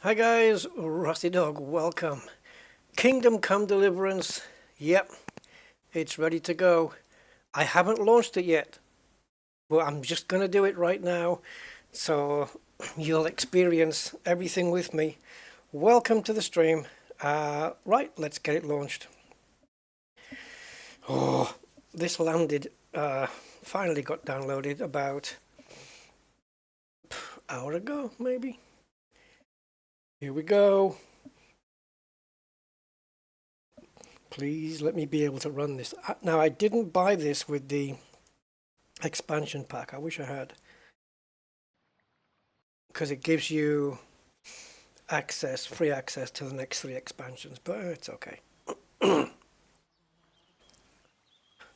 Hi guys, Rusty Dog, welcome. Kingdom Come Deliverance, yep, it's ready to go. I haven't launched it yet, but I'm just going to do it right now, so you'll experience everything with me. Welcome to the stream. Right, let's get it launched. Oh, this landed, finally got downloaded about an hour ago, maybe. Here we go. Please let me be able to run this. Now, I didn't buy this with the expansion pack. I wish I had. Because it gives you access, free access to the next 3 expansions, but it's okay.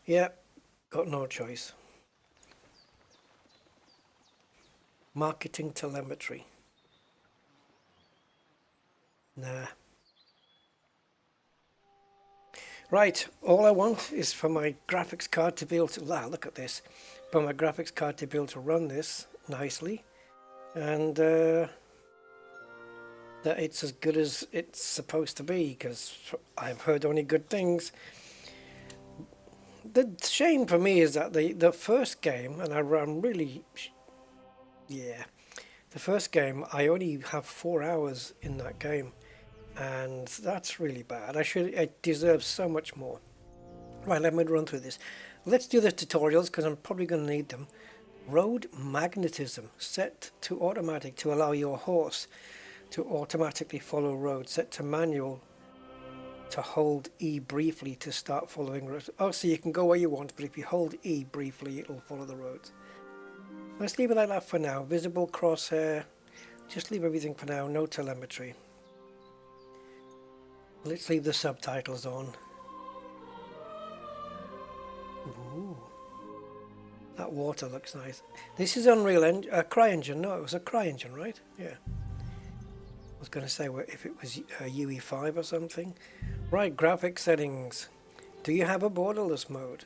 Yeah, got no choice. Marketing telemetry. Nah. Right, all I want is for my graphics card to be able to, look at this, for my graphics card to be able to run this nicely, and that it's as good as it's supposed to be, because I've heard only good things. The shame for me is that the first game, and I'm really, yeah, the first game, I only have 4 hours in that game, and that's really bad. It deserves so much more. Right, let me run through this. Let's do the tutorials because I'm probably going to need them. Road magnetism set to automatic to allow your horse to automatically follow road. Set to manual to hold E briefly to start following roads. Oh, so you can go where you want, but if you hold E briefly, it'll follow the roads. Let's leave it like that for now. Visible crosshair. Just leave everything for now. No telemetry. Let's leave the subtitles on. Ooh. That water looks nice. This is Unreal Engine, CryEngine. No, it was a CryEngine, right? Yeah. I was going to say if it was UE5 or something. Right, graphic settings. Do you have a borderless mode?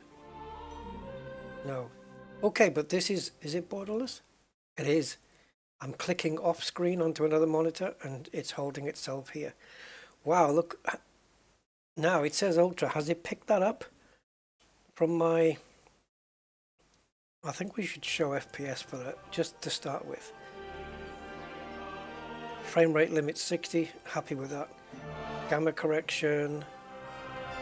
No. Okay, but this is it borderless? It is. I'm clicking off screen onto another monitor and it's holding itself here. Wow, look. Now it says Ultra. Has it picked that up from my... I think we should show FPS for that, just to start with. Frame rate limit 60, happy with that. Gamma correction.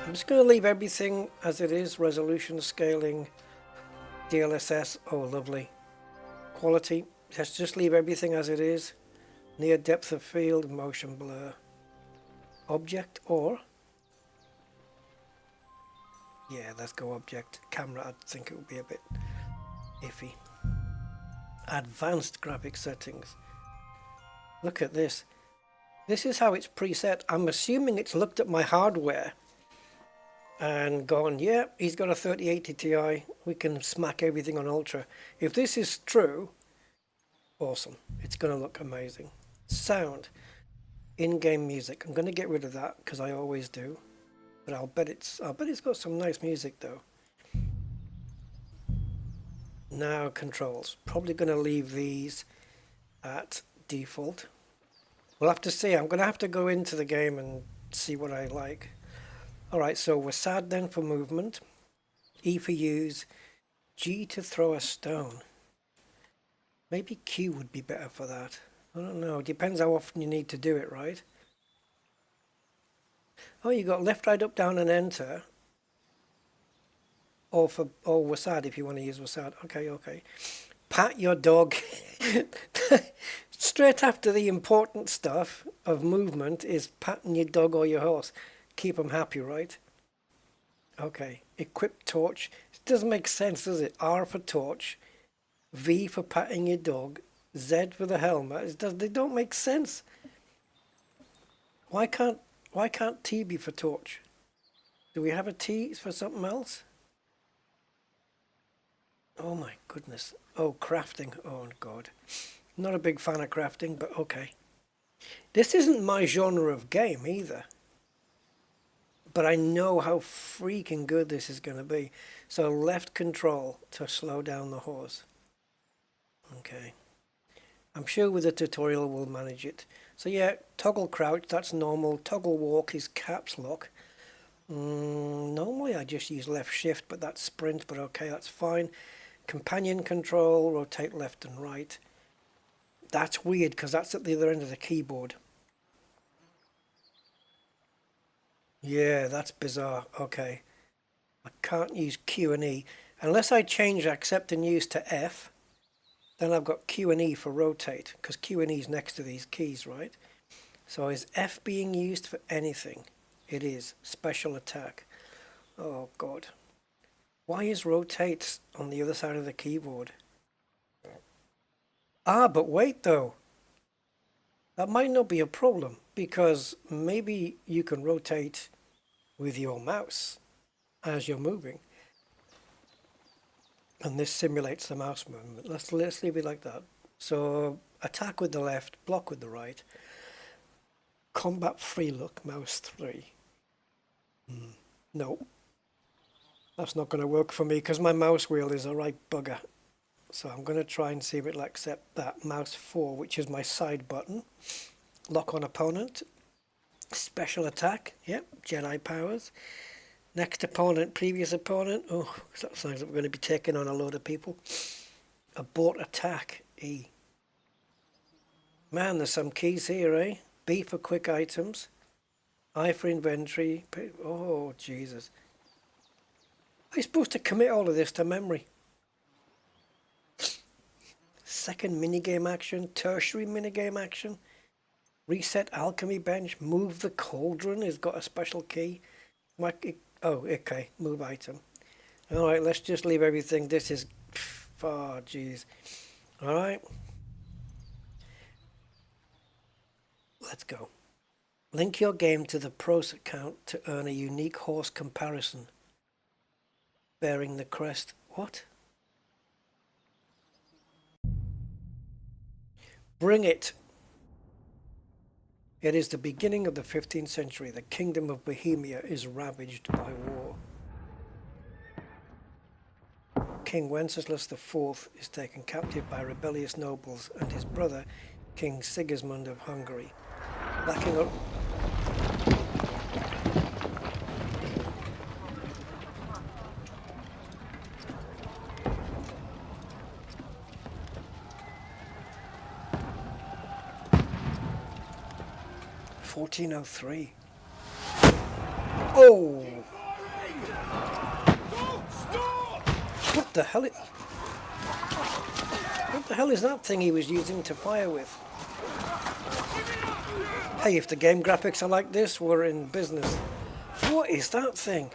I'm just going to leave everything as it is. Resolution, scaling, DLSS, oh lovely. Quality, let's just leave everything as it is. Near depth of field, motion blur. Object or... yeah, let's go object. Camera, I think it would be a bit iffy. Advanced graphic settings. Look at this. This is how it's preset. I'm assuming it's looked at my hardware and gone, yeah, he's got a 3080 Ti. We can smack everything on Ultra. If this is true, awesome. It's going to look amazing. Sound. In-game music. I'm going to get rid of that because I always do. But I'll bet it's got some nice music though. Now controls. Probably going to leave these at default. We'll have to see. I'm going to have to go into the game and see what I like. Alright, so we're sad then for movement. E for use. G to throw a stone. Maybe Q would be better for that. I don't know. It depends how often you need to do it, right? Oh, you got left, right, up, down and enter. Or WASD if you want to use WASD. Okay. Pat your dog. Straight after the important stuff of movement is patting your dog or your horse. Keep them happy, right? Okay. Equip torch. It doesn't make sense, does it? R for torch. V for patting your dog. Z for the helmet. They don't make sense. Why can't T be for torch? Do we have a T for something else? Oh my goodness. Oh, crafting. Oh God. Not a big fan of crafting, but okay. This isn't my genre of game either. But I know how freaking good this is going to be. So left control to slow down the horse. Okay. I'm sure with the tutorial we'll manage it. So yeah, toggle crouch, that's normal. Toggle walk is caps lock. Normally I just use left shift, but that's sprint, but okay, that's fine. Companion control, rotate left and right. That's weird because that's at the other end of the keyboard. Yeah, that's bizarre. Okay. I can't use Q and E. Unless I change accept and use to F, then I've got Q and E for rotate, because Q and E is next to these keys, right? So is F being used for anything? It is. Special attack. Oh, God. Why is rotate on the other side of the keyboard? Ah, but wait, though. That might not be a problem, because maybe you can rotate with your mouse as you're moving. And this simulates the mouse movement. Let's leave it like that. So attack with the left, block with the right. Combat free look, mouse 3. No. That's not going to work for me because my mouse wheel is a right bugger. So I'm going to try and see if it'll accept that. Mouse 4, which is my side button. Lock on opponent. Special attack. Yep, Jedi powers. Next opponent, previous opponent. Oh, that sounds like we're going to be taking on a load of people. Abort attack, E. Man, there's some keys here, eh? B for quick items. I for inventory. Oh, Jesus. Are you supposed to commit all of this to memory? Second minigame action, tertiary minigame action. Reset alchemy bench, move the cauldron has got a special key. Oh, okay, move item. Alright, let's just leave everything. This is, oh, jeez. Alright. Let's go. Link your game to the pros account to earn a unique horse comparison. Bearing the crest. What? Bring it. It is the beginning of the 15th century. The kingdom of Bohemia is ravaged by war. King Wenceslas IV is taken captive by rebellious nobles and his brother, King Sigismund of Hungary. Lacking a... $1403. Oh! What the hell? What the hell is that thing he was using to fire with? Hey, if the game graphics are like this, we're in business. What is that thing?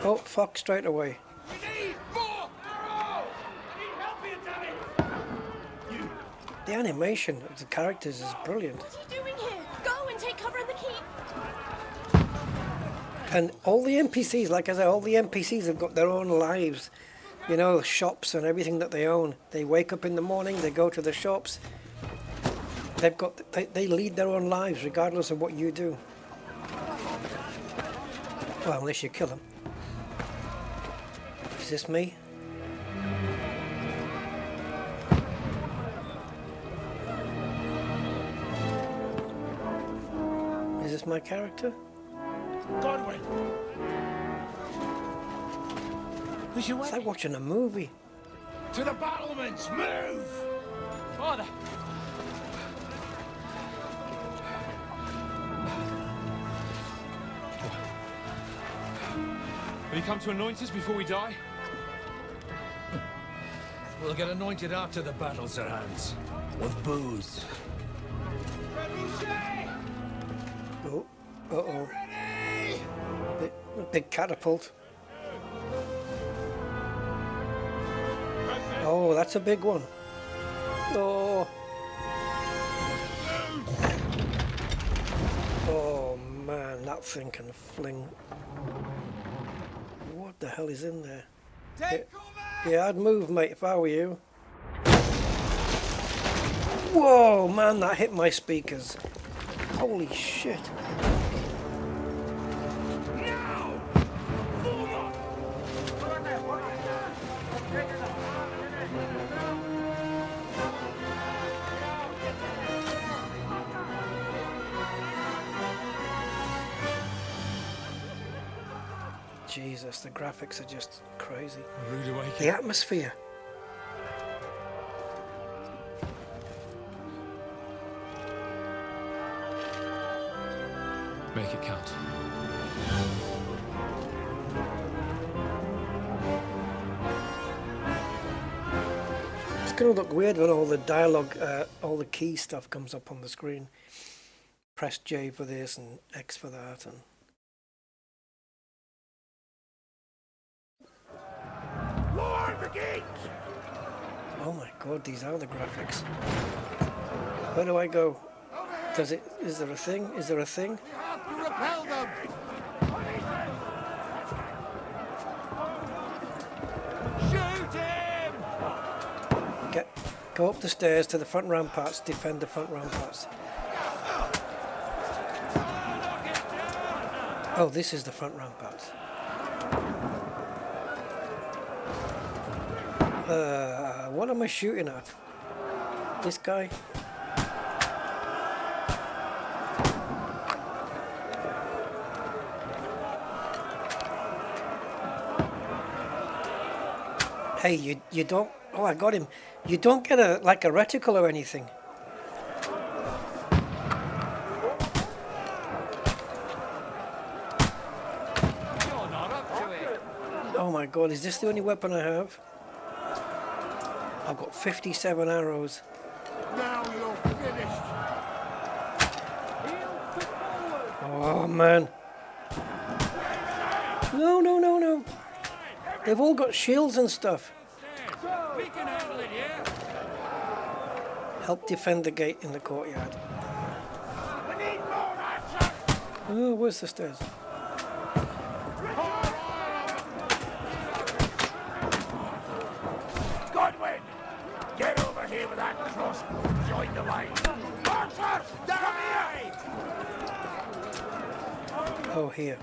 Oh, fuck, straight away. The animation of the characters is brilliant. What are you doing here? Go and take cover in the keep. And all the NPCs, like I said, all the NPCs have got their own lives. You know, shops and everything that they own. They wake up in the morning, they go to the shops. They lead their own lives regardless of what you do. Well, unless you kill them. Is this me? Is this my character? Godwin! It's like watching a movie. To the battlements! Move! Father! Will you come to anoint us before we die? We'll get anointed after the battles are hands. With booze. Oh, uh-oh. Big catapult. Oh, that's a big one. Oh. Oh man, that thing can fling. What the hell is in there? Yeah, I'd move, mate, if I were you. Whoa, man, that hit my speakers. Holy shit. Jesus, the graphics are just crazy. A rude awakening. The atmosphere. Make it count. It's going to look weird when all the dialogue, all the key stuff comes up on the screen. Press J for this and X for that. And Lower the gate! oh my God, these are the graphics. Where do I go? Does it? Is there a thing? Is there a thing? We have to repel them! Shoot him! Go up the stairs to the front ramparts. Defend the front ramparts. Oh, this is the front ramparts. What am I shooting at? This guy? Hey, you don't. Oh, I got him. You don't get a like a reticle or anything. You're not up to it! Oh my God, is this the only weapon I have? I've got 57 arrows. Now you're finished! Oh man. No, no, no, no. They've all got shields and stuff. We can handle it here! Help defend the gate in the courtyard. We need more action! Oh, where's the stairs? Godwin! Get over here with that crossbow! Join the line! Archers! Come here! Oh, here.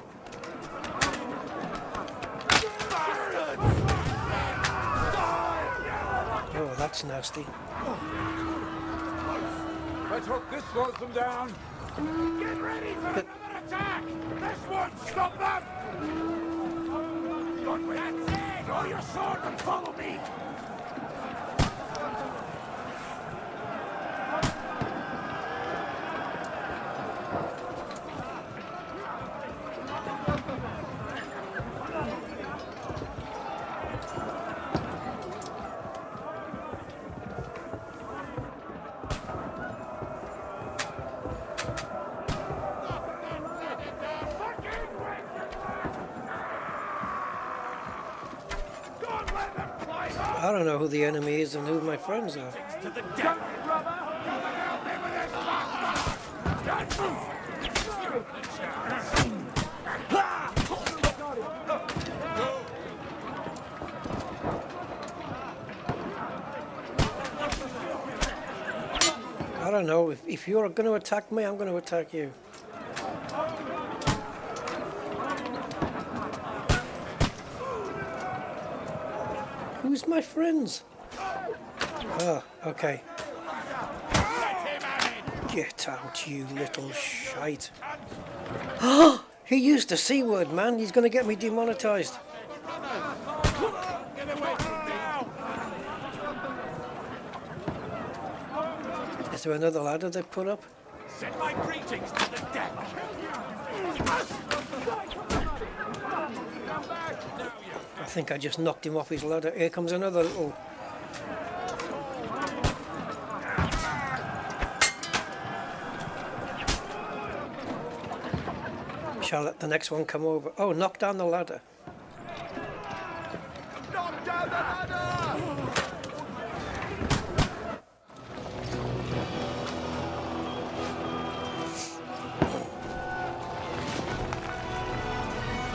Oh, that's nasty. Let's hope this slows them down. Get ready for another attack! This won't stop them! Godwin, that's it! Draw your sword and follow me! I don't know who the enemy is and who my friends are. To the death! I don't know. If you're going to attack me, I'm going to attack you. Who's my friends? Oh, okay. Get out, you little shite. Oh, he used the C word, man. He's going to get me demonetized. Is there another ladder they put up? Send my greetings to the death! I think I just knocked him off his ladder. Here comes another little... Shall let the next one come over? Oh, knock down the ladder. Knock down the ladder!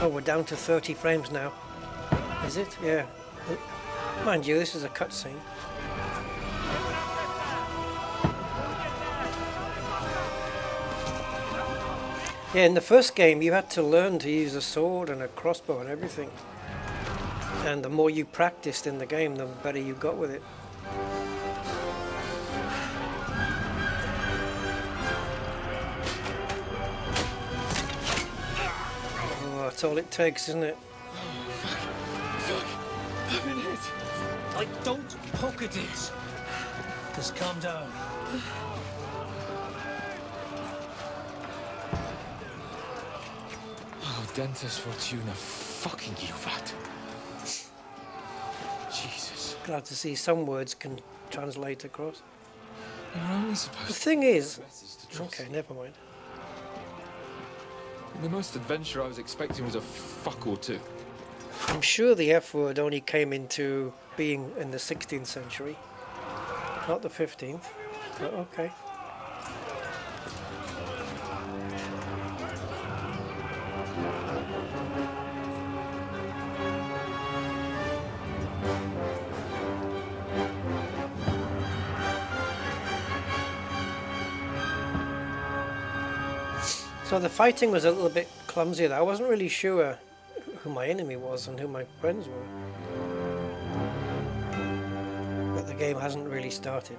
Oh, we're down to 30 frames now. Is it? Yeah. Mind you, this is a cutscene. Yeah, in the first game you had to learn to use a sword and a crossbow and everything. And the more you practiced in the game, the better you got with it. Oh, that's all it takes, isn't it? I've been hit. Don't pocket it. Just calm down. Oh, Dentes Fortuna, fucking you, Vat. Jesus. Glad to see some words can translate across. You're only supposed The to thing is, trust. okay, never mind. The most adventure I was expecting was a fuck or two. I'm sure the F word only came into being in the 16th century, not the 15th, but okay. So the fighting was a little bit clumsy. I wasn't really sure who my enemy was and who my friends were. But the game hasn't really started.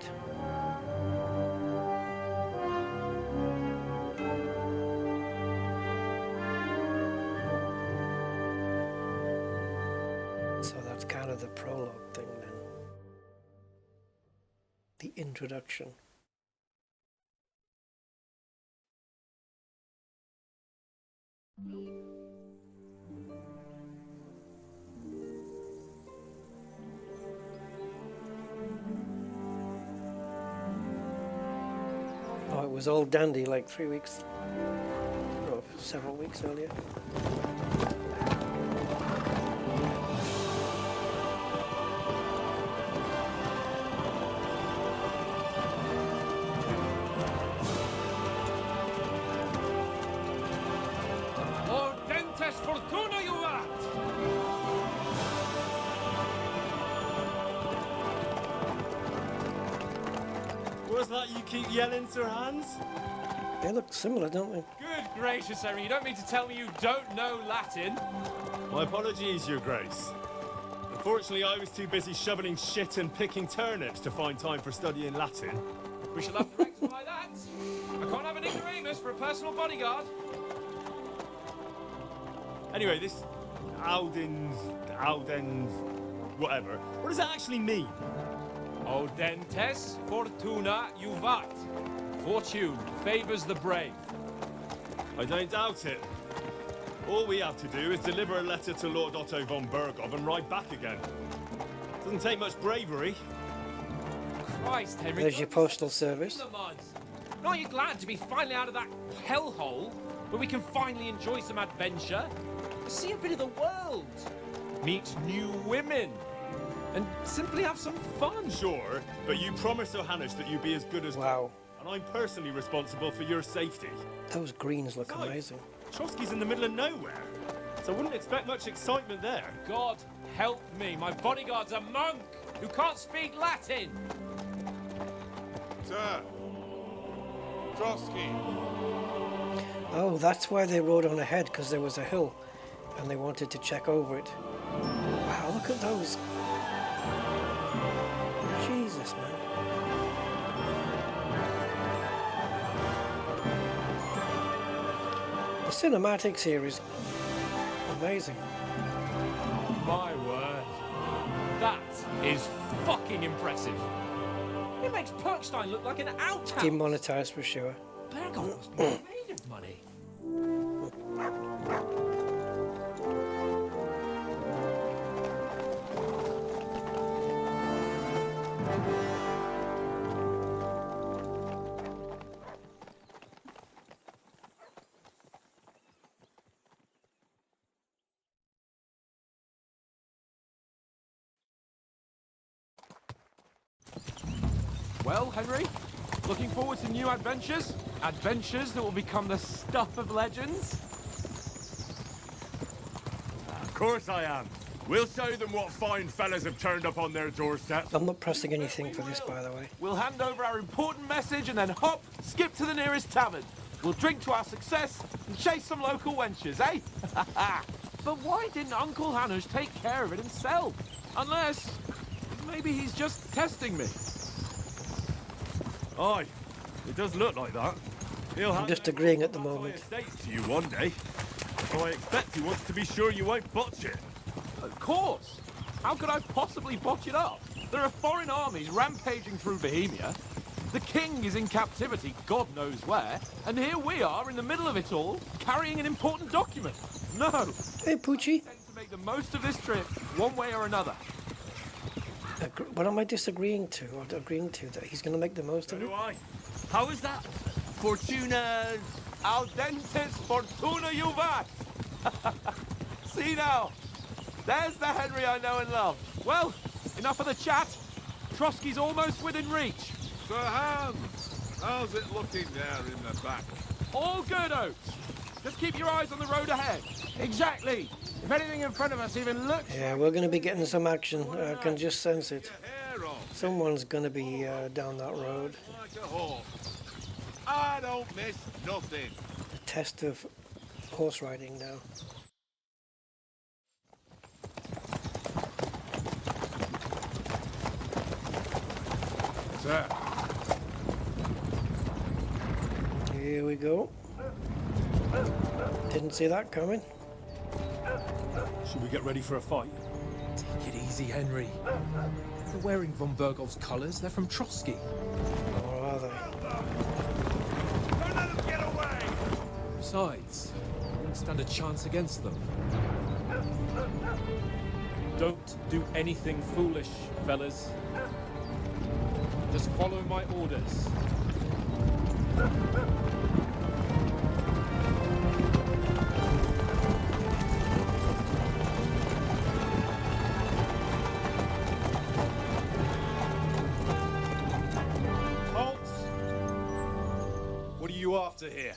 So that's kind of the prologue thing then. The introduction. Oh, it was all dandy like 3 weeks, or several weeks earlier. Oh, Dentes Fortuna, you Vat! What's that you keep yelling, Sir Hans? They look similar, don't they? Good gracious, Harry, you don't mean to tell me you don't know Latin? My apologies, Your Grace. Unfortunately, I was too busy shoveling shit and picking turnips to find time for studying Latin. We shall have to rectify that. I can't have an ignoramus for a personal bodyguard. Anyway, this Alden, whatever. What does that actually mean? O Dentes Fortuna Juvat. Fortune favours the brave. I don't doubt it. All we have to do is deliver a letter to Lord Otto von Bergov and ride back again. Doesn't take much bravery. Christ, Henry. There's your postal service. Aren't you glad to be finally out of that hellhole where we can finally enjoy some adventure? See a bit of the world. Meet new women. And simply have some fun. Sure, but you promised Johannes that you'd be as good as... Wow, And I'm personally responsible for your safety. those greens look amazing. Trotsky's in the middle of nowhere, so I wouldn't expect much excitement there. God help me, my bodyguard's a monk who can't speak Latin. Sir! Trotsky! Oh, that's why they rode on ahead, because there was a hill and they wanted to check over it. Wow, look at those. Jesus, man. The cinematics here is amazing. My word. That is fucking impressive. It makes Perkstein look like an outhouse. Demonetized for sure. Bergov must be made of money. Well, Henry, looking forward to new adventures? Adventures that will become the stuff of legends? Of course I am. We'll show them what fine fellas have turned up on their doorstep. I'm not pressing anything for this, by the way. We'll hand over our important message and then hop, skip to the nearest tavern. We'll drink to our success and chase some local wenches, eh? But why didn't Uncle Hanush take care of it himself? Unless, maybe he's just testing me. Aye, it does look like that. He'll I'm hand just over agreeing at the all moment. estates to you one day. So I expect he wants to be sure you won't botch it. Of course. How could I possibly botch it up? There are foreign armies rampaging through Bohemia. The king is in captivity, God knows where, and here we are in the middle of it all, carrying an important document. No. Hey, Poochie. I intend to make the most of this trip, one way or another. What am I disagreeing to or agreeing to? That he's going to make the most of it? Do I? How is that? Fortuna... Audentes fortuna juvat. See now, there's the Henry I know and love. Well, enough of the chat. Trotsky's almost within reach. Sir Hans, how's it looking there in the back? All good, Oates. Just keep your eyes on the road ahead. Exactly. If anything in front of us even looks... Yeah, we're going to be getting some action. I can just sense it. Hair on Someone's going to be down that road. like a hawk. I don't miss nothing. The test of horse riding now. Sir, Here we go. Didn't see that coming. Should we get ready for a fight? Take it easy, Henry. They're wearing von Bergov's colours. They're from Trotsky. Or are they? don't let them get away. Besides, I wouldn't stand a chance against them. Don't do anything foolish, fellas. Just follow my orders. Halt! What are you after here?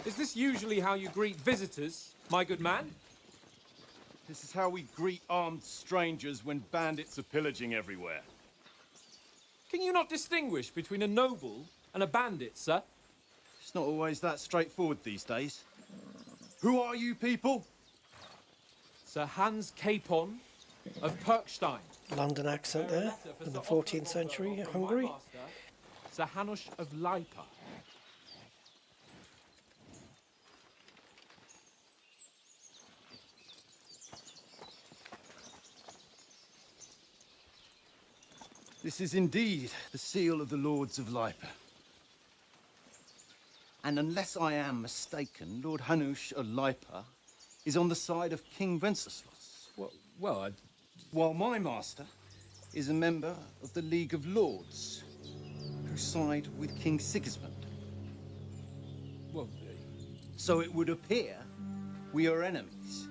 Is this usually how you greet visitors, my good man? This is how we greet armed strangers when bandits are pillaging everywhere. Can you not distinguish between a noble and a bandit, sir? It's not always that straightforward these days. Who are you people? Sir Hans Capon of Perkstein. London accent there in the 14th century Hungary. Sir Hanush of Lipa. This is indeed the seal of the Lords of Lipa. And unless I am mistaken, Lord Hanush of Lipa is on the side of King Wenceslas. Well, While my master is a member of the League of Lords, who side with King Sigismund. well, So it would appear we are enemies.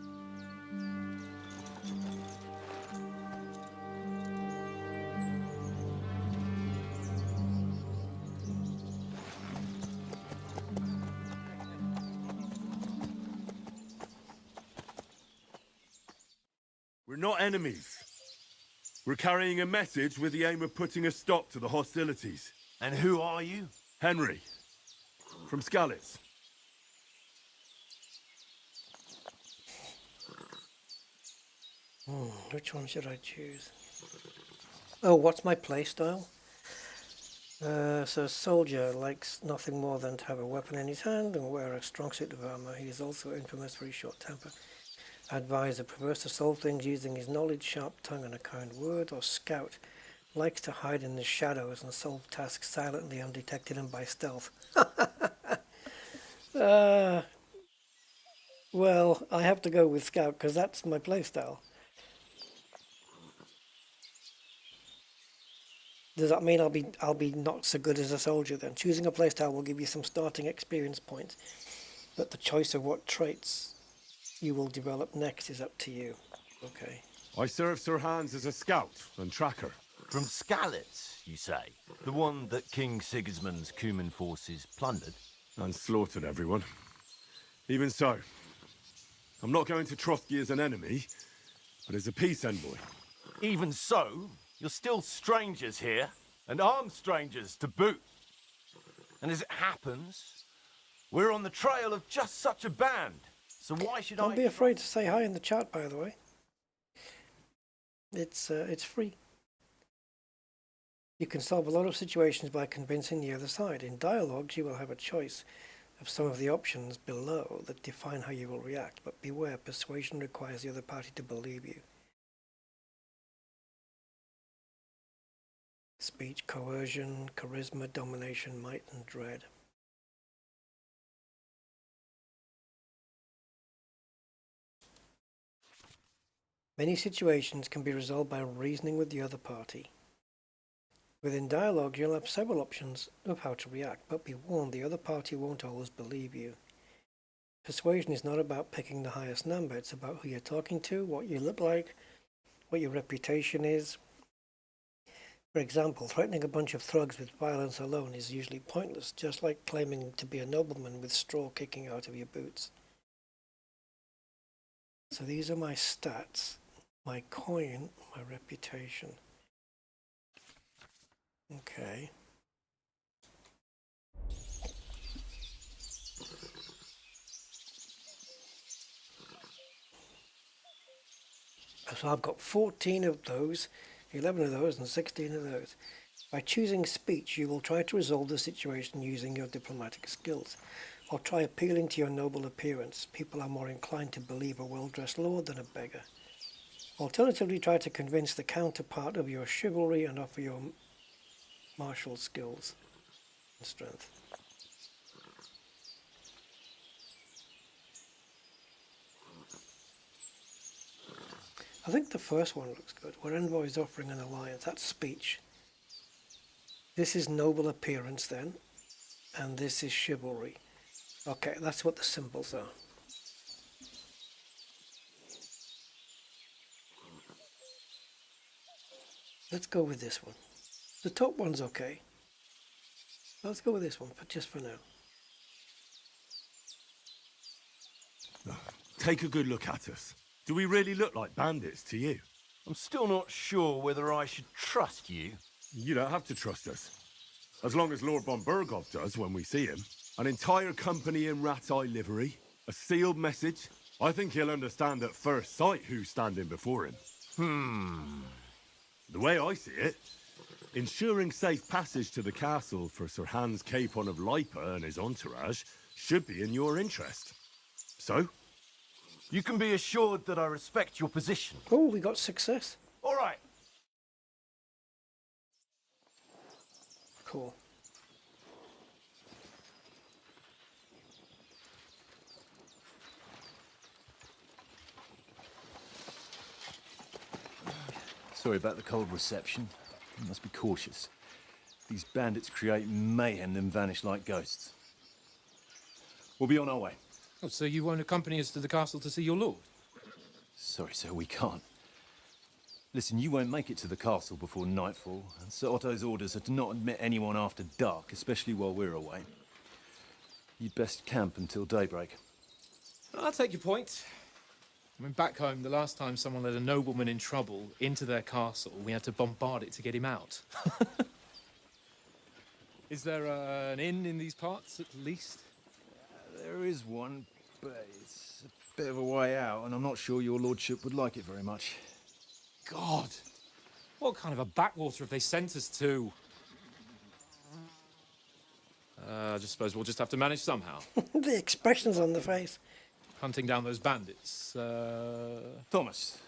We're not enemies. We're carrying a message with the aim of putting a stop to the hostilities. And who are you? Henry, from Skalitz. Which one should I choose? Oh, what's my playstyle? So a soldier likes nothing more than to have a weapon in his hand and wear a strong suit of armour. He is also infamous for his short temper. Advisor prefers to solve things using his knowledge, sharp tongue and a kind word. Or scout likes to hide in the shadows and solve tasks silently, undetected and by stealth. Well, I have to go with scout because that's my playstyle. Does that mean I'll be not so good as a soldier then? Choosing a playstyle will give you some starting experience points, but the choice of what traits you will develop next is up to you. Okay. I serve Sir Hans as a scout and tracker. From Skalitz, you say? The one that King Sigismund's Cuman forces plundered? And slaughtered everyone. Even so, I'm not going to Trotsky as an enemy, but as a peace envoy. Even so, you're still strangers here, and armed strangers to boot. And as it happens, we're on the trail of just such a band. So why should Don't be afraid to say hi in the chat, by the way. It's free. You can solve a lot of situations by convincing the other side. In dialogues, you will have a choice of some of the options below that define how you will react, but beware, persuasion requires the other party to believe you. Speech, coercion, charisma, domination, might, and dread. Many situations can be resolved by reasoning with the other party. Within dialogue, you'll have several options of how to react, but be warned, the other party won't always believe you. Persuasion is not about picking the highest number, it's about who you're talking to, what you look like, what your reputation is. For example, threatening a bunch of thugs with violence alone is usually pointless, just like claiming to be a nobleman with straw kicking out of your boots. So these are my stats, my coin, my reputation. Okay. So I've got 14 of those, 11 of those, and 16 of those. By choosing speech, you will try to resolve the situation using your diplomatic skills, or try appealing to your noble appearance. People are more inclined to believe a well-dressed lord than a beggar. Alternatively, try to convince the counterpart of your chivalry and offer your martial skills and strength. I think the first one looks good. Where envoy is offering an alliance, that's speech. This is noble appearance then, and this is chivalry. Okay, that's what the symbols are. Let's go with this one. The top one's okay. Let's go with this one, but just for now. Take a good look at us. Do we really look like bandits to you? I'm still not sure whether I should trust you. You don't have to trust us. As long as Lord von Burgov does when we see him. An entire company in rat-eye livery, a sealed message. I think he'll understand at first sight who's standing before him. The way I see it, ensuring safe passage to the castle for Sir Hans Capon of Lipa and his entourage should be in your interest. So? You can be assured that I respect your position. Oh, we got success. All right. Cool. Sorry about the cold reception. You must be cautious. These bandits create mayhem, then vanish like ghosts. We'll be on our way. Oh, so you won't accompany us to the castle to see your lord? Sorry, sir, we can't. Listen, you won't make it to the castle before nightfall, and Sir Otto's orders are to not admit anyone after dark, especially while we're away. You'd best camp until daybreak. I'll take your point. I mean, back home, the last time someone led a nobleman in trouble into their castle, we had to bombard it to get him out. Is there an inn in these parts, at least? There is one, but it's a bit of a way out, and I'm not sure your lordship would like it very much. God! What kind of a backwater have they sent us to? I just suppose we'll just have to manage somehow. The expressions on the face. Hunting down those bandits. Thomas,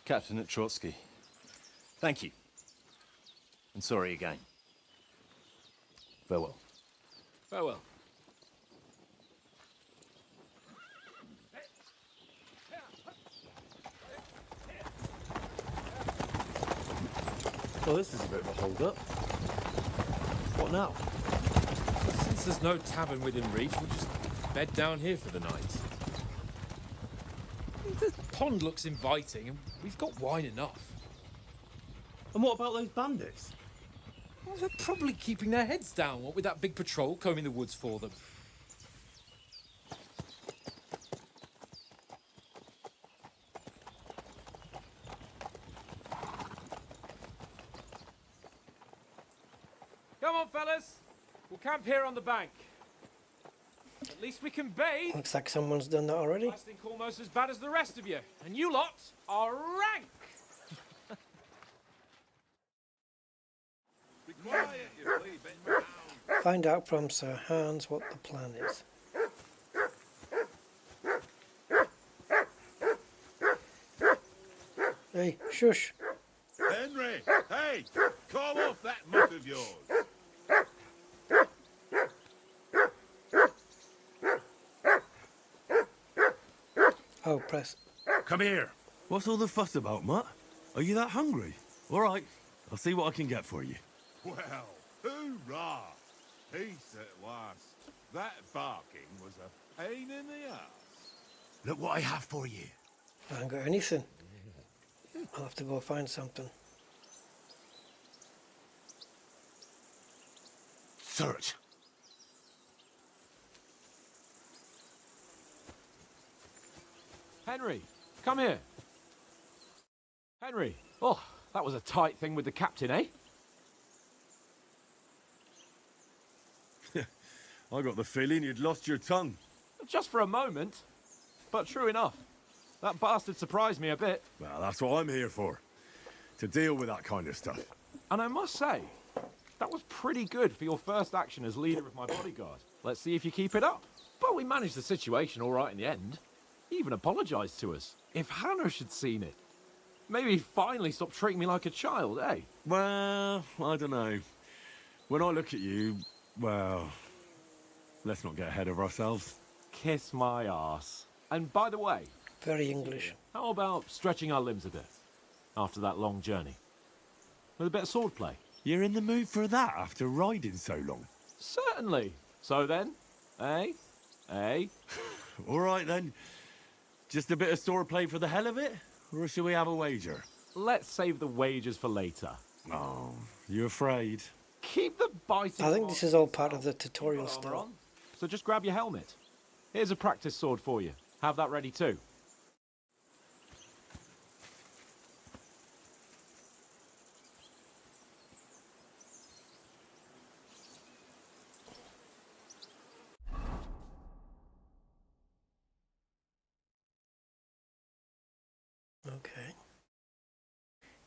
Captain at Trotsky, thank you. And sorry again. Farewell. Farewell. Well, this is a bit of a hold-up. What now? Since there's no tavern within reach, we'll just bed down here for the night. The pond looks inviting, and we've got wine enough. And what about those bandits? Well, they're probably keeping their heads down, what with that big patrol combing the woods for them. Come on, fellas. We'll camp here on the bank. At least we can bathe. Looks like someone's done that already. I stink almost as bad as the rest of you. And you lot are rank. Be quiet, you flea bitten hound. Find out from Sir Hans what the plan is. Hey, shush. Henry! Hey! Call off that muck of yours! Oh, press. Come here. What's all the fuss about, Mutt? Are you that hungry? All right, I'll see what I can get for you. Well, hoorah! Peace at last. That barking was a pain in the ass. Look what I have for you. I haven't got anything. I'll have to go find something. Search. Henry, come here. Henry. Oh, that was a tight thing with the captain, eh? I got the feeling you'd lost your tongue. Just for a moment. But true enough. That bastard surprised me a bit. Well, that's what I'm here for. To deal with that kind of stuff. And I must say, that was pretty good for your first action as leader of my bodyguard. Let's see if you keep it up. But we managed the situation all right in the end. He even apologized to us. If Hanush had seen it, maybe he'd finally stop treating me like a child, eh? Well, I don't know. When I look at you, well, let's not get ahead of ourselves. Kiss my arse. And by the way, Very English. how about stretching our limbs a bit after that long journey? With a bit of swordplay? You're in the mood for that after riding so long? Certainly. So then, eh? Eh? All right then. Just a bit of swordplay for the hell of it? Or shall we have a wager? Let's save the wagers for later. Oh, you afraid? Keep the biting. I think this is all part of the tutorial still. So just grab your helmet. Here's a practice sword for you. Have that ready too. Okay.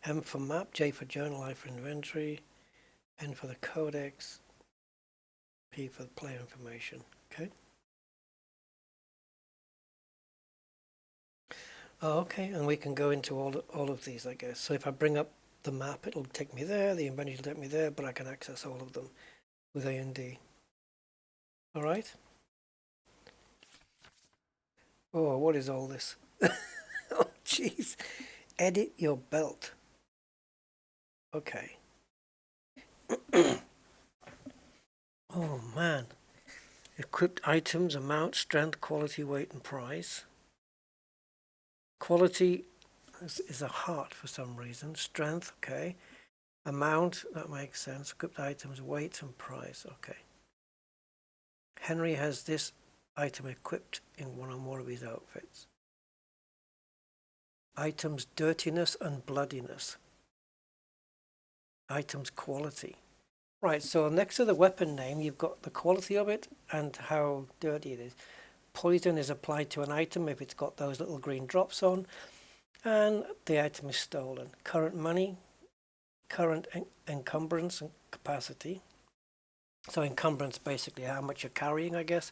M for map, J for journal, I for inventory, N for the codex, P for the player information. Okay. Oh, okay, and we can go into all of these, I guess. So if I bring up the map, it'll take me there. The inventory will take me there, but I can access all of them with A and D. All right. Oh, what is all this? Oh, jeez. Edit your belt. Okay. Oh, man. Equipped items, amount, strength, quality, weight, and price. Quality is a heart for some reason. Strength, okay. Amount, that makes sense. Equipped items, weight, and price, okay. Henry has this item equipped in one or more of his outfits. Items dirtiness and bloodiness. Items quality. Right, so next to the weapon name, you've got the quality of it and how dirty it is. Poison is applied to an item if it's got those little green drops on, and the item is stolen. Current money, current encumbrance and capacity. So encumbrance basically how much you're carrying, I guess.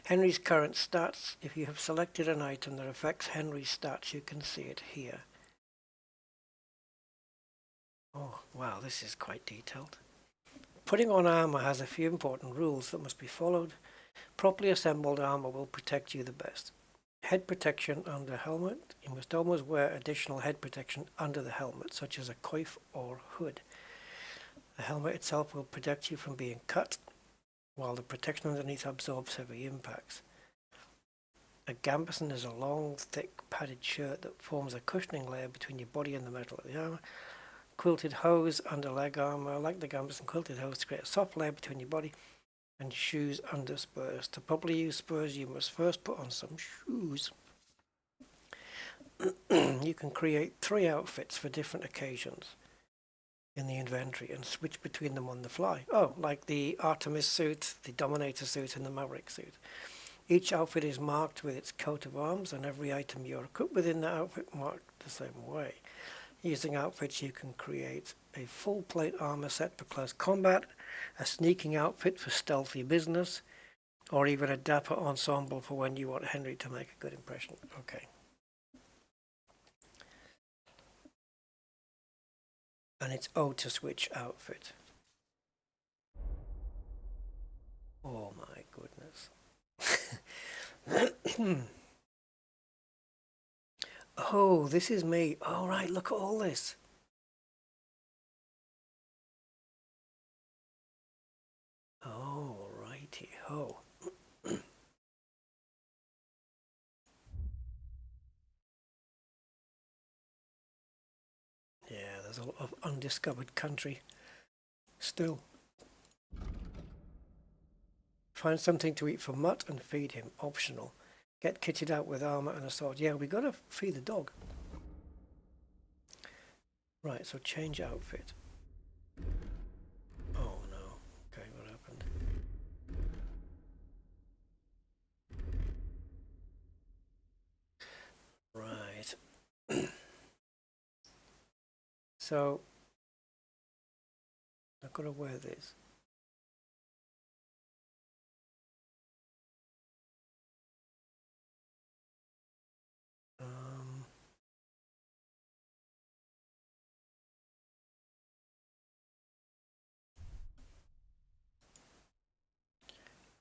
Henry's current stats. If you have selected an item that affects Henry's stats, you can see it here. Oh, wow, this is quite detailed. Putting on armor has a few important rules that must be followed. Properly assembled armor will protect you the best. Head protection under helmet. You must always wear additional head protection under the helmet, such as a coif or hood. The helmet itself will protect you from being cut, while the protection underneath absorbs heavy impacts. A gambeson is a long, thick, padded shirt that forms a cushioning layer between your body and the metal of the armor. Quilted hose under leg armor, like the gambeson, quilted hose to create a soft layer between your body, and shoes under spurs. To properly use spurs, you must first put on some shoes. You can create 3 outfits for different occasions in the inventory and switch between them on the fly. Oh, like the Artemis suit, the Dominator suit, and the Maverick suit. Each outfit is marked with its coat of arms, and every item you're equipped with in that outfit marked the same way. Using outfits, you can create a full plate armor set for close combat, a sneaking outfit for stealthy business, or even a dapper ensemble for when you want Henry to make a good impression. Okay. And it's O to switch outfit. Oh my goodness. Oh, this is me. All right, look at all this. Oh, righty ho. Yeah, there's a lot of undiscovered country still. Find something to eat for Mutt and feed him. Optional. Get kitted out with armor and a sword. Yeah, we gotta feed the dog. Right, so change outfit. Oh no. Okay, what happened? Right. So I've got to wear this.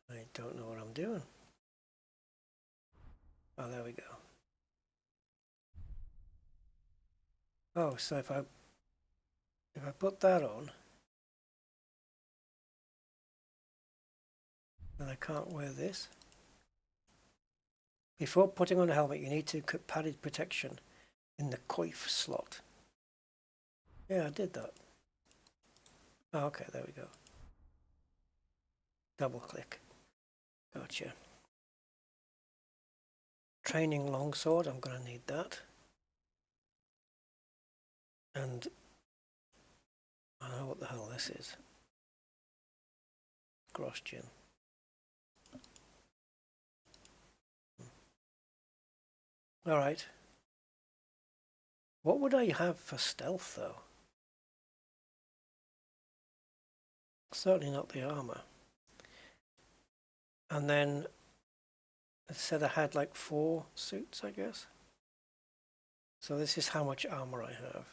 I don't know what I'm doing. Oh, there we go. Oh, so if I put that on, then I can't wear this. Before putting on a helmet, you need to put padded protection in the coif slot. Yeah, I did that. Oh, okay, there we go. Double click. Gotcha. Training longsword, I'm going to need that. And I don't know what the hell this is. Gross gin. All right. What would I have for stealth, though? Certainly not the armor. And then it said I had like 4 suits, I guess. So this is how much armor I have.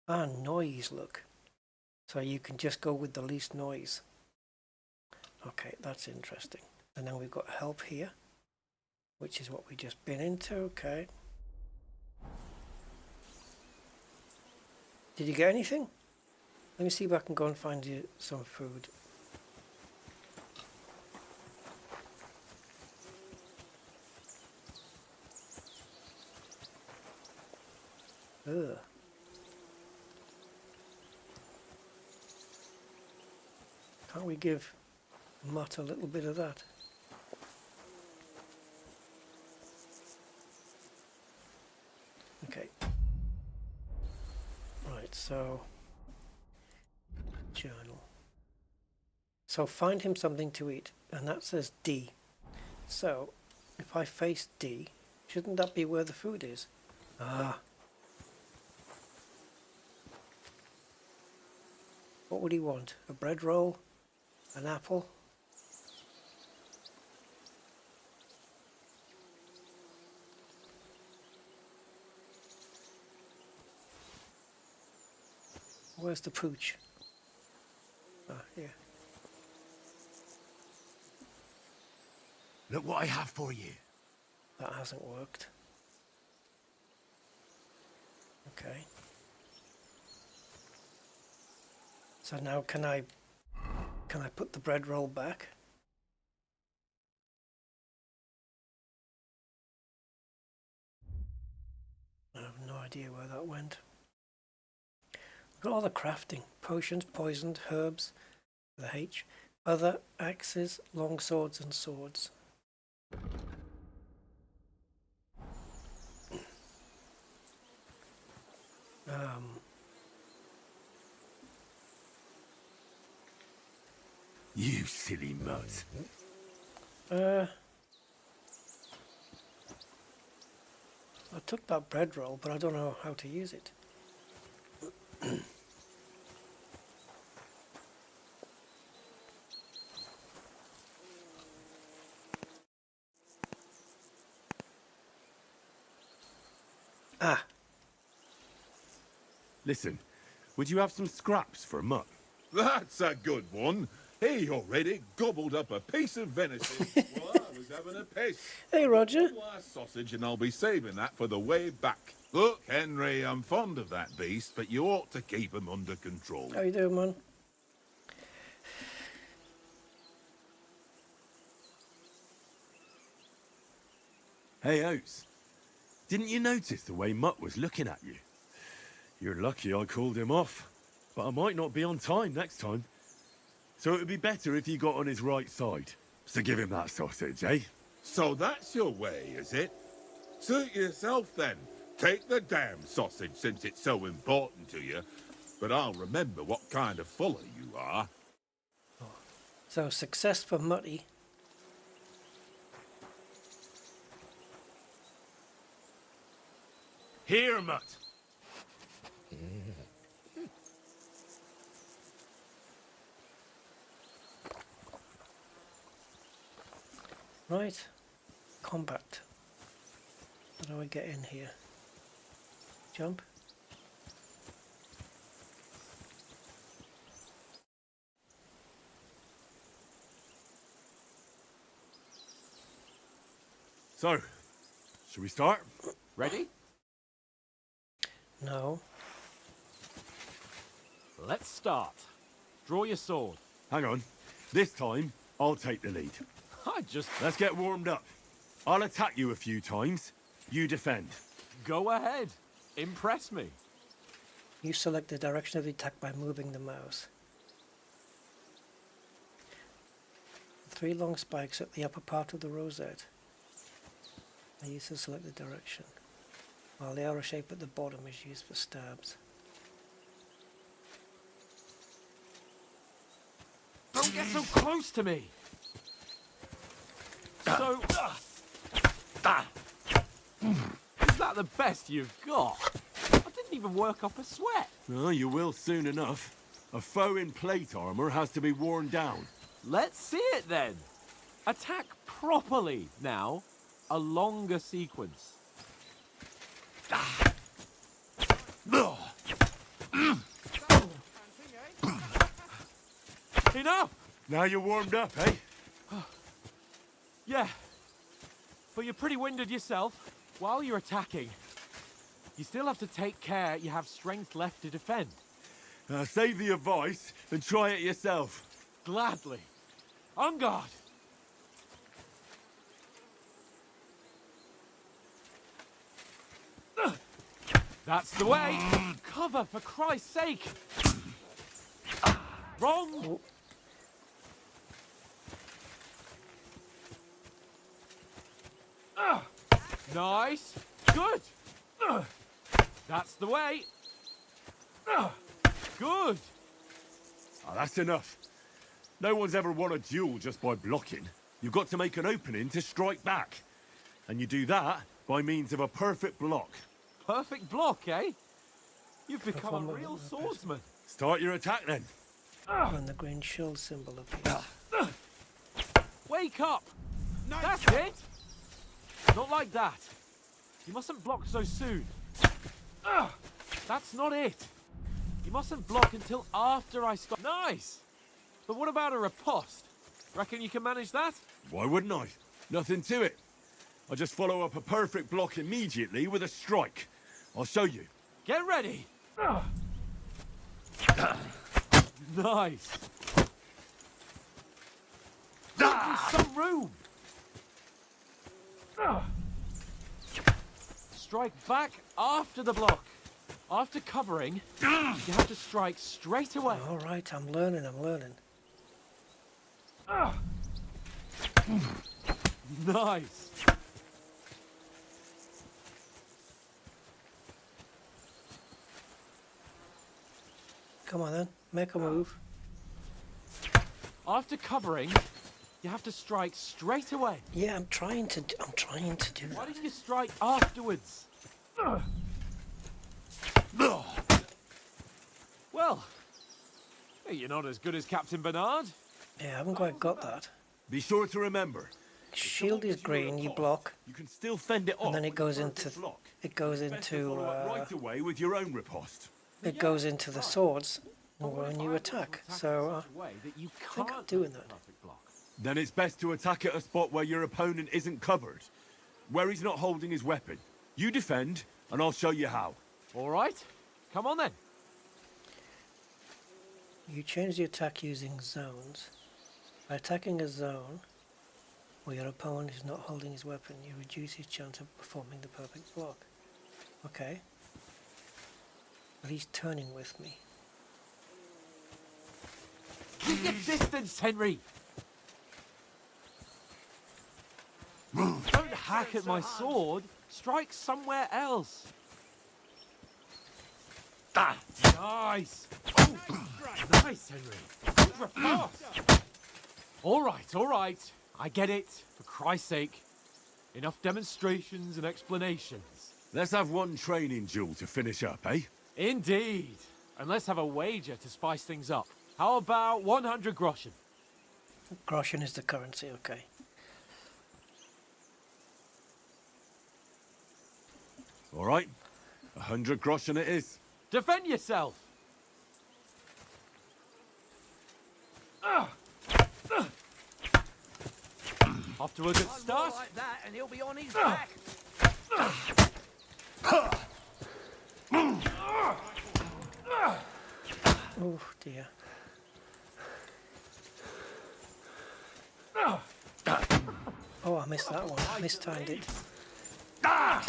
Ah, noise, look. So you can just go with the least noise. Okay, that's interesting. And then we've got help here, which is what we just been into. Okay. Did you get anything? Let me see if I can go and find you some food. Ugh. Can't we give Mutt a little bit of that? Okay. Right, so journal. So find him something to eat, and that says D. So if I face D, shouldn't that be where the food is? Ah. What would he want? A bread roll? An apple? Where's the pooch? Ah, here. Look what I have for you. That hasn't worked. Okay. So now can I put the bread roll back? I have no idea where that went. Look at all the crafting. Potions, poisoned, herbs, with a H. Other axes, long swords and swords. You silly mutt. I took that bread roll, but I don't know how to use it. Ah, Listen, would you have some scraps for Mutt? That's a good one. He already gobbled up a piece of venison while I was having a piss. hey Roger. Last sausage, and I'll be saving that for the way back. Look, Henry, I'm fond of that beast, but you ought to keep him under control. How you doing, man? Hey, Oates. Didn't you notice the way Mutt was looking at you? You're lucky I called him off, but I might not be on time next time. So it would be better if you got on his right side. So give him that sausage, eh? So that's your way, is it? Suit yourself then. Take the damn sausage since it's so important to you. But I'll remember what kind of fuller you are. So success for Mutty. Here, Mutt. Right. Combat. How do I get in here? Jump. So, should we start? Ready? No. Let's start. Draw your sword. Hang on. This time, I'll take the lead. I just... Let's get warmed up. I'll attack you a few times. You defend. Go ahead. Impress me. You select the direction of the attack by moving the mouse. 3 long spikes at the upper part of the rosette. I use to select the direction, while the arrow shape at the bottom is used for stabs. Don't get so close to me. So... Is that the best you've got? I didn't even work up a sweat. Oh, you will soon enough. A foe in plate armor has to be worn down. Let's see it then. Attack properly now. A longer sequence. Enough! Now you're warmed up, eh? Yeah. But you're pretty winded yourself. While you're attacking, you still have to take care you have strength left to defend. Save the advice and try it yourself. Gladly. On guard. That's the way. Cover, for Christ's sake. Wrong. Nice. Good. That's the way. Good. Oh, that's enough. No one's ever won a duel just by blocking. You've got to make an opening to strike back. And you do that by means of a perfect block. Perfect block, eh? You've become a real swordsman. Start your attack then. When the green shield symbol appears. Wake up! That's it! Not like that. You mustn't block so soon. That's not it. You mustn't block until after I stop. Nice! But what about a riposte? Reckon you can manage that? Why wouldn't I? Nothing to it. I just follow up a perfect block immediately with a strike. I'll show you. Get ready! Nice! There's some room! Strike back after the block. After covering, you have to strike straight away. All right, I'm learning. Nice! Come on then, make a move. After covering, you have to strike straight away. Yeah, I'm trying to do Why that. didn't you strike afterwards? Well, you're not as good as Captain Bernard. Yeah, I haven't quite got that. Be sure to remember, shield is green, you block, You can still fend it off. and then it with goes the into perfect block. it goes Best to into follow up right away with your own riposte. it goes into the swords when you attack. So I think I'm doing that. Then it's best to attack at a spot where your opponent isn't covered, where he's not holding his weapon. You defend, and I'll show you how. All right, come on then. You change the attack using zones. By attacking a zone where your opponent is not holding his weapon, you reduce his chance of performing the perfect block. Okay. But he's turning with me. Keep your distance, Henry. Don't hack at my sword. Strike somewhere else. Nice. Oh, nice, Henry. Good riposte. All right. I get it. For Christ's sake. Enough demonstrations and explanations. Let's have one training duel to finish up, eh? Indeed. And let's have a wager to spice things up. How about 100 groschen? Groschen is the currency, okay. All right, 100 groschen it is. Defend yourself. Off to a good start. Like that, and he'll be on his back. Oh dear. Oh, I missed that one. I mistimed it. Ow!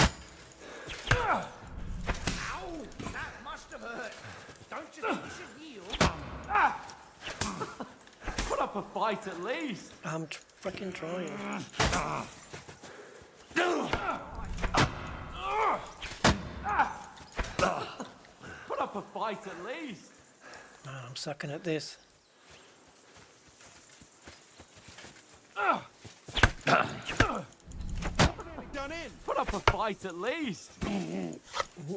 That must have hurt. Don't you think you should heal? Put up a fight at least. I'm freaking trying. Put up a fight at least. Man, I'm sucking at this. Done in. Put up a fight at least.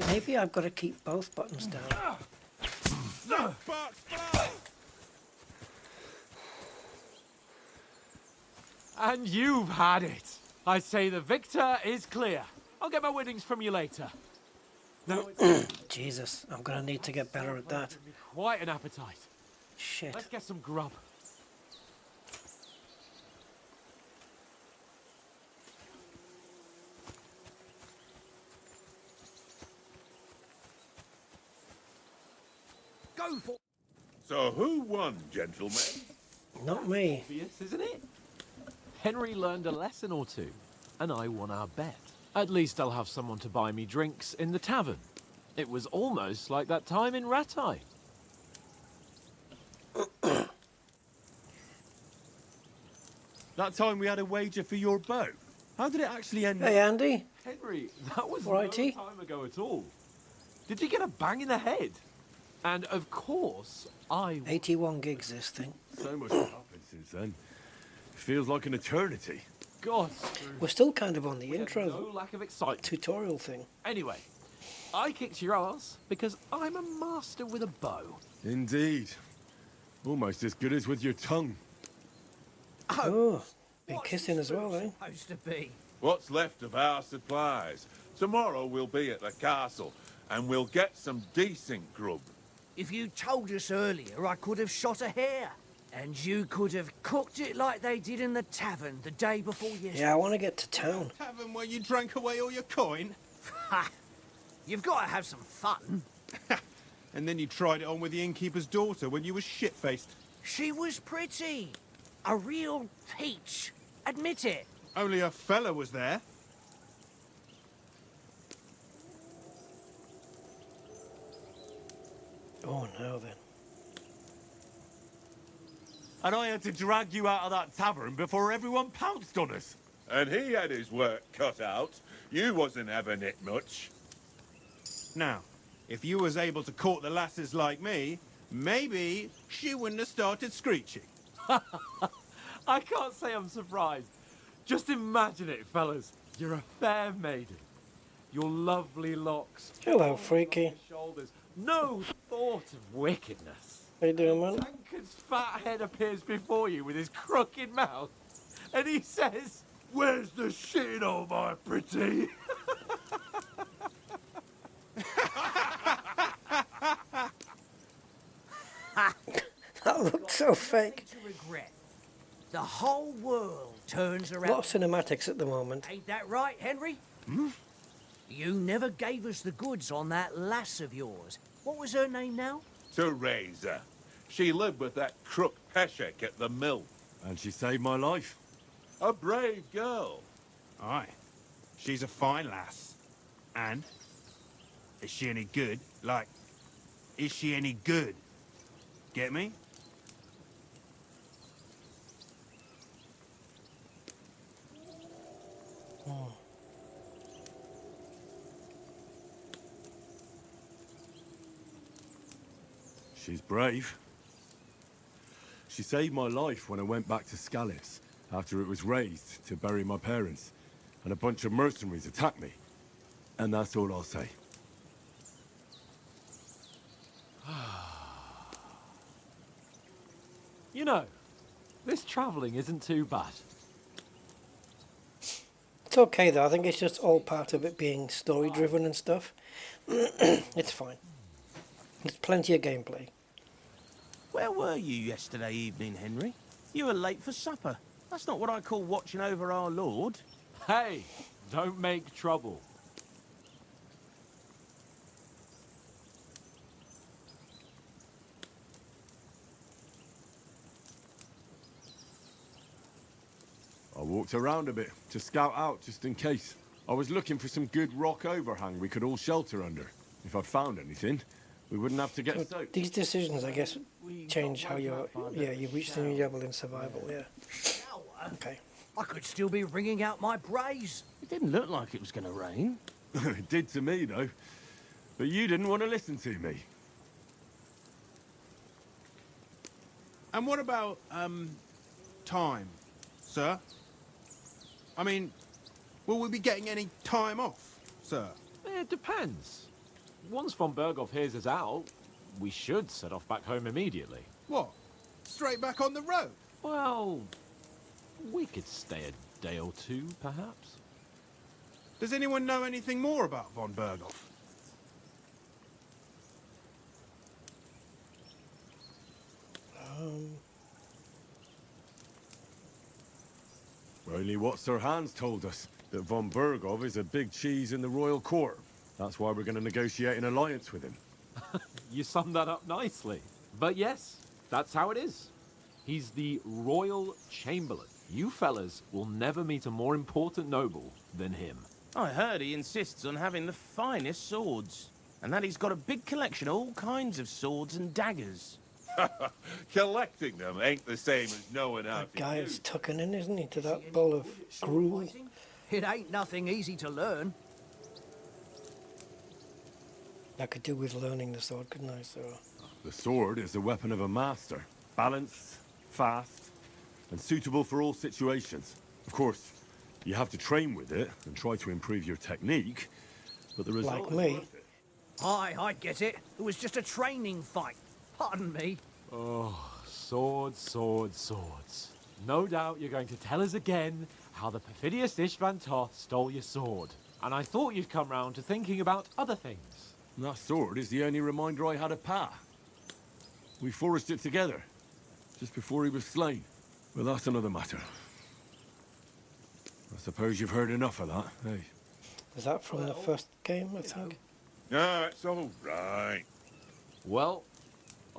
Maybe I've got to keep both buttons down. And you've had it. I say the victor is clear. I'll get my winnings from you later. No, it's Jesus, I'm going to need to get better at that. quite an appetite. Shit. Let's get some grub. Go for. So who won, gentlemen? Not me. Obvious, isn't it? Henry learned a lesson or two, and I won our bet. At least I'll have someone to buy me drinks in the tavern. It was almost like that time in Rattay. That time we had a wager for your bow. How did it actually end? Hey, Andy. Henry, that was Righty. no time ago at all. Did you get a bang in the head? And of course, I... 81 gigs this thing. So much has happened since then. Feels like an eternity. God, We're still kind of on the we had intro no lack of excitement. tutorial thing. Anyway, I kicked your ass because I'm a master with a bow. Indeed. Almost as good as with your tongue. Oh, been kissing as well, eh? Supposed to be. What's left of our supplies? Tomorrow we'll be at the castle, and we'll get some decent grub. If you told us earlier, I could have shot a hare. And you could have cooked it like they did in the tavern the day before yesterday. Yeah, I want to get to town. Tavern where you drank away all your coin? Ha! You've got to have some fun. And then you tried it on with the innkeeper's daughter when you were shit-faced. She was pretty. A real peach. Admit it. Only a fella was there. Oh, no then. And I had to drag you out of that tavern before everyone pounced on us. And he had his work cut out. You wasn't having it much. Now, if you was able to court the lasses like me, maybe she wouldn't have started screeching. I can't say I'm surprised. Just imagine it, fellas. You're a fair maiden. Your lovely locks. Hello, freaky. Shoulders. No thought of wickedness. How you doing, man? Tankard's fat head appears before you with his crooked mouth. And he says, Where's the shit, oh my pretty? That looked so fake. To regret. The whole world turns A around. lot of cinematics at the moment. Ain't that right, Henry? You never gave us the goods on that lass of yours. What was her name now? Teresa. She lived with that crook Peshek at the mill. And she saved my life. A brave girl. Aye. She's a fine lass. And? Is she any good? Like, is she any good? Get me? She's brave. She saved my life when I went back to Scallis after it was raised to bury my parents, and a bunch of mercenaries attacked me. And that's all I'll say. You know, this travelling isn't too bad. It's okay though. I think it's just all part of it being story driven and stuff. It's fine. There's plenty of gameplay. Where were you yesterday evening, Henry? You were late for supper. That's not what I call watching over our Lord. Hey, don't make trouble. I walked around a bit to scout out just in case. I was looking for some good rock overhang we could all shelter under. If I found anything, we wouldn't have to get So soaked. these decisions, I guess, change how you reach the new level in survival. Yeah. Okay. I could still be ringing out my praise. It didn't look like it was going to rain. It did to me, though. But you didn't want to listen to me. And what about, time, sir? I mean, will we be getting any time off, sir? It depends. Once von Berghoff hears us out, we should set off back home immediately. What? Straight back on the road? Well, we could stay a day or two, perhaps. Does anyone know anything more about von Berghoff? Only what Sir Hans told us, that von Berghoff is a big cheese in the royal court. That's why we're going to negotiate an alliance with him. You summed that up nicely. But yes, that's how it is. He's the Royal Chamberlain. You fellas will never meet a more important noble than him. I heard he insists on having the finest swords. And that he's got a big collection of all kinds of swords and daggers. Collecting them ain't the same as knowing how That to guy use is tucking in, isn't he, to that bowl of gruel? It ain't nothing easy to learn. I could do with learning the sword, couldn't I? So The sword is the weapon of a master. Balanced, fast, and suitable for all situations. Of course, you have to train with it and try to improve your technique, but the result like is me. worth it. Aye, I get it. It was just a training fight. Pardon me. Oh, swords, swords, swords. No doubt you're going to tell us again how the perfidious Istvan Toth stole your sword. And I thought you'd come round to thinking about other things. And that sword is the only reminder I had of Pa. We forged it together, just before he was slain. But that's another matter. I suppose you've heard enough of that, eh? is that from the first game? I think. No, it's all right. Well,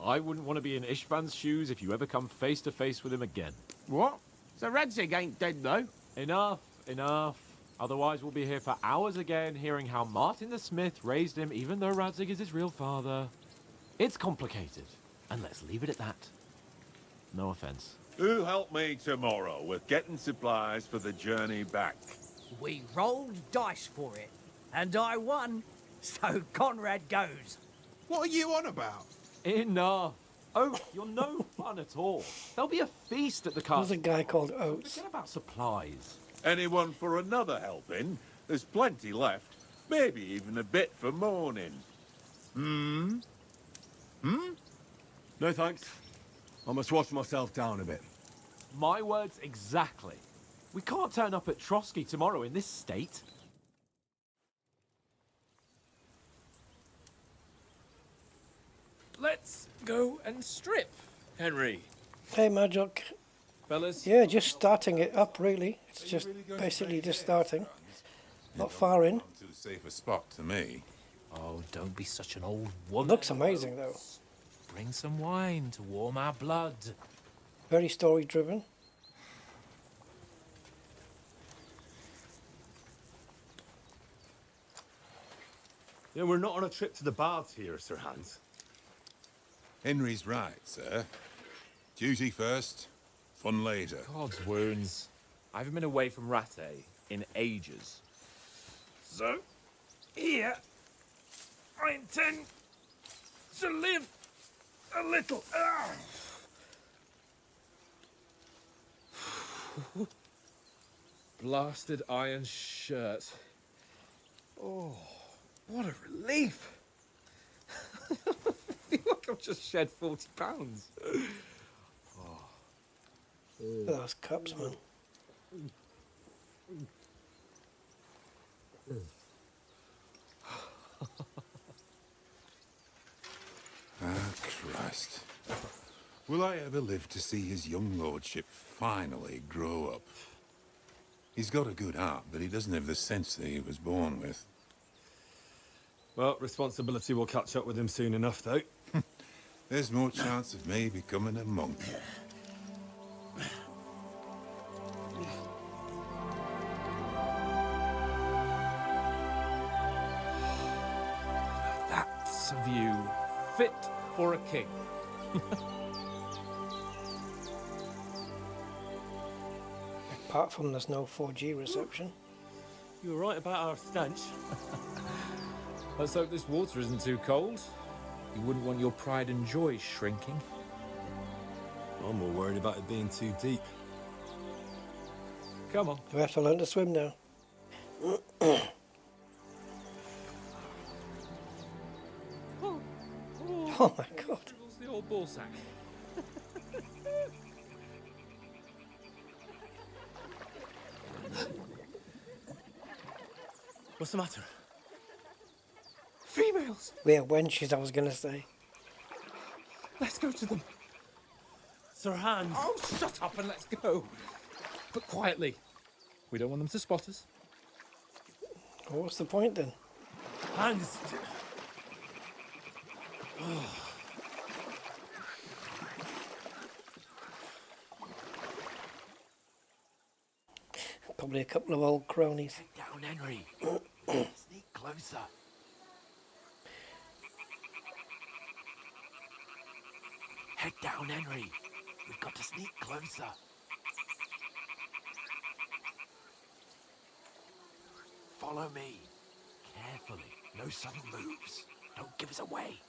I wouldn't want to be in Istvan's shoes if you ever come face to face with him again. What? So Radzig ain't dead, though? Enough, enough. Otherwise we'll be here for hours again hearing how Martin the Smith raised him even though Radzig is his real father. It's complicated, and let's leave it at that. No offense. Who'll help me tomorrow with getting supplies for the journey back? We rolled dice for it, and I won. So Conrad goes. What are you on about? Enough. Oh, you're no fun at all. There'll be a feast at the There's castle. a guy called Oates. Forget about supplies. Anyone for another helping? There's plenty left. Maybe even a bit for morning. No thanks. I must wash myself down a bit. My words exactly. We can't turn up at Trotsky tomorrow in this state. Let's go and strip, Henry. Hey, Magic. Fellas? Yeah, just starting it up, really. It's just basically just starting. Not far in. Too safe a spot to me. Oh, don't be such an old woman. Looks amazing, though. Bring some wine to warm our blood. Very story-driven. Yeah, we're not on a trip to the baths here, Sir Hans. Henry's right, sir. Duty first, fun later. God's wounds. I haven't been away from Rattay in ages. So, here, I intend to live a little. Blasted iron shirt. Oh, what a relief. I feel like I've just shed 40 pounds. Look at those cups, man. Christ. Will I ever live to see his young lordship finally grow up? He's got a good heart, but he doesn't have the sense that he was born with. Well, responsibility will catch up with him soon enough, though. There's more chance of me becoming a monk. That's a view fit for a king. Apart from there's no 4G reception. You were right about our stench. Let's hope this water isn't too cold. You wouldn't want your pride and joy shrinking. I'm more worried about it being too deep. Come on. Do we have to learn to swim now? Oh my god. What's the old ball sack? What's the matter? Females! We're wenches, I was going to say. Let's go to them. Sir Hans! Oh, shut up and let's go. But quietly. We don't want them to spot us. Well, what's the point then? Hans! Probably a couple of old cronies. Down, Henry. Sneak closer. Head down, Henry. We've got to sneak closer. Follow me. Carefully. No sudden moves. Don't give us away.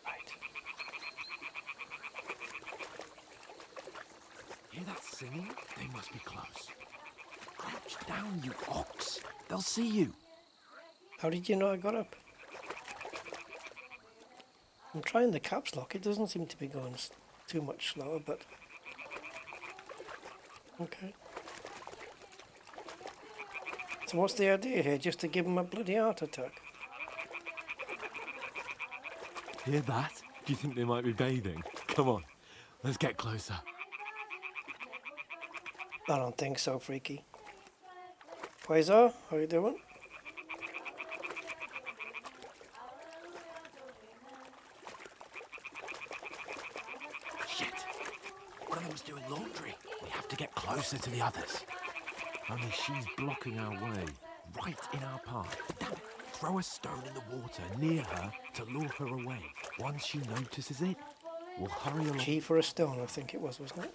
Right. Hear that singing? They must be close. Crouch down, you ox. They'll see you. How did you know I got up? I'm trying the caps lock. It doesn't seem to be going too much slower, but... Okay. So what's the idea here? Just to give him a bloody heart attack? Hear that? Do you think they might be bathing? Come on, let's get closer. I don't think so, Freaky. Quasar, how you doing? Shit. One of them's doing laundry. We have to get closer to the others. Only she's blocking our way. Right in our path. Damn it. Throw a stone in the water near her to lure her away. Once she notices it, we'll hurry along. G for a stone, I think it was, wasn't it?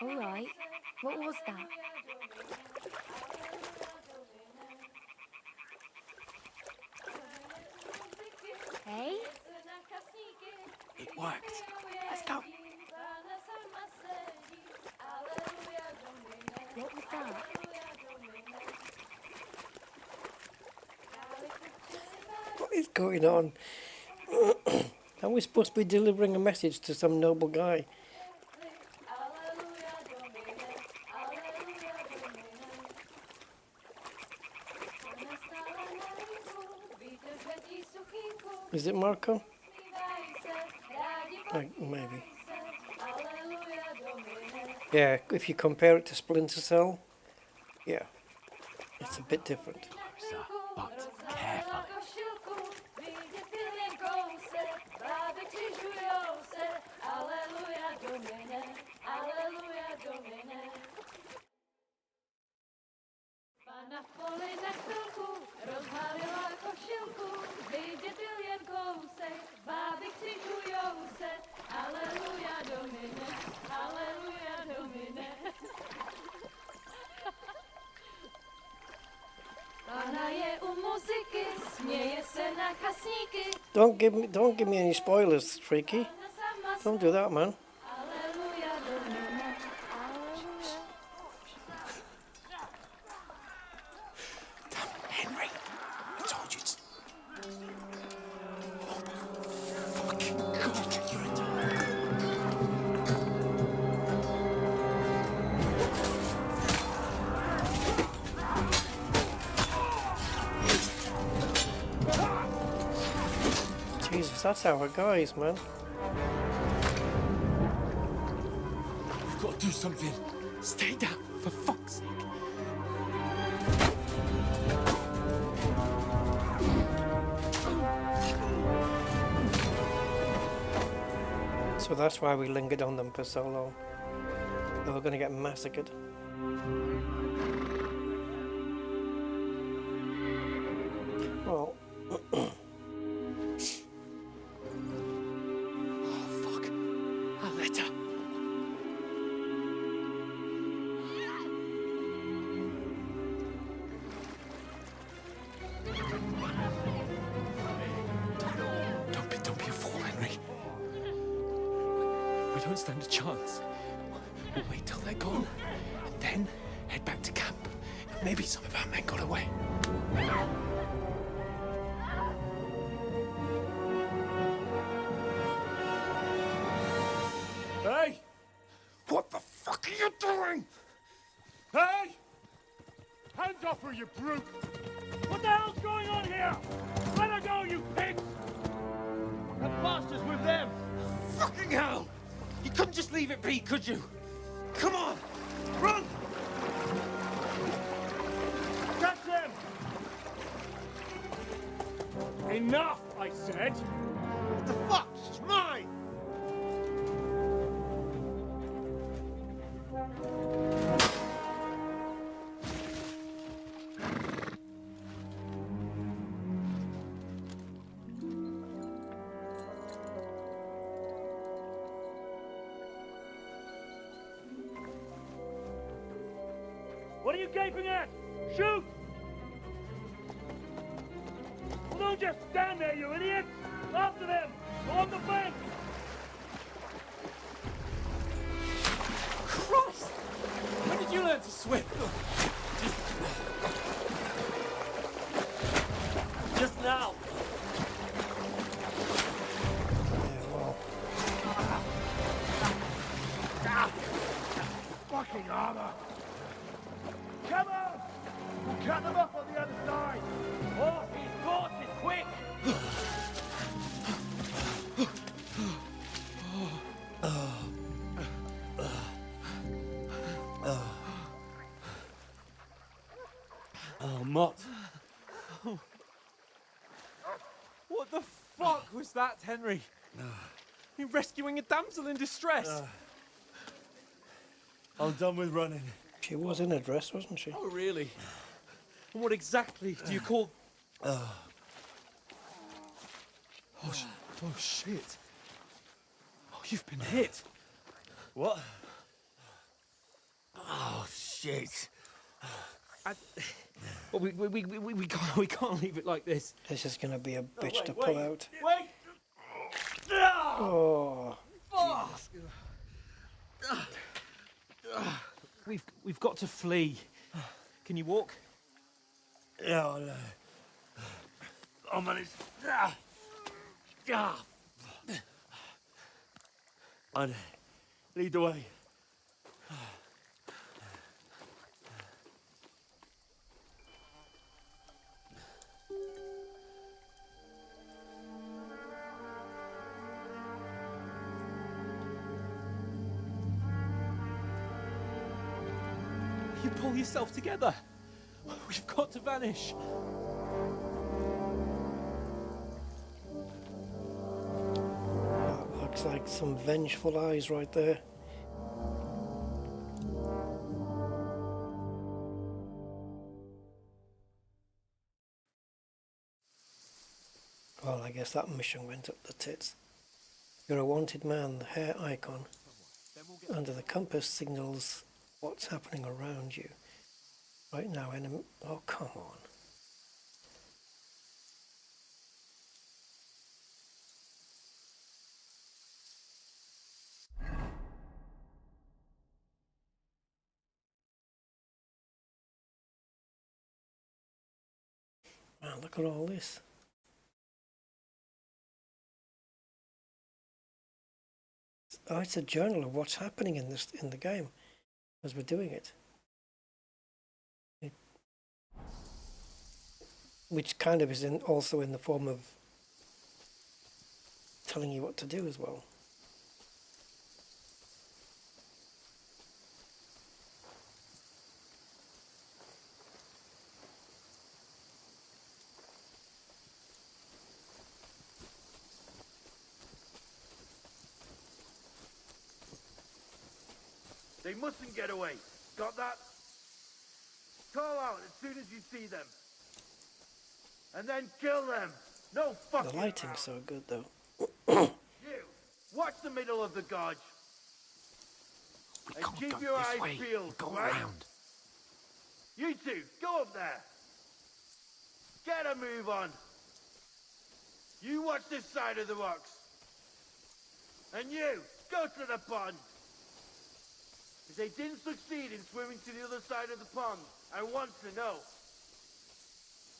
All right. What was that? Hey? It worked. Let's go. What is going on? Are we supposed to be delivering a message to some noble guy? Is it Marco? Like, maybe. Yeah, if you compare it to Splinter Cell, yeah, it's a bit different. Closer, but carefully. Na poli na chvilku rozhalila košilku, vidět byl jen kousek, báby křižujou se, aleluja Domine, aleluja Domine. Pana je u muziky, směje se na kasníky. Don't give me any spoilers, Freaky. Don't do that, man. Aleluja Domine, aleluja. Henry, I told you to... Oh, fucking God, you're a dog. Jesus, that's our guys, man. We've got to do something. Stay down, for fuck's sake. So that's why we lingered on them for so long. They were going to get massacred. Well, Oh, fuck. A letter. Don't be a fool, Henry. We don't stand a chance. We'll wait till they're gone, and then head back to camp. Maybe some of our men got away. Hey! What the fuck are you doing? Hey! Hands off her, you brute! What the hell's going on here? Let her go, you pigs! That bastard's with them! Fucking hell! You couldn't just leave it be, could you? Come on! Run! Catch them! Enough, I said! What the fuck? She's mine! What are you gaping at? Shoot! Well, don't just stand there, you idiots! After them! On the bank! Christ! When did you learn to swim? Just now. Fucking armor! Come on! We'll cut them off on the other side! Oh, he's horses, quick! Oh, Mott. What the fuck was that, Henry? You're rescuing a damsel in distress. I'm done with running. she was in a dress, wasn't she? Oh, really? And what exactly do you call... Oh, shit. Oh, you've been hit. What? Oh, shit. Well, we can't leave it like this. This is going to be a bitch to pull out. Wait! Oh, We've got to flee. Can you walk? Yeah, I know. I managed. Ah. Ah. And lead the way. You pull yourself together. We've got to vanish. That looks like some vengeful eyes right there. Well, I guess that mission went up the tits. You're a wanted man, the hair icon. Under the compass signals what's happening around you. Right now, enemy. Oh, come on. Man, look at all this. Oh, it's a journal of what's happening in the game as we're doing it. Which kind of is also in the form of telling you what to do as well. They mustn't get away. Got that? Call out as soon as you see them. And then kill them. No fucking The lighting's around. so good though. You, watch the middle of the gorge. And keep your eyes peeled, right? You two, go up there. Get a move on. You watch this side of the rocks. And you, go to the pond. If they didn't succeed in swimming to the other side of the pond, I want to know.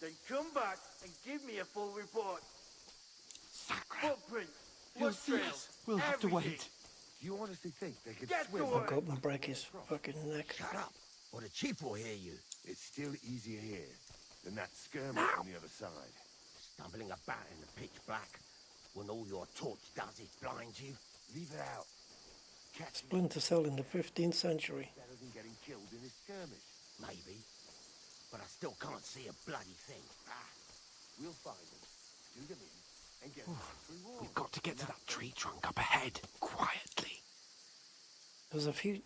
Then come back and give me a full report. Footprints, blood trails, We'll have to everything. wait. Do you honestly think they could Get swim? to I'll work. go up and break his fucking neck. Shut up, or the chief will hear you. It's still easier here than that skirmish on the other side. Stumbling about in the pitch black, when all your torch does is blind you. Leave it out. Catching Splinter Cell in the 15th century. better than getting killed in a skirmish. Maybe, but I still can't see a bloody thing. We'll find them, do them in, and get them reward. We've got to get to that tree trunk up ahead, quietly. There's a few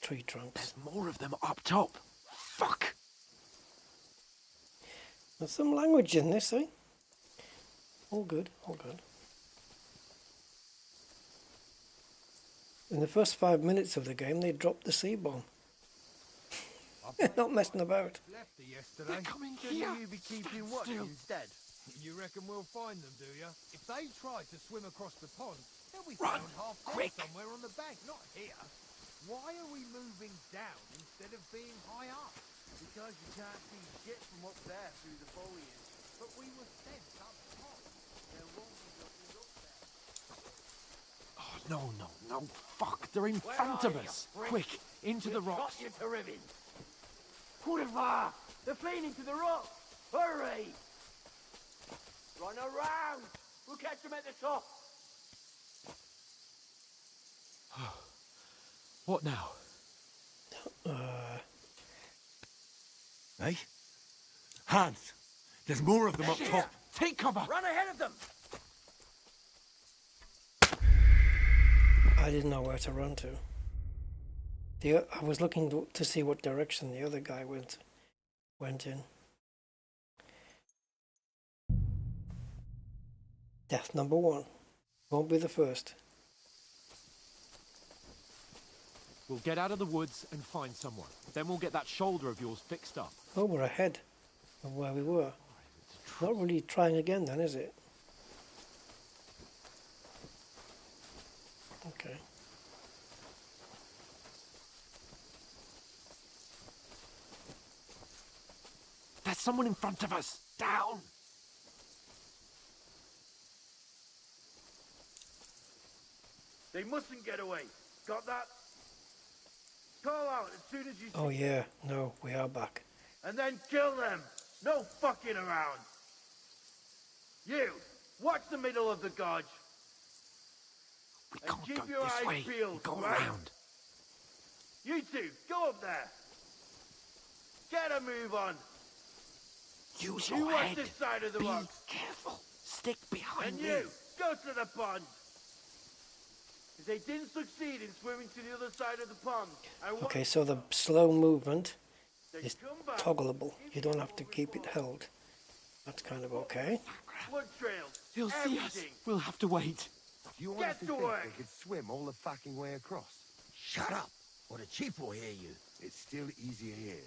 tree trunks. There's more of them up top. Fuck! There's some language in this, eh? All good, all good. In the first 5 minutes of the game, they dropped the C-bomb. Not messing about. Left her yesterday. They're coming here. You be keeping watch Still. instead. You reckon we'll find them, do you? If they try to swim across the pond, they'll be Run, found half dead quick. somewhere on the bank, not here. Why are we moving down instead of being high up? Because you can't see shit from up there through the foliage. But we were sent up top. There won't be nothing up there. Oh, no. Fuck, they're in Where front are of you, us. prick? Quick, into the rocks. Got you to ribbons. Put it far. They're fleeing into the rock. Hurry! Run around. We'll catch them at the top. What now? Hey? Hans! There's more of them up top. Take cover! Run ahead of them. I didn't know where to run to. I was looking to see what direction the other guy went in. Death number 1. Won't be the first. We'll get out of the woods and find someone. Then we'll get that shoulder of yours fixed up. Oh, we're ahead of where we were. Not really trying again then, is it? Okay. There's someone in front of us! Down! They mustn't get away. Got that? Call out as soon as you see Oh yeah, no, we are back. and then kill them. No fucking around. You, watch the middle of the gorge. We And can't keep go your this eyes way. peeled, Go right? around. You two, go up there. Get a move on. Use You your watch head. this side of the Be rocks. careful. Stick behind And me. you, go to the pond. If they didn't succeed in swimming to the other side of the pond, I want Okay, so the slow movement they is come back. toggleable. You don't have to keep it held. That's kind of okay. Blood trails. He'll see us. everything. We'll have to wait. You Get honestly to think work. they could swim all the fucking way across? Shut up, or the chief will hear you. It's still easier here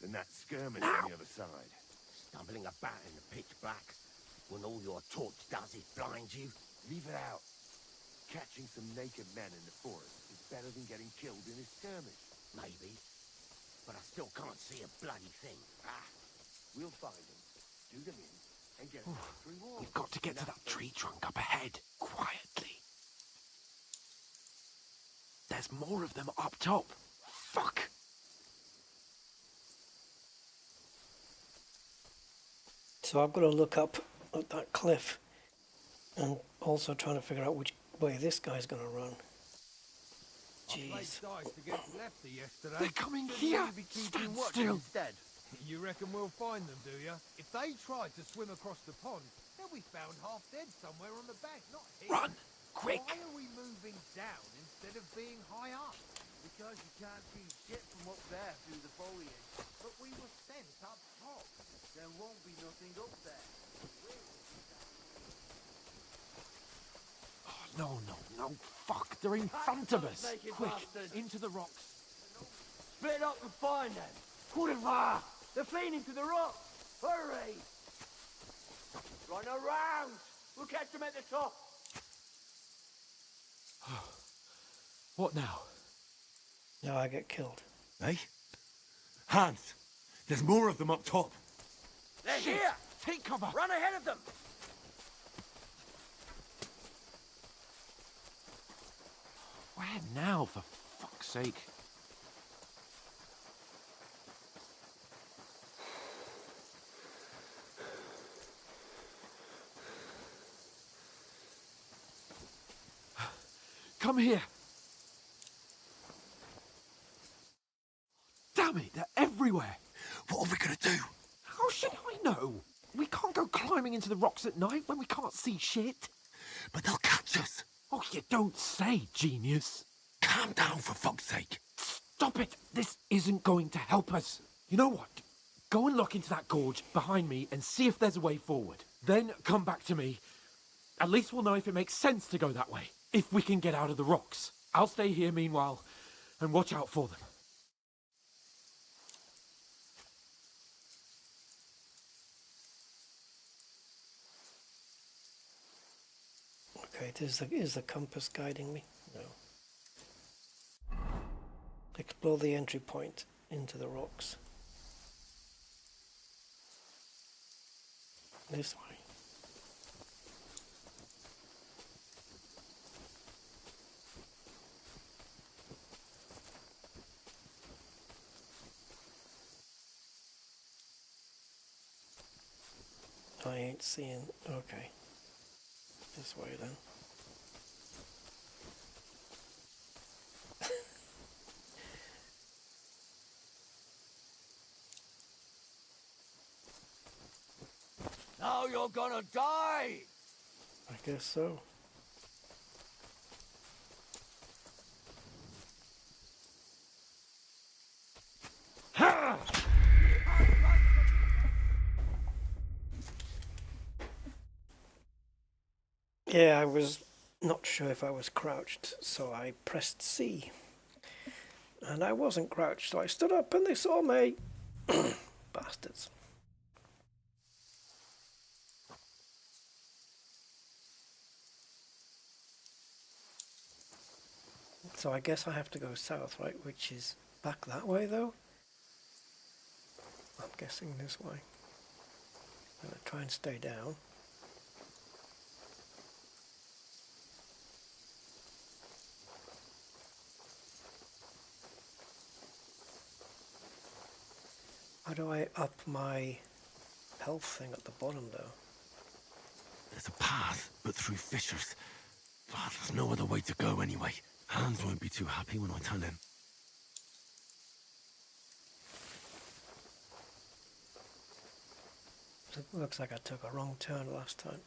than that skirmish on the other side. Stumbling about in the pitch black, when all your torch does is blind you. Leave it out. Catching some naked men in the forest is better than getting killed in a skirmish. Maybe, but I still can't see a bloody thing. We'll find them, do them in, and get a victory wall. We've got to get to that tree trunk up ahead, quietly. There's more of them up top. Fuck! So I've got to look up at that cliff and also trying to figure out which way this guy's going to run. Jeez. They're coming here! Stand still! You reckon we'll find them, do you? If they tried to swim across the pond, they'll be found half dead somewhere on the bank, not here. Run! Quick! Why are we moving down instead of being high up? Because you can't see shit from up there through the foliage. But we were sent up top. There won't be nothing up there. Oh, no. Fuck, they're in front of us. naked Quick, bastards. into the rocks. Split up and find them. Kurva! They're fleeing into the rocks. Hurry! Run around. We'll catch them at the top. What now? Now I get killed. Hey? Hans! There's more of them up top. They're Shit. here. Take cover! Run ahead of them. Where now, for fuck's sake? Come here! Damn it, they're everywhere! What are we gonna do? How should I know? We can't go climbing into the rocks at night when we can't see shit. But they'll catch us. Oh, you don't say, genius. Calm down, for fuck's sake. Stop it! This isn't going to help us. You know what? Go and look into that gorge behind me and see if there's a way forward. Then come back to me. At least we'll know if it makes sense to go that way. If we can get out of the rocks. I'll stay here meanwhile and watch out for them. Okay, is the compass guiding me? No. Explore the entry point into the rocks. This way. I ain't seeing. Okay. This way then. Now you're gonna die! I guess so. Yeah, I was not sure if I was crouched, so I pressed C. And I wasn't crouched, so I stood up and they saw me. Bastards. So I guess I have to go south, right? Which is back that way, though? I'm guessing this way. I'm going to try and stay down. How do I up my health thing at the bottom though? There's a path, but through fissures. But there's no other way to go anyway. Hans won't be too happy when I tell him. It looks like I took a wrong turn last time.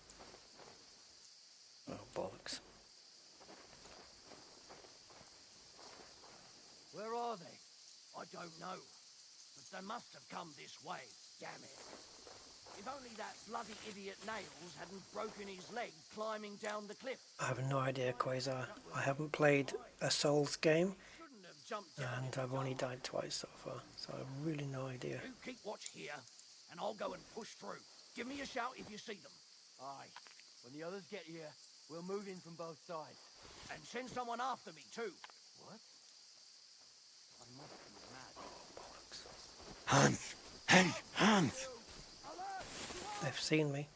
Oh, bollocks. Where are they? I don't know. But they must have come this way. Damn it. If only that bloody idiot Nails hadn't broken his leg climbing down the cliff. I have no idea, Quasar. I haven't played a Souls game, and I've only died twice so far, so I have really no idea. You keep watch here, and I'll go and push through. Give me a shout if you see them. Aye. When the others get here, we'll move in from both sides. And send someone after me, too. What? I must be mad. Hans! Hey, Hans! They've seen me.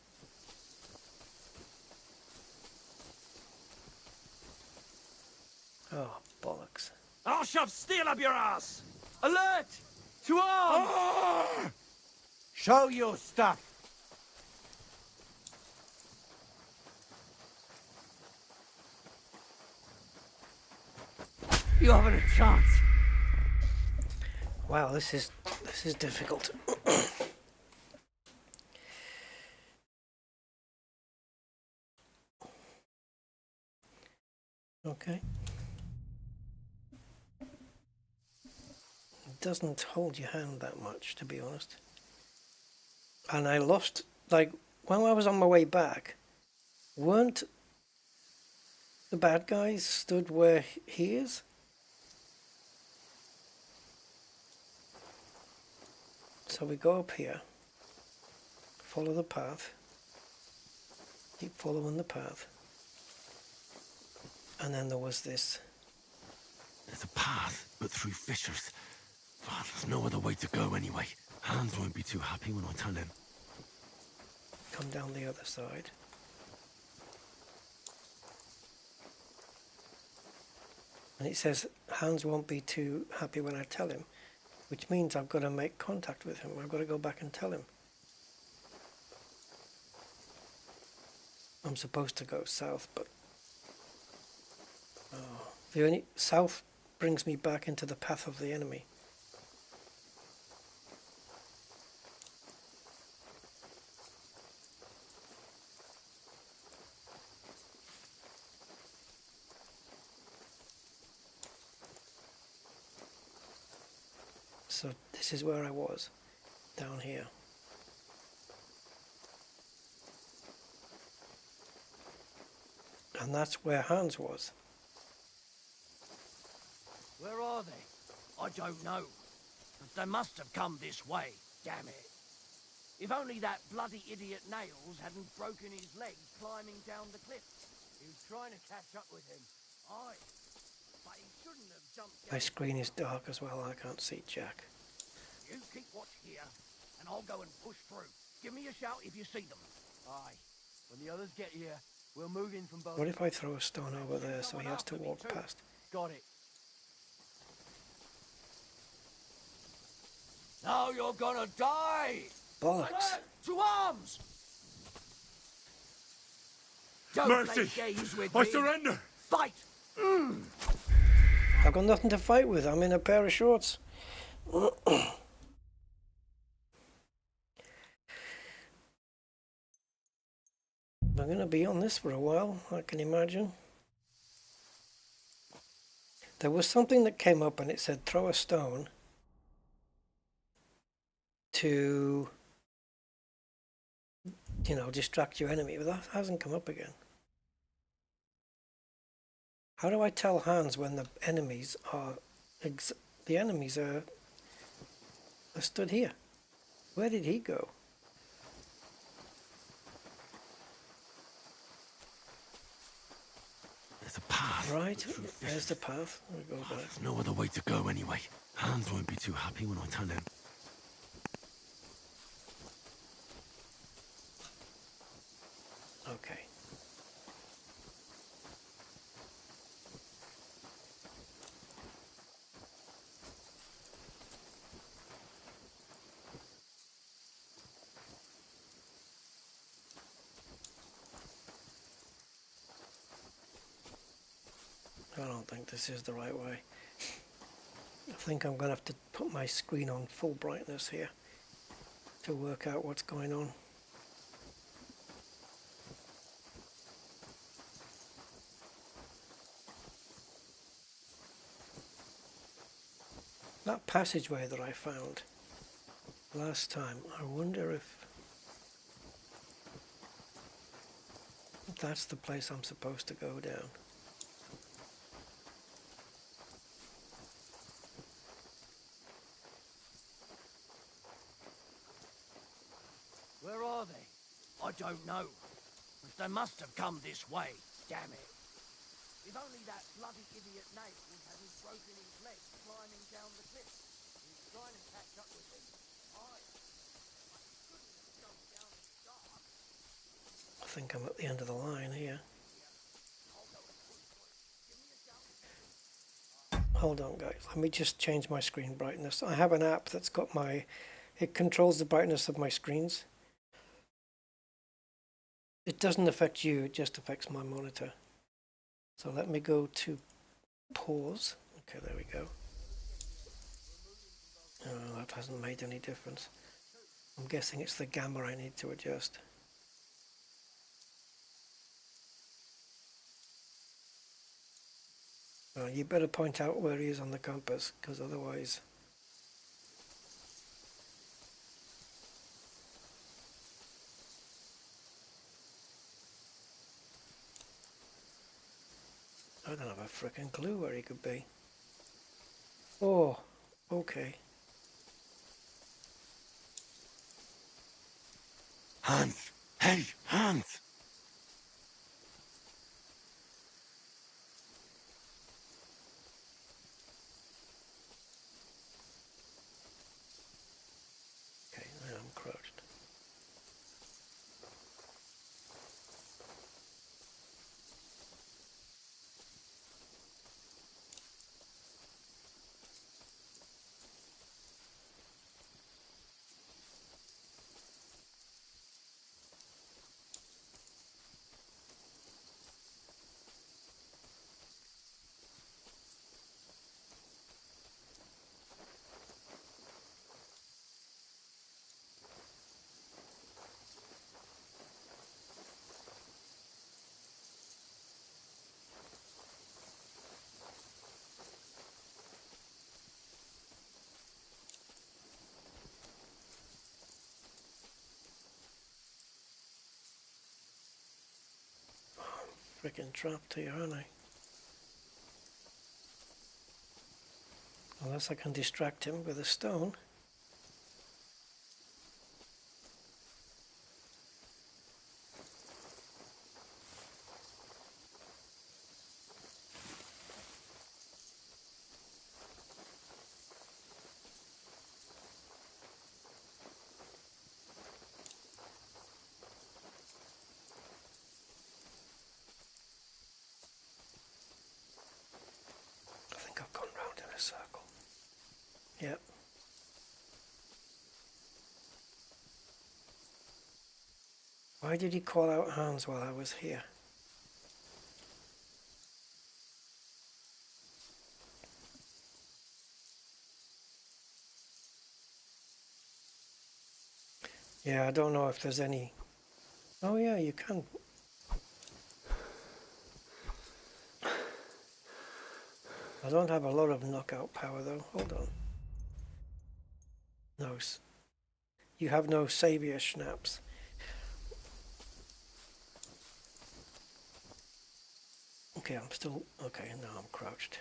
Oh, bollocks. I'll shove steel up your ass! Alert! To arms! Ah! Show your stuff! You haven't a chance. Wow, this is difficult. Okay. It doesn't hold your hand that much, to be honest. And I lost, like, when I was on my way back, weren't the bad guys stood where he is? So we go up here, follow the path, keep following the path. And then there was this. There's a path, but through fissures. But there's no other way to go anyway. Hans won't be too happy when I tell him. Come down the other side. And it says Hans won't be too happy when I tell him, which means I've got to make contact with him. I've got to go back and tell him. I'm supposed to go south, but the only south brings me back into the path of the enemy. So this is where I was, down here. And that's where Hans was. Where are they? I don't know. But they must have come this way. Damn it. If only that bloody idiot Nails hadn't broken his leg climbing down the cliff. He was trying to catch up with him. Aye. But he shouldn't have jumped My down. screen is dark as well, I can't see Jack. You keep watch here, and I'll go and push through. Give me a shout if you see them. Aye. When the others get here, we'll move in from both What if I throw a stone over there so he has to walk past? Got it. Now you're gonna die! Bollocks. To arms! Don't Mercy! play games with I me. surrender! Fight! I've got nothing to fight with. I'm in a pair of shorts. I'm going to be on this for a while, I can imagine. There was something that came up and it said throw a stone to, you know, distract your enemy, but that hasn't come up again. How do I tell Hans when the enemies are stood here? Where did he go? There's a path. Right, there's the path. We'll go back. There's no other way to go anyway. Hans won't be too happy when I tell him. Okay. think this is the right way. I think I'm going to have to put my screen on full brightness here to work out what's going on. That passageway that I found last time, I wonder if that's the place I'm supposed to go down. Where are they? I don't know. But they must have come this way. Damn it. If only that bloody idiot Nails hadn't broken his leg climbing down the cliff. He's trying to catch up with me. I think I'm at the end of the line here. Hold on guys, let me just change my screen brightness. I have an app that's got it controls the brightness of my screens. It doesn't affect you, it just affects my monitor. So let me go to pause. Okay, there we go. Oh, that hasn't made any difference. I'm guessing it's the gamma I need to adjust. You better point out where he is on the compass, because otherwise... I don't have a frickin' clue where he could be. Oh, okay. Hans! Hey, Hans! Okay, now I'm crouched. Freaking trapped here, aren't I? Unless I can distract him with a stone. I think I've gone round in a circle. Yep. Why did he call out Hans while I was here? Yeah, I don't know if there's any... Oh yeah, you can. I don't have a lot of knockout power though. Hold on. No. You have no savior snaps. Okay, I'm still... Okay, now I'm crouched.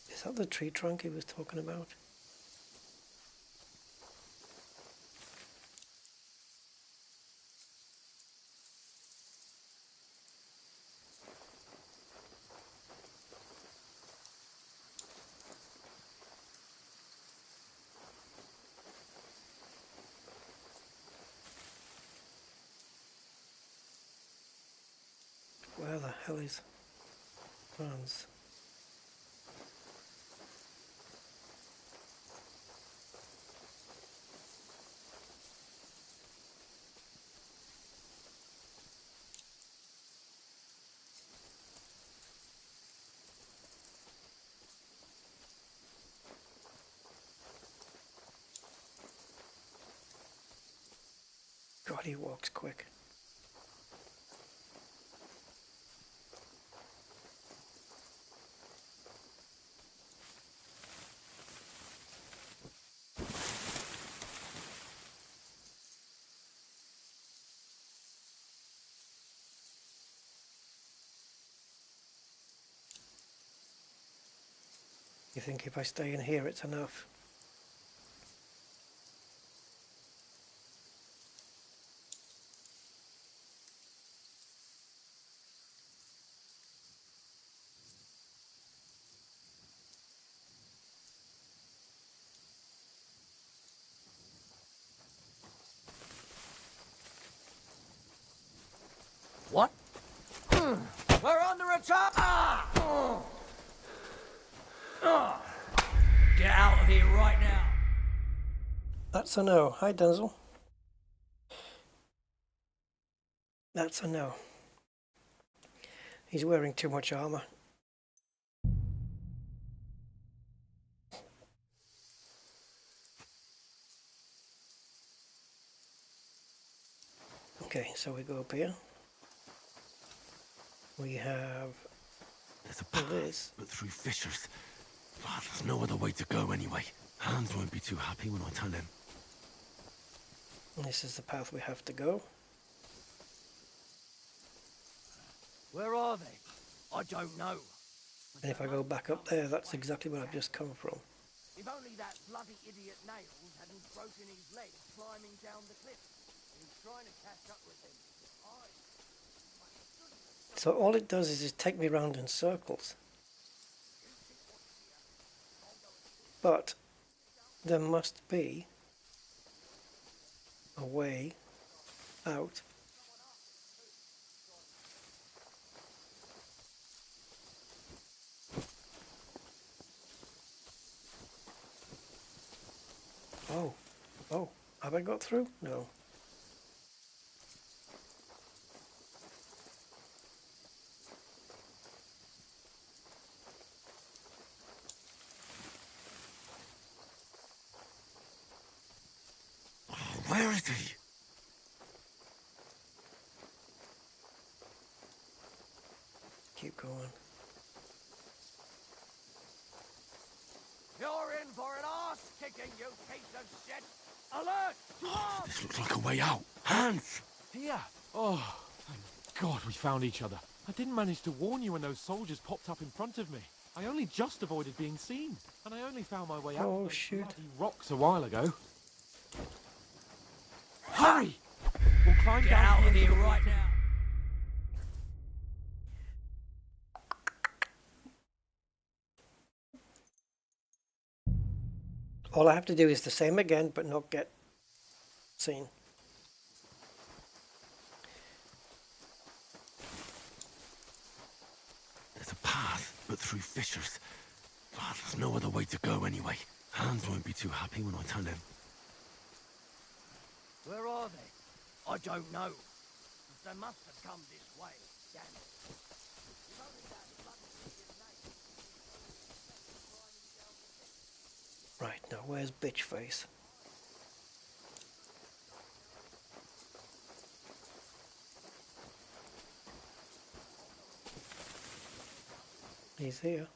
Is that the tree trunk he was talking about? Where the hell is Hans? God, he walks quick. You think if I stay in here it's enough? What? We're under attack! Get out of here right now! That's a no. Hi, Denzel. That's a no. He's wearing too much armor. Okay, so we go up here. We have There's a path, but through fissures. Ah, there's no other way to go anyway. Hans won't be too happy when I tell him. And this is the path we have to go. Where are they? I don't know. And if I go back up there, that's exactly where I've just come from. If only that bloody idiot Nails hadn't broken his leg climbing down the cliff. He was trying to catch up with him. So all it does is just take me round in circles. But there must be a way out. Oh, have I got through? No. Where is he? Keep going. You're in for an arse kicking, you piece of shit! Alert! This looks like a way out. Hans! Here! Oh, thank God we found each other. I didn't manage to warn you when those soldiers popped up in front of me. I only just avoided being seen, and I only found my way out of those bloody rocks a while ago. Hurry! We'll climb Get down out of here into the right now! All I have to do is the same again, but not get seen. There's a path, but through fissures. Ah, there's no other way to go anyway. Hans won't be too happy when I tell him. Where are they? I don't know. They must have come this way. Damn it. If only that bloody idiot Nails. Right, now where's Bitch Face? He's here.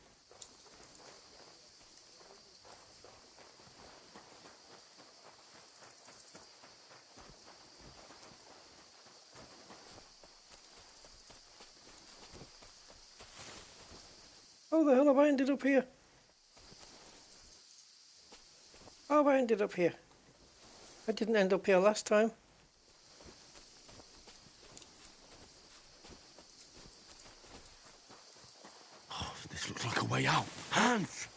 How the hell have I ended up here? How have I ended up here? I didn't end up here last time. Oh, this looks like a way out. Hans!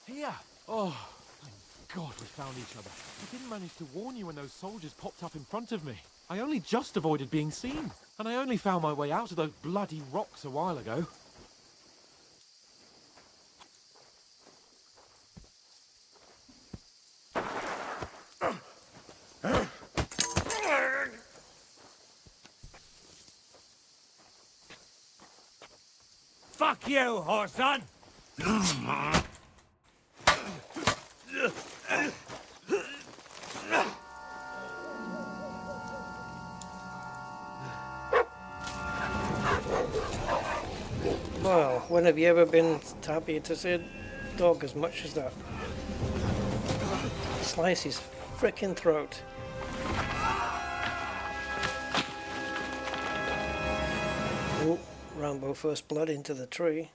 Here! Oh, thank God we found each other. I didn't manage to warn you when those soldiers popped up in front of me. I only just avoided being seen, and I only found my way out of those bloody rocks a while ago. Fuck you, Horson! Well, when have you ever been happy to see a dog as much as that? Slice his frickin' throat. Oh, Rambo first blood into the tree.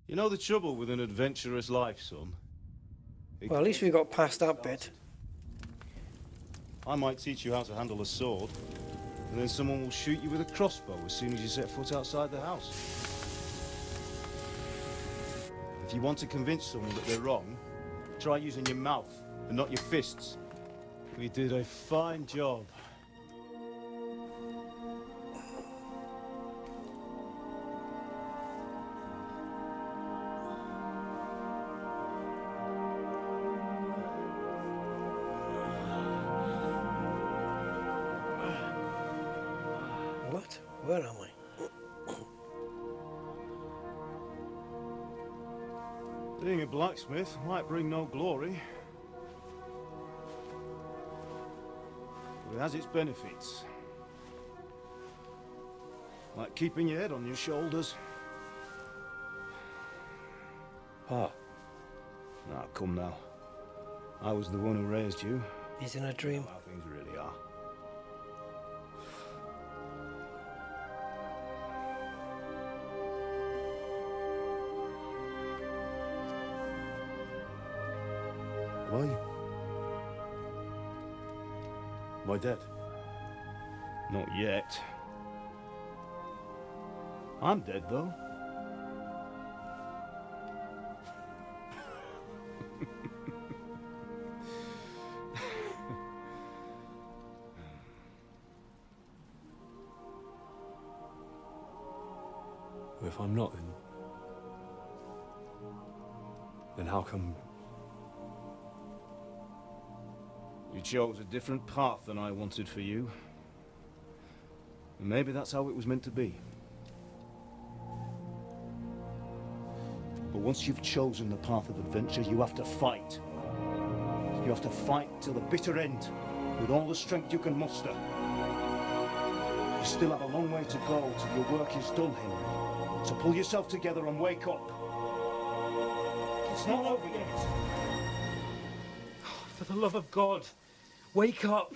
You know the trouble with an adventurous life, son? Well, at least we got past that bit. I might teach you how to handle a sword, and then someone will shoot you with a crossbow as soon as you set foot outside the house. If you want to convince someone that they're wrong, try using your mouth and not your fists. We did a fine job. What? Where am I? Being a blacksmith might bring no glory, but it has its benefits. Like keeping your head on your shoulders. Ah. Now, come now. I was the one who raised you. He's in a dream. How things really are. Why? Am I dead? Not yet. I'm dead, though. If I'm not, then how come? You chose a different path than I wanted for you. And maybe that's how it was meant to be. But once you've chosen the path of adventure, you have to fight. You have to fight till the bitter end, with all the strength you can muster. You still have a long way to go till your work is done, Henry. So pull yourself together and wake up. It's not over yet. For the love of God, wake up.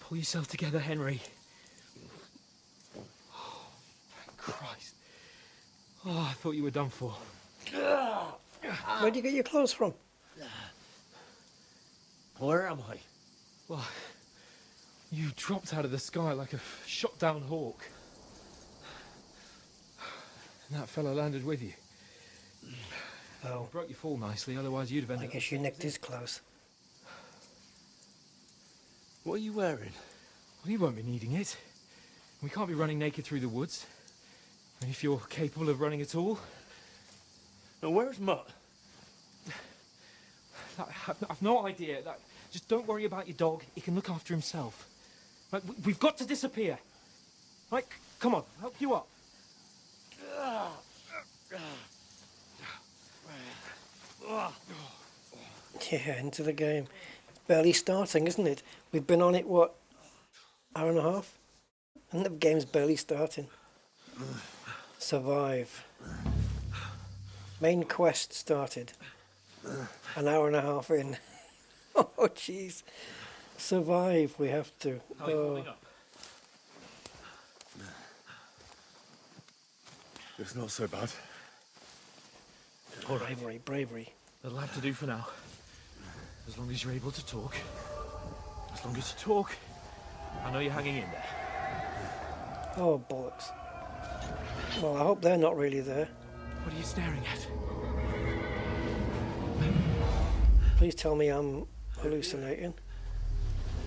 Pull yourself together, Henry. Oh, thank Christ. Oh, I thought you were done for. Where'd you get your clothes from? Where am I? Well, you dropped out of the sky like a shot down hawk. And that fella landed with you. Oh. Broke your fall nicely, otherwise you'd have ended I guess you nicked his clothes. What are you wearing? Well, you won't be needing it. We can't be running naked through the woods. And if you're capable of running at all. Now, where's Mutt? I've no idea. Just don't worry about your dog. He can look after himself. Right, we've got to disappear. Right, come on, I'll help you up. Yeah, into the game. Barely starting, isn't it? We've been on it, what, hour and a half? And the game's barely starting. Survive. Main quest started. An hour and a half in. Oh, jeez. Survive, we have to. How are you holding up? It's not so bad. Bravery, bravery. That'll have to do for now. As long as you're able to talk. As long as you talk, I know you're hanging in there. Oh, bollocks. Well, I hope they're not really there. What are you staring at? Please tell me I'm hallucinating.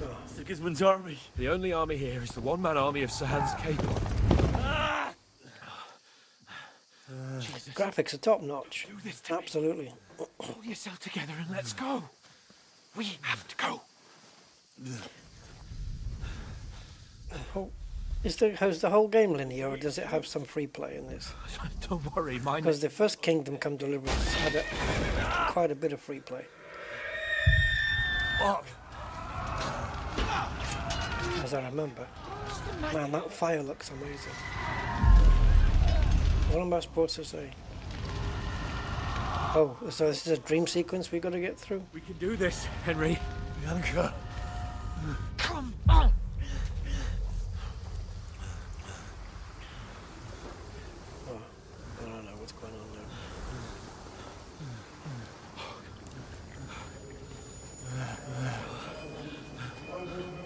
Oh. Sigismund's army. The only army here is the one-man army of Sir Hans Cable. Jesus. Graphics are top notch. Do this to Absolutely. me. Pull yourself together and let's go. We have to go. Oh, how's the whole game linear, or does it have some free play in this? Don't worry, mine. Because the first Kingdom Come Deliverance had quite a bit of free play. Fuck. As I remember. Man, that fire looks amazing. What am I supposed to say? Oh, so this is a dream sequence we got to get through? We can do this, Henry. Bianca. Come on! Oh, I don't know what's going on there.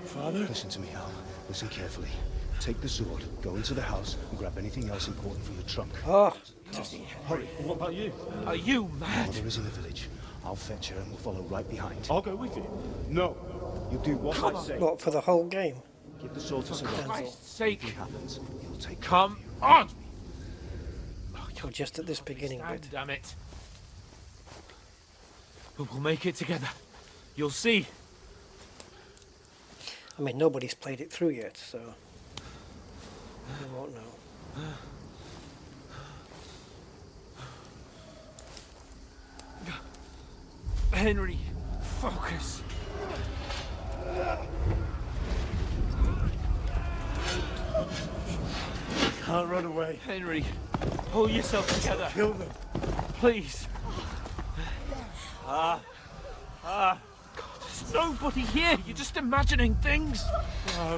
Father? Listen to me, Al. Listen carefully. Take the sword, go into the house, and grab anything else important from the trunk. Oh! Hurry. What about you? Are you mad? Mother is in the village. I'll fetch her and we'll follow right behind. I'll go with you. No. You do what I say. What, for the whole game? Give the sword to someone. For Christ's sake. If it happens, you'll take Come on! Or just at this beginning bit? Damn it. But we'll make it together. You'll see. I mean, nobody's played it through yet, so... I won't know. Henry, focus. Can't run away. Henry, pull yourself together. Kill them. Please. God, there's nobody here. You're just imagining things.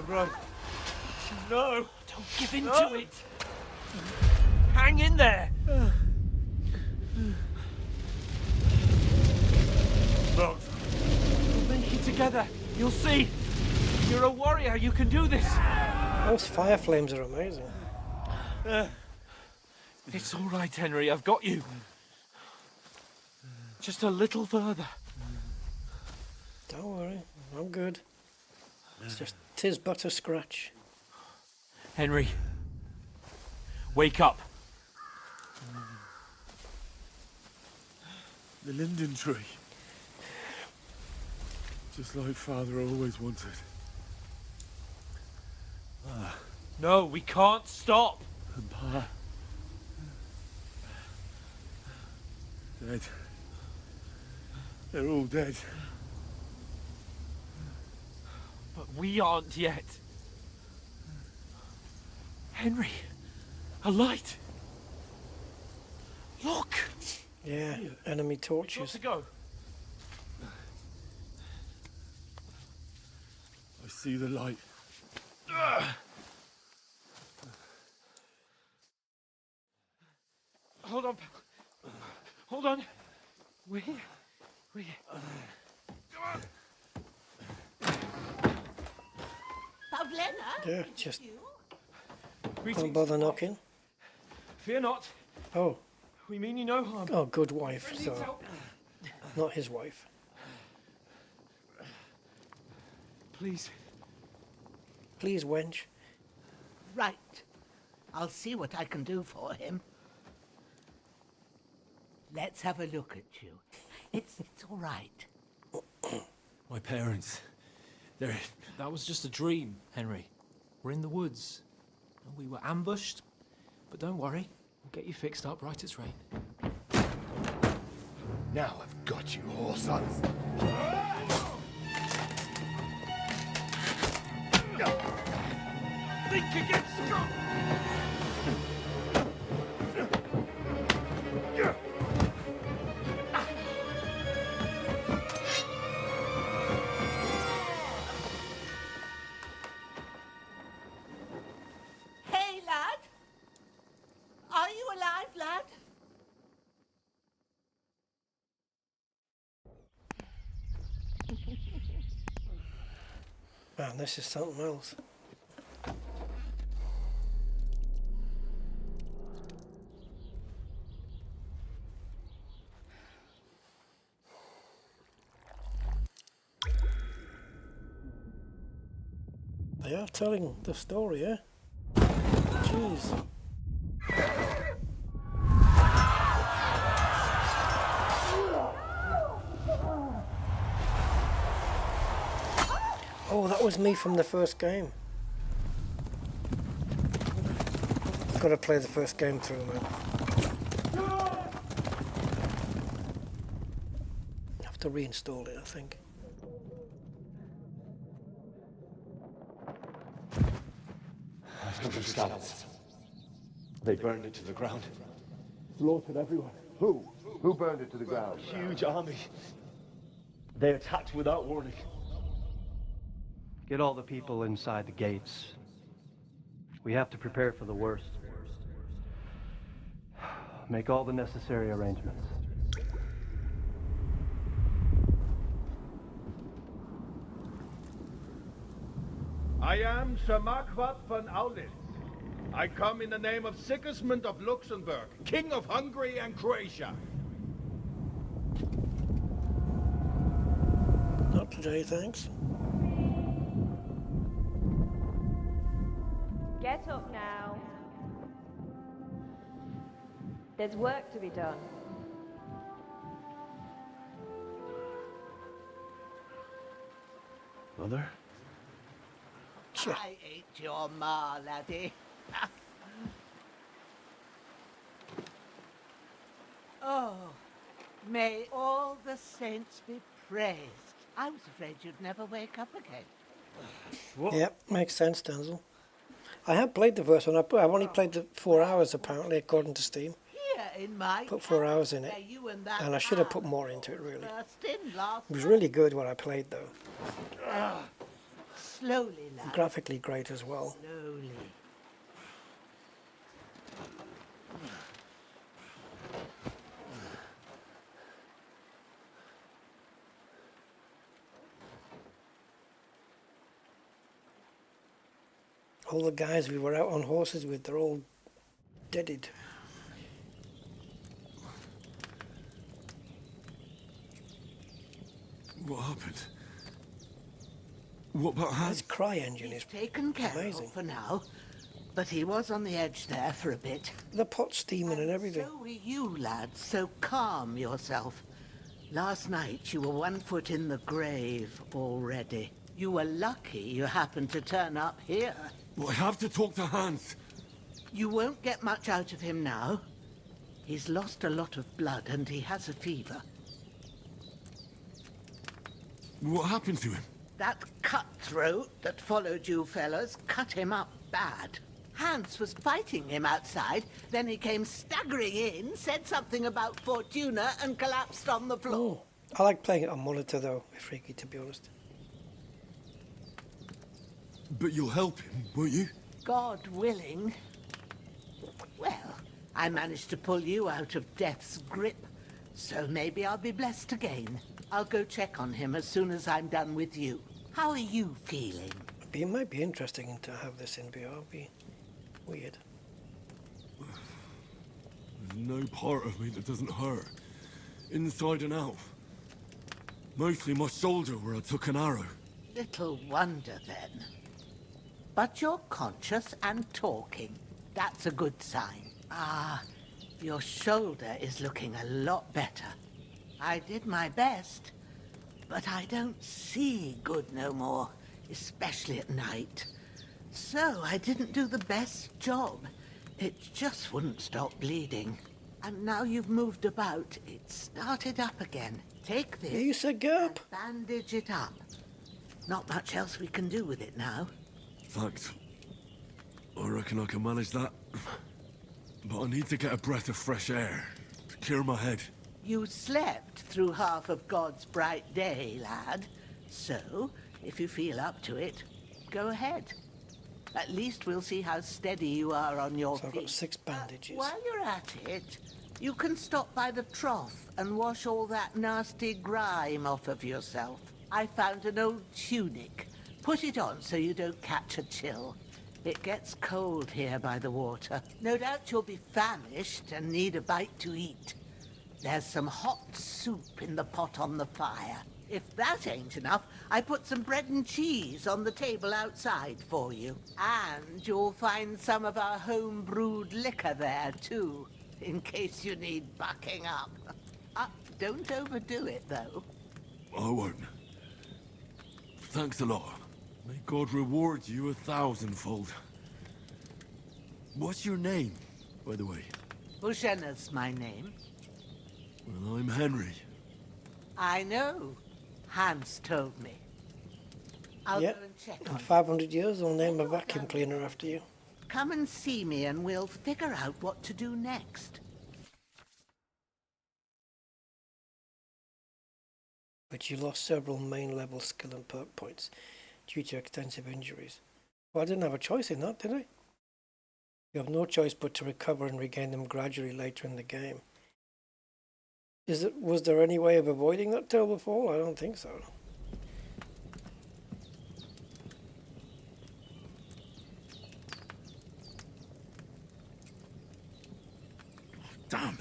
Run. No. Don't give in to it. Hang in there. No. We'll make it together. You'll see. You're a warrior. You can do this. Those fire flames are amazing. It's all right, Henry. I've got you. Just a little further. Don't worry, I'm good. It's just, 'tis but a scratch. Henry, wake up. The linden tree. Just like Father always wanted. No, we can't stop. And Pa. Dead. They're all dead. But we aren't yet. Henry, a light. Look. Yeah, enemy Got torches. to go. I see the light. Hold on. Hold on. We're here. We're here. Come on. Yeah, just Greetings. don't bother knocking. Fear not. Oh, We mean you no harm. oh, good wife, Needs so help. not his wife. Please. Please, wench. Right. I'll see what I can do for him. Let's have a look at you. It's all right. My parents, they're... That was just a dream, Henry. We're in the woods. And we were ambushed. But don't worry, we'll get you fixed up right as rain. Now I've got you, whore sons. Think again, Scott. Hey, lad. Are you alive, lad? Man, this is something else. They are telling the story, yeah? Jeez. Oh, that was me from the first game. Got to play the first game through, man. Have to reinstall it, I think. 500 scallops. They burned it to the ground. Slaughtered everyone. Who? Who burned it to the ground? Huge army. They attacked without warning. Get all the people inside the gates. We have to prepare for the worst. Make all the necessary arrangements. I am Sir Marquardt von Aulitz. I come in the name of Sigismund of Luxembourg, King of Hungary and Croatia. Not today, thanks. Get up now. There's work to be done. Mother? I ain't your ma, laddie. Oh, may all the saints be praised. I was afraid you'd never wake up again. Yep, makes sense, Denzel. I have played the first one. I've only played the 4 hours, apparently, according to Steam. Here in my Put 4 hours in it, where you and that and I should have put more into it, really. burst in last It was really good what I played, though. Slowly, lad. Graphically great as well. Slowly. All the guys we were out on horses with, they're all deaded. What happened? What about Hans? His cry engine is taken care amazing. of for now, but he was on the edge there for a bit. The pot steaming and everything. So are you, lad, so calm yourself. Last night you were 1 foot in the grave already. You were lucky you happened to turn up here. Well, I have to talk to Hans. You won't get much out of him now. He's lost a lot of blood and he has a fever. What happened to him? That cutthroat that followed you fellas cut him up bad. Hans was fighting him outside, then he came staggering in, said something about Fortuna and collapsed on the floor. I like playing it on monitor, though, Freaky, to be honest. But you'll help him, won't you? God willing. Well, I managed to pull you out of death's grip, so maybe I'll be blessed again. I'll go check on him as soon as I'm done with you. How are you feeling? It might be interesting to have this in VR. It'd be weird. There's no part of me that doesn't hurt. Inside and out. Mostly my shoulder where I took an arrow. Little wonder then. But you're conscious and talking. That's a good sign. Ah, your shoulder is looking a lot better. I did my best, but I don't see good no more, especially at night. So I didn't do the best job. It just wouldn't stop bleeding. And now you've moved about, it started up again. Take this. You said go up. And bandage it up. Not much else we can do with it now. Thanks. I reckon I can manage that. But I need to get a breath of fresh air to clear my head. You slept through half of God's bright day, lad. So, if you feel up to it, go ahead. At least we'll see how steady you are on your feet. I've got 6 bandages. While you're at it, you can stop by the trough and wash all that nasty grime off of yourself. I found an old tunic. Put it on so you don't catch a chill. It gets cold here by the water. No doubt you'll be famished and need a bite to eat. There's some hot soup in the pot on the fire. If that ain't enough, I put some bread and cheese on the table outside for you. And you'll find some of our home-brewed liquor there, too, in case you need bucking up. Don't overdo it, though. I won't. Thanks a lot. May God reward you 1,000-fold. What's your name, by the way? Bushenna's my name. Well, I'm Henry. I know. Hans told me. I'll Yeah. go and check In on 500 years, I'll name a vacuum cleaner after you. Come and see me and we'll figure out what to do next. But you lost several main level skill and perk points due to extensive injuries. Well, I didn't have a choice in that, did I? You have no choice but to recover and regain them gradually later in the game. Was there any way of avoiding that terrible fall? I don't think so. Damn!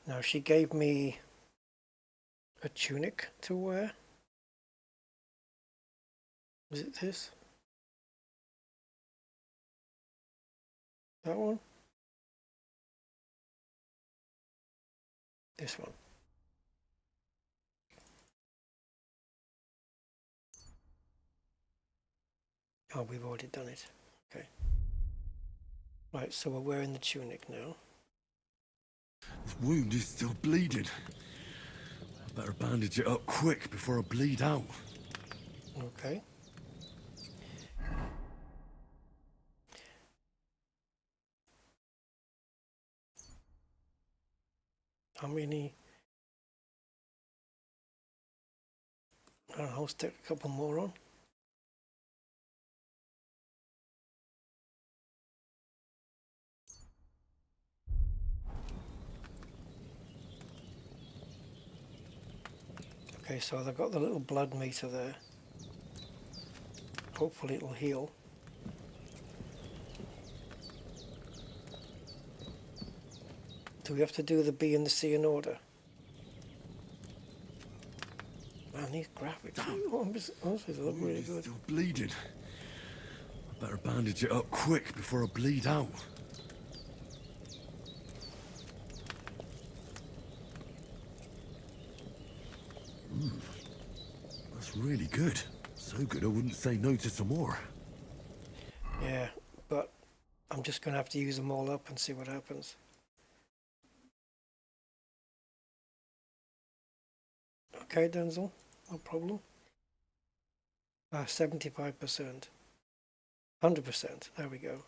Now she gave me a tunic to wear. Was it this? That one? This one. Oh, we've already done it. Okay. Right, so we're wearing the tunic now. This wound is still bleeding. I better bandage it up quick before I bleed out. Okay. How many? I don't know, I'll stick a couple more on. Okay, so they've got the little blood meter there. Hopefully it'll heal. Do we have to do the B and the C in order? Man, these graphics, honestly, they look really good. Still bleeding. I better bandage it up quick before I bleed out. That's really good. So good I wouldn't say no to some more. Yeah, but I'm just going to have to use them all up and see what happens. Okay, Denzel, no problem. 75%. 100%, there we go.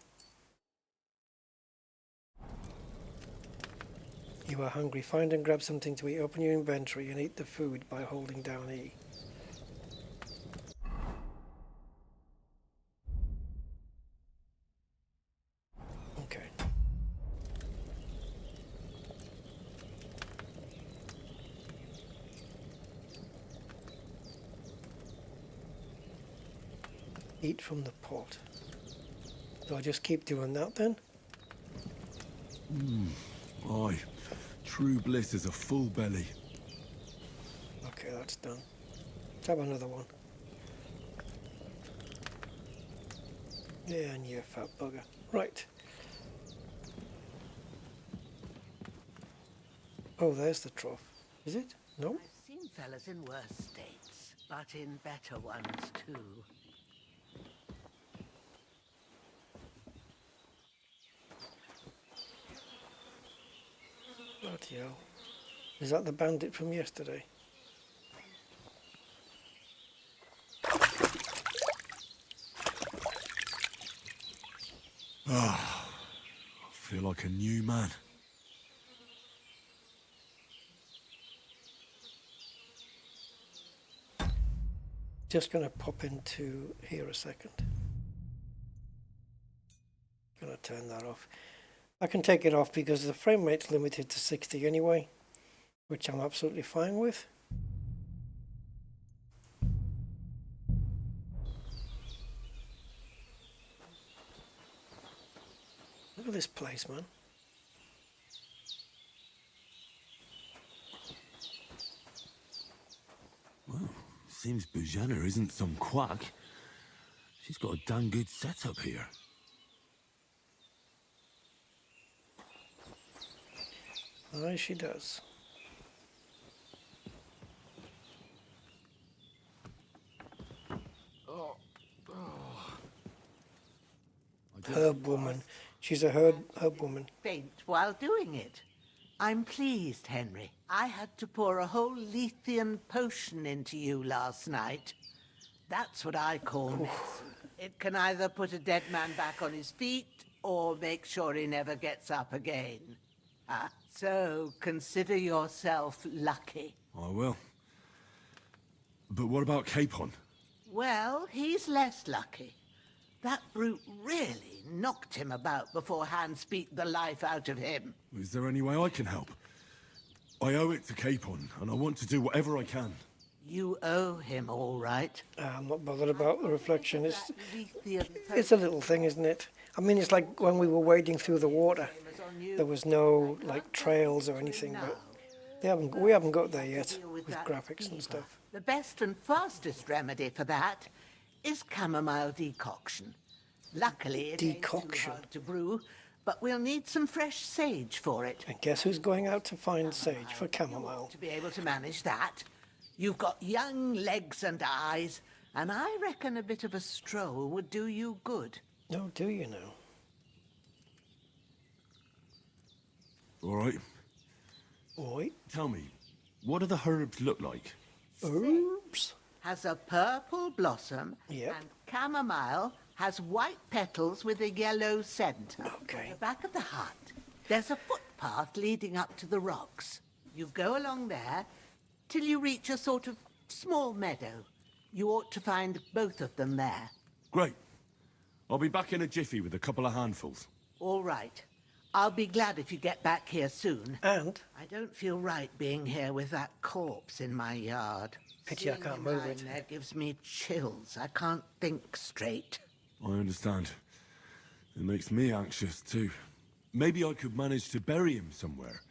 You are hungry. Find and grab something to eat. Open your inventory and eat the food by holding down E. Okay. Eat from the pot. Do I just keep doing that then? Aye. True bliss is a full belly. Okay, that's done. Let's have another one. Yeah, and you fat bugger. Right. Oh, there's the trough. Is it? No? I've seen fellas in worse states, but in better ones too. Bloody hell. Is that the bandit from yesterday? I feel like a new man. Just going to pop into here a second. Going to turn that off. I can take it off because the frame rate's limited to 60 anyway, which I'm absolutely fine with. Look at this place, man. Well, seems Bujana isn't some quack. She's got a damn good setup here. Aye, she does. Herb woman. She's a herb woman. Faint while doing it. I'm pleased, Henry. I had to pour a whole Lethean potion into you last night. That's what I call medicine. It can either put a dead man back on his feet or make sure he never gets up again. So consider yourself lucky. I will. But what about Capon? Well, he's less lucky. That brute really knocked him about before Hans beat the life out of him. Is there any way I can help? I owe it to Capon, and I want to do whatever I can. You owe him, all right. I'm not bothered about the reflection. It's a little thing, isn't it? I mean, it's like when we were wading through the water. There was no, like, trails or anything, but we haven't got there yet with graphics and stuff. The best and fastest remedy for that is chamomile decoction. Luckily, it ain't too hard to brew, but we'll need some fresh sage for it. And guess who's going out to find sage for chamomile? To be able to manage that, you've got young legs and eyes, and I reckon a bit of a stroll would do you good. No, do you know? All right. Oi. Tell me, what do the herbs look like? Herbs? Has a purple blossom, Yep. and chamomile has white petals with a yellow centre. Okay. At the back of the hut, there's a footpath leading up to the rocks. You go along there till you reach a sort of small meadow. You ought to find both of them there. Great. I'll be back in a jiffy with a couple of handfuls. All right. I'll be glad if you get back here soon. And? I don't feel right being here with that corpse in my yard. Pity I can't move it. That gives me chills. I can't think straight. I understand. It makes me anxious, too. Maybe I could manage to bury him somewhere.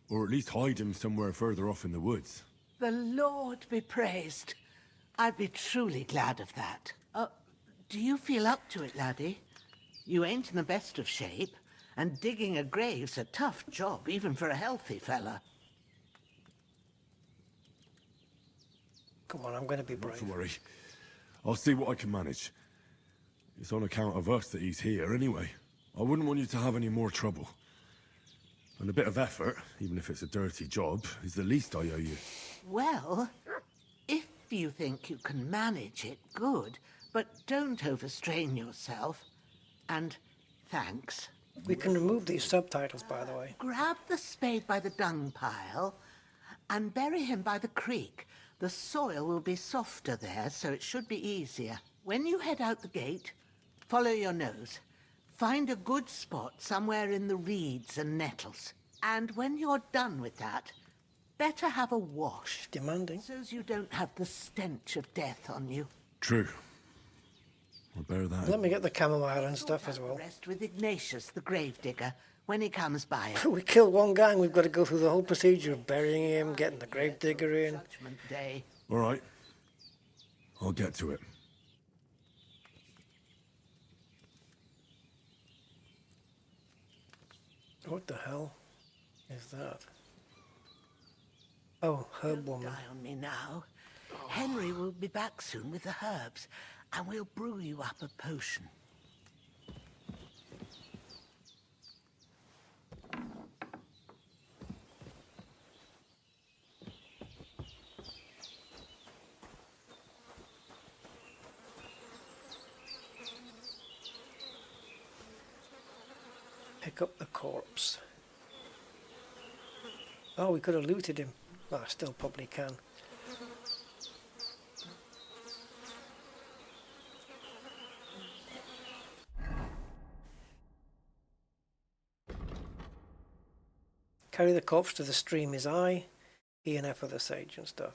Or at least hide him somewhere further off in the woods. The Lord be praised. I'd be truly glad of that. Do you feel up to it, laddie? You ain't in the best of shape, and digging a grave's a tough job, even for a healthy fella. Come on, I'm going to be brave. Not to worry. I'll see what I can manage. It's on account of us that he's here, anyway. I wouldn't want you to have any more trouble. And a bit of effort, even if it's a dirty job, is the least I owe you. Well, if you think you can manage it, good. But don't overstrain yourself. And thanks. We can remove these subtitles, by the way. Grab the spade by the dung pile and bury him by the creek. The soil will be softer there, so it should be easier. When you head out the gate, follow your nose. Find a good spot somewhere in the reeds and nettles. And when you're done with that, better have a wash. Demanding. So you don't have the stench of death on you. True. I'll bear that. Let me get the chamomile and stuff as well. Rest with Ignatius, the gravedigger, when he comes by. We killed one gang, we've got to go through the whole procedure of burying him, getting the gravedigger in. Judgment Day. All right. I'll get to it. What the hell is that? Oh, herb woman. Die on me now. Henry will be back soon with the herbs, and we'll brew you up a potion. Pick up the corpse. Oh, we could have looted him. Well, I still probably can. Carry the corpse to the stream is I. E and F are the sage and stuff.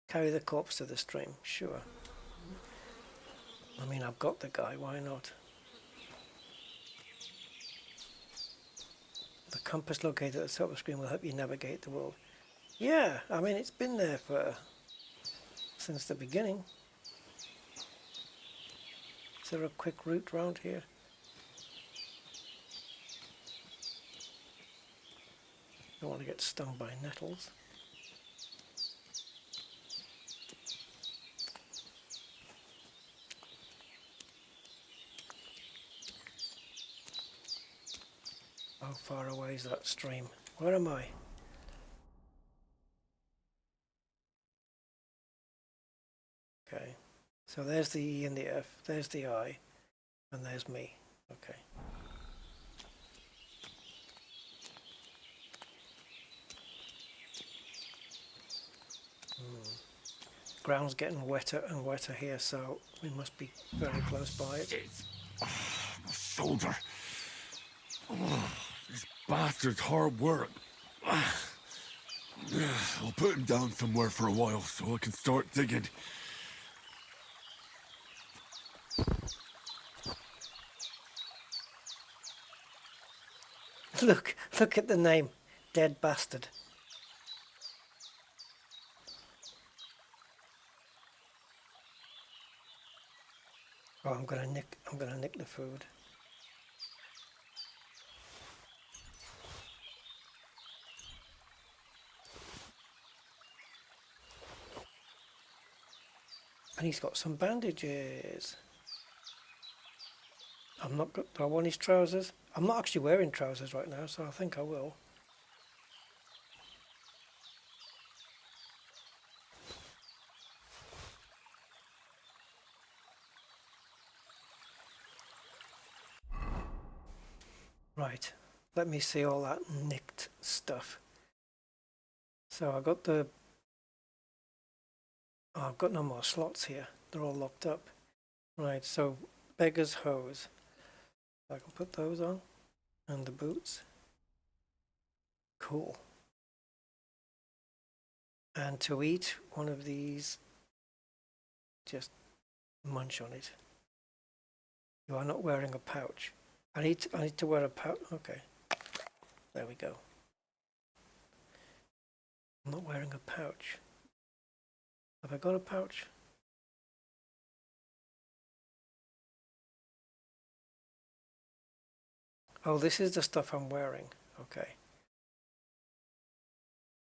Carry the corpse to the stream, sure. I mean, I've got the guy, why not? The compass located at the top of the screen will help you navigate the world. Yeah, I mean, it's been there since the beginning. Is there a quick route round here? Don't want to get stung by nettles. How far away is that stream? Where am I? Okay, so there's the E and the F, there's the I, and there's me. Okay. Ground's getting wetter and wetter here, so we must be very close by it. My shoulder. This bastard's hard work. I'll put him down somewhere for a while so I can start digging. Look at the name, Dead Bastard. Oh, I'm gonna nick the food. And he's got some bandages. I'm not good. Do I want his trousers? I'm not actually wearing trousers right now, so I think I will. Right, let me see all that nicked stuff. So I got the... Oh, I've got no more slots here. They're all locked up. Right, so beggar's hose. I can put those on. And the boots. Cool. And to eat one of these, just munch on it. You are not wearing a pouch. I need to wear a pouch. Okay. There we go. I'm not wearing a pouch. Have I got a pouch? Oh, this is the stuff I'm wearing. Okay.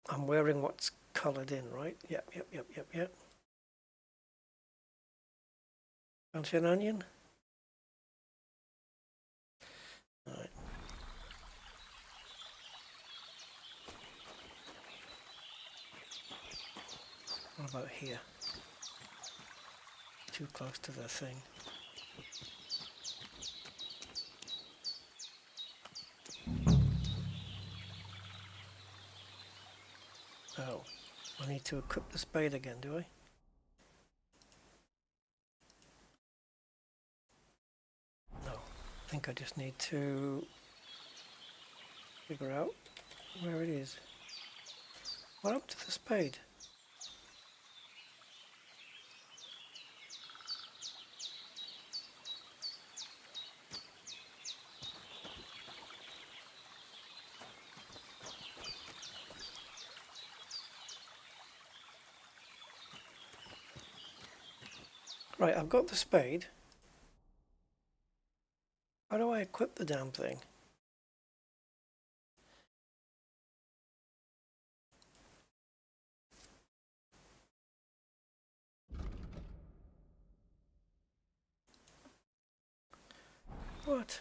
I'm wearing what's coloured in, right? Yep. Fancy an onion? Alright. What about here? Too close to the thing. Oh, I need to equip the spade again, do I? No, I think I just need to figure out where it is. What happened to the spade? Right, I've got the spade. How do I equip the damn thing? What?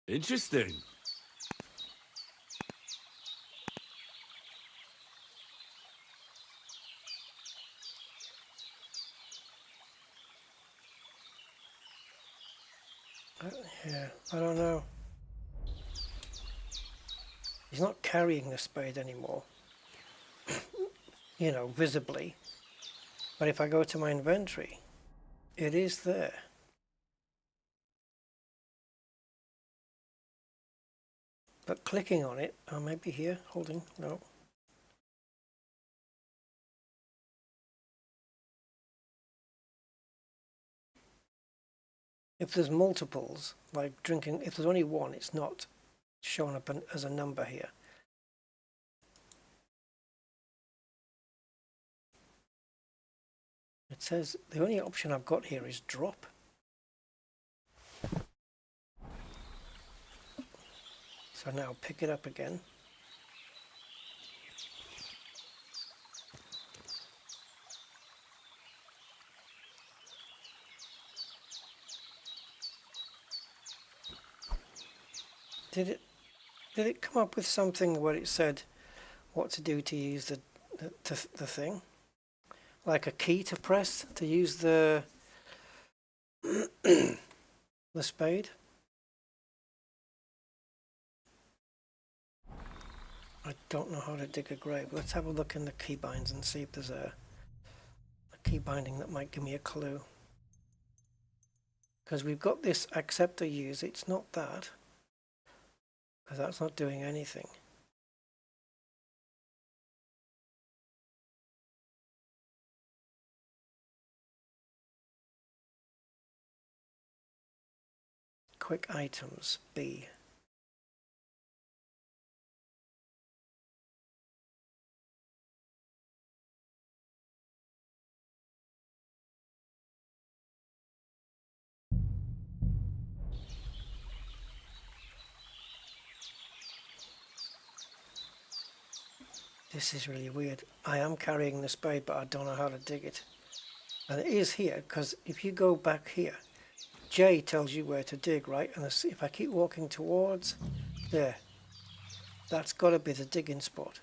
Interesting. Yeah, I don't know. He's not carrying the spade anymore. You know, visibly. But if I go to my inventory, it is there. But clicking on it, oh, maybe here, holding, no. If there's multiples, like drinking, if there's only one, it's not shown up as a number here. It says the only option I've got here is drop. So now pick it up again. Did it come up with something where it said what to do to use the thing? Like a key to press to use the the spade? I don't know how to dig a grave. Let's have a look in the keybinds and see if there's a key binding that might give me a clue. Because we've got this accept or use, it's not that. Because that's not doing anything. Quick items, B. This is really weird. I am carrying the spade, but I don't know how to dig it. And it is here, because if you go back here, J tells you where to dig, right? And if I keep walking towards there, that's got to be the digging spot.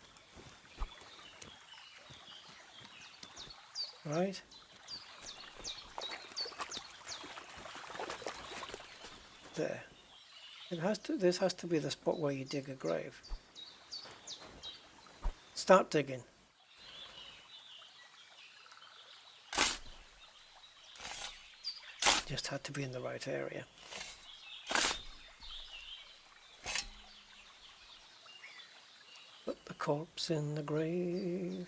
Right? There. This has to be the spot where you dig a grave. Start digging. Just had to be in the right area. Put the corpse in the grave.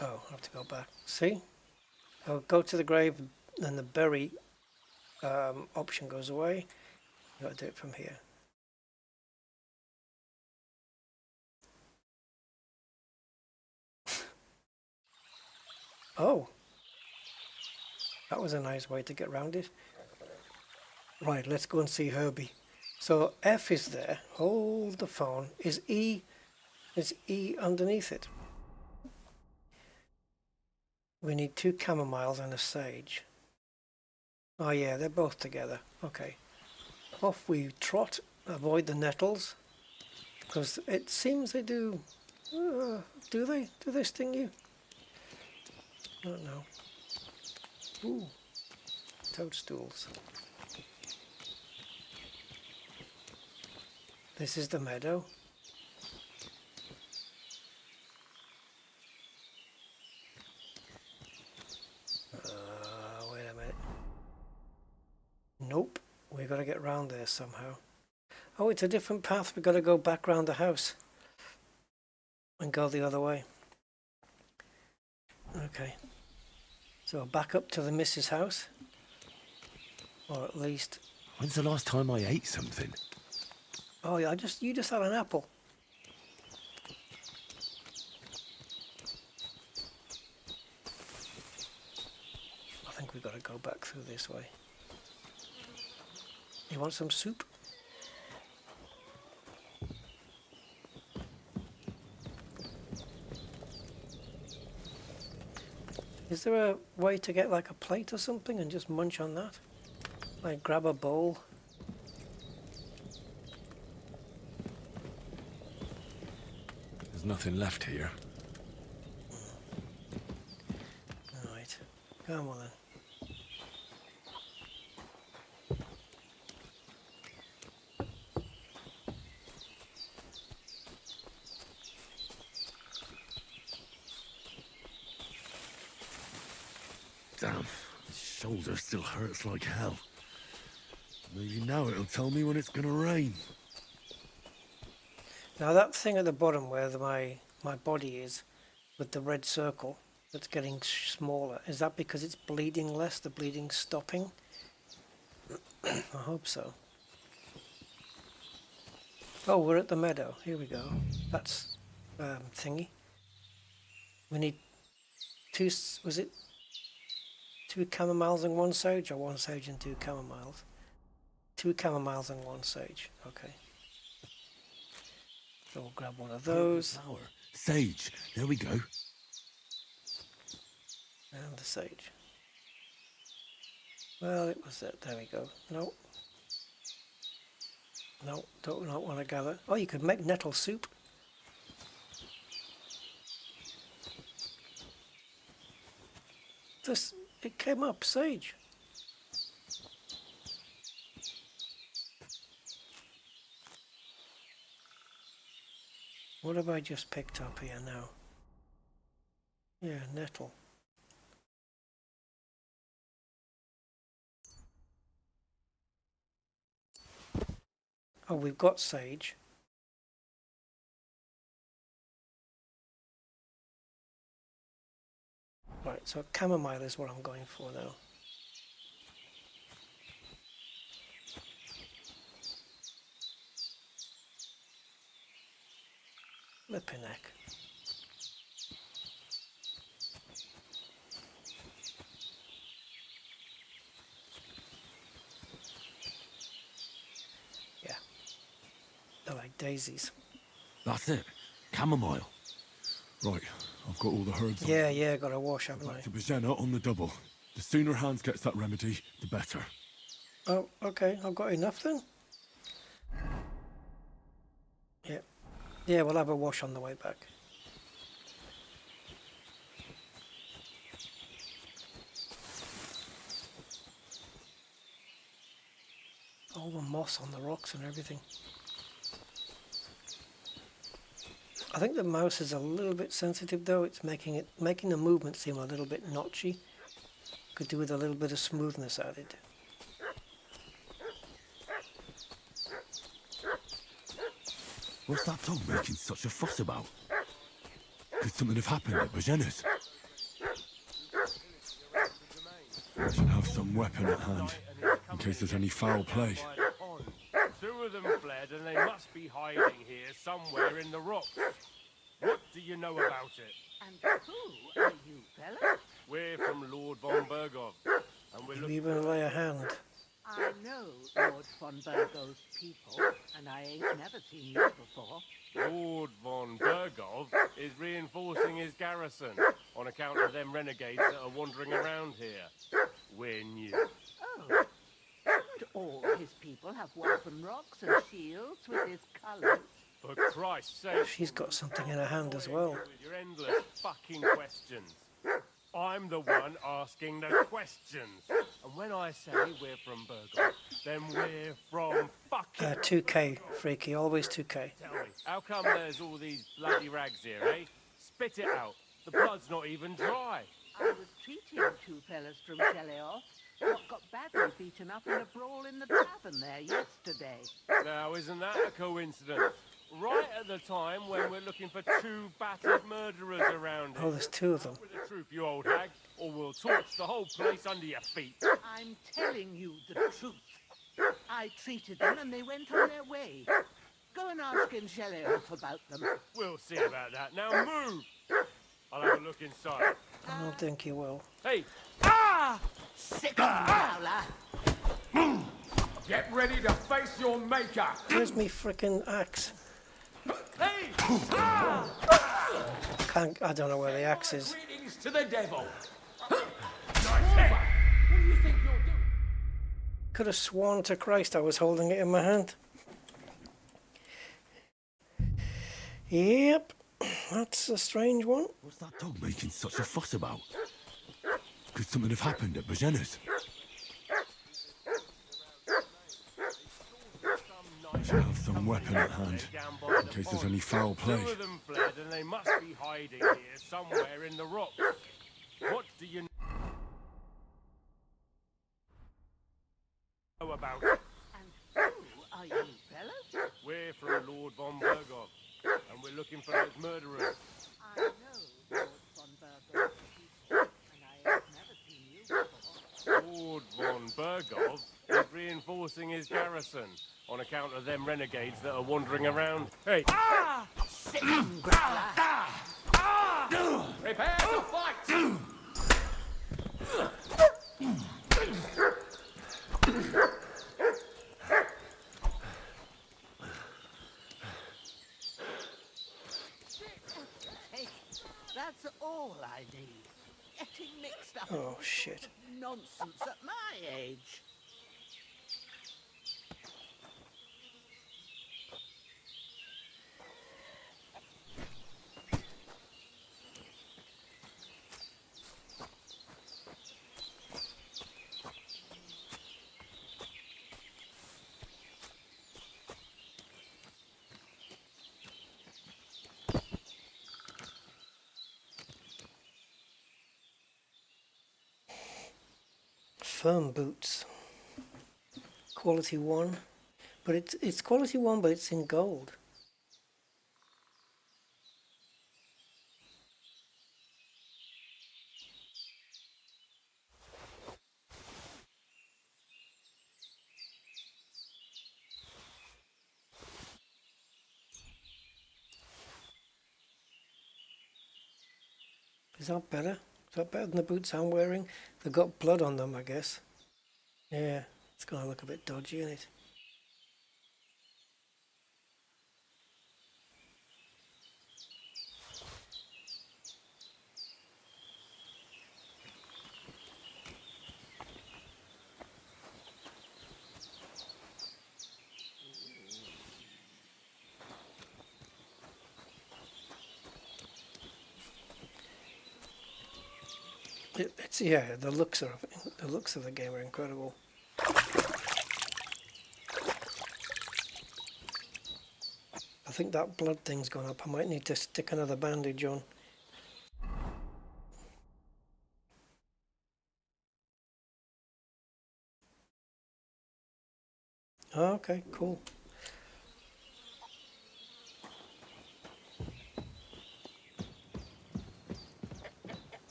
Oh, I have to go back. See? I'll go to the grave and the bury option goes away. You've got to do it from here. Oh, that was a nice way to get around it. Right, let's go and see Herbie. So F is there. Hold the phone. Is E underneath it? We need 2 chamomiles and a sage. Oh yeah, they're both together. Okay. Off we trot. Avoid the nettles. Because it seems they do... do they? Do they sting you? I don't know. Ooh. Toadstools. This is the meadow. Wait a minute. Nope. We've got to get round there somehow. Oh, it's a different path. We've got to go back round the house. And go the other way. Okay. So back up to the missus' house. Or at least... When's the last time I ate something? Oh yeah, you just had an apple. I think we've got to go back through this way. You want some soup? Is there a way to get like a plate or something and just munch on that? Like grab a bowl? There's nothing left here. Alright, come on then. Damn, my shoulder still hurts like hell. Maybe now it'll tell me when it's gonna rain. Now that thing at the bottom where my body is, with the red circle that's getting smaller, is that because it's bleeding less, the bleeding stopping? I hope so. Oh, we're at the meadow. Here we go. That's thingy. We need two, was it 2 chamomiles and 1 sage, or 1 sage and 2 chamomiles? 2 chamomiles and 1 sage, okay. So we'll grab one of those. Flower. Sage. There we go. And the sage. Well, it was that. There we go. No. No, don't not want to gather. Oh, you could make nettle soup. This, it came up, sage. What have I just picked up here now? Yeah, nettle. Oh, we've got sage. Right, so chamomile is what I'm going for now. Flipping heck. Yeah. I like daisies. That's it. Chamomile. Right, I've got all the herbs on. Yeah, got to wash, haven't I? Back to Bajenna on the double. The sooner Hans gets that remedy, the better. Oh, okay, I've got enough then. Yeah. Yeah, we'll have a wash on the way back. All the moss on the rocks and everything. I think the mouse is a little bit sensitive though. It's making the movement seem a little bit notchy. Could do with a little bit of smoothness added. What's that dog making such a fuss about? Could something have happened at Bajenna's? I should have some weapon at hand, in case there's any foul play. 2 of them fled and they must be hiding here somewhere in the rocks. What do you know about it? And who are you, fella? We're from Lord von Bergov, and we're You looking even lay a hand. I know Lord von Burgo's people, and I ain't never seen you before. Lord von Bergov is reinforcing his garrison on account of them renegades that are wandering around here. We're new. Oh, don't all his people have weapon rocks and shields with his colours? For Christ's sake, She's got something in her hand as well. with your endless fucking questions. I'm the one asking the questions. And when I say we're from Bergov, then we're from fucking... 2K, freaky, always 2K. Tell me, how come there's all these bloody rags here, eh? Spit it out. The blood's not even dry. I was treating 2 fellas from Shelley-off. What got badly beaten up in a brawl in the tavern there yesterday. Now, isn't that a coincidence? Right at the time when we're looking for 2 battered murderers around here. Oh, there's 2 of them. With the truth, you old hag, or we'll torch the whole place under your feet. I'm telling you the truth. I treated them and they went on their way. Go and ask in Shelley-off about them. We'll see about that. Now move! I'll have a look inside. I don't think you will. Hey! Ah! Sick growler! Get ready to face your maker. Where's me frickin' axe? Hey! I don't know where the axe is. Greetings to the devil. Could have sworn to Christ I was holding it in my hand. Yep, that's a strange one. What's that dog making such a fuss about? Could something have happened at Bajenna's? I should have some weapon at hand, in case there's any foul play. 2 of them fled and they must be hiding here somewhere in the rocks. What do you know about it? And who are you, fellas? We're from Lord von Bergov, and we're looking for those murderers. I know Lord von Bergo's people, and I ain't never seen you before. Lord von Bergov is reinforcing his garrison on account of them renegades that are wandering around. Hey! Sick growler! Prepare to fight! Hey, that's all I need. Getting mixed up. Oh, shit. Nonsense at my age. Firm boots. Quality 1. But it's quality 1, but it's in gold. Is that better? Is that better than the boots I'm wearing? They've got blood on them, I guess. Yeah, it's going to look a bit dodgy, isn't it? It's yeah, the looks of the game are incredible. I think that blood thing's gone up. I might need to stick another bandage on. Oh, okay, cool.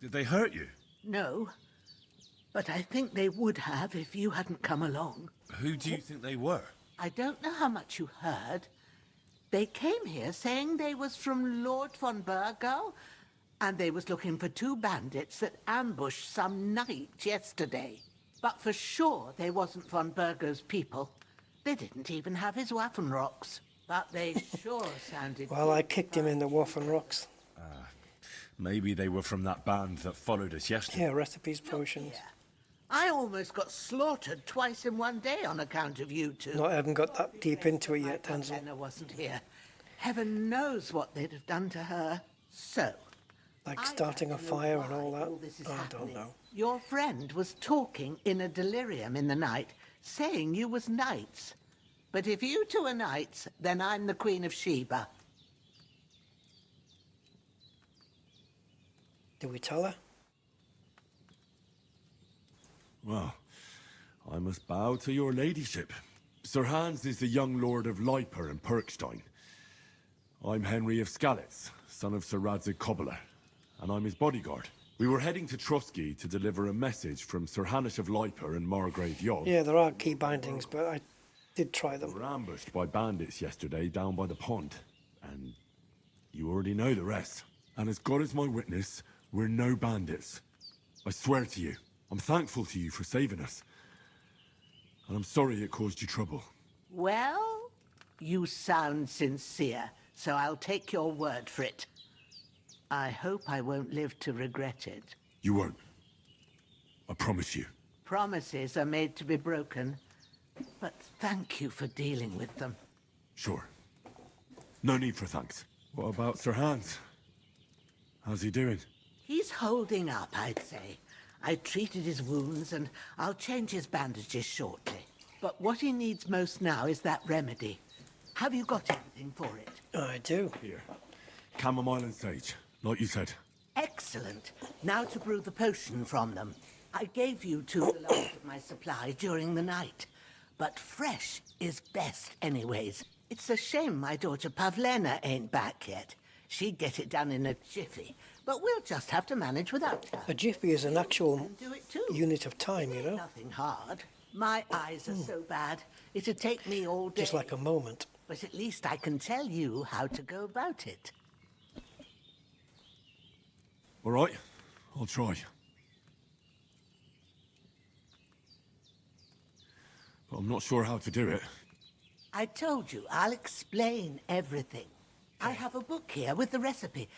Did they hurt you? No, but I think they would have if you hadn't come along. Who do you think they were? I don't know how much you heard. They came here saying they was from Lord von Burgo, and they was looking for 2 bandits that ambushed some knight yesterday. But for sure they wasn't von Burgo's people. They didn't even have his Waffenrocks. But they sure sounded... Well, I kicked him in the Waffenrocks. Maybe they were from that band that followed us yesterday. Yeah, recipes, potions. I almost got slaughtered twice in one day on account of you two. I haven't got that deep into it yet, Denzel. Anna wasn't here. Heaven knows what they'd have done to her. So... Like starting a fire and all that? I don't know. Your friend was talking in a delirium in the night, saying you was knights. But if you two are knights, then I'm the Queen of Sheba. Did we tell her? Well, I must bow to your ladyship. Sir Hans is the young lord of Leiper and Perkstein. I'm Henry of Skalitz, son of Sir Radzig Kobyla, and I'm his bodyguard. We were heading to Trusky to deliver a message from Sir Hanish of Leiper and Margrave Yod. Yeah, there are key bindings, but I did try them. We were ambushed by bandits yesterday down by the pond, and you already know the rest. And as God is my witness, we're no bandits. I swear to you, I'm thankful to you for saving us. And I'm sorry it caused you trouble. Well, you sound sincere, so I'll take your word for it. I hope I won't live to regret it. You won't. I promise you. Promises are made to be broken, but thank you for dealing with them. Sure. No need for thanks. What about Sir Hans? How's he doing? He's holding up, I'd say. I treated his wounds, and I'll change his bandages shortly. But what he needs most now is that remedy. Have you got anything for it? I do. Here. Chamomile and sage, like you said. Excellent. Now to brew the potion from them. I gave you two the last of my supply during the night. But fresh is best anyways. It's a shame my daughter Pavlena ain't back yet. She'd get it done in a jiffy. But we'll just have to manage without her. A jiffy is an actual Do it too. unit of time, you know? Nothing hard. My eyes are so bad, it'd take me all day. Just like a moment. But at least I can tell you how to go about it. All right, I'll try. But I'm not sure how to do it. I told you, I'll explain everything. I have a book here with the recipe,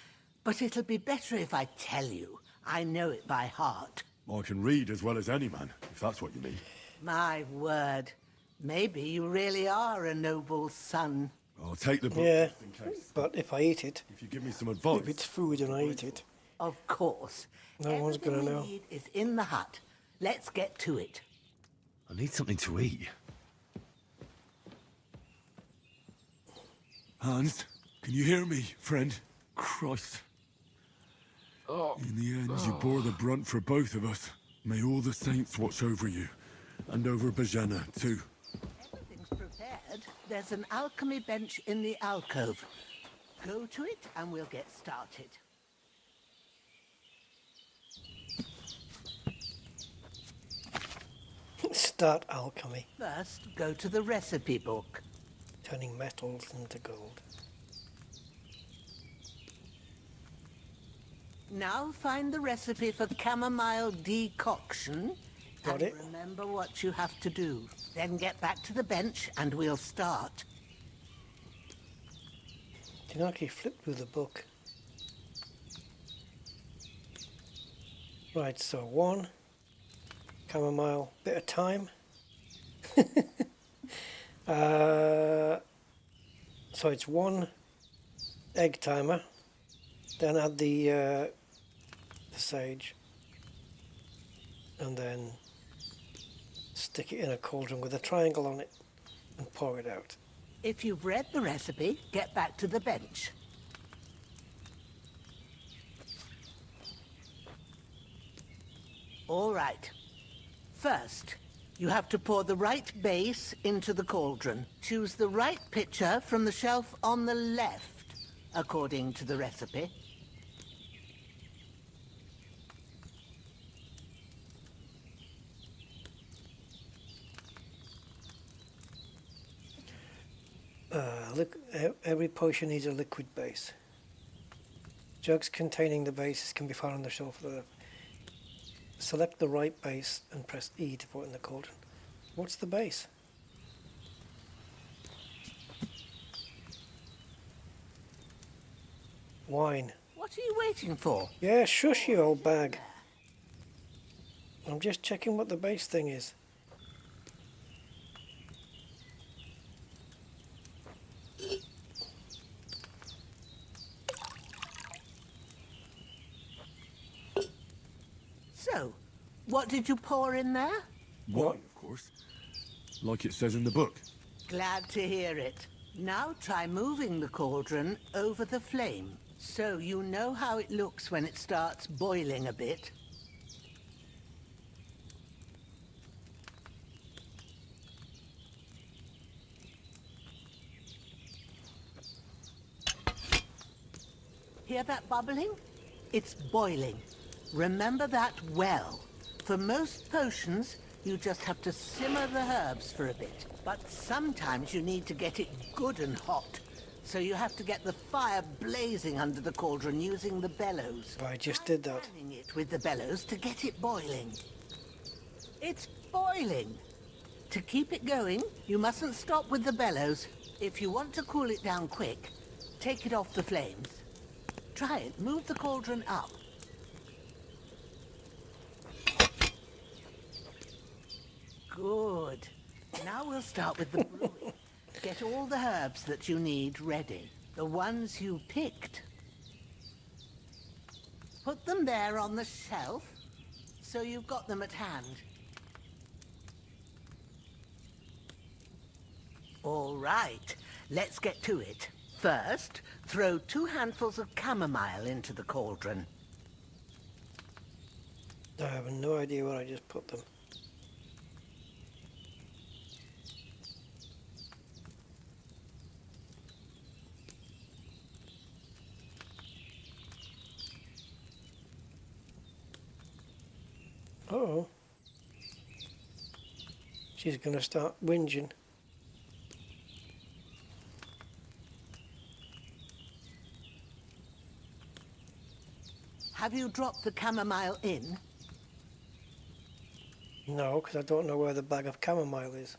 but it'll be better if I tell you. I know it by heart. I can read as well as any man, if that's what you mean. My word. Maybe you really are a noble son. I'll take the book Yeah, just in case. but if I eat it, If you give me some advice. if it's food and I eat it, Of course. no one's Everything gonna we know. need is in the hut. Let's get to it. I need something to eat. Hans, can you hear me, friend? Christ. In the end, you bore the brunt for both of us. May all the saints watch over you. And over Bajana, too. Everything's prepared. There's an alchemy bench in the alcove. Go to it and we'll get started. Start alchemy, First, go to the recipe book. turning metals into gold. Now find the recipe for chamomile decoction. Got and it. remember what you have to do. Then get back to the bench and we'll start. Didn't actually flip through the book. Right, so 1 chamomile, bit of thyme. So it's 1 egg timer, then add the sage, and then stick it in a cauldron with a triangle on it and pour it out. If you've read the recipe, get back to the bench. All right. First, you have to pour the right base into the cauldron. Choose the right pitcher from the shelf on the left, according to the recipe. Look, every potion needs a liquid base. Jugs containing the bases can be found on the shelf. Select the right base and press E to put in the cauldron. What's the base? Wine. What are you waiting for? Yeah, shush you old bag. I'm just checking what the base thing is. So, what did you pour in there? Wine, of course. Like it says in the book. Glad to hear it. Now try moving the cauldron over the flame, so you know how it looks when it starts boiling a bit. Hear that bubbling? It's boiling. Remember that well. For most potions, you just have to simmer the herbs for a bit. But sometimes you need to get it good and hot. So you have to get the fire blazing under the cauldron using the bellows. I just did that. Fanning it with the bellows to get it boiling. It's boiling. To keep it going, you mustn't stop with the bellows. If you want to cool it down quick, take it off the flames. Try it. Move the cauldron up. Good. Now we'll start with the brewing. Get all the herbs that you need ready. The ones you picked. Put them there on the shelf, so you've got them at hand. All right, let's get to it. First, throw 2 handfuls of chamomile into the cauldron. I have no idea where I just put them. Uh-oh. She's going to start whinging. Have you dropped the chamomile in? No, because I don't know where the bag of chamomile is.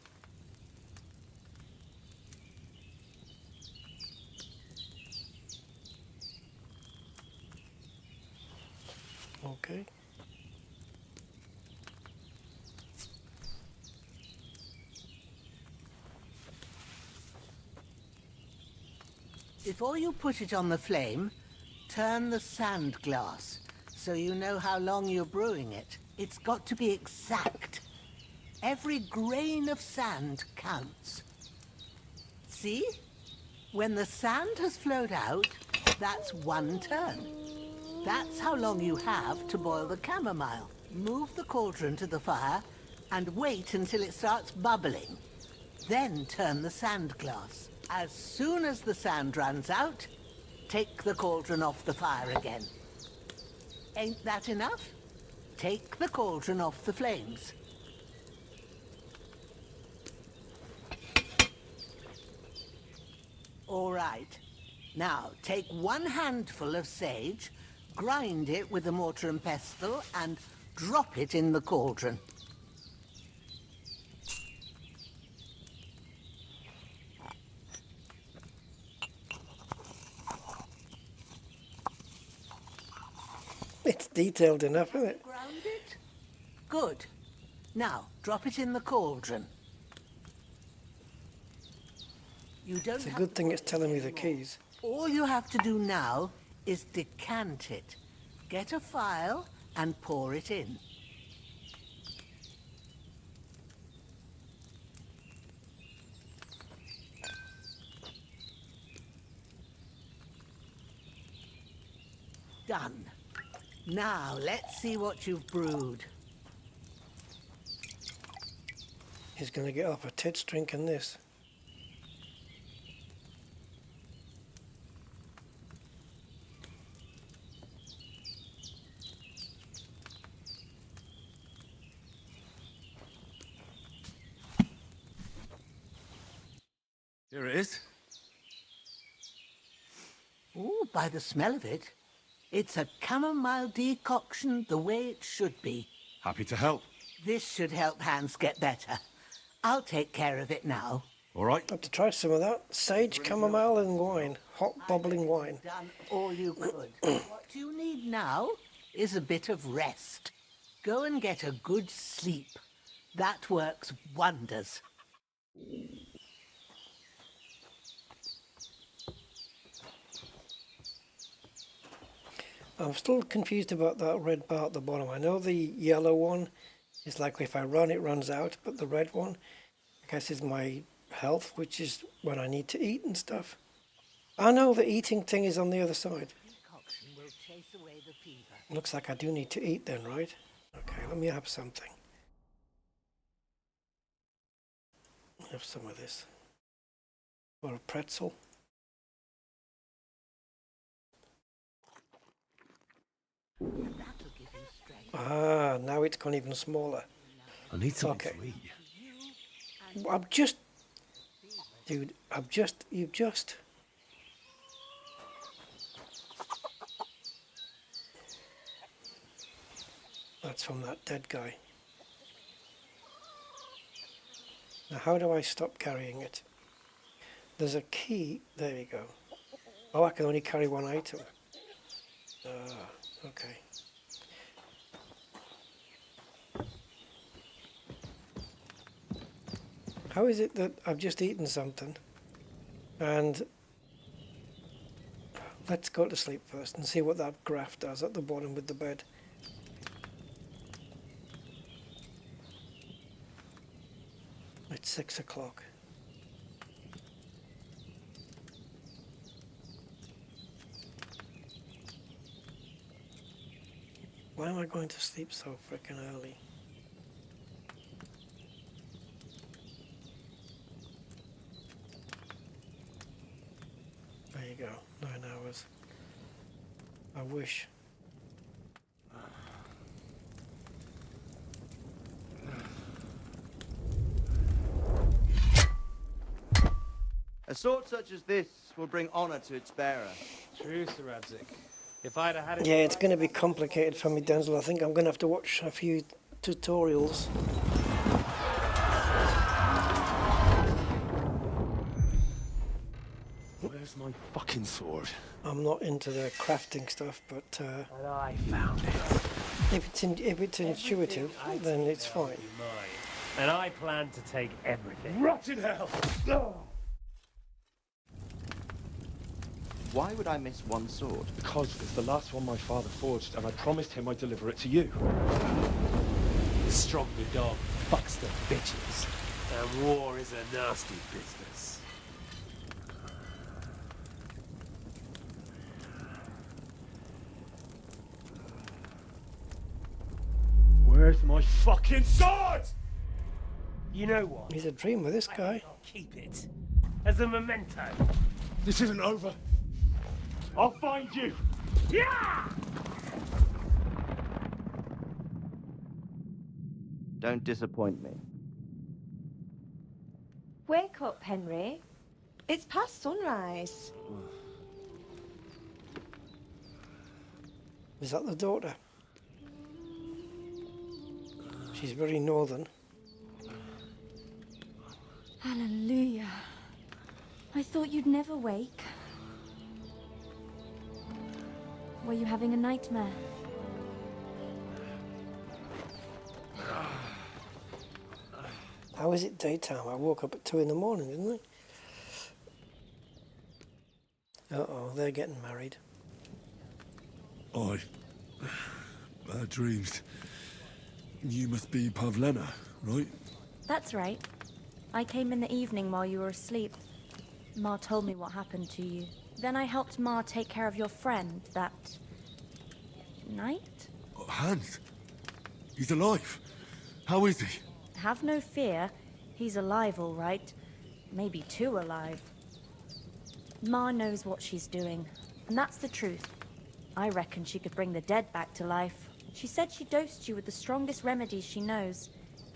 Okay. Before you put it on the flame, turn the sand glass so you know how long you're brewing it. It's got to be exact. Every grain of sand counts. See? When the sand has flowed out, that's 1 turn. That's how long you have to boil the chamomile. Move the cauldron to the fire and wait until it starts bubbling. Then turn the sand glass. As soon as the sand runs out, take the cauldron off the fire again. Ain't that enough? Take the cauldron off the flames. All right. Now, take 1 handful of sage, grind it with a mortar and pestle, and drop it in the cauldron. It's detailed enough, isn't it? Ground it? Good. Now, drop it in the cauldron. You don't It's a have good to thing boil it's it telling me the anymore. keys. All you have to do now is decant it. Get a phial and pour it in. Done. Now, let's see what you've brewed. He's going to get off a tits drinking this. Here it is. Ooh, by the smell of it, it's a chamomile decoction the way it should be. Happy to help. This should help Hans get better. I'll take care of it now. All right. Have to try some of that. Sage, chamomile and wine. Hot bubbling wine. Done all you could. What you need now is a bit of rest. Go and get a good sleep. That works wonders. I'm still confused about that red bar at the bottom. I know the yellow one is like if I run, it runs out, but the red one, I guess, is my health, which is when I need to eat and stuff. I know the eating thing is on the other side. Decoction will chase away the fever. Looks like I do need to eat then, right? Okay, let me have something. Have some of this. Or a pretzel. That'll give you strength. Ah, now it's gone even smaller. I need something Okay. to eat. I'm just... Dude, you've just... That's from that dead guy. Now how do I stop carrying it? There's a key, there you go. Oh, I can only carry 1 item. Okay. How is it that I've just eaten something and let's go to sleep first and see what that graph does at the bottom with the bed. It's 6 o'clock. Why am I going to sleep so frickin' early? There you go, 9 hours. I wish. A sword such as this will bring honor to its bearer. True, Sir Radzik. If I'd have had it... Yeah, it's going to be complicated for me, Denzel. I think I'm going to have to watch a few tutorials. Where's my fucking sword? I'm not into the crafting stuff, but And I found it. if it's intuitive, then it's fine. And I plan to take everything. Rotten hell! Oh. Why would I miss one sword? Because it's the last one my father forged, and I promised him I'd deliver it to you. The stronger dog fucks the bitches. And war is a nasty business. Where's my fucking sword? You know what? He's a dreamer, this guy. I'll keep it. As a memento. This isn't over. I'll find you. Yeah! Don't disappoint me. Wake up, Henry. It's past sunrise. Is that the daughter? She's very northern. Hallelujah. I thought you'd never wake. Were you having a nightmare? How is it daytime? I woke up at 2 in the morning, didn't I? Uh-oh, they're getting married. Bad dreams. You must be Pavlena, right? That's right. I came in the evening while you were asleep. Ma told me what happened to you. Then I helped Ma take care of your friend that night? Hans? He's alive. How is he? Have no fear. He's alive, all right. Maybe too alive. Ma knows what she's doing, and that's the truth. I reckon she could bring the dead back to life. She said she dosed you with the strongest remedies she knows,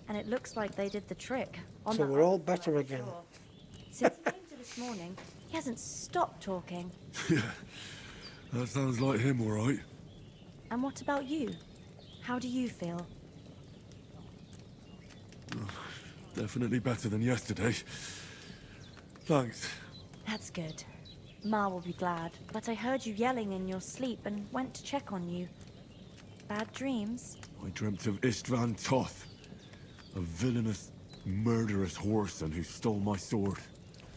and it looks like they did the trick. So we're all better again. Since he came to this morning, he hasn't stopped talking. Yeah, that sounds like him, all right. And what about you? How do you feel? Definitely better than yesterday. Thanks. That's good. Ma will be glad, but I heard you yelling in your sleep and went to check on you. Bad dreams? I dreamt of Istvan Toth, a villainous, murderous whoreson who stole my sword.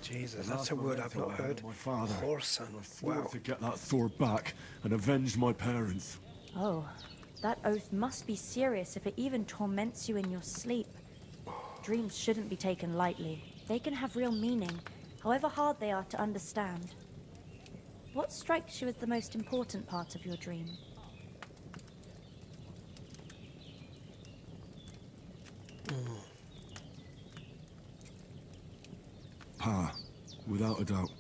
Jesus, that's a word I've not heard. My father. Whoreson. I swore Wow. to get that sword back and avenge my parents. Oh, that oath must be serious if it even torments you in your sleep. Dreams shouldn't be taken lightly. They can have real meaning, however hard they are to understand. What strikes you as the most important part of your dream? Pa, without a doubt.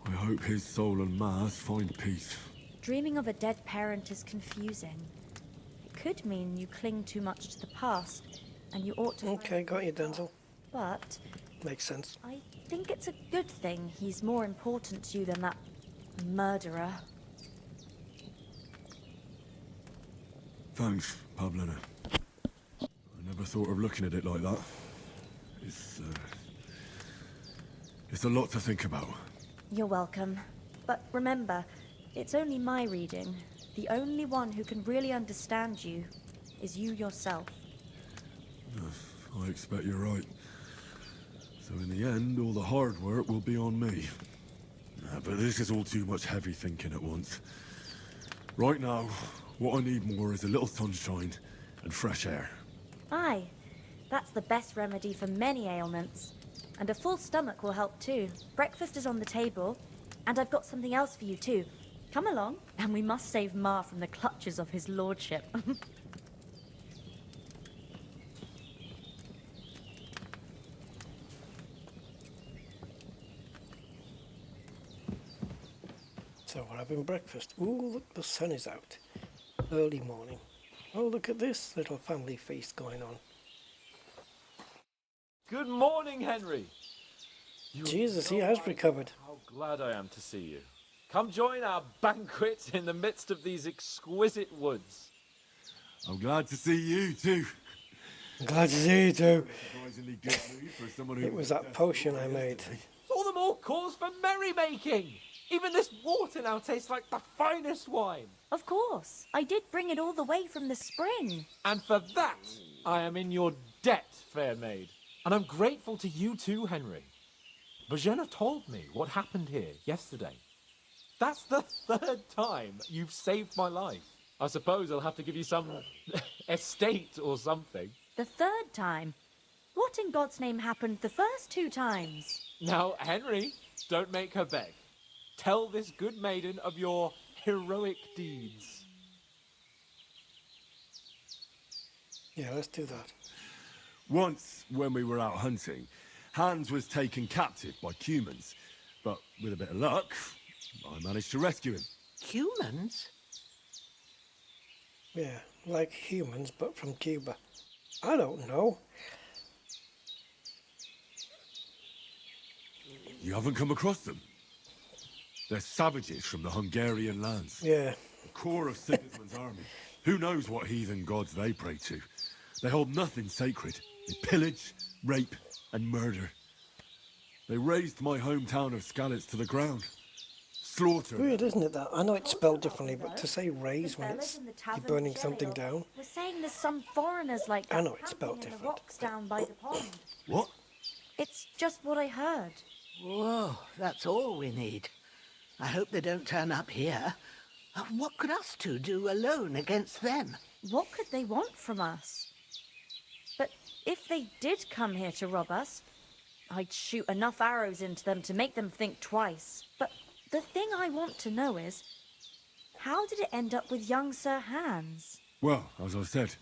I hope his soul and Ma's find peace. Dreaming of a dead parent is confusing. It could mean you cling too much to the past, and you ought to... Okay, got you, Denzel. But... Makes sense. I think it's a good thing he's more important to you than that murderer. Thanks, Pavlena. I never thought of looking at it like that. It's a lot to think about. You're welcome. But remember, it's only my reading. The only one who can really understand you is you yourself. I expect you're right. So in the end, all the hard work will be on me. But this is all too much heavy thinking at once. Right now, what I need more is a little sunshine and fresh air. Aye, that's the best remedy for many ailments. And a full stomach will help too. Breakfast is on the table, and I've got something else for you too. Come along, and we must save Ma from the clutches of his lordship. So we're having breakfast. Ooh, look, the sun is out. Early morning. Oh, look at this little family feast going on. Good morning, Henry. Jesus, he has recovered. How glad I am to see you. Come join our banquet in the midst of these exquisite woods. I'm glad to see you too. I'm glad to see you too. Surprisingly good mood for someone who It was that potion I made. It's all the more cause for merrymaking. Even this water now tastes like the finest wine. Of course. I did bring it all the way from the spring. And for that, I am in your debt, fair maid. And I'm grateful to you too, Henry. Bajena told me what happened here yesterday. That's the 3rd time you've saved my life. I suppose I'll have to give you some estate or something. The 3rd time? What in God's name happened the first 2 times? Now, Henry, don't make her beg. Tell this good maiden of your heroic deeds. Yeah, let's do that. Once, when we were out hunting, Hans was taken captive by humans. But with a bit of luck, I managed to rescue him. Humans? Yeah, like humans, but from Cuba. I don't know. You haven't come across them? They're savages from the Hungarian lands. Yeah. A core of Sigismund's army. Who knows what heathen gods they pray to? They hold nothing sacred. They pillage, rape, and murder. They razed my hometown of Skalitz to the ground. Slaughter. Weird, isn't it, that? I know it's spelled differently, but to say raise when it's you're burning something down. We're saying there's some foreigners like that I know it's spelled camping in the different. rocks down by the pond. What? It's just what I heard. Whoa, that's all we need. I hope they don't turn up here. What could us two do alone against them? What could they want from us? But if they did come here to rob us, I'd shoot enough arrows into them to make them think twice. But the thing I want to know is, how did it end up with young Sir Hans? Well, as I said,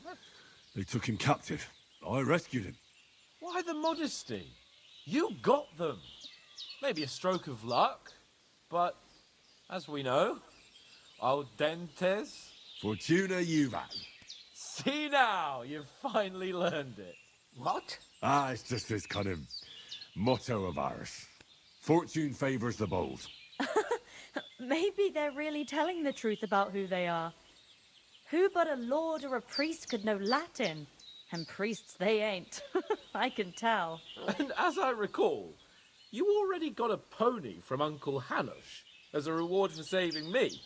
they took him captive. I rescued him. Why the modesty? You got them. Maybe a stroke of luck, but as we know, al dentes. Fortuna juvat. See now, you've finally learned it. What? It's just this kind of motto of ours. Fortune favors the bold. Maybe they're really telling the truth about who they are. Who but a lord or a priest could know Latin? And priests they ain't. I can tell. And as I recall, you already got a pony from Uncle Hanush as a reward for saving me.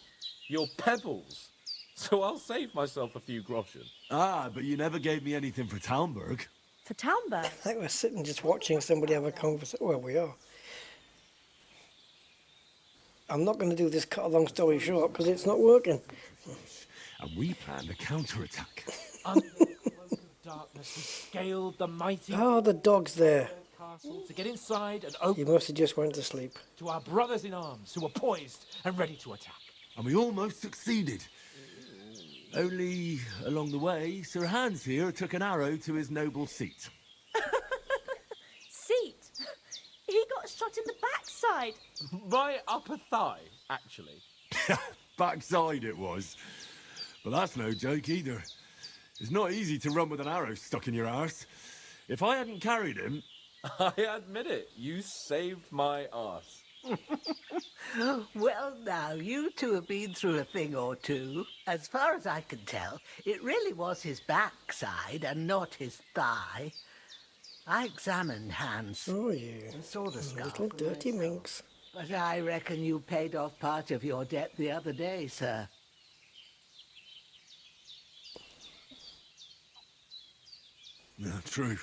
Your pebbles. So I'll save myself a few groschen. But you never gave me anything for Talmberg. For Talmberg? I think we're sitting just watching somebody have a conversation. Well, we are. I'm not going to do this cut a long story short because it's not working. And we planned a counterattack. Under the cloak of darkness, we scaled the mighty Oh, the dog's there. castle to get inside and open You must have just went to sleep. to our brothers in arms who were poised and ready to attack. And we almost succeeded. Only, along the way, Sir Hans here took an arrow to his noble seat. Seat? He got shot in the backside. My upper thigh, actually. Backside it was. But that's no joke either. It's not easy to run with an arrow stuck in your arse. If I hadn't carried him... I admit it, you saved my arse. Well, now, you two have been through a thing or two. As far as I can tell, it really was his backside and not his thigh. I examined Hans. Oh, yeah. And saw the scar. Little dirty minx. But I reckon you paid off part of your debt the other day, sir. Yeah, true.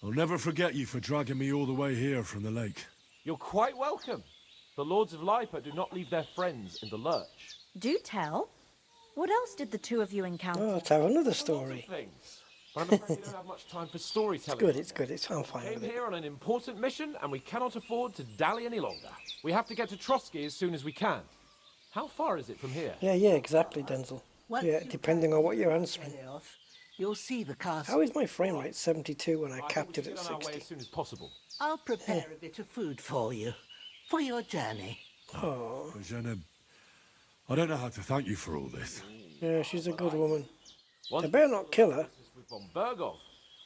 I'll never forget you for dragging me all the way here from the lake. You're quite welcome. The Lords of Lipa do not leave their friends in the lurch. Do tell. What else did the two of you encounter? Oh, tell another story. Things. But I'm afraid we don't have much time for storytelling. It's good. I'm fine Came with it. here on an important mission, and we cannot afford to dally any longer. We have to get to Trotsky as soon as we can. How far is it from here? Yeah, exactly, Denzel. Once Yeah, you depending on what you're answering. off, you'll see the castle. How is my frame rate 72 when I think capped we it should at get on our way 60? as soon as possible. I'll prepare a bit of food for you, for your journey. Oh, Jenna, I don't know how to thank you for all this. yeah, she's a good woman. Once They better not kill her. with von Bergov,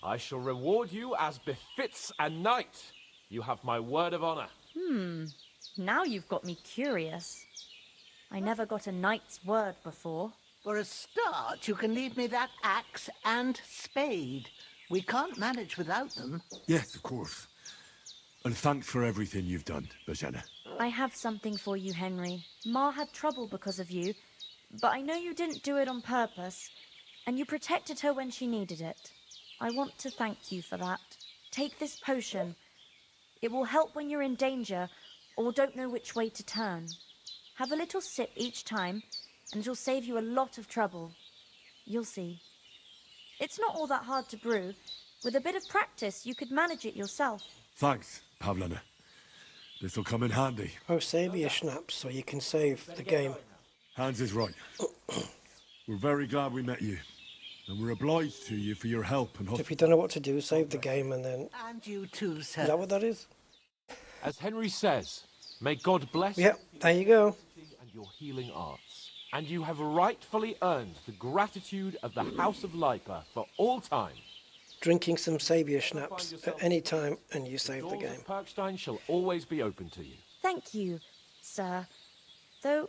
I shall reward you as befits a knight. You have my word of honor. Now you've got me curious. I never got a knight's word before. For a start, you can leave me that axe and spade. We can't manage without them. Yes, of course. And thanks for everything you've done, Bajana. I have something for you, Henry. Ma had trouble because of you, but I know you didn't do it on purpose, and you protected her when she needed it. I want to thank you for that. Take this potion. It will help when you're in danger or don't know which way to turn. Have a little sip each time, and it'll save you a lot of trouble. You'll see. It's not all that hard to brew. With a bit of practice, you could manage it yourself. Thanks, Pavlana. This'll come in handy. Oh, save your schnapps so you can save the game. Hans is right. We're very glad we met you. And we're obliged to you for your help and If you don't know what to do, save the game and then... And you too, sir. Is that what that is? As Henry says, may God bless Yep, there you go. and your healing arts. And you have rightfully earned the gratitude of the House of Lipa for all time. Drinking some Saviour schnapps at any time and you save the Doors game. of Perkstein shall always be open to you. Thank you, sir. Though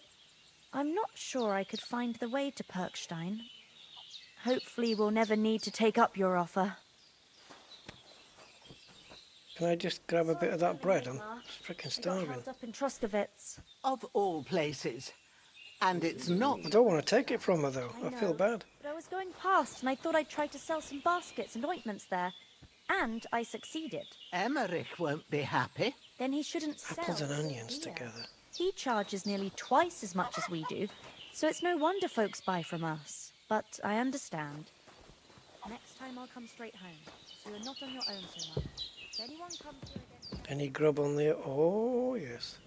I'm not sure I could find the way to Perkstein. Hopefully we'll never need to take up your offer. Can I just grab a bit of that bread? I'm freaking I got starving. held up in Troskovitz. Of all places. And it's not... I don't want to take it from her though. I feel bad. But I was going past and I thought I'd try to sell some baskets and ointments there. And I succeeded. Emmerich won't be happy. Then he shouldn't sell. Apples and onions here. together. He charges nearly twice as much as we do, so it's no wonder folks buy from us. But I understand. Next time I'll come straight home, so you're not on your own so much. If anyone comes here again... Any grub on there? Oh, yes.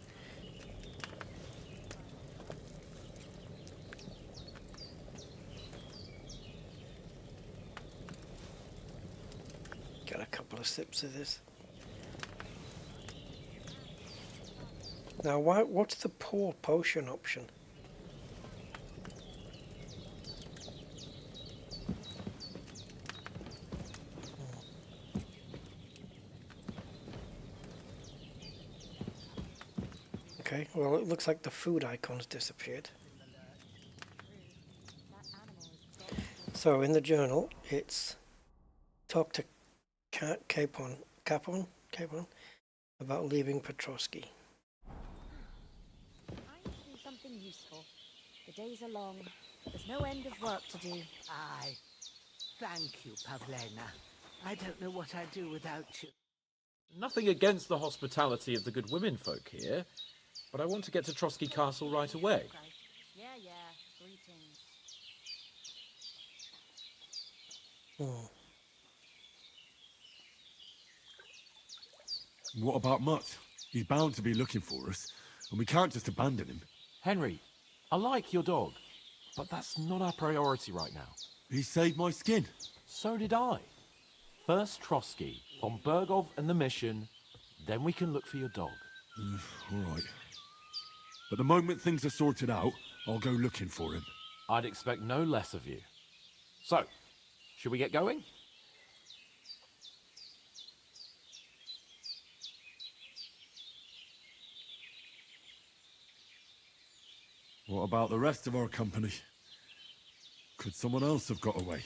Got a couple of sips of this. Now, what's the pour potion option? Okay, well, it looks like the food icon's disappeared. So in the journal, it's talk to Capon about leaving Petrovsky. I need to do something useful. The days are long. There's no end of work to do. Aye. Thank you, Pavlena. I don't know what I'd do without you. Nothing against the hospitality of the good women folk here, but I want to get to Trotsky Castle right away. Yeah, greetings. What about Mutt? He's bound to be looking for us, and we can't just abandon him. Henry, I like your dog, but that's not our priority right now. He saved my skin. So did I. First Trotsky, von Bergov and the mission, then we can look for your dog. All right. But the moment things are sorted out, I'll go looking for him. I'd expect no less of you. So, should we get going? What about the rest of our company? Could someone else have got away?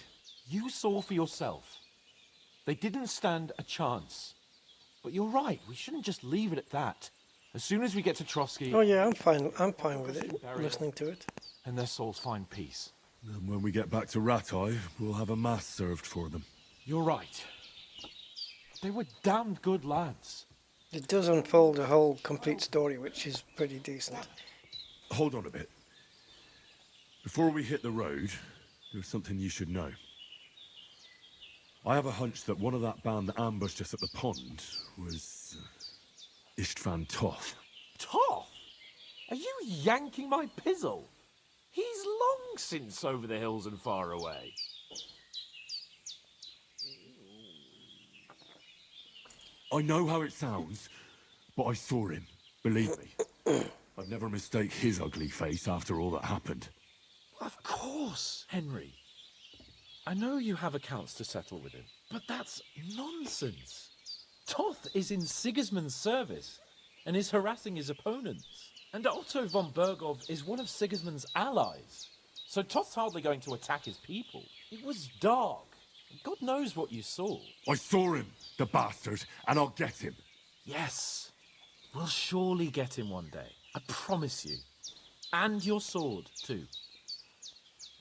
You saw for yourself. They didn't stand a chance. But you're right, we shouldn't just leave it at that. As soon as we get to Trotsky... Oh yeah, I'm fine with it, listening to it. And their souls find peace. And when we get back to Ratai, we'll have a mass served for them. You're right. They were damned good lads. It does unfold a whole complete story, which is pretty decent. Hold on a bit. Before we hit the road, there's something you should know. I have a hunch that one of that band that ambushed us at the pond was... Istvan Toth. Toth? Are you yanking my pizzle? He's long since over the hills and far away. I know how it sounds, but I saw him, believe me. I'd never mistake his ugly face after all that happened. Of course, Henry. I know you have accounts to settle with him, but that's nonsense. Toth is in Sigismund's service. and is harassing his opponents. And Otto von Bergov is one of Sigismund's allies. So Toth's hardly going to attack his people. It was dark. God knows what you saw. I saw him, the bastard, and I'll get him. Yes. We'll surely get him one day. I promise you. And your sword, too.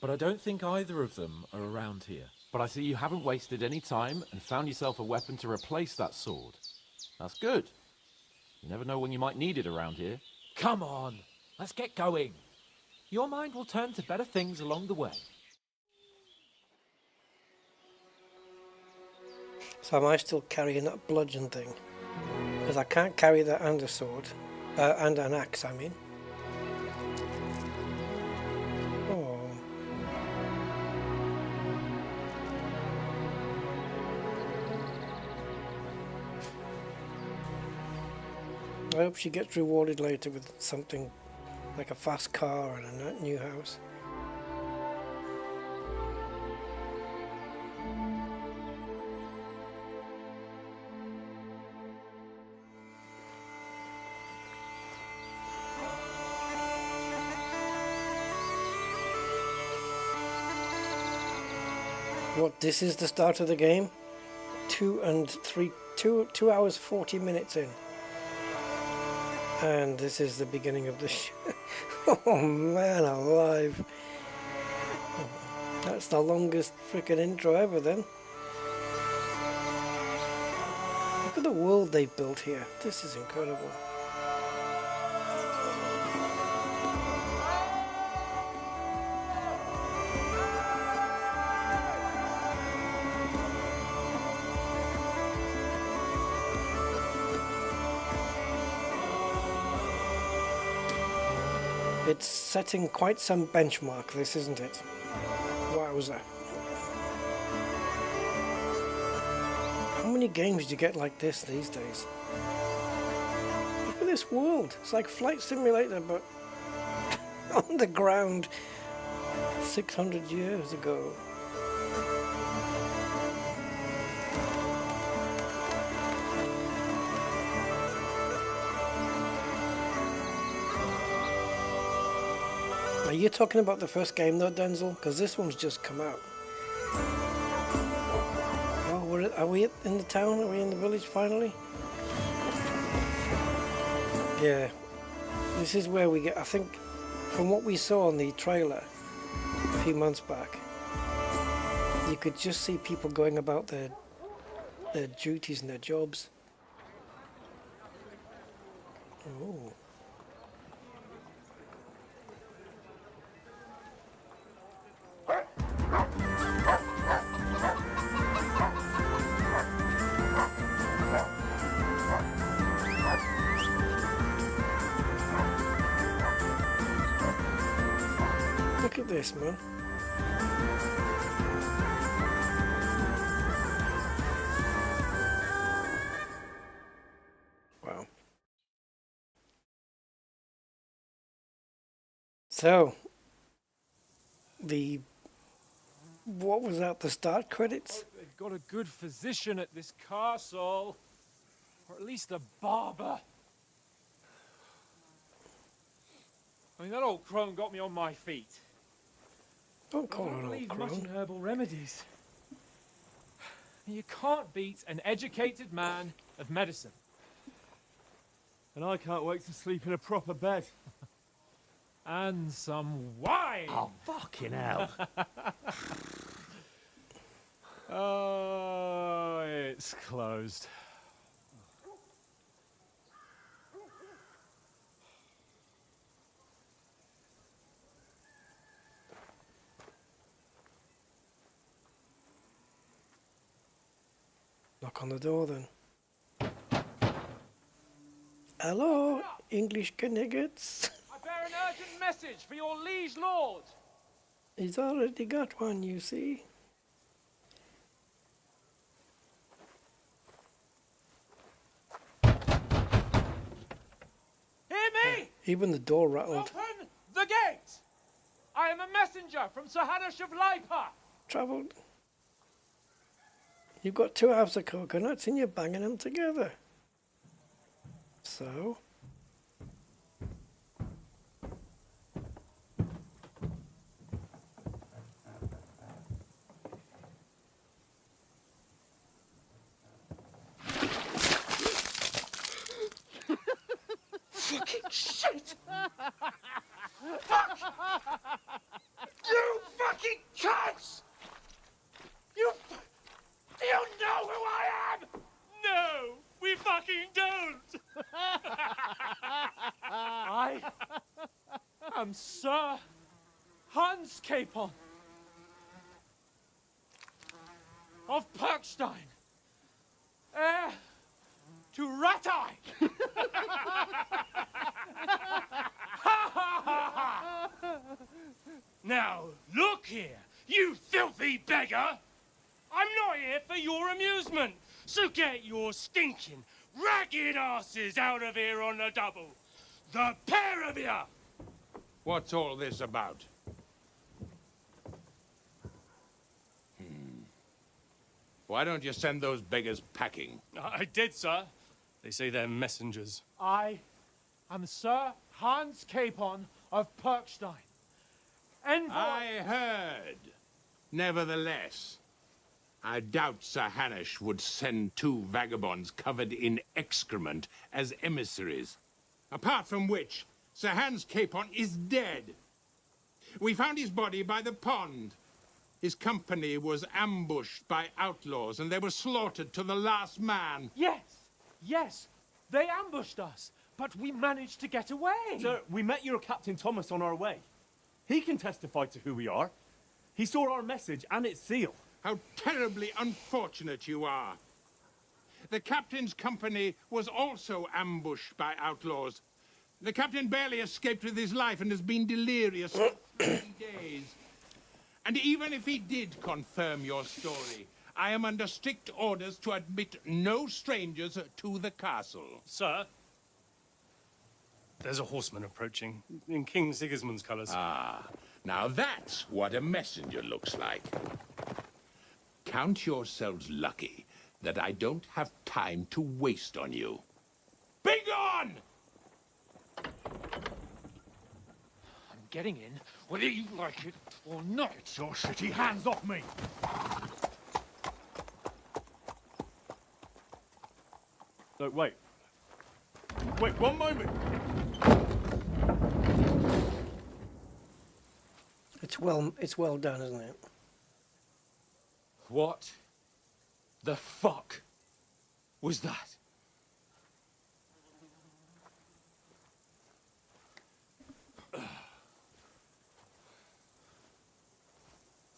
But I don't think either of them are around here. But I see you haven't wasted any time and found yourself a weapon to replace that sword. That's good. You never know when you might need it around here. Come on, let's get going. Your mind will turn to better things along the way. So am I still carrying that bludgeon thing? Because I can't carry that and a sword. And an axe, I mean. Oh. I hope she gets rewarded later with something like a fast car and a new house. What, this is the start of the game? 2 hours 40 minutes in. And this is the beginning of the show. Oh man alive. That's the longest freaking intro ever then. Look at the world they built here. This is incredible. It's setting quite some benchmark, this, isn't it? Wowza. How many games do you get like this these days? Look at this world. It's like Flight Simulator, but on the ground 600 years ago. Are you talking about the first game though, Denzel? Because this one's just come out. Oh, are we in the town? Are we in the village finally? Yeah. This is where we get, I think, from what we saw on the trailer a few months back, you could just see people going about their duties and their jobs. Oh. Look at this, man. Wow. So, what was that, the start credits? They've got a good physician at this castle. Or at least a barber. I mean, that old crone got me on my feet. Don't call her I an don't old believe much in crone. herbal remedies. You can't beat an educated man of medicine. And I can't wait to sleep in a proper bed. And some wine! Oh, fucking hell. Oh, it's closed. Knock on the door then. Hello, English Canadians. I bear an urgent message for your liege lord. He's already got one, you see. Hear me! Even the door rattled. Open the gate! I am a messenger from Sir Hanush of Lipa. Travelled. You've got 2 halves of coconuts and you're banging them together. So? am Sir Hans Capon of Perkstein, heir to Ratai. Now, look here, you filthy beggar! I'm not here for your amusement, so get your stinking, ragged asses out of here on the double. The pair of you! What's all this about? Why don't you send those beggars packing? I did, sir. They say they're messengers. I am Sir Hans Capon of Perkstein. Envoy... I heard. Nevertheless, I doubt Sir Hanush would send two vagabonds covered in excrement as emissaries. Apart from which, Sir Hans Capon is dead. We found his body by the pond. His company was ambushed by outlaws, and they were slaughtered to the last man. Yes, yes, they ambushed us, but we managed to get away. Sir, we met your Captain Thomas on our way. He can testify to who we are. He saw our message and its seal. How terribly unfortunate you are. The captain's company was also ambushed by outlaws. The captain barely escaped with his life and has been delirious for 3 days. And even if he did confirm your story, I am under strict orders to admit no strangers to the castle. Sir, there's a horseman approaching in King Sigismund's colours. Ah, now that's what a messenger looks like. Count yourselves lucky that I don't have time to waste on you. Be gone! I'm getting in, whether you like it or not. Your shitty hands off me! No, wait. Wait, one moment! It's well done, isn't it? What the fuck was that?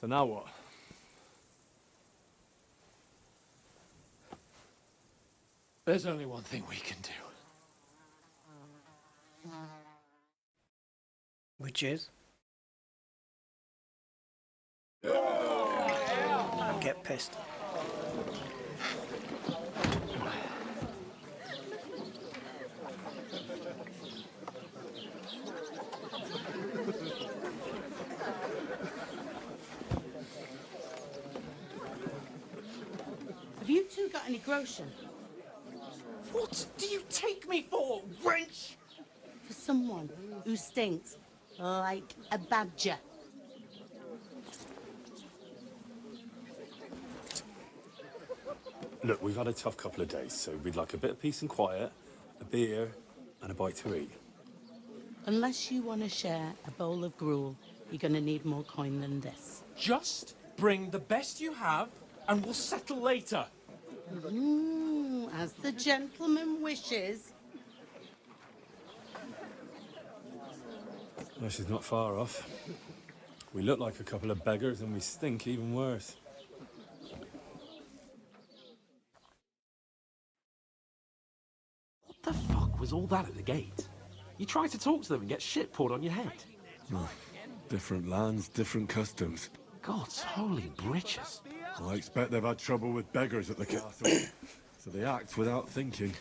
So now what? There's only one thing we can do. Which is? Get pissed. Have you two got any groschen? What do you take me for, wench? For someone who stinks like a badger. Look, we've had a tough couple of days, so we'd like a bit of peace and quiet, a beer, and a bite to eat. Unless you want to share a bowl of gruel, you're going to need more coin than this. Just bring the best you have, and we'll settle later. As the gentleman wishes. Well, she's not far off. We look like a couple of beggars, and we stink even worse. What the fuck was all that at the gate? You try to talk to them and get shit poured on your head. Different lands, different customs. God's holy britches. I expect they've had trouble with beggars at the castle. So they act without thinking.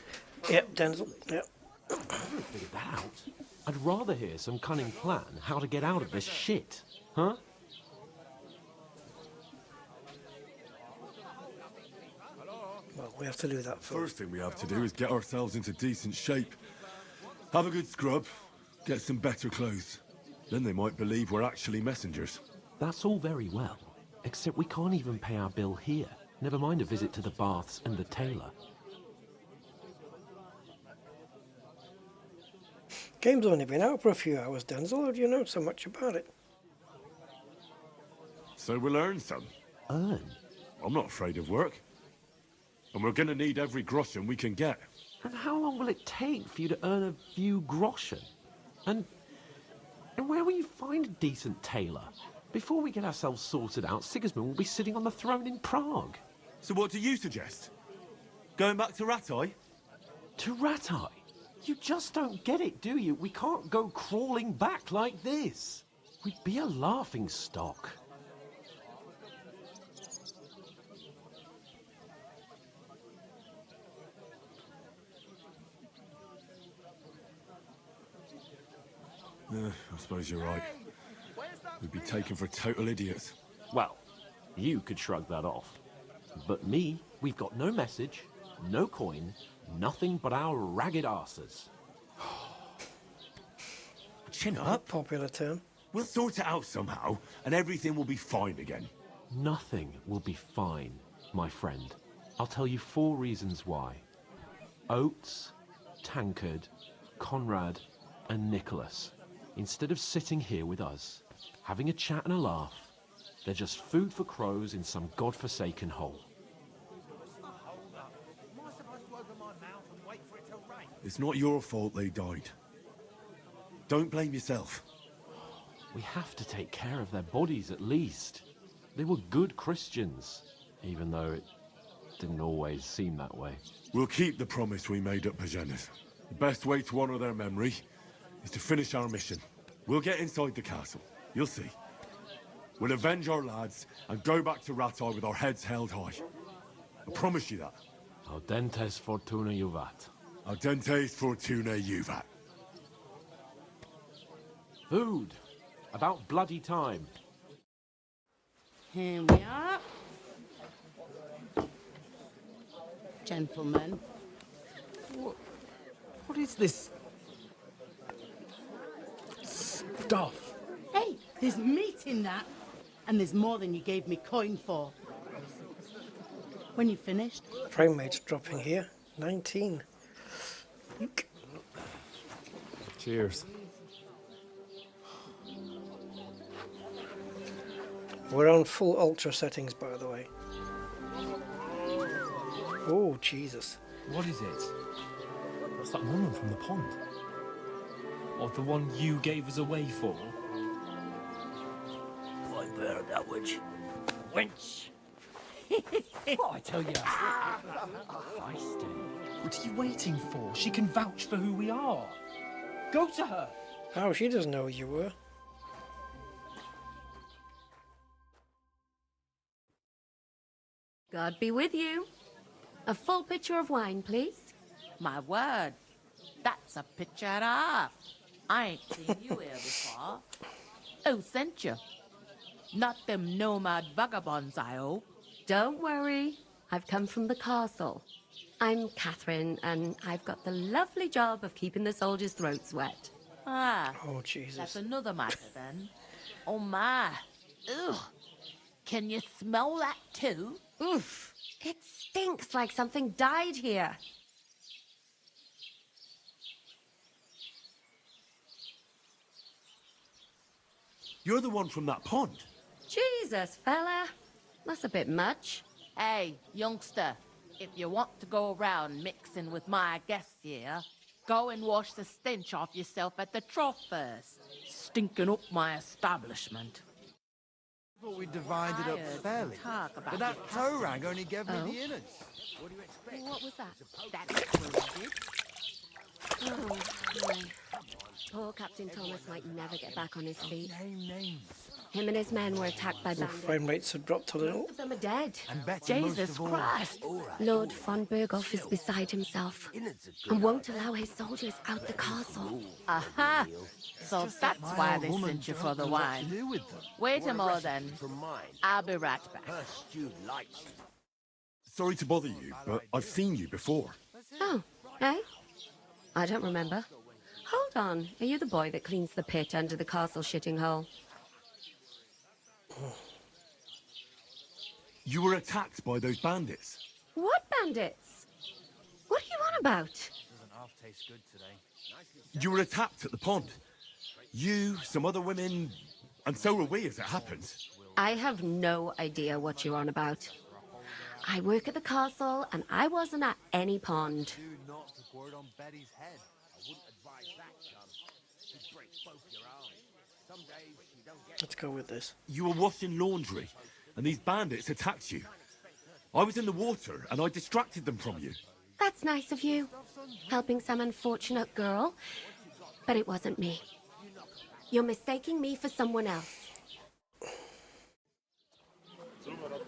Yep, Denzel, yep. I haven't figured that out. I'd rather hear some cunning plan how to get out of this shit. Huh? Well, we have to do that first. First thing we have to do is get ourselves into decent shape. Have a good scrub, get some better clothes. Then they might believe we're actually messengers. That's all very well, except we can't even pay our bill here. Never mind a visit to the baths and the tailor. Game's only been out for a few hours, Denzel. How do you know so much about it? So we'll earn some. Earn? I'm not afraid of work. And we're gonna need every groschen we can get. And how long will it take for you to earn a few groschen? And And where will you find a decent tailor? Before we get ourselves sorted out, Sigismund will be sitting on the throne in Prague. So what do you suggest? Going back to Ratai? To Ratai? You just don't get it, do you? We can't go crawling back like this. We'd be a laughing stock. I suppose you're right. We'd be taken for total idiots. Well, you could shrug that off. But me, we've got no message, no coin, nothing but our ragged arses. Chin up. Popular term. We'll sort it out somehow, and everything will be fine again. Nothing will be fine, my friend. I'll tell you 4 reasons why. Oates, Tankard, Conrad, and Nicholas, instead of sitting here with us, having a chat and a laugh, they're just food for crows in some godforsaken hole. It's not your fault they died. Don't blame yourself. We have to take care of their bodies at least. They were good Christians, even though it didn't always seem that way. We'll keep the promise we made at Pagenes. The best way to honor their memory is to finish our mission. We'll get inside the castle. You'll see. We'll avenge our lads and go back to Ratai with our heads held high. I promise you that. Audentes fortuna juvat. Audentes fortuna juvat. Food. About bloody time. Here we are. Gentlemen. What is this stuff? Hey, there's meat in that. And there's more than you gave me coin for. When you finished? Frame rate's dropping here. 19. Cheers. We're on full ultra settings, by the way. Oh, Jesus. What is it? What's that woman from the pond? Or the one you gave us away for? I bear that witch. Wench! What I tell you? What are you waiting for? She can vouch for who we are. Go to her. How? She doesn't know who you were. God be with you. A full pitcher of wine, please. My word, that's a picture and a half. I ain't seen you here before. Who sent you? Not them nomad vagabonds, I hope. Don't worry. I've come from the castle. I'm Catherine, and I've got the lovely job of keeping the soldiers' throats wet. Ah. Oh, Jesus. That's another matter, then. Oh, my. Ugh. Can you smell that, too? Oof. It stinks like something died here. You're the one from that pond. Jesus, fella. That's a bit much. Hey, youngster, if you want to go around mixing with my guests here, go and wash the stench off yourself at the trough first. Stinking up my establishment. I thought we divided up fairly, but that toe rag only gave me the innards. What do you expect? What was that? That's Oh, my. Poor Captain Thomas might never get back on his feet. Him and his men were attacked by bandits. Frame rates have dropped a little. Both of them are dead. Jesus Christ! Lord von Berghoff is beside himself and won't allow his soldiers out the castle. Aha! So that's why they sent you for the wine. Wait a moment, then. I'll be right back. Sorry to bother you, but I've seen you before. Oh, eh? I don't remember. Hold on. Are you the boy that cleans the pit under the castle shitting hole? You were attacked by those bandits. What bandits? What are you on about? Doesn't half taste good today. You were attacked at the pond. You, some other women, and so were we, as it happens. I have no idea what you're on about. I work at the castle, and I wasn't at any pond. Do not put word on Betty's head. I wouldn't advise that, chum. She'd break both your arms. Let's go with this. You were washing laundry, and these bandits attacked you. I was in the water, and I distracted them from you. That's nice of you, helping some unfortunate girl. But it wasn't me. You're mistaking me for someone else.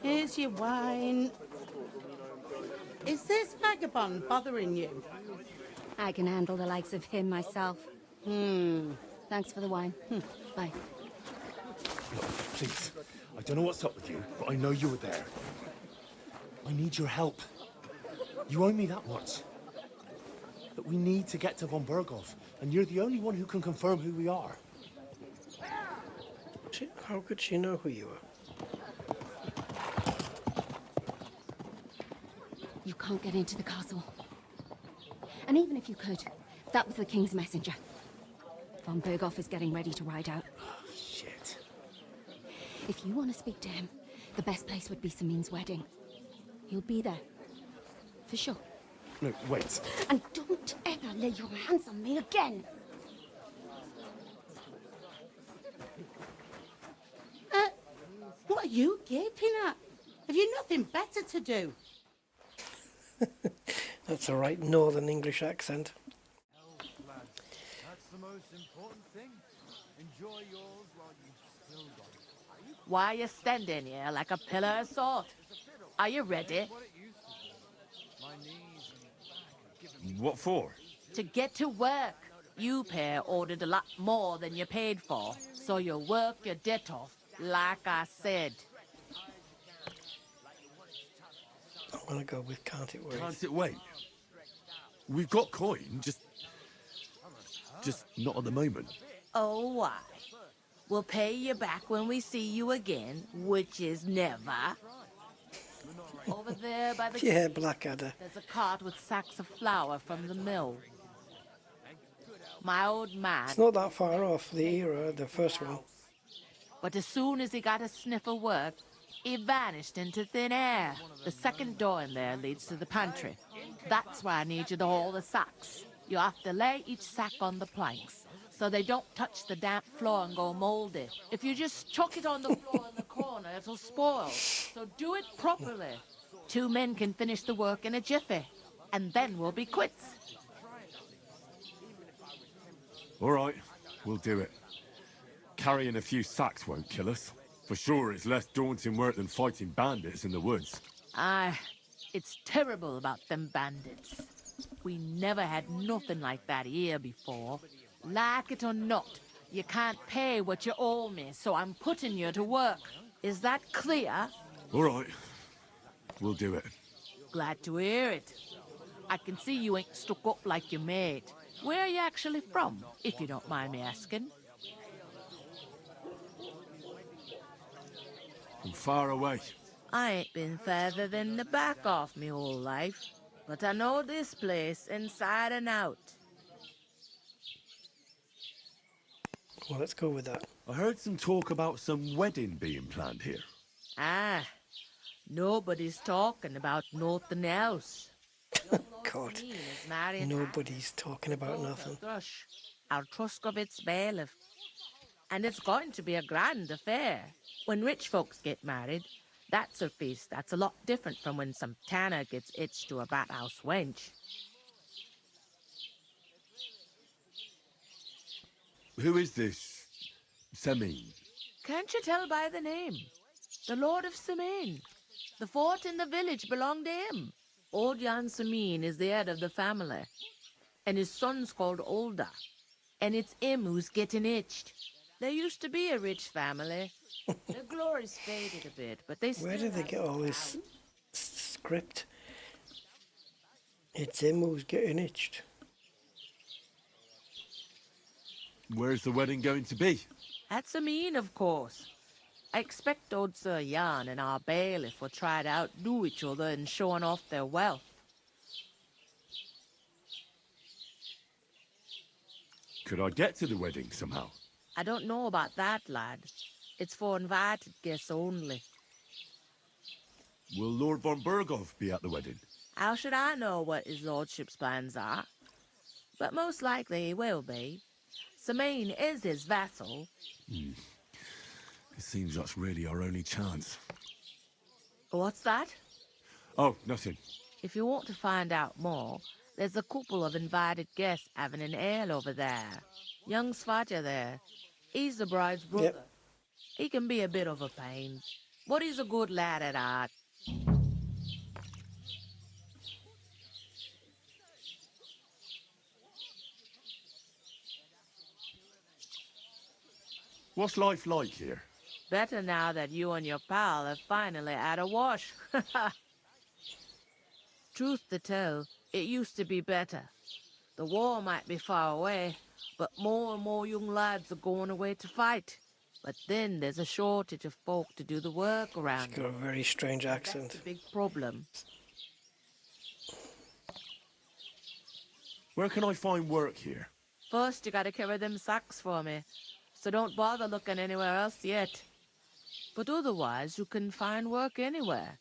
Here's your wine. Is this vagabond bothering you? I can handle the likes of him myself. Thanks for the wine. Bye. Look, please. I don't know what's up with you, but I know you were there. I need your help. You owe me that much. But we need to get to von Berghoff, and you're the only one who can confirm who we are. How could she know who you are? You can't get into the castle. And even if you could, that was the King's messenger. Von Berghoff is getting ready to ride out. Shit. If you want to speak to him, the best place would be Samin's wedding. He'll be there. For sure. No, wait. And don't ever lay your hands on me again! What are you gaping at? Have you nothing better to do? That's a right Northern English accent. That's the most important thing. Enjoy yours while you've still got it. Why are you standing here like a pillar of salt? Are you ready? What for? To get to work. You pair ordered a lot more than you paid for, so you work your debt off, like I said. I'm gonna go with can't it wait. Can't it wait? We've got coin, just not at the moment. Oh, why? We'll pay you back when we see you again, which is never. Over there by the... Yeah, Blackadder. There's a cart with sacks of flour from the mill. My old man... It's not that far off the era, the first one. But as soon as he got a sniff of work, he vanished into thin air. The second door in there leads to the pantry. That's why I need you to haul the sacks. You have to lay each sack on the planks, so they don't touch the damp floor and go moldy. If you just chuck it on the floor in the corner, it'll spoil. So do it properly. 2 men can finish the work in a jiffy, and then we'll be quits. All right, we'll do it. Carrying a few sacks won't kill us. For sure, it's less daunting work than fighting bandits in the woods. Aye, it's terrible about them bandits. We never had nothing like that here before. Like it or not, you can't pay what you owe me, so I'm putting you to work. Is that clear? All right, we'll do it. Glad to hear it. I can see you ain't stuck up like your mate. Where are you actually from, if you don't mind me asking? I'm far away. I ain't been further than the back off me whole life, but I know this place inside and out. Well, let's go with that. I heard some talk about some wedding being planned here. Ah, nobody's talking about nothing else. God, Is marrying nobody's talking about nothing. Thrush, our Truskovitz bailiff. And it's going to be a grand affair. When rich folks get married, that's a feast that's a lot different from when some tanner gets hitched to a bathouse wench. Who is this Semin? Can't you tell by the name? The Lord of Samin. The fort in the village belonged to him. Old Jan Samin is the head of the family, and his son's called Olda, and it's him who's getting itched. There used to be a rich family. Their glory's faded a bit, but they still... Where did they get all this script? It's him who's getting itched. Where's the wedding going to be? At Samin, of course. I expect old Sir Jan and our bailiff will try to outdo each other in showing off their wealth. Could I get to the wedding somehow? I don't know about that, lad. It's for invited guests only. Will Lord von Berghoff be at the wedding? How should I know what his lordship's plans are? But most likely he will be. Samine is his vassal. It seems that's really our only chance. What's that? Oh, nothing. If you want to find out more, there's a couple of invited guests having an ale over there. Young Svaja there. He's the bride's brother. Yep. He can be a bit of a pain, but he's a good lad at heart. What's life like here? Better now that you and your pal have finally had a wash. Truth to tell, it used to be better. The war might be far away, but more and more young lads are going away to fight. But then there's a shortage of folk to do the work around. She's got a very strange accent. That's a big problem. Where can I find work here? First, you gotta carry them sacks for me, so don't bother looking anywhere else yet. But otherwise, you can find work anywhere.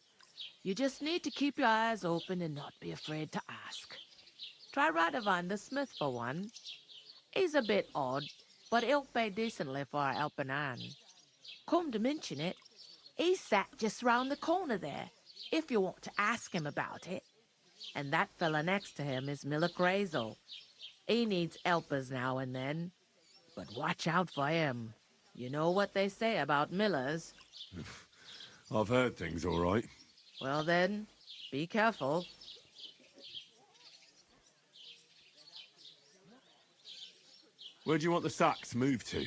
You just need to keep your eyes open and not be afraid to ask. Try Radovan the smith for one. He's a bit odd, but he'll pay decently for a helping hand. Come to mention it, he's sat just round the corner there, if you want to ask him about it. And that fella next to him is Miller Crazel. He needs helpers now and then, but watch out for him. You know what they say about Millers. I've heard things all right. Well then, be careful. Where do you want the sacks moved to?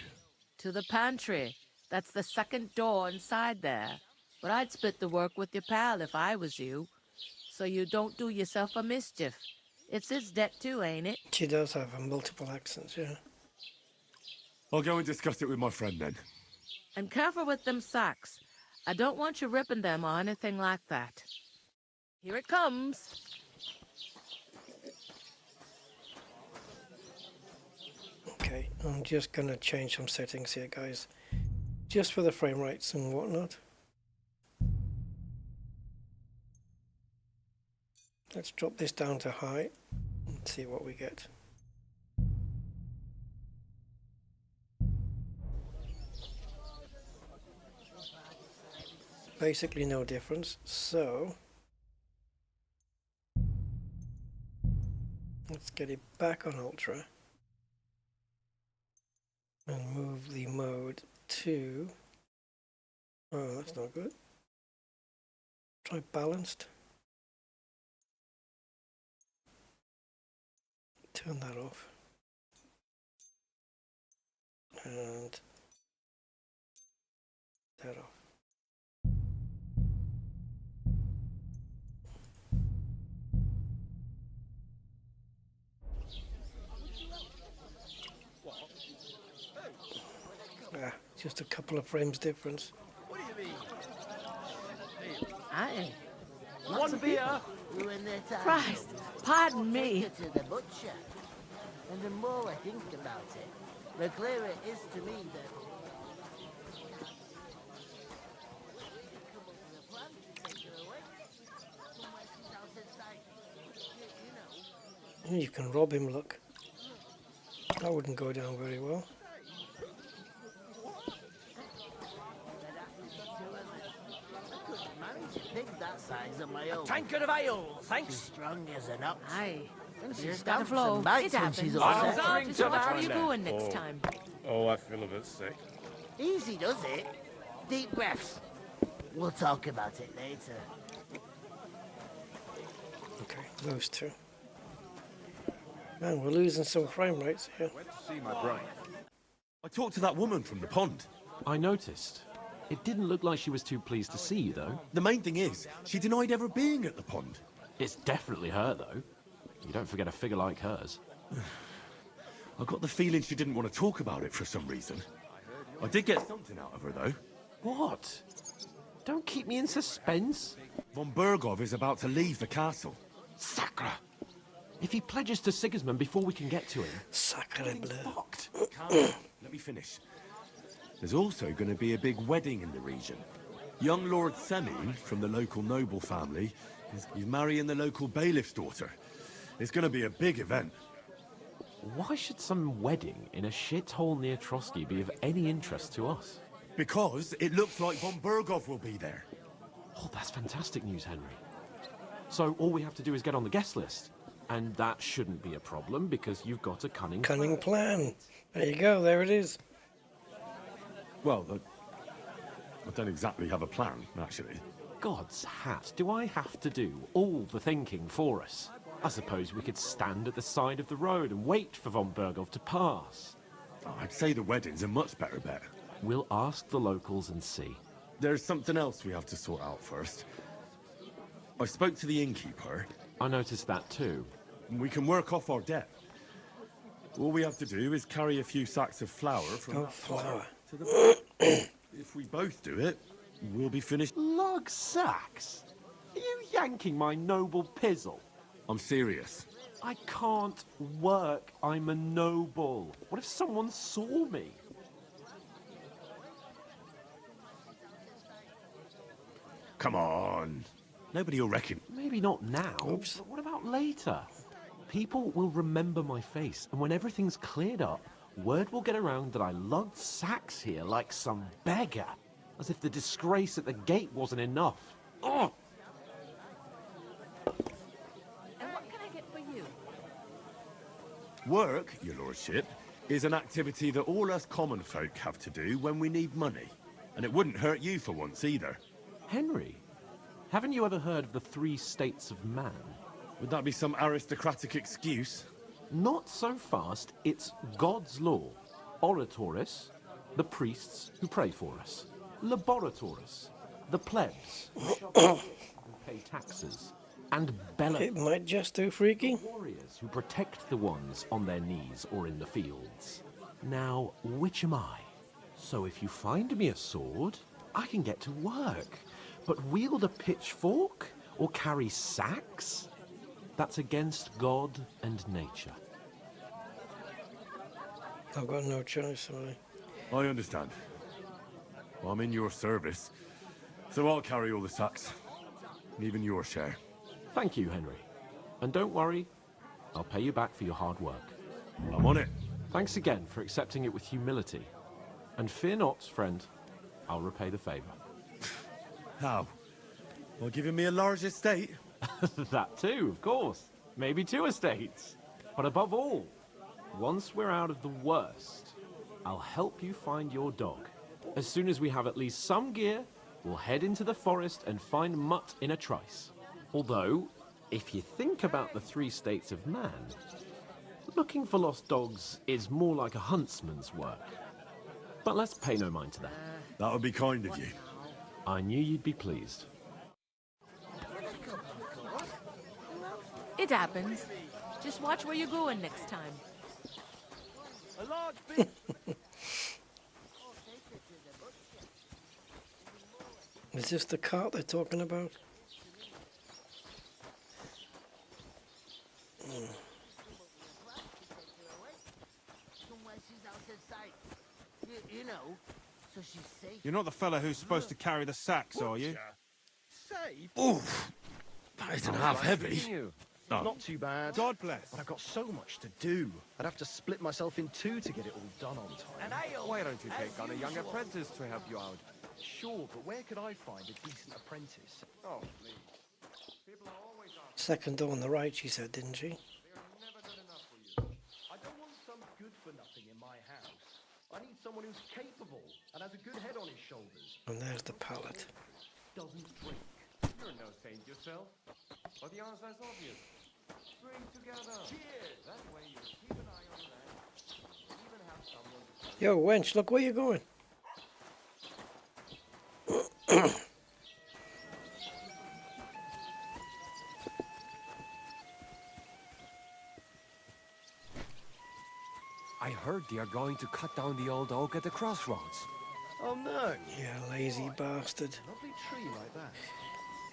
To the pantry. That's the second door inside there. But I'd split the work with your pal if I was you, so you don't do yourself a mischief. It's his debt too, ain't it? She does have multiple accents, yeah. I'll go and discuss it with my friend then. And careful with them sacks. I don't want you ripping them or anything like that. Here it comes. Okay, I'm just gonna change some settings here, guys. Just for the frame rates and whatnot. Let's drop this down to high and see what we get. Basically no difference, so let's get it back on ultra and move the mode to, oh, that's not good. Try balanced. Turn that off. And that off. Just a couple of frames difference. What do you mean? Aye. One beer. Christ, pardon me. To the butcher. And the more I think about it, the clearer it is to me that... You can rob him, look. That wouldn't go down very well. A tankard of ale, thanks. Strong as an ox. Aye. And she She's got a stamps flow. and bites It when happens. she's Just upset. watch where you're going next time. Oh, I feel a bit sick. Easy does it. Deep breaths. We'll talk about it later. Okay, those two. Man, we're losing some frame rates here. Went to see my brain. I talked to that woman from the pond. I noticed. It didn't look like she was too pleased to see you, though. The main thing is, she denied ever being at the pond. It's definitely her, though. You don't forget a figure like hers. I got the feeling she didn't want to talk about it for some reason. I did get something out of her, though. What? Don't keep me in suspense. Von Bergov is about to leave the castle. Sacre! If he pledges to Sigismund before we can get to him... Sacre bleu. Let me finish. There's also going to be a big wedding in the region. Young Lord Semin, from the local noble family, is marrying the local bailiff's daughter. It's going to be a big event. Why should some wedding in a shithole near Trotsky be of any interest to us? Because it looks like von Berghoff will be there. Oh, that's fantastic news, Henry. So all we have to do is get on the guest list. And that shouldn't be a problem because you've got a cunning plan. There you go, there it is. Well, I don't exactly have a plan, actually. God's hat, do I have to do all the thinking for us? I suppose we could stand at the side of the road and wait for von Berghoff to pass. I'd say the wedding's a much better bet. We'll ask the locals and see. There's something else we have to sort out first. I spoke to the innkeeper. I noticed that too. We can work off our debt. All we have to do is carry a few sacks of flour from flour to the If we both do it, we'll be finished. Lug sacks? Are you yanking my noble pizzle? I'm serious. I can't work. I'm a noble. What if someone saw me? Come on. Nobody will reckon. Maybe not now. Oops. But what about later? People will remember my face, and when everything's cleared up, word will get around that I lugged sacks here like some beggar. As if the disgrace at the gate wasn't enough. Oh! And what can I get for you? Work, your lordship, is an activity that all us common folk have to do when we need money. And it wouldn't hurt you for once either. Henry, haven't you ever heard of the 3 states of man? Would that be some aristocratic excuse? Not so fast. It's God's law. Oratoris, the priests who pray for us. Laboratoris, the plebs who pay taxes. And bellows. It might just do, freaky. Warriors who protect the ones on their knees or in the fields. Now, which am I? So if you find me a sword, I can get to work. But wield a pitchfork or carry sacks? That's against God and nature. I've got no choice, sorry. I understand. I'm in your service, so I'll carry all the sacks. Even your share. Thank you, Henry. And don't worry, I'll pay you back for your hard work. I'm on it. Thanks again for accepting it with humility. And fear not, friend, I'll repay the favor. How? Well, giving me a large estate? That too, of course. Maybe 2 estates. But above all, once we're out of the worst, I'll help you find your dog. As soon as we have at least some gear, we'll head into the forest and find Mutt in a trice. Although, if you think about the 3 states of man, looking for lost dogs is more like a huntsman's work. But let's pay no mind to that. That would be kind of you. I knew you'd be pleased. It happens. Just watch where you're going next time. A large bit. Is this the cart they're talking about? You know, so she's safe. You're not the fella who's supposed to carry the sacks, are you? Safe? Oof! That isn't half heavy. Oh. Not too bad. God bless. But I've got so much to do. I'd have to split myself in 2 to get it all done on time. Why don't you take on a young apprentice to help you out? Sure, but where could I find a decent apprentice? Oh, please. People are always asking. Second door on the right, she said, didn't she? Never good enough for you. I don't want some good-for-nothing in my house. I need someone who's capable and has a good head on his shoulders. And there's the pallet. Doesn't drink. You're no saint yourself. But the answer is obvious. Drink together. Cheers. That way you keep an eye on that. Even have someone to Yo, wench, look where you're going. I heard they are going to cut down the old oak at the crossroads. Oh, no. Yeah, lazy bastard. Lovely tree like that.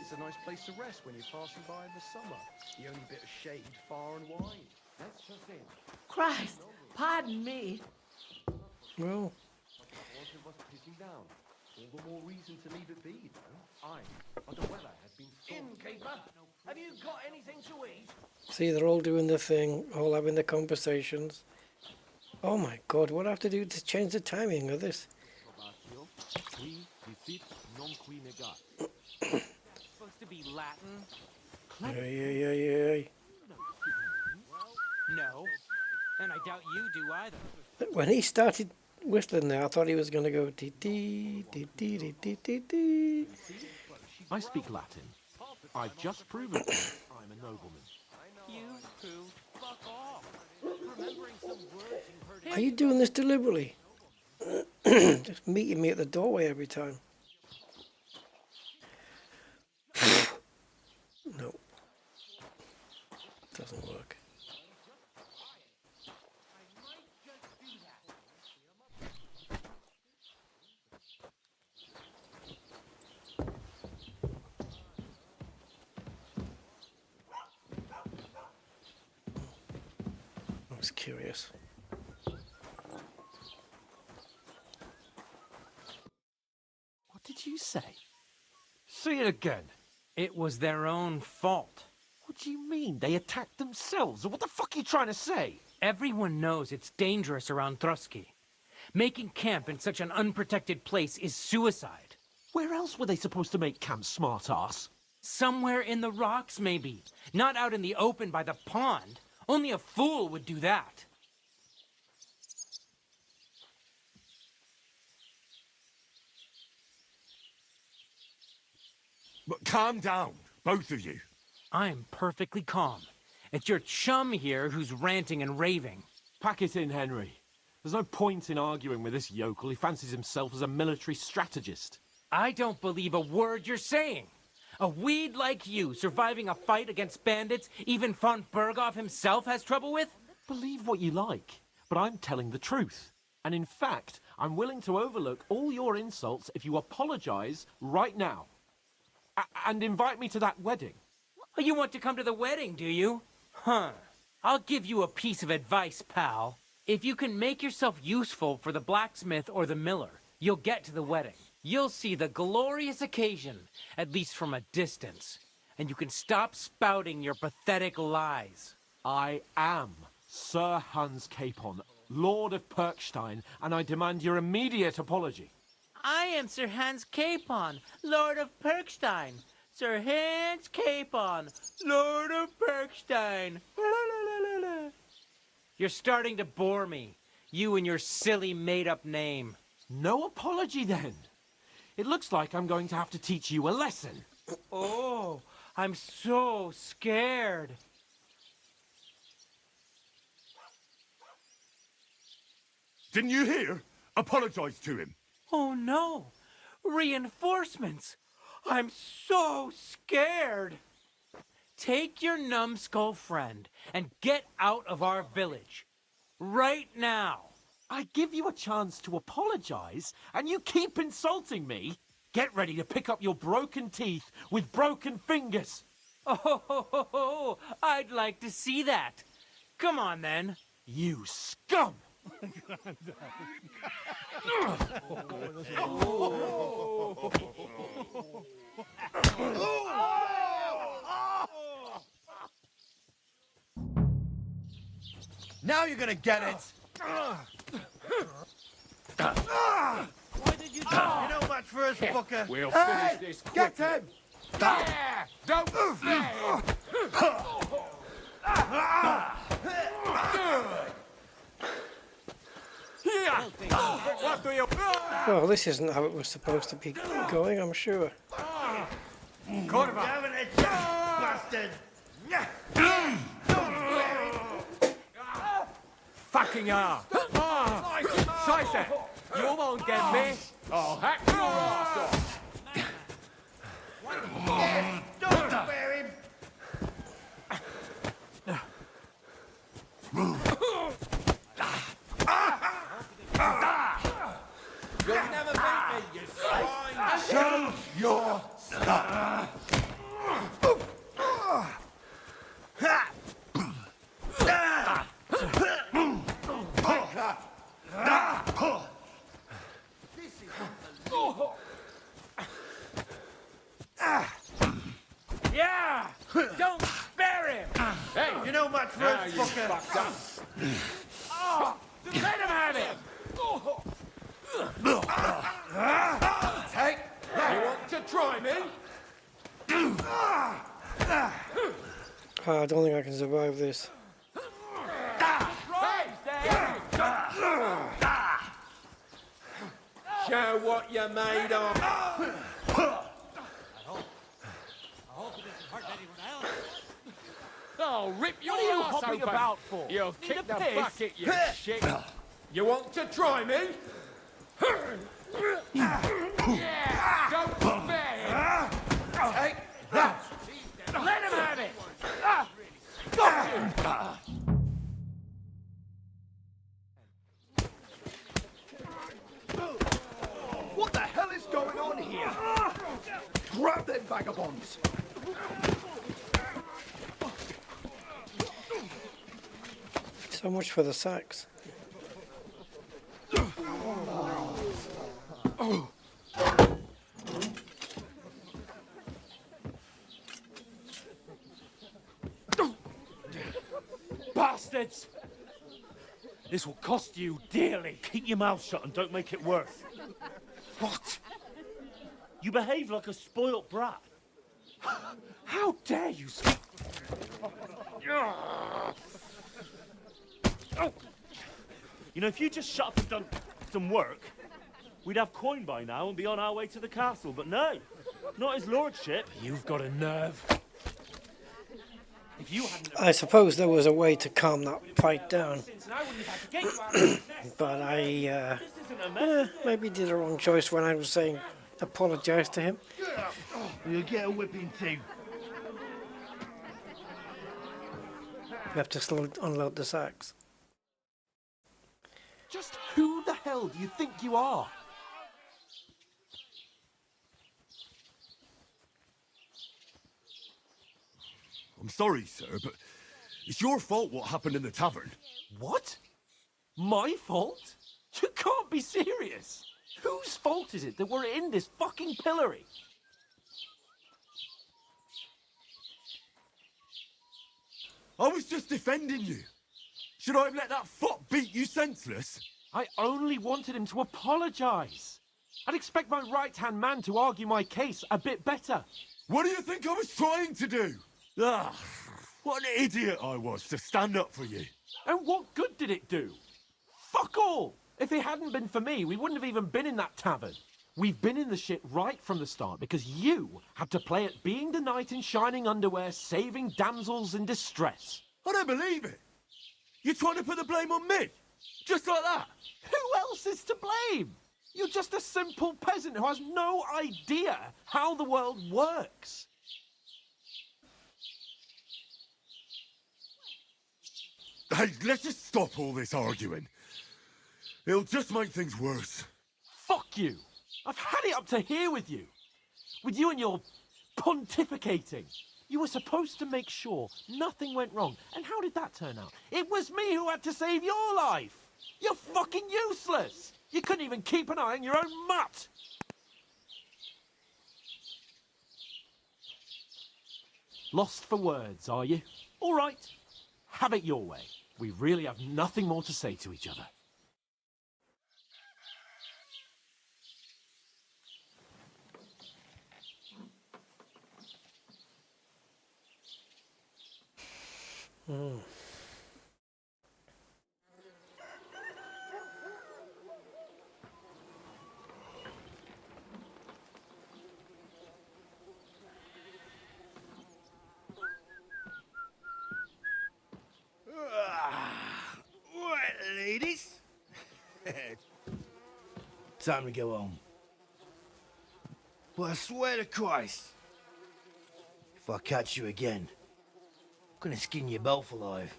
It's a nice place to rest when you're passing by in the summer. The only bit of shade far and wide. That's just it. Christ, pardon me. Well, Water was pissing down. All the more reason to leave it be, you know. The weather had been Innkeeper, have you got anything to eat? See, they're all doing the thing, all having the conversations. Oh my God, what do I have to do to change the timing of this? Supposed to be Latin? Hey. No. And I doubt you do either. When he started whistling there, I thought he was going to go dee dee dee dee dee dee dee dee. I speak Latin. I've just proven I'm a nobleman. You two, fuck off. Remembering some words you heard. Are you doing this deliberately? Just meeting me at the doorway every time. No. Doesn't work. I was curious. What did you say? Say it again. It was their own fault. What do you mean? They attacked themselves? What the fuck are you trying to say? Everyone knows it's dangerous around Trotsky. Making camp in such an unprotected place is suicide. Where else were they supposed to make camp, smart-ass? Somewhere in the rocks, maybe. Not out in the open by the pond. Only a fool would do that. But calm down, both of you. I'm perfectly calm. It's your chum here who's ranting and raving. Pack it in, Henry. There's no point in arguing with this yokel. He fancies himself as a military strategist. I don't believe a word you're saying. A weed like you surviving a fight against bandits even von Berghoff himself has trouble with? Believe what you like, but I'm telling the truth. And in fact, I'm willing to overlook all your insults if you apologize right now. And invite me to that wedding. Oh, you want to come to the wedding, do you? Huh. I'll give you a piece of advice, pal. If you can make yourself useful for the blacksmith or the miller, you'll get to the wedding. You'll see the glorious occasion, at least from a distance. And you can stop spouting your pathetic lies. I am Sir Hans Capon, Lord of Perkstein, and I demand your immediate apology. I am Sir Hans Capon, Lord of Perkstein. Sir Hans Capon, Lord of Perkstein. You're starting to bore me. You and your silly made-up name. No apology, then. It looks like I'm going to have to teach you a lesson. Oh, I'm so scared. Didn't you hear? Apologize to him. Oh no! Reinforcements! I'm so scared! Take your numbskull friend and get out of our village. Right now! I give you a chance to apologize, and you keep insulting me? Get ready to pick up your broken teeth with broken fingers. Oh, I'd like to see that. Come on, then. You scum! Now you're gonna get it! Why did you do You know much for us, fucker! We'll Hey, finish this get quickly. him! Yeah! Don't fail! What do you... Well, this isn't how it was supposed to be going, I'm sure. Cordoba! Having a bastard! Fucking hell! Scheiße! You won't get me! I'll hack your ass off! Don't spare him! You'll never beat me, you swine! Show your stuff! Don't spare him! Hey, you know much for Now it, you fucker. fucked up. Oh, let him have it! Take that. You want to try me? I don't think I can survive this. Show what you're made of. Oh, rip your What are you arse hopping open. about for? You'll Need kick a the piss? bucket, you shit. You want to try me? Yeah, don't spare him. Take that. Let him have it. Got you. What the hell is going on here? Grab them vagabonds! So much for the sacks. Bastards! This will cost you dearly. Keep your mouth shut and don't make it worse. What? You behave like a spoilt brat. How dare you speak? You know, if you just shut up and done some work, we'd have coin by now and be on our way to the castle. But no, not his lordship. You've got a nerve. If you hadn't... I suppose there was a way to calm that fight down. But I maybe did a wrong choice when I was saying apologise to him. You'll get a whipping too. We have to still unload the sacks. Just who the hell do you think you are? I'm sorry, sir, but it's your fault what happened in the tavern. What? My fault? You can't be serious. Whose fault is it that we're in this fucking pillory? I was just defending you. Should I have let that fuck beat you senseless? I only wanted him to apologise. I'd expect my right-hand man to argue my case a bit better. What do you think I was trying to do? Ah, what an idiot I was to stand up for you. And what good did it do? Fuck all! If it hadn't been for me, we wouldn't have even been in that tavern. We've been in the shit right from the start because you had to play at being the knight in shining underwear, saving damsels in distress. I don't believe it. You're trying to put the blame on me? Just like that? Who else is to blame? You're just a simple peasant who has no idea how the world works. Hey, let's just stop all this arguing. It'll just make things worse. Fuck you. I've had it up to here with you. With you and your pontificating. You were supposed to make sure nothing went wrong. And how did that turn out? It was me who had to save your life. You're fucking useless. You couldn't even keep an eye on your own mutt. Lost for words, are you? All right. Have it your way. We really have nothing more to say to each other. Mm. Right, ladies. Time to go home. But I swear to Christ, if I catch you again, I'm gonna skin you both alive.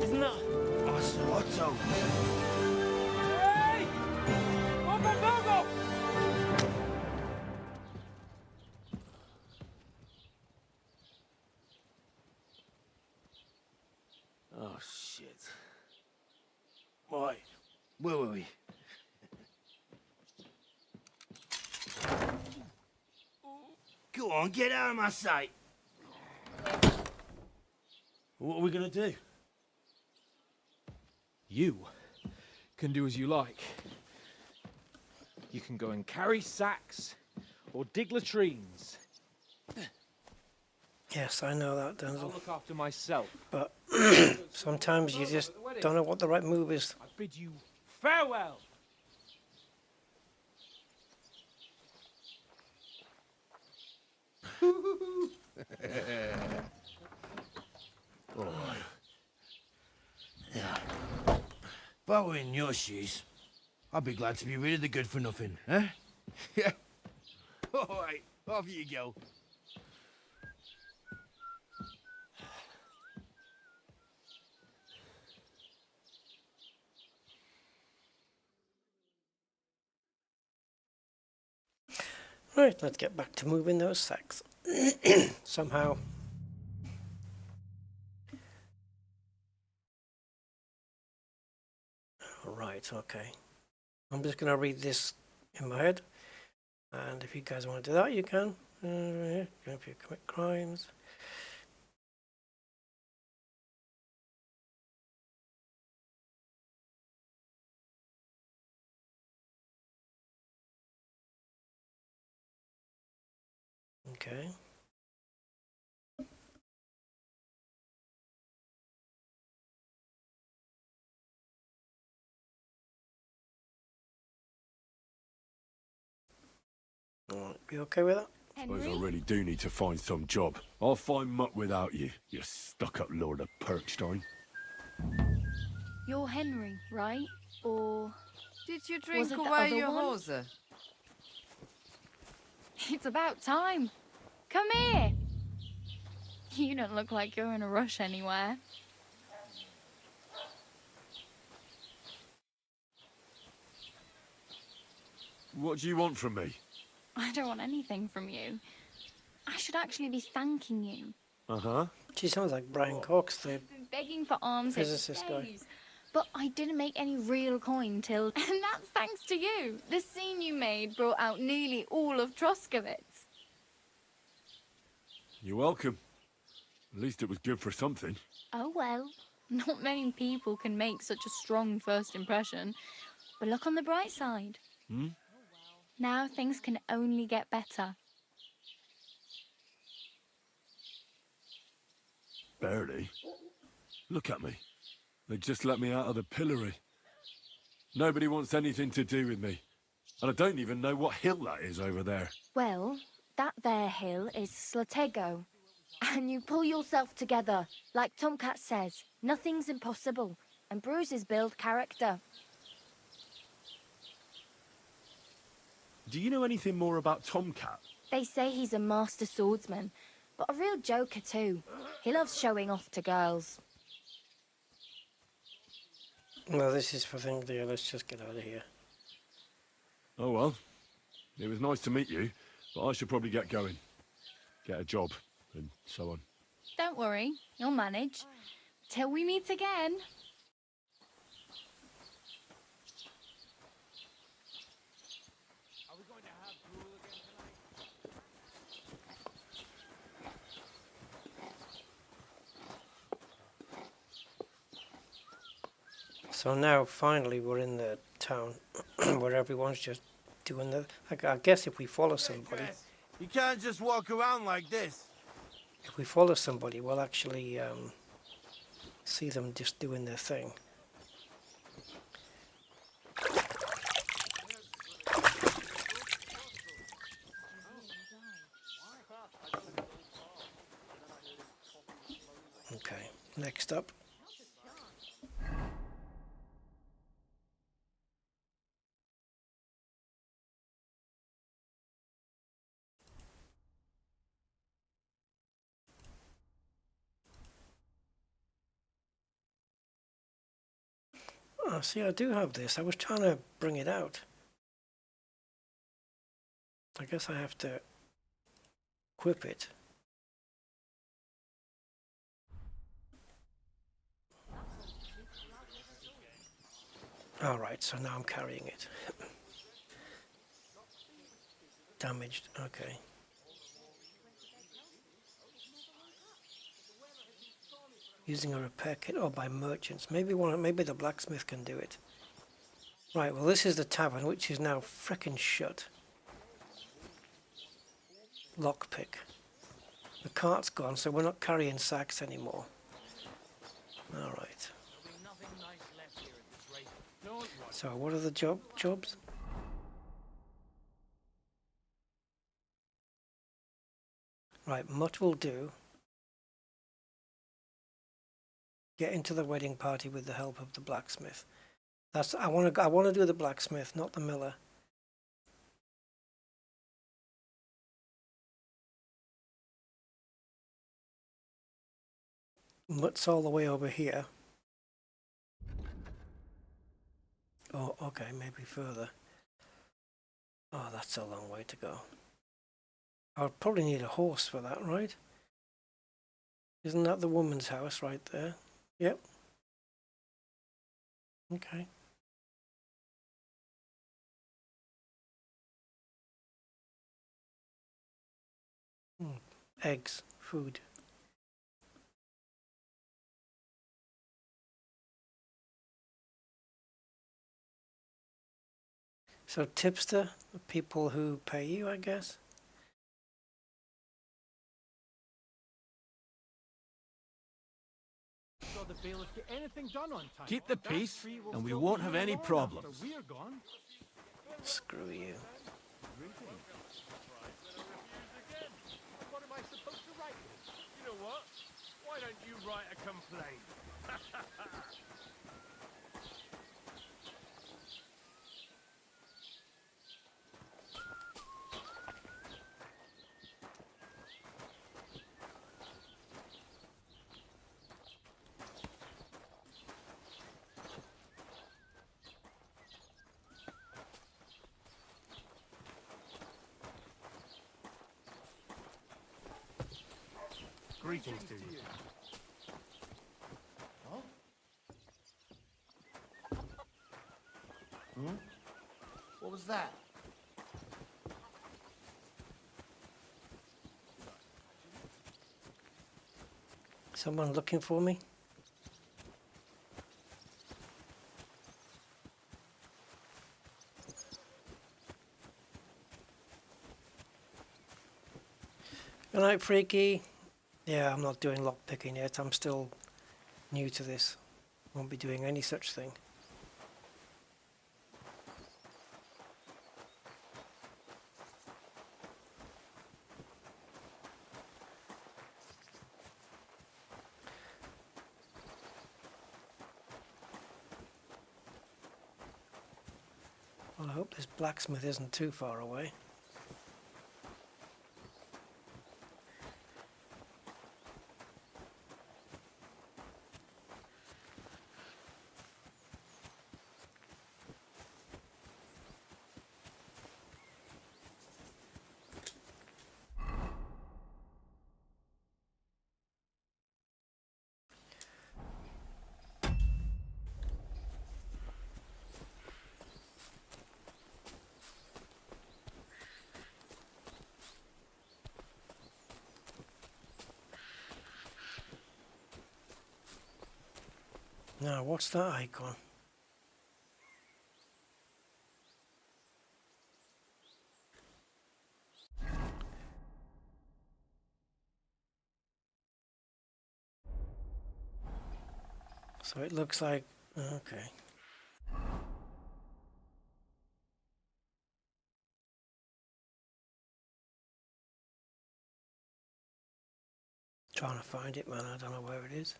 Isn't that Otto? Hey! Go! Oh, shit. Right, where were we? Go on, get out of my sight. What are we gonna do? You can do as you like. You can go and carry sacks or dig latrines. Yes, I know that, I'll Denzel. look after myself. But sometimes you just don't know what the right move is. I bid you farewell. All right. Yeah. If I were in your shoes, I'd be glad to be rid of the good for nothing, eh? Yeah. All right, off you go. Right, let's get back to moving those sacks. Somehow. Right, okay. I'm just going to read this in my head. And if you guys want to do that, you can. If you commit crimes. Okay. Alright, be okay with that? Suppose I really do need to find some job. I'll find muck without you, you stuck-up Lord of Perkstein. You're Henry, right? Or did you was drink it the away other your one? hose? It's about time. Come here. You don't look like you're in a rush anywhere. What do you want from me? I don't want anything from you. I should actually be thanking you. Uh-huh. She sounds like Brian Cox, the I've been begging for alms for physicist guy. days, but I didn't make any real coin till... And that's thanks to you. The scene you made brought out nearly all of Troskowitz. You're welcome. At least it was good for something. Oh well. Not many people can make such a strong first impression. But look on the bright side. Hmm? Now things can only get better. Barely. Look at me. They just let me out of the pillory. Nobody wants anything to do with me. And I don't even know what hill that is over there. Well, that there hill is Slatego. And you pull yourself together. Like Tomcat says, nothing's impossible. And bruises build character. Do you know anything more about Tomcat? They say he's a master swordsman, but a real joker too. He loves showing off to girls. No, this is for things there. Let's just get out of here. Oh well. It was nice to meet you, but I should probably get going. Get a job, and so on. Don't worry, you'll manage. Till we meet again. So now, finally, we're in the town where everyone's just doing the... I guess if we follow somebody... You can't just walk around like this. If we follow somebody, we'll actually see them just doing their thing. Okay, next up. Oh, see, I do have this. I was trying to bring it out. I guess I have to equip it. Alright, so now I'm carrying it. Damaged, okay. Using a repair kit or by merchants. Maybe the blacksmith can do it. Right, well this is the tavern, which is now frickin' shut. Lockpick. The cart's gone, so we're not carrying sacks anymore. Alright. So what are the jobs? Right, mutt will do. Get into the wedding party with the help of the blacksmith. I want to do the blacksmith, not the miller. Mutt's all the way over here. Oh, okay, maybe further. Oh, that's a long way to go. I'll probably need a horse for that, right? Isn't that the woman's house right there? Yep. Okay. Eggs, food. So tipster, the people who pay you, I guess? Keep the peace, and we won't have any problems. Screw you. What am I supposed to write? You know what? Why don't you write a complaint? Greetings to you. Huh? Hmm? What was that? Someone looking for me? Good night, Freaky. Yeah, I'm not doing lockpicking yet. I'm still new to this. Won't be doing any such thing. Well, I hope this blacksmith isn't too far away. Now, what's that icon? So it looks like, okay. Trying to find it, man. I don't know where it is.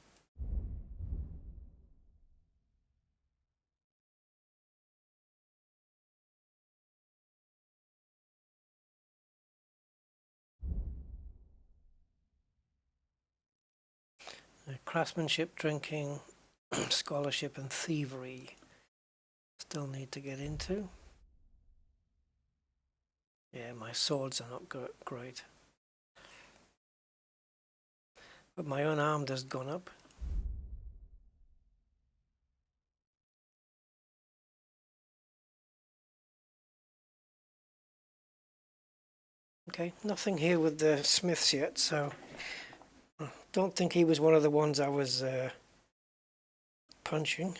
Craftsmanship, drinking, scholarship and thievery. Still need to get into. Yeah, my swords are not great. But my unarmed has gone up. Okay, nothing here with the Smiths yet, so I don't think he was one of the ones I was punching.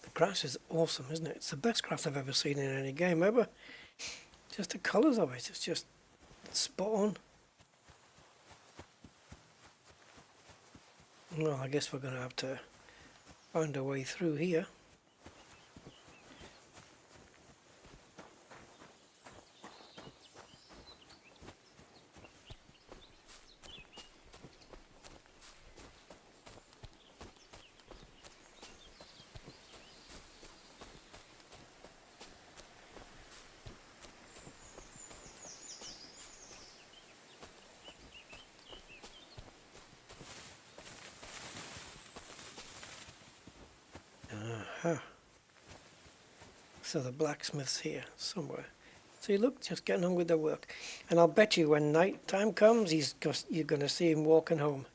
The grass is awesome, isn't it? It's the best grass I've ever seen in any game ever. Just the colours of it, it's just spot on. Well, I guess we're going to have to find a way through here. So the blacksmith's here somewhere. So you look, just getting on with their work. And I'll bet you when night time comes, you're going to see him walking home.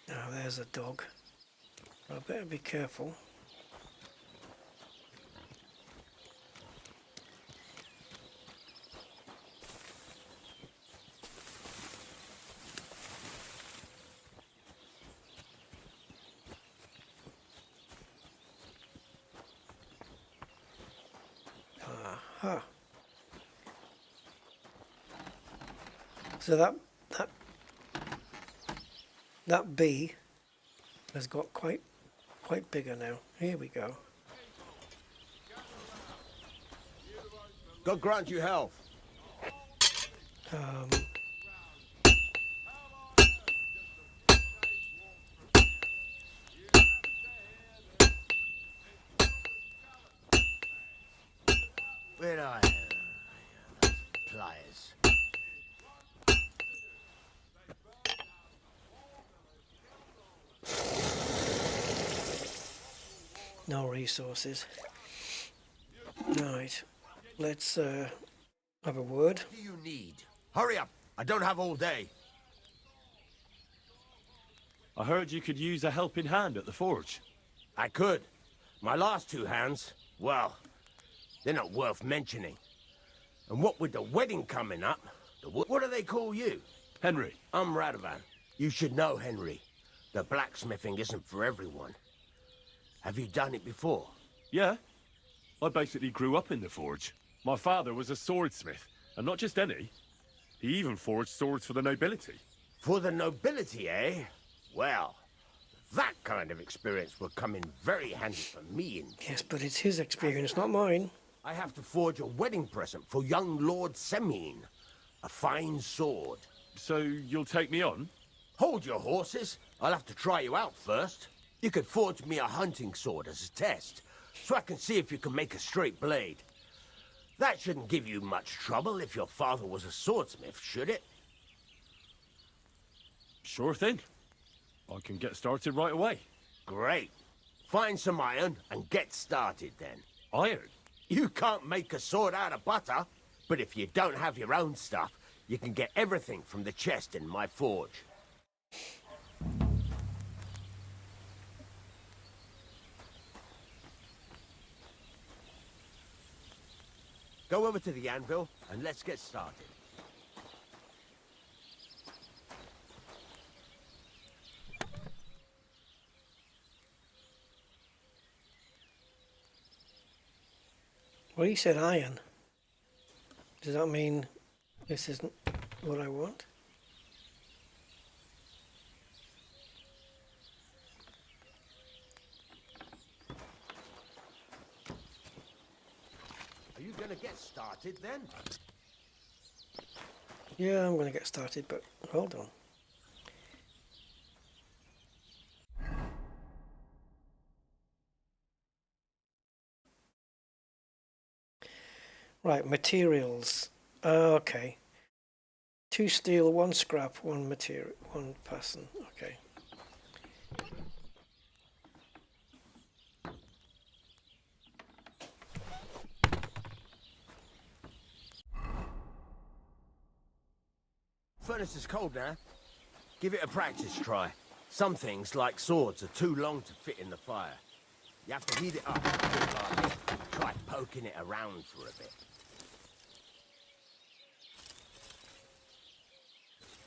Now there's a dog. I better be careful. Aha. So that bee has got quite bigger now. Here we go. God grant you health. Where are you? Those pliers. No resources. Right. Let's have a word. What do you need? Hurry up! I don't have all day. I heard you could use a helping hand at the forge. I could. My last two hands, well, they're not worth mentioning. And what with the wedding coming up, what do they call you? Henry. I'm Radovan. You should know, Henry. The blacksmithing isn't for everyone. Have you done it before? Yeah. I basically grew up in the forge. My father was a swordsmith, and not just any. He even forged swords for the nobility. For the nobility, eh? Well, that kind of experience will come in very handy for me. Yes, but it's his experience, not mine. I have to forge a wedding present for young Lord Semine. A fine sword. So you'll take me on? Hold your horses. I'll have to try you out first. You could forge me a hunting sword as a test, so I can see if you can make a straight blade. That shouldn't give you much trouble if your father was a swordsmith, should it? Sure thing. I can get started right away. Great. Find some iron and get started then. Iron? You can't make a sword out of butter, but if you don't have your own stuff, you can get everything from the chest in my forge. Go over to the anvil and let's get started. Well, he said iron. Does that mean this isn't what I want? Are you gonna get started then? Yeah, I'm going to get started, but hold on. Right, materials. Okay. 2 steel, 1 scrap, 1 material, 1 fasten. Okay. furnace is cold now. Give it a practice try. Some things, like swords, are too long to fit in the fire. You have to heat it up. Try poking it around for a bit.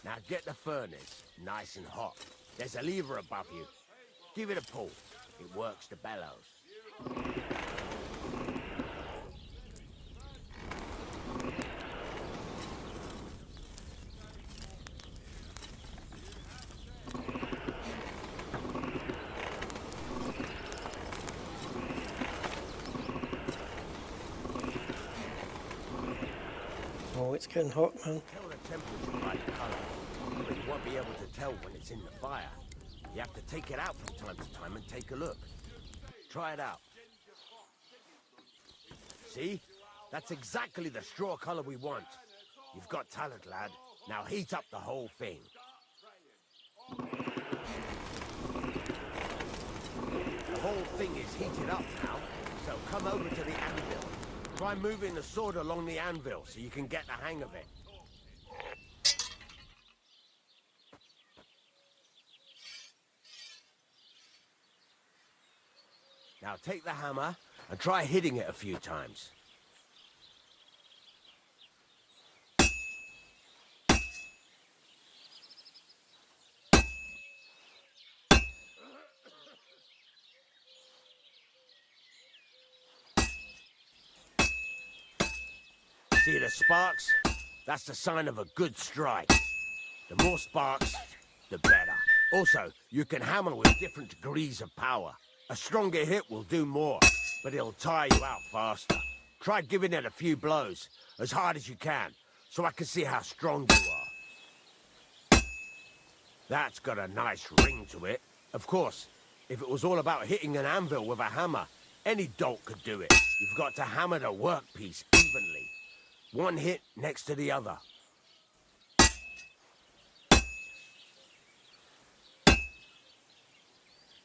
Now get the furnace nice and hot. There's a lever above you. Give it a pull. It works the bellows. Oh, it's getting hot, man. Tell the temperature by the colour, but you won't be able to tell when it's in the fire. You have to take it out from time to time and take a look. Try it out. See? That's exactly the straw colour we want. You've got talent, lad. Now heat up the whole thing. The whole thing is heated up now, so come over to the anvil. Try moving the sword along the anvil so you can get the hang of it. Now take the hammer and try hitting it a few times. See the sparks? That's the sign of a good strike. The more sparks, the better. Also, you can hammer with different degrees of power. A stronger hit will do more, but it'll tire you out faster. Try giving it a few blows, as hard as you can, so I can see how strong you are. That's got a nice ring to it. Of course, if it was all about hitting an anvil with a hammer, any dolt could do it. You've got to hammer the workpiece evenly. One hit next to the other.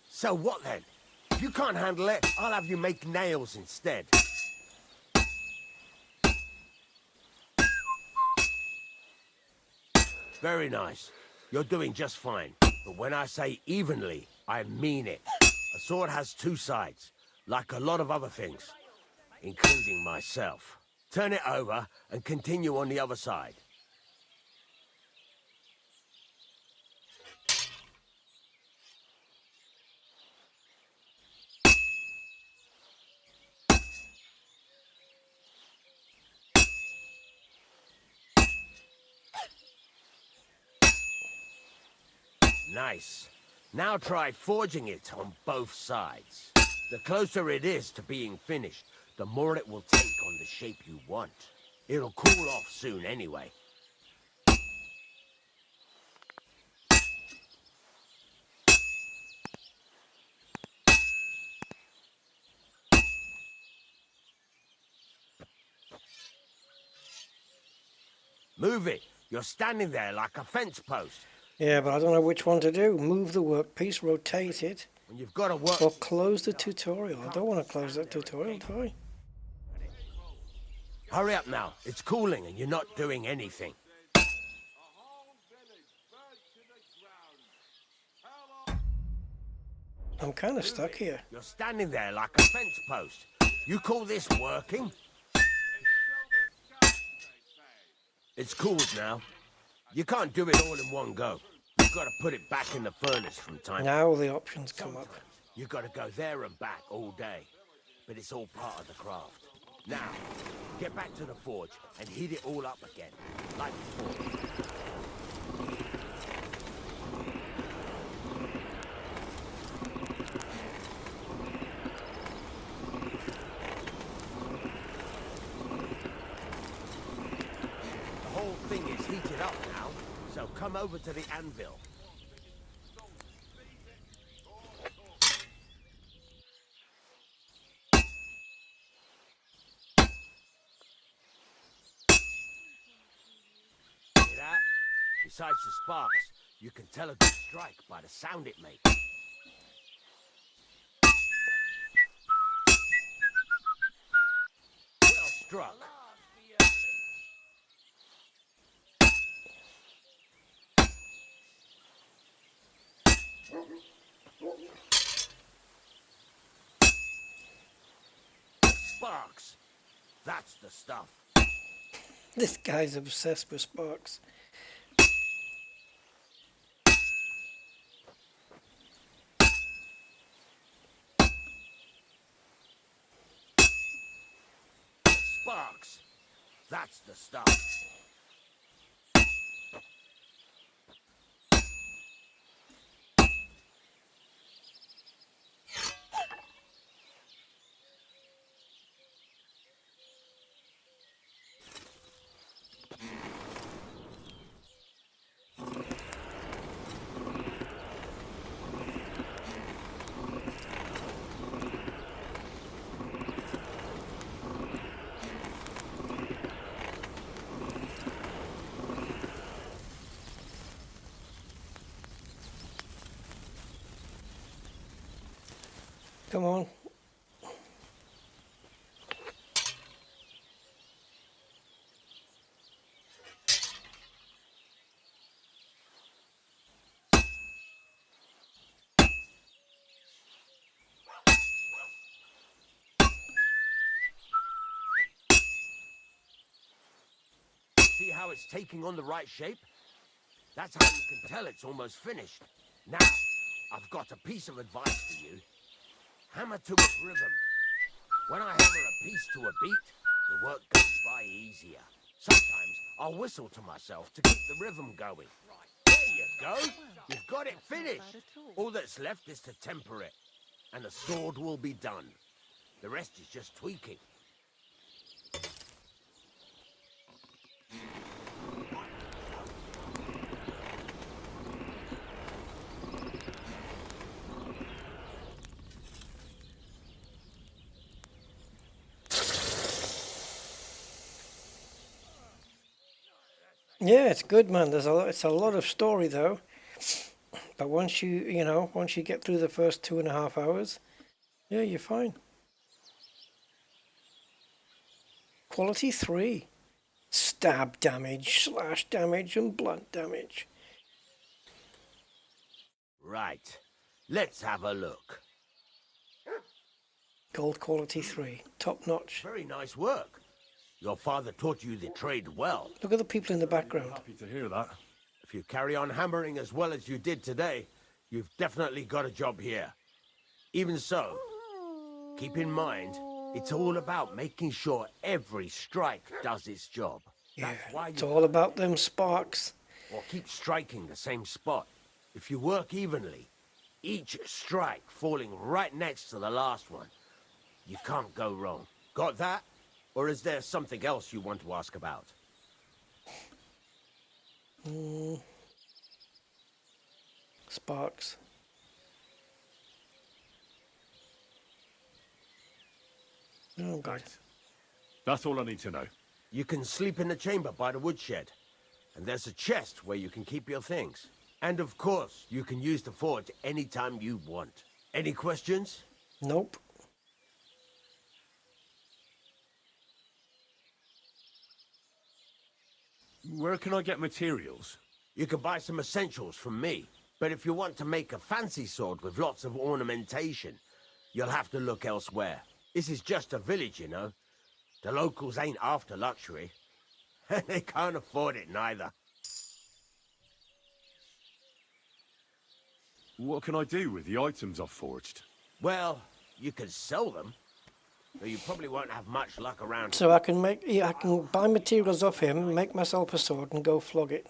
So what then? If you can't handle it, I'll have you make nails instead. Very nice. You're doing just fine. But when I say evenly, I mean it. A sword has two sides, like a lot of other things, including myself. Turn it over and continue on the other side. Nice. Now try forging it on both sides. The closer it is to being finished, the more it will take on the shape you want. It'll cool off soon anyway. Move it. You're standing there like a fence post. Yeah, but I don't know which one to do. Move the workpiece, rotate it, When you've got to work... or close the tutorial. I don't want to close that tutorial, do I? Hurry up now. It's cooling and you're not doing anything. I'm kind of stuck here. You're standing there like a fence post. You call this working? It's cooled now. You can't do it all in one go. You've got to put it back in the furnace from time to time. Now the options come up. You've got to go there and back all day. But it's all part of the craft. Now, get back to the forge and heat it all up again, like before. The whole thing is heated up now, so come over to the anvil. Besides the sparks, you can tell a good strike by the sound it makes. Well struck. Sparks. That's the stuff. This guy's obsessed with sparks. Sparks. That's the stuff. Come on. See how it's taking on the right shape? That's how you can tell it's almost finished. Now, I've got a piece of advice for you. Hammer to its rhythm. When I hammer a piece to a beat, the work goes by easier. Sometimes I'll whistle to myself to keep the rhythm going. There you go. You've got it finished. All that's left is to temper it, and the sword will be done. The rest is just tweaking. Yeah, it's good, man. It's a lot of story though. But once once you get through the first 2.5 hours, yeah, you're fine. Quality 3. Stab damage, slash damage, and blunt damage. Right. Let's have a look. Gold quality 3. Top notch. Very nice work. Your father taught you the trade well. Look at the people in the background. Happy to hear that. If you carry on hammering as well as you did today, you've definitely got a job here. Even so, keep in mind, it's all about making sure every strike does its job. Yeah, That's why it's all about them sparks. Or keep striking the same spot. If you work evenly, each strike falling right next to the last one, you can't go wrong. Got that? Or is there something else you want to ask about? Sparks. Oh, God. That's all I need to know. You can sleep in the chamber by the woodshed. And there's a chest where you can keep your things. And of course, you can use the forge anytime you want. Any questions? Nope. Where can I get materials? You can buy some essentials from me. But if you want to make a fancy sword with lots of ornamentation, you'll have to look elsewhere. This is just a village, you know. The locals ain't after luxury. And they can't afford it neither. What can I do with the items I've forged? Well, you can sell them. But you probably won't have much luck around. So I can I can buy materials off him, make myself a sword, and go flog it.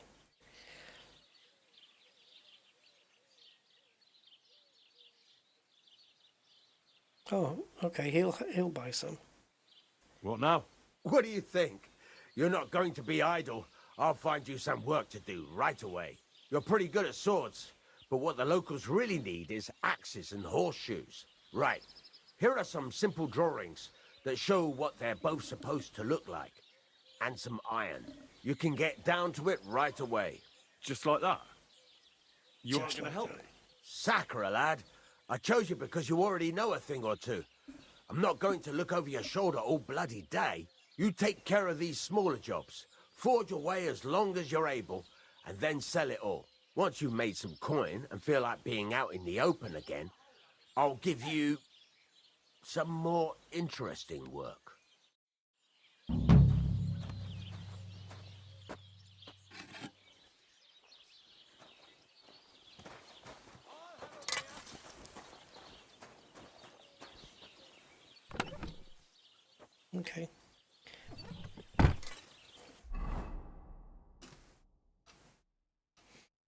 Oh, okay. He'll buy some. What now? What do you think? You're not going to be idle. I'll find you some work to do right away. You're pretty good at swords, but what the locals really need is axes and horseshoes. Right. Here are some simple drawings that show what they're both supposed to look like. And some iron. You can get down to it right away. Just like that? You aren't going to help me? Sakura, lad. I chose you because you already know a thing or two. I'm not going to look over your shoulder all bloody day. You take care of these smaller jobs. Forge away as long as you're able, and then sell it all. Once you've made some coin and feel like being out in the open again, I'll give you some more interesting work. Okay.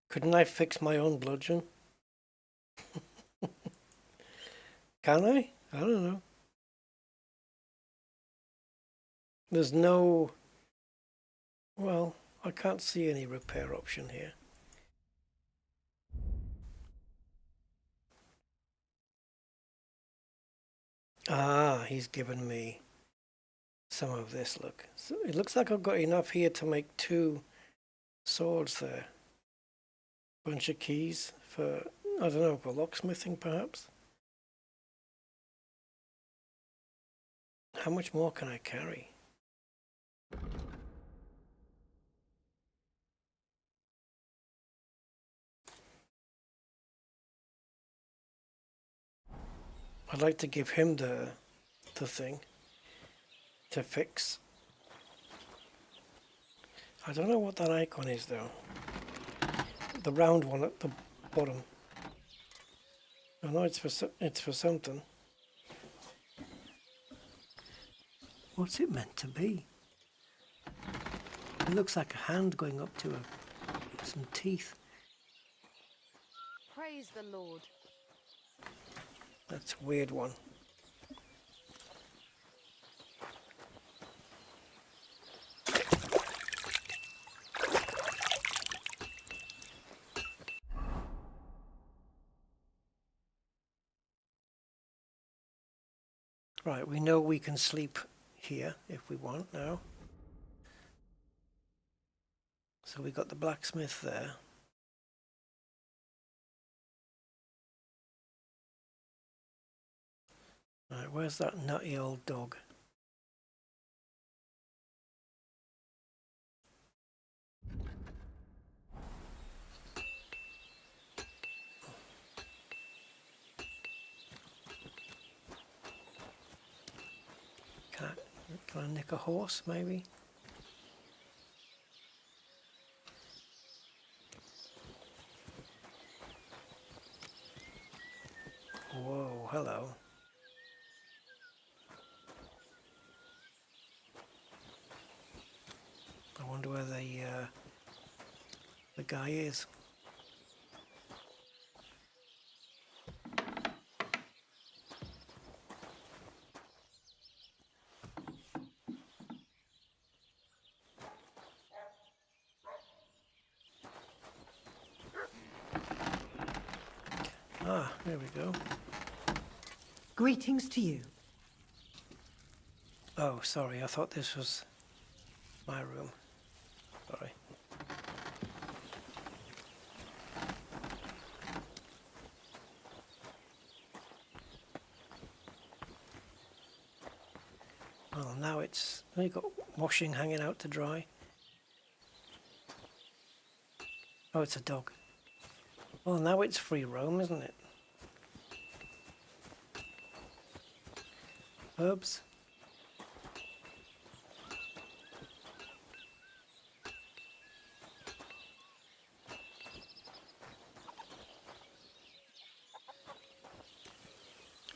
Couldn't I fix my own bludgeon? Can I? I don't know. There's no... Well, I can't see any repair option here. Ah, he's given me some of this, look. So it looks like I've got enough here to make 2 swords there. Bunch of keys for, I don't know, for locksmithing perhaps? How much more can I carry? I'd like to give him the thing to fix. I don't know what that icon is though. The round one at the bottom. I know it's for something. What's it meant to be? It looks like a hand going up to some teeth. Praise the Lord. That's a weird one. Right, we know we can sleep here if we want now. So we got the blacksmith there. Right, where's that nutty old dog? Can I nick a horse, maybe? Whoa, hello. I wonder where the guy is. Ah, there we go. Greetings to you. Oh, sorry, I thought this was my room. Sorry. Well, now it's... You've got washing hanging out to dry. Oh, it's a dog. Well, now it's free roam, isn't it? Herbs.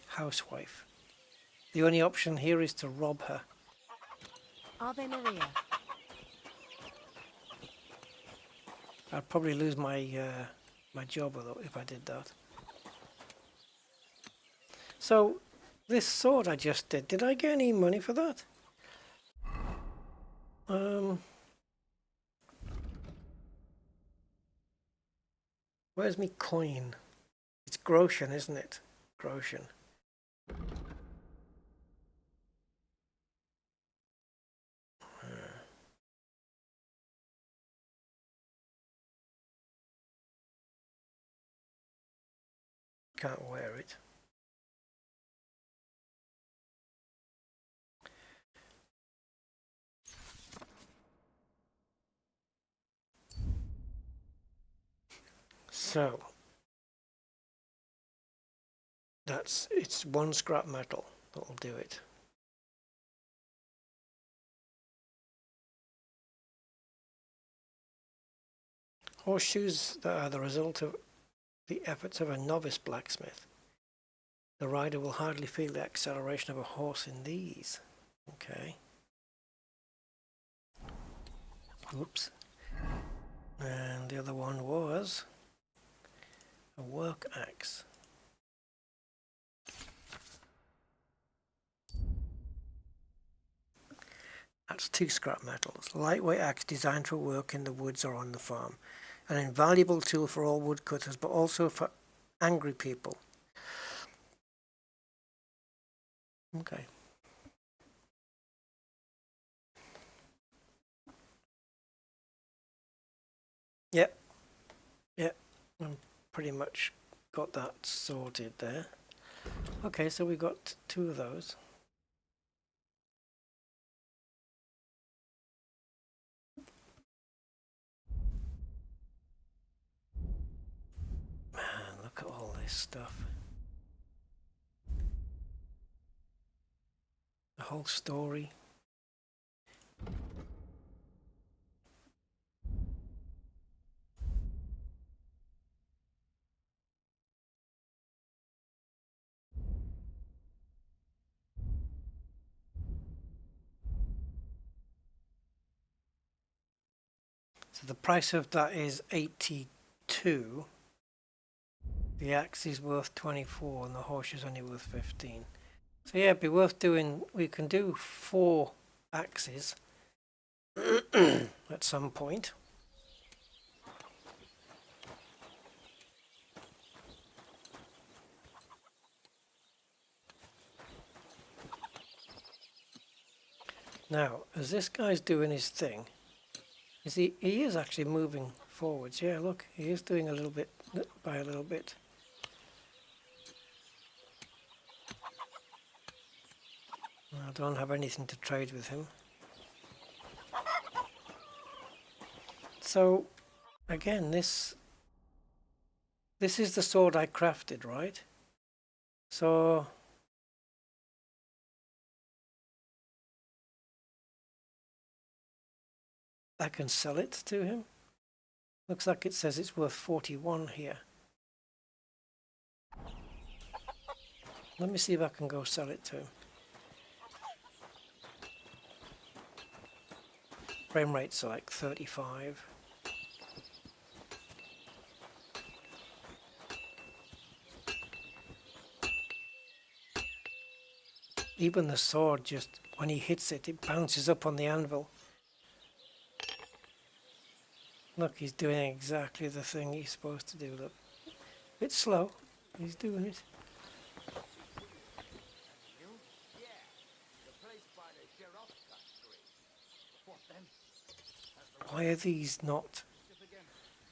Housewife. The only option here is to rob her. Ave Maria. I'd probably lose my my job if I did that. So, this sword I just did I get any money for that? Where's me coin? It's groschen, isn't it? Groschen. Can't wear it. So it's 1 scrap metal that'll do it. Horseshoes that are the result of the efforts of a novice blacksmith. The rider will hardly feel the acceleration of a horse in these. Okay. Oops. And the other one was a work axe. That's 2 scrap metals. Lightweight axe designed for work in the woods or on the farm. An invaluable tool for all woodcutters, but also for angry people. Okay. Yep. Yep. I'm pretty much got that sorted there. Okay, so we got 2 of those. Man, look at all this stuff. The whole story. So the price of that is 82. The axe is worth 24 and the horse is only worth 15. So yeah, it'd be worth doing. We can do 4 axes at some point. Now, as this guy's doing his thing, he is actually moving forwards. Yeah, look, he is doing a little bit by a little bit. I don't have anything to trade with him. So, again, this is the sword I crafted, right? So I can sell it to him. Looks like it says it's worth 41 here. Let me see if I can go sell it to him. Frame rate's like 35. Even the sword, just when he hits it, it bounces up on the anvil. Look, he's doing exactly the thing he's supposed to do. Look, a bit slow, he's doing it. Why are these not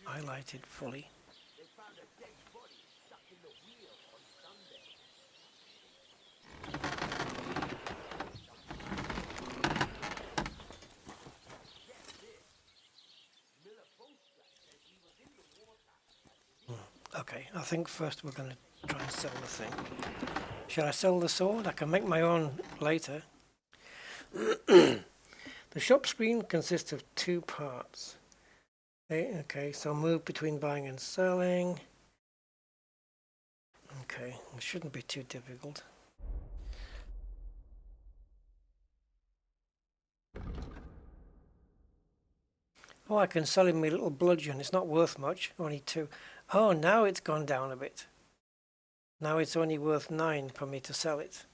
highlighted fully? Okay, I think first we're going to try and sell the thing. Shall I sell the sword? I can make my own later. The shop screen consists of 2 parts. Okay, so move between buying and selling. Okay, it shouldn't be too difficult. Oh, I can sell him my little bludgeon. It's not worth much, only 2. Oh, now it's gone down a bit. Now it's only worth 9 for me to sell it.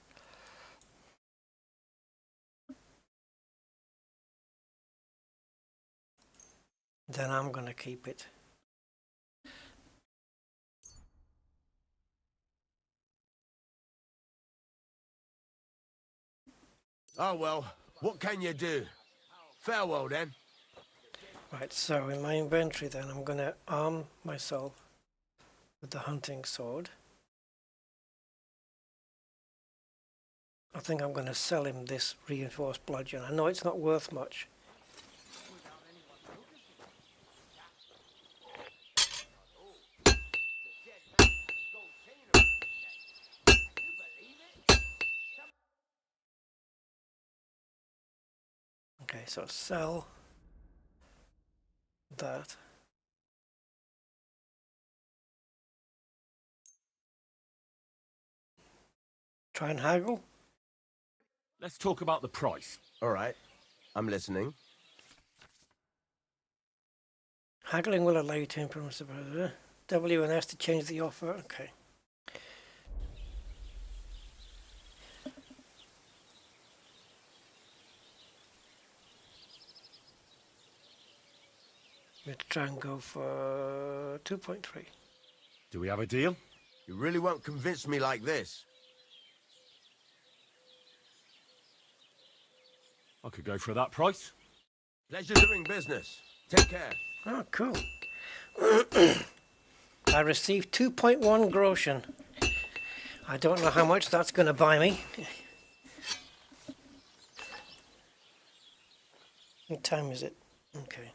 Then I'm going to keep it. Oh well, what can you do? Farewell then. Right, so in my inventory then I'm going to arm myself with the hunting sword. I think I'm going to sell him this reinforced bludgeon. I know it's not worth much. Okay, so sell that. Try and haggle. Let's talk about the price. All right. I'm listening. Haggling will allow you to influence the WNS to change the offer. Okay. Let's try and go for 2.3. Do we have a deal? You really won't convince me like this. I could go for that price. Pleasure doing business. Take care. Oh, cool. I received 2.1 groschen. I don't know how much that's going to buy me. What time is it? Okay.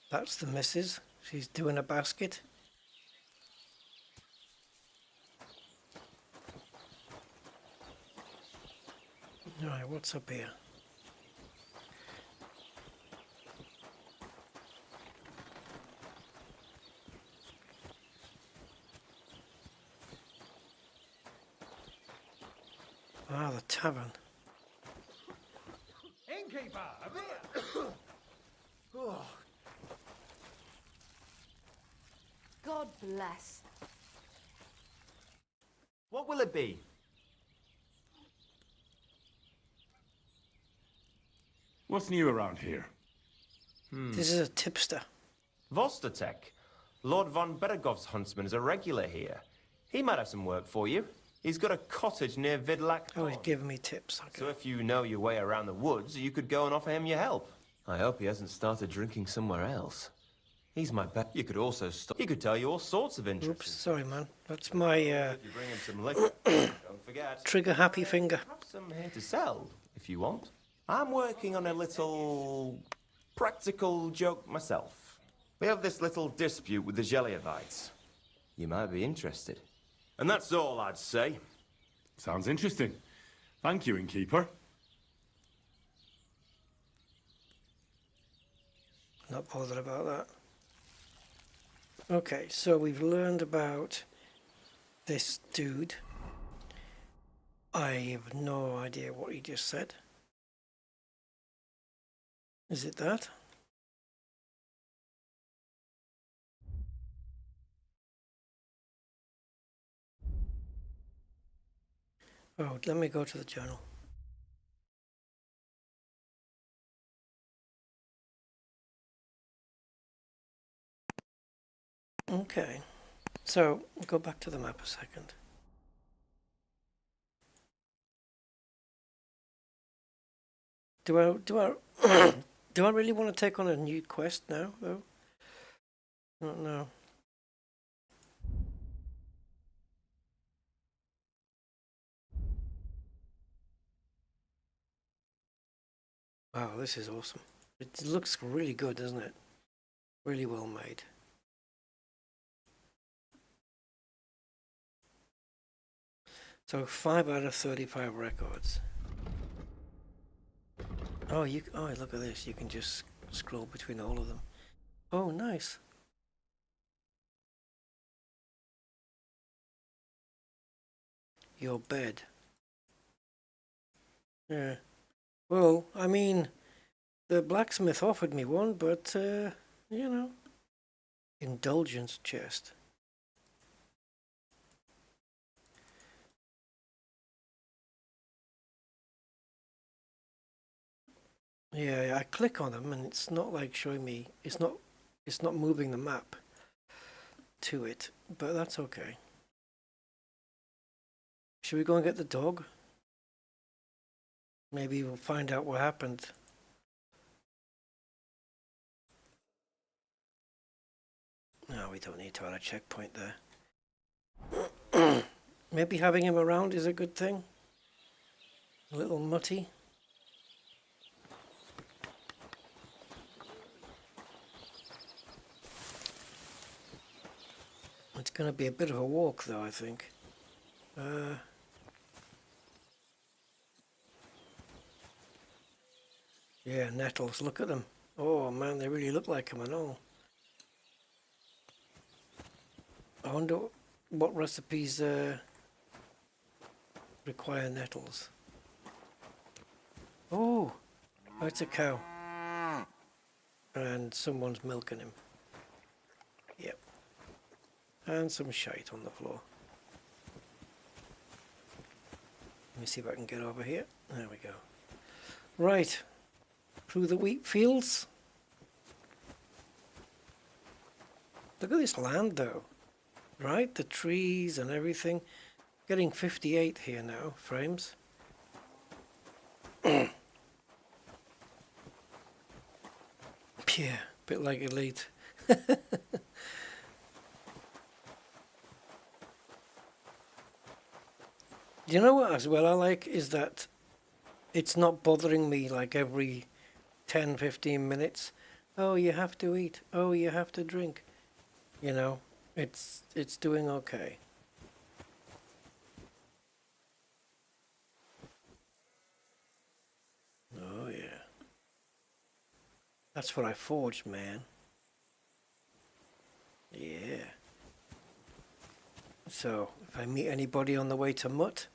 That's the missus. She's doing a basket. Alright, what's up here? Ah, the tavern. Innkeeper, a beer! Oh. God bless. What will it be? What's new around here? This is a tipster. Vostotech. Lord von Beregov's huntsman is a regular here. He might have some work for you. He's got a cottage near Vidlak. Oh, he's giving me tips. Okay. So if you know your way around the woods, you could go and offer him your help. I hope he hasn't started drinking somewhere else. He's my bet. You could also stop. He could tell you all sorts of interesting. Oops, sorry, man. That's my If you bring him some liquor, don't forget. trigger happy finger. I have some here to sell, if you want. I'm working on a little practical joke myself. We have this little dispute with the Geliovites. You might be interested. And that's all I'd say. Sounds interesting. Thank you, innkeeper. Not bothered about that. Okay, so we've learned about this dude. I have no idea what he just said. Is it that? Oh, let me go to the journal. Okay, so go back to the map a second. Do I do I really want to take on a new quest now, though? I don't know. Wow, this is awesome. It looks really good, doesn't it? Really well made. So 5 out of 35 records. Oh, look at this. You can just scroll between all of them. Oh, nice. Your bed. Yeah. Well, I mean, the blacksmith offered me one, but, you know, indulgence chest. Yeah, I click on them and it's not like showing me, it's not moving the map to it, but that's okay. Should we go and get the dog? Maybe we'll find out what happened. No, we don't need to add a checkpoint there. Maybe having him around is a good thing. A little mutty. It's going to be a bit of a walk, though, I think. Yeah, nettles, look at them. Oh, man, they really look like them and all. I wonder what recipes require nettles. Oh, it's a cow. And someone's milking him. Yep. And some shite on the floor. Let me see if I can get over here. There we go. Right. Through the wheat fields. Look at this land though. Right? The trees and everything. Getting 58 here now, frames. Yeah, bit like Elite. You know what as well I like is that it's not bothering me like every 10-15 minutes. Oh, you have to eat. Oh, you have to drink. You know, it's doing okay. Oh yeah. That's what I forged, man. Yeah. So, if I meet anybody on the way to Mutt,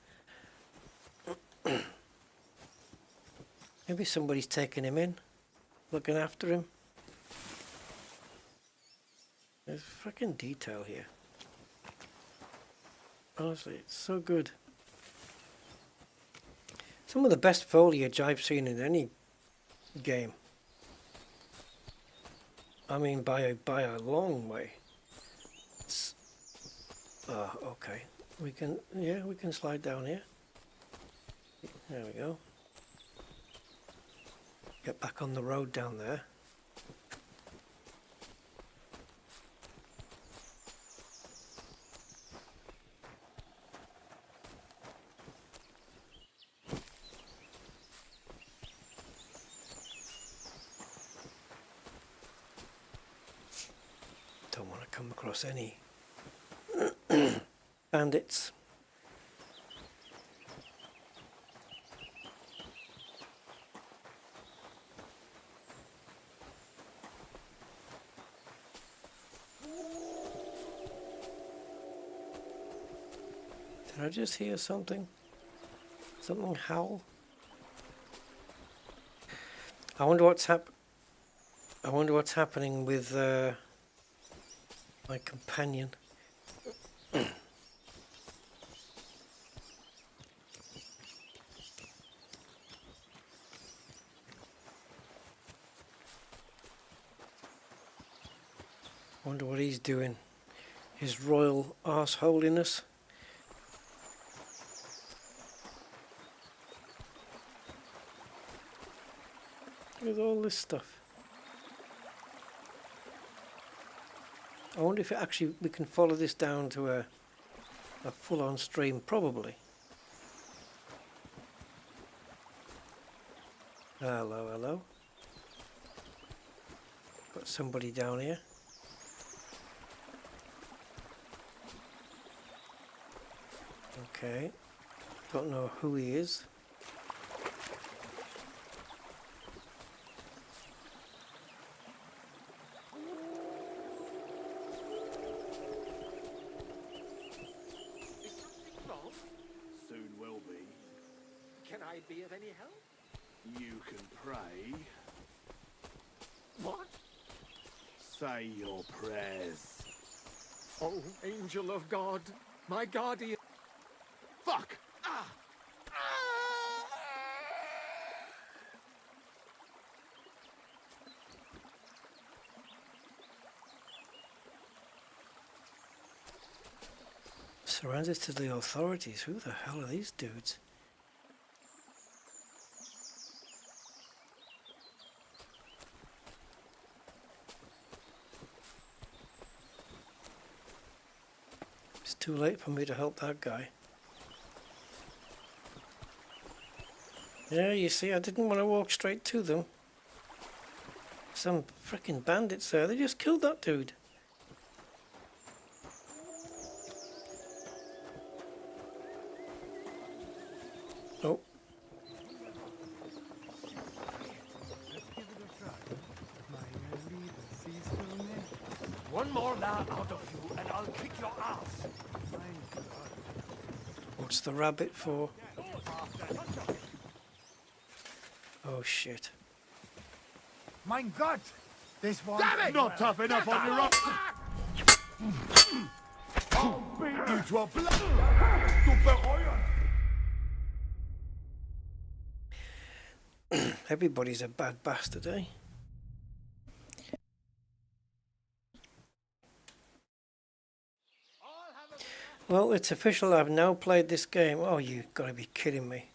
maybe somebody's taking him in, looking after him. There's freaking detail here. Honestly, it's so good. Some of the best foliage I've seen in any game. I mean, by a long way. It's, okay. We can slide down here. There we go. Get back on the road down there. Don't want to come across any bandits. Did I just hear something? Something howl? I wonder what's happening with my companion. Wonder what he's doing. His royal arseholiness. With all this stuff. I wonder if we can follow this down to a full-on stream. Probably. Hello, hello. Got somebody down here. Okay. Don't know who he is. Soon will be. Can I be of any help? You can pray. What? Say your prayers. Oh, angel of God, my guardian. Fuck! Surrendered to the authorities. Who the hell are these dudes? It's too late for me to help that guy. Yeah, you see, I didn't want to walk straight to them. Some frickin' bandits there. They just killed that dude. Oh. One more now out of you, and I'll and kick your ass. What's the rabbit for? Oh shit. Mein Gott! This one... Damn it! Not tough enough on your own. I'll beat you to a blood. Everybody's a bad bastard, eh? Well, it's official. I've now played this game. Oh, you've got to be kidding me.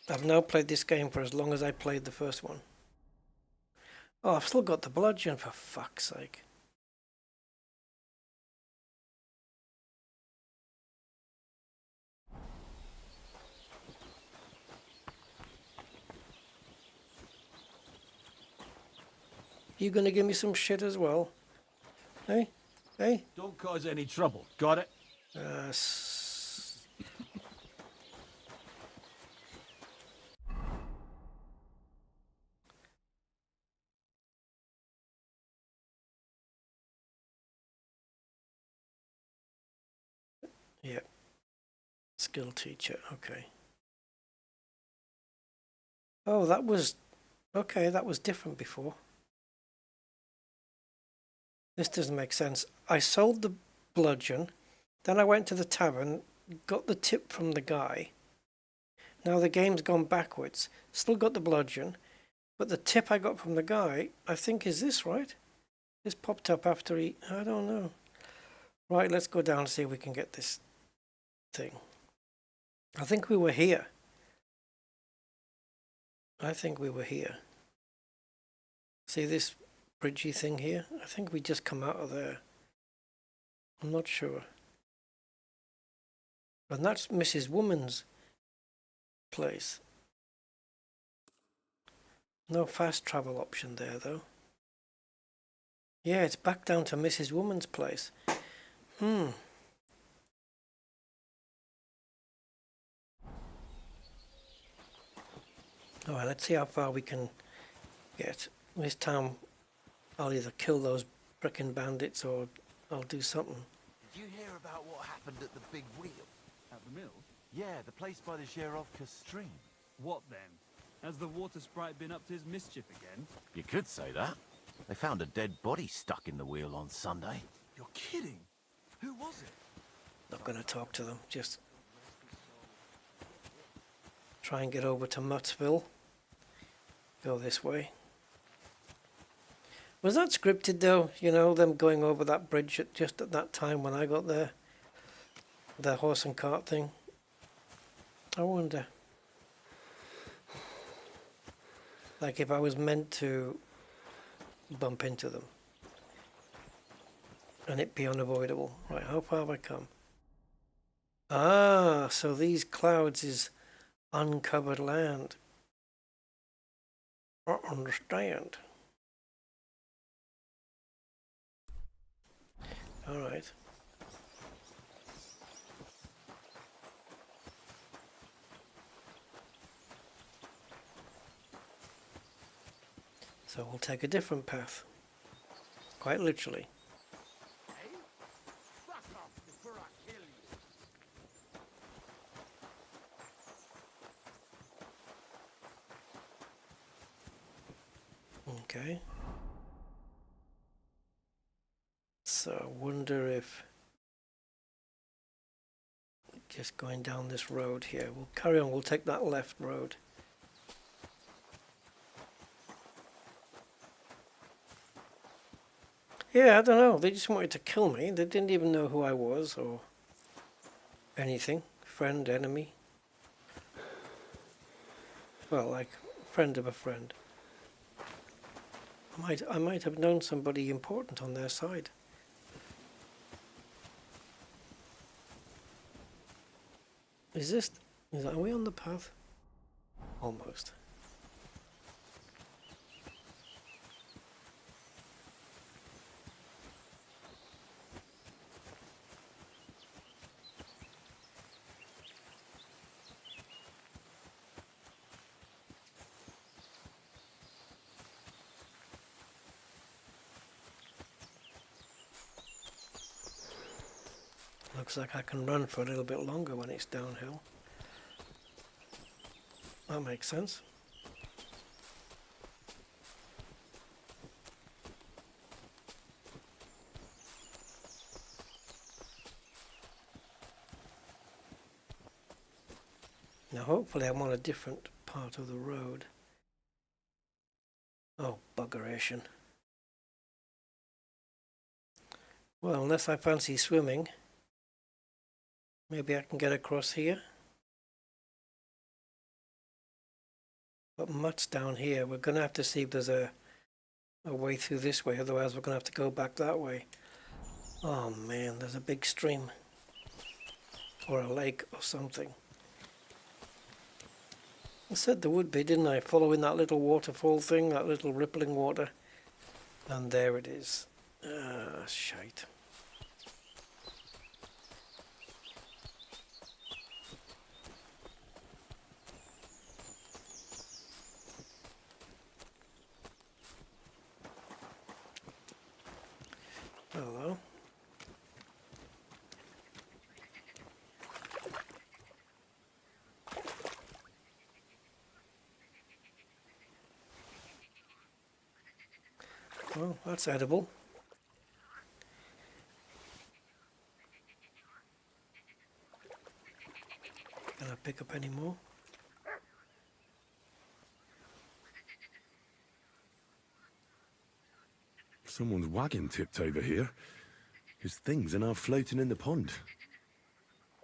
I've now played this game for as long as I played the first one. Oh, I've still got the bludgeon, for fuck's sake. You gonna give me some shit as well? Hey? Hey? Don't cause any trouble. Got it? Yeah. Skill teacher, okay. Oh, that was... Okay, that was different before. This doesn't make sense. I sold the bludgeon, then I went to the tavern, got the tip from the guy. Now the game's gone backwards. Still got the bludgeon, but the tip I got from the guy, I think is this, right? This popped up after he... I don't know. Right, let's go down and see if we can get this thing. I think we were here. I think we were here. See this bridgey thing here? I think we just come out of there. I'm not sure. And that's Mrs. Woman's place. No fast travel option there though. Yeah, it's back down to Mrs. Woman's place. Alright, let's see how far we can get. This time I'll either kill those frickin' bandits or I'll do something. Did you hear about what happened at the big wheel? At the mill? Yeah, the place by the Zherovka stream. What then? Has the water sprite been up to his mischief again? You could say that. They found a dead body stuck in the wheel on Sunday. You're kidding? Who was it? Not gonna talk to them, just try and get over to Muttsville. Go this way. Was that scripted though? You know, them going over that bridge just at that time when I got there? The horse and cart thing? I wonder. Like if I was meant to bump into them. And it be unavoidable. Right, how far have I come? Ah, so these clouds is uncovered land. I understand. Alright. So we'll take a different path. Quite literally. Okay. So I wonder if just going down this road here. We'll carry on, we'll take that left road. Yeah, I don't know. They just wanted to kill me. They didn't even know who I was or anything. Friend, enemy. Well, like friend of a friend. I might have known somebody important on their side. Are we on the path? Almost. looks like I can run for a little bit longer when it's downhill. That makes sense. Now hopefully I'm on a different part of the road. Oh, buggeration. Well, unless I fancy swimming, maybe I can get across here. But Mutt's down here. We're going to have to see if there's a way through this way, otherwise we're going to have to go back that way. Oh man, there's a big stream. Or a lake or something. I said there would be, didn't I? Following that little waterfall thing, that little rippling water. And there it is. Ah, shite. Hello. Well, that's edible. Can I pick up any more? Someone's wagon tipped over here. His things are now floating in the pond.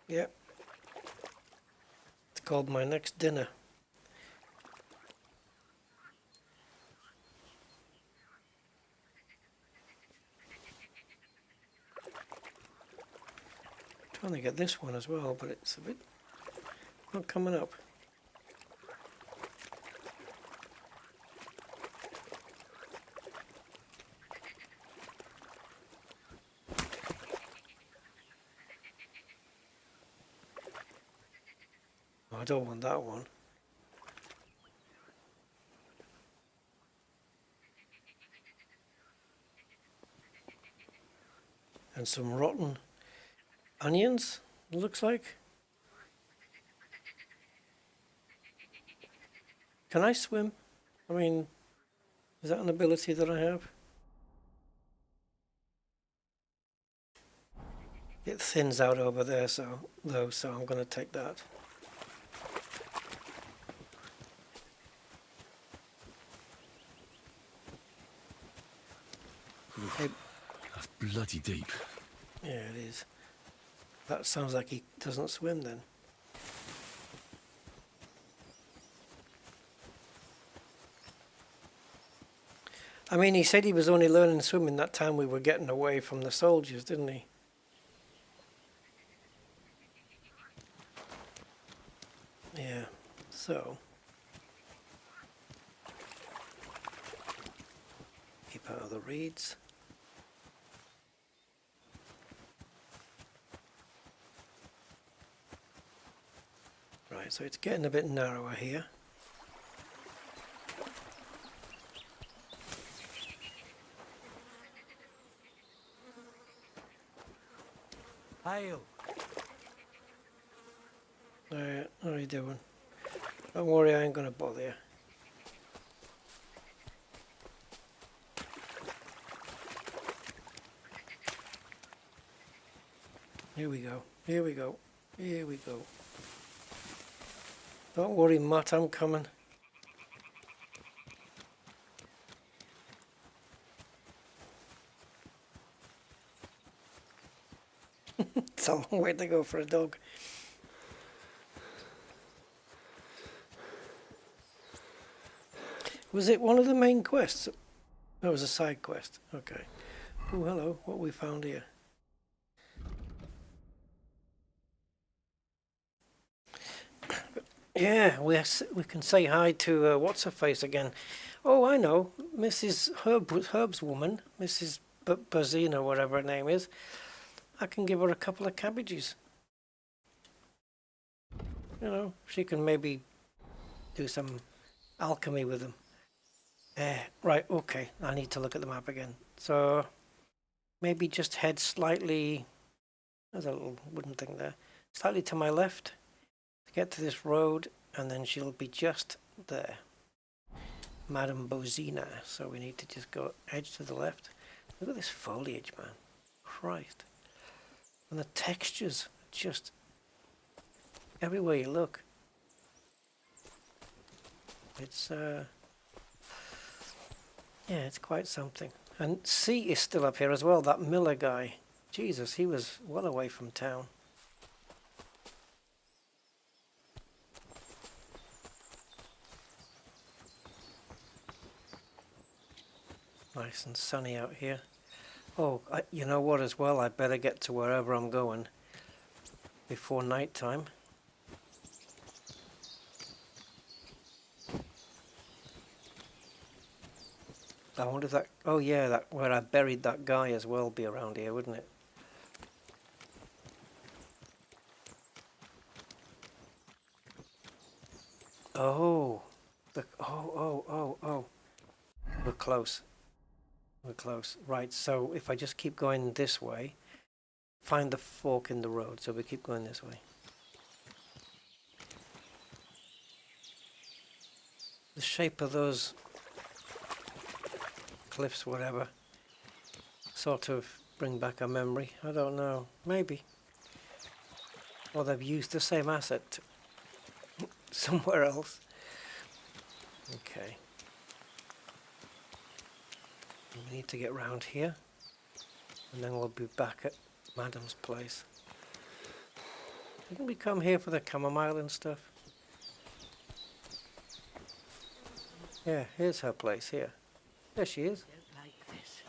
Yep. It's called my next dinner. Trying to get this one as well, but it's a bit not coming up. I don't want that one. And some rotten onions, it looks like. Can I swim? I mean, is that an ability that I have? It thins out over there, so I'm going to take that. Hey. That's bloody deep. Yeah, it is. That sounds like he doesn't swim then. I mean, he said he was only learning swimming that time we were getting away from the soldiers, didn't he? Yeah, so. Keep out of the reeds. Right, so it's getting a bit narrower here. Hail. Alright, how are you doing? Don't worry, I ain't gonna bother you. Here we go, here we go, here we go. Don't worry, Matt, I'm coming. It's a long way to go for a dog. Was it one of the main quests? That was a side quest. Okay. Oh, hello. What we found here? Yeah, we can say hi to what's her face again. Oh, I know, Mrs. Herb's woman, Mrs. Bazina, whatever her name is. I can give her a couple of cabbages. You know, she can maybe do some alchemy with them. Right, okay, I need to look at the map again. So maybe just head slightly There's a little wooden thing there. Slightly to my left to get to this road, and then she'll be just there. Madame Bozina. So we need to just go edge to the left. Look at this foliage, man. Christ. And the textures, just everywhere you look. It's yeah, it's quite something. And C is still up here as well, that Miller guy. Jesus, he was well away from town. Nice and sunny out here. Oh, you know what as well, I better get to wherever I'm going before night time. I wonder if that, oh yeah, that where I buried that guy as well be around here, wouldn't it? Oh, oh. We're close. We're close. Right, so if I just keep going this way, find the fork in the road, so we keep going this way. The shape of those cliffs, whatever, sort of bring back a memory. I don't know, maybe. Or they've used the same asset somewhere else. Okay. We need to get round here, and then we'll be back at Madam's place. Didn't we come here for the chamomile and stuff? Yeah, here's her place here. There she is. Like this.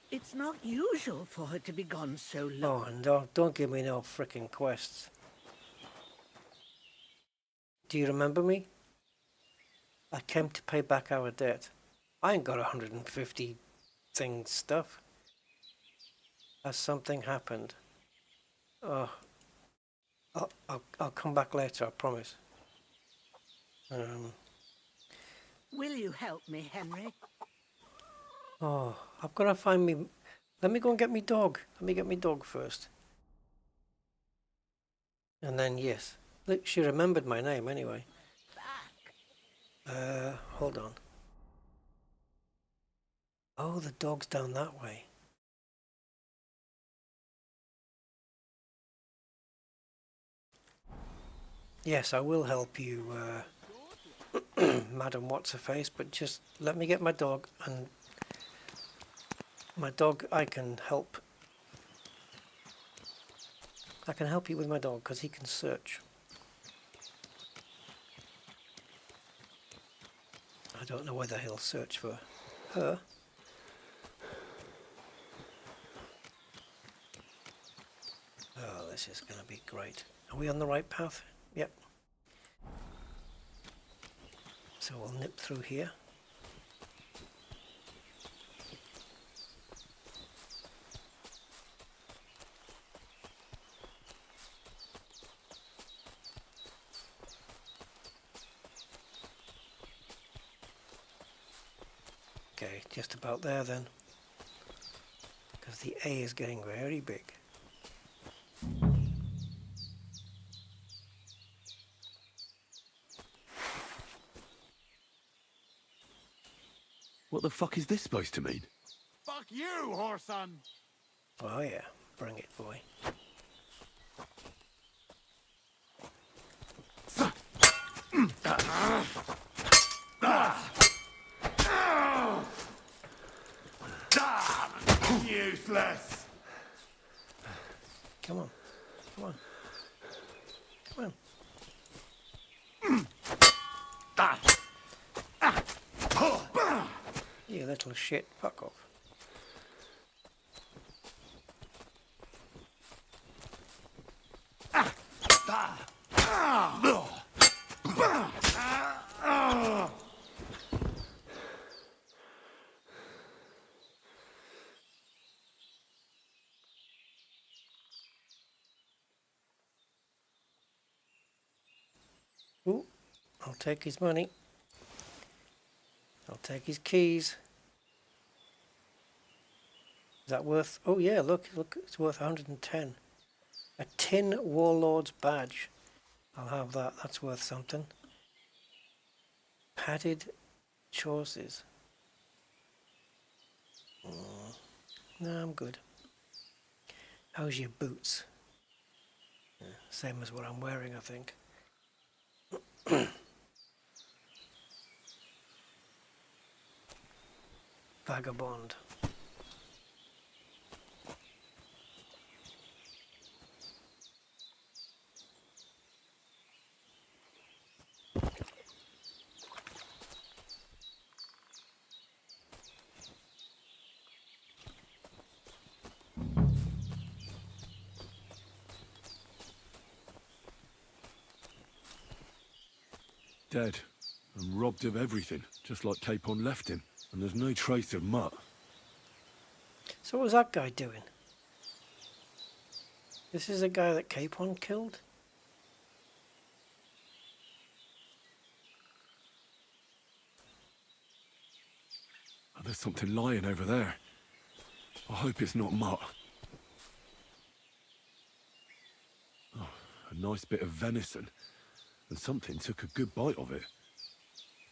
It's not usual for her to be gone so long. Oh, and don't give me no frickin' quests. Do you remember me? I came to pay back our debt. I ain't got 150 things stuff. Has something happened? Oh, I'll come back later, I promise. Will you help me, Henry? Oh, I've got to find me... Let me go and get me dog. Let me get me dog first. And then, yes. Look, she remembered my name anyway. Hold on. Oh, the dog's down that way. Yes, I will help you, Madam What's-Her-Face, but just let me get my dog, and my dog I can help. I can help you with my dog, because he can search. I don't know whether he'll search for her. Oh, this is going to be great. Are we on the right path? Yep. So we'll nip through here. Okay, just about there then. Because the A is getting very big. What the fuck is this supposed to mean? Fuck you, whoreson! Oh yeah, bring it, boy. Useless! Come on, come on, come on. You little shit, fuck off. Ooh, I'll take his money. I'll take his keys. Is that worth... Oh yeah, look, it's worth 110. A tin warlord's badge. I'll have that. That's worth something. Padded choices. No, I'm good. How's your boots? Yeah, same as what I'm wearing, I think. Vagabond. Dead. And robbed of everything, just like Capon left him. And there's no trace of Mutt. So what was that guy doing? This is a guy that Capon killed? Oh, there's something lying over there. I hope it's not Mutt. Oh, a nice bit of venison. And something took a good bite of it.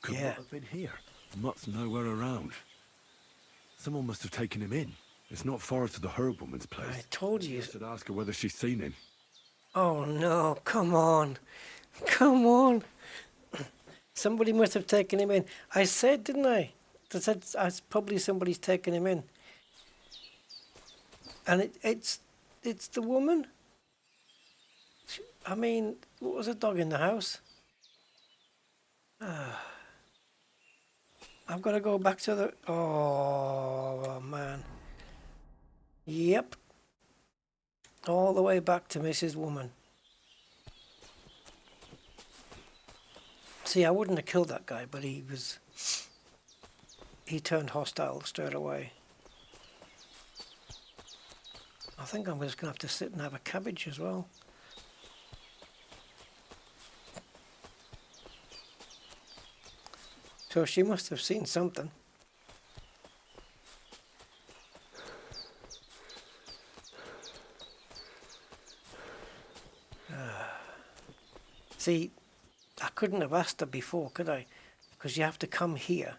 Could Mutt have been here? Mutt's nowhere around. Someone must have taken him in. It's not far to the herb woman's place. I told you. I should ask her whether she's seen him. Oh no, come on. Come on. Somebody must have taken him in. I said, didn't I? I said probably somebody's taken him in. And it's the woman? I mean, what was a dog in the house? I've got to go back to the... Oh, man. Yep. All the way back to Mrs. Woman. See, I wouldn't have killed that guy, but he turned hostile straight away. I think I'm just going to have to sit and have a cabbage as well. So she must have seen something. See, I couldn't have asked her before, could I? Because you have to come here.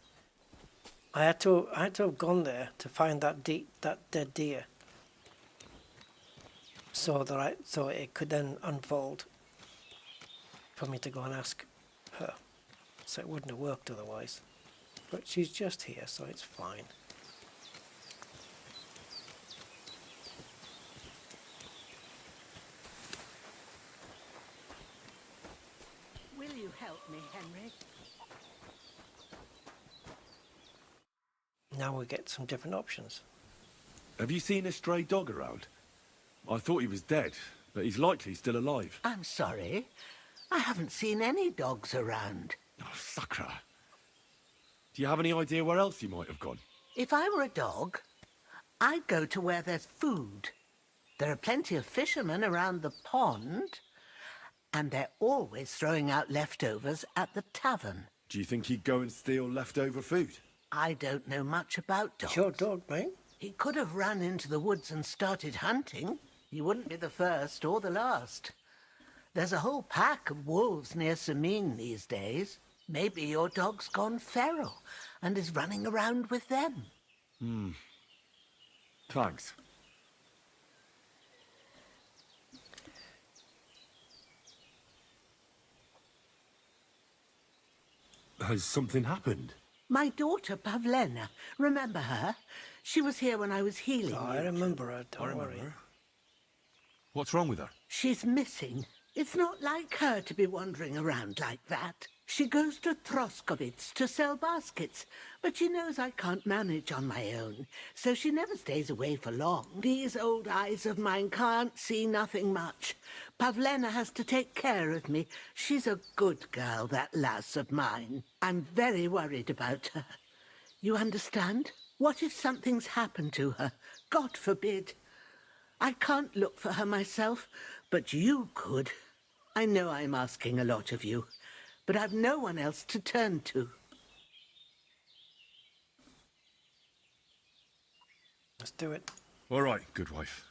I had to have gone there to find that dead deer. So it could then unfold for me to go and ask her. So it wouldn't have worked otherwise. But she's just here, so it's fine. Will you help me, Henry? Now we get some different options. Have you seen a stray dog around? I thought he was dead, but he's likely still alive. I'm sorry. I haven't seen any dogs around. Oh, Sakra. Do you have any idea where else he might have gone? If I were a dog, I'd go to where there's food. There are plenty of fishermen around the pond, and they're always throwing out leftovers at the tavern. Do you think he'd go and steal leftover food? I don't know much about dogs. It's your dog, mate. He could have run into the woods and started hunting. He wouldn't be the first or the last. There's a whole pack of wolves near Sameen these days. Maybe your dog's gone feral and is running around with them. Thanks. Has something happened? My daughter, Pavlena. Remember her? She was here when I was healing. Oh, I remember her, don't worry. What's wrong with her? She's missing. It's not like her to be wandering around like that. She goes to Troskovitz to sell baskets, but she knows I can't manage on my own, so she never stays away for long. These old eyes of mine can't see nothing much. Pavlena has to take care of me. She's a good girl, that lass of mine. I'm very worried about her. You understand? What if something's happened to her? God forbid. I can't look for her myself, but you could. I know I'm asking a lot of you, but I've no one else to turn to. Let's do it. All right, good wife.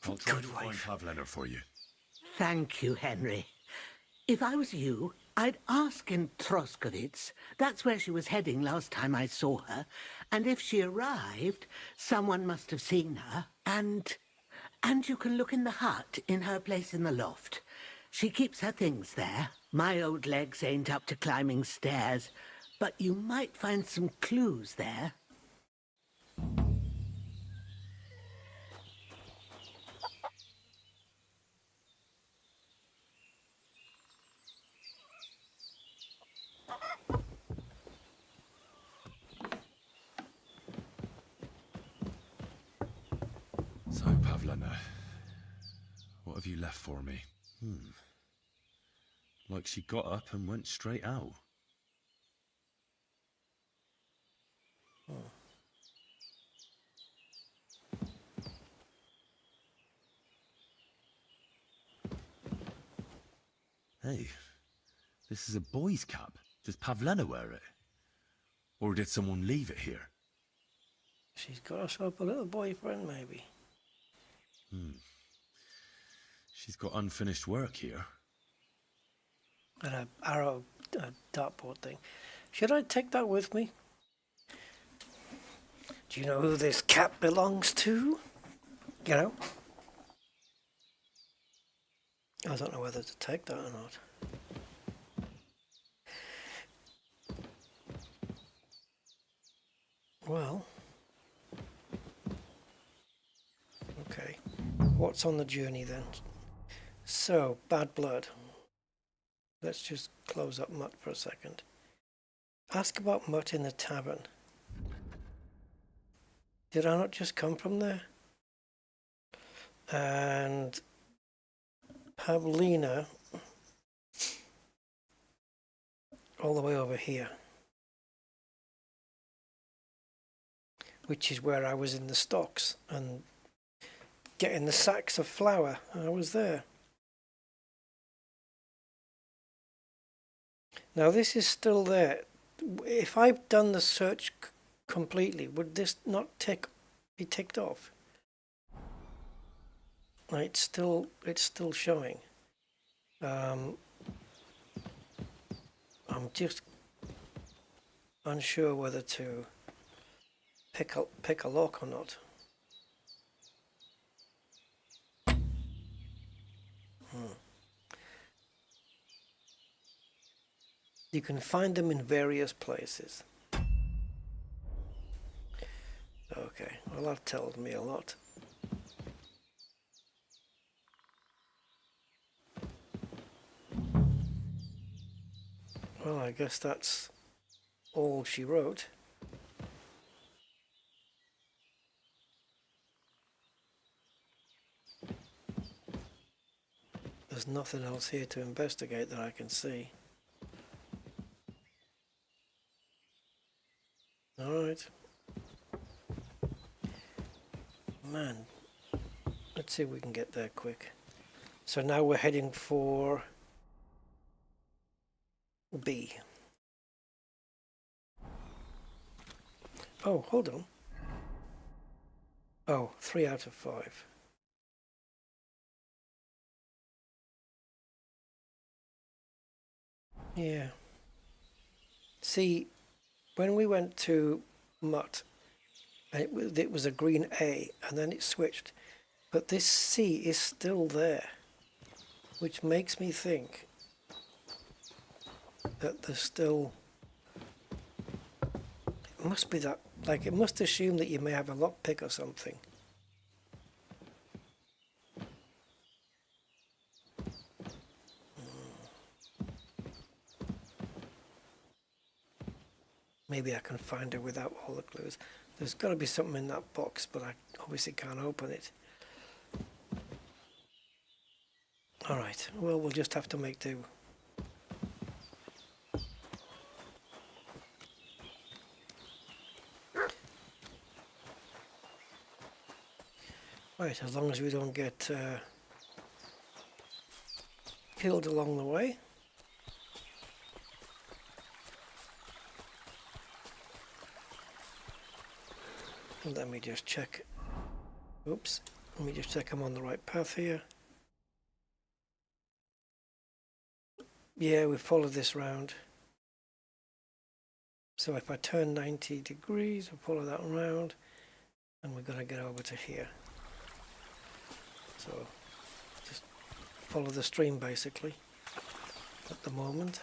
I'll try Good to find wife. Pavlena for you. Thank you, Henry. If I was you, I'd ask in Troskovitz. That's where she was heading last time I saw her. And if she arrived, someone must have seen her. And you can look in the hut in her place in the loft. She keeps her things there. My old legs ain't up to climbing stairs, but you might find some clues there. So, Pavlena, what have you left for me? Like she got up and went straight out. Hey, this is a boy's cap. Does Pavlena wear it? Or did someone leave it here? She's got herself a little boyfriend, maybe. She's got unfinished work here. And a arrow dartboard thing. Should I take that with me? Do you know who this cap belongs to? You know? I don't know whether to take that or not. Well, okay. What's on the journey then? So, bad blood. Let's just close up Mutt for a second. Ask about Mutt in the tavern. Did I not just come from there? And Pavlena all the way over here, which is where I was in the stocks and getting the sacks of flour. I was there. Now this is still there. If I've done the search completely, would this not be ticked off? It's still showing. I'm just unsure whether to pick a lock or not. You can find them in various places. Okay, well that tells me a lot. Well, I guess that's all she wrote. There's nothing else here to investigate that I can see. Alright. Man, let's see if we can get there quick. So now we're heading for B. Oh, hold on. Oh, 3 out of 5. Yeah. See, when we went to Mutt, it was a green A, and then it switched. But this C is still there, which makes me think that there's still... It must be that, like, it must assume that you may have a lockpick or something. Maybe I can find her without all the clues. There's got to be something in that box, but I obviously can't open it. Alright, well, we'll just have to make do. Right, as long as we don't get killed along the way. Let me just check. Oops, Let me just check I'm on the right path here. Yeah, we followed this round. So if I turn 90 degrees, we follow that round, and we're going to get over to here. So just follow the stream basically at the moment.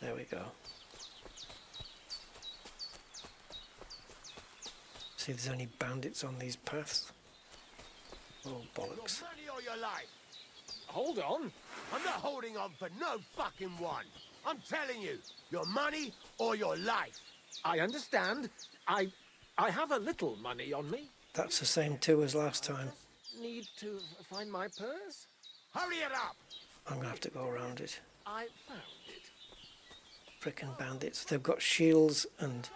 There we go. See if there's any bandits on these paths. Oh, bollocks. Your money or your life? Hold on. I'm not holding on for no fucking one. I'm telling you, your money or your life. I understand. I have a little money on me. That's the same too as last time. Need to find my purse? Hurry it up! I'm going to have to go around it. I found it. Frickin' bandits. They've got shields and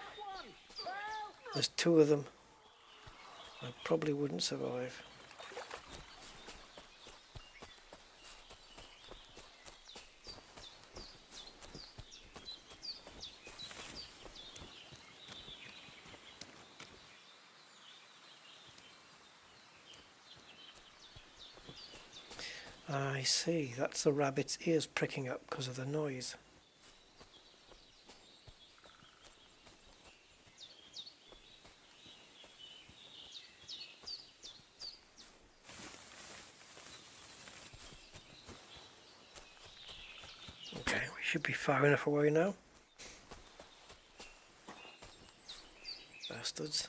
there's two of them. I probably wouldn't survive. I see, that's the rabbit's ears pricking up because of the noise. Okay, we should be far enough away now. Bastards.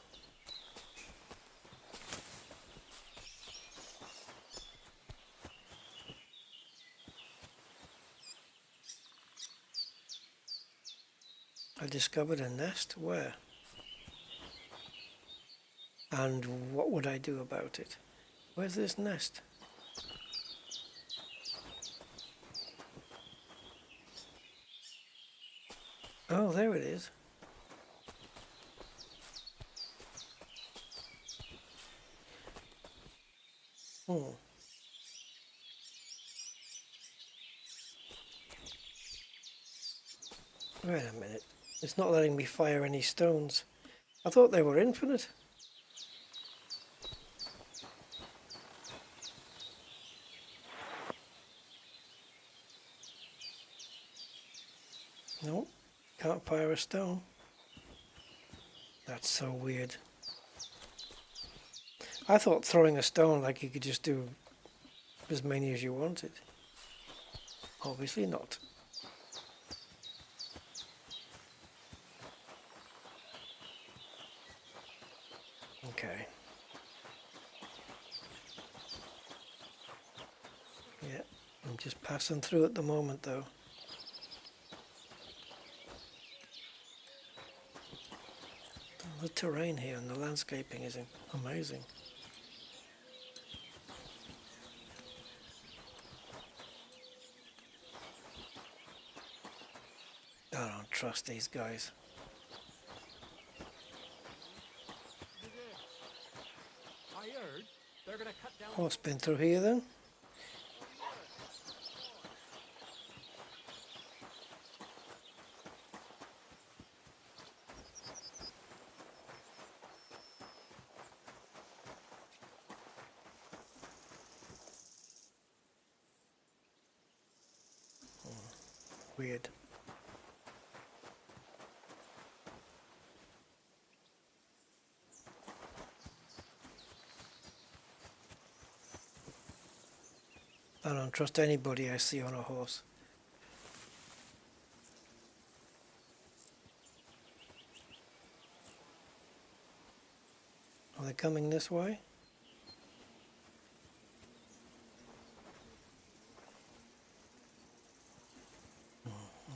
I discovered a nest. Where? And what would I do about it? Where's this nest? Oh, there it is. Oh. Wait a minute. It's not letting me fire any stones. I thought they were infinite. No, can't fire a stone. That's so weird. I thought throwing a stone like you could just do as many as you wanted. Obviously not. Okay. Yeah, I'm just passing through at the moment though. The terrain here and the landscaping is amazing. I don't trust these guys. I heard they're gonna cut down. What's been through here then? Weird. I don't trust anybody I see on a horse. Are they coming this way?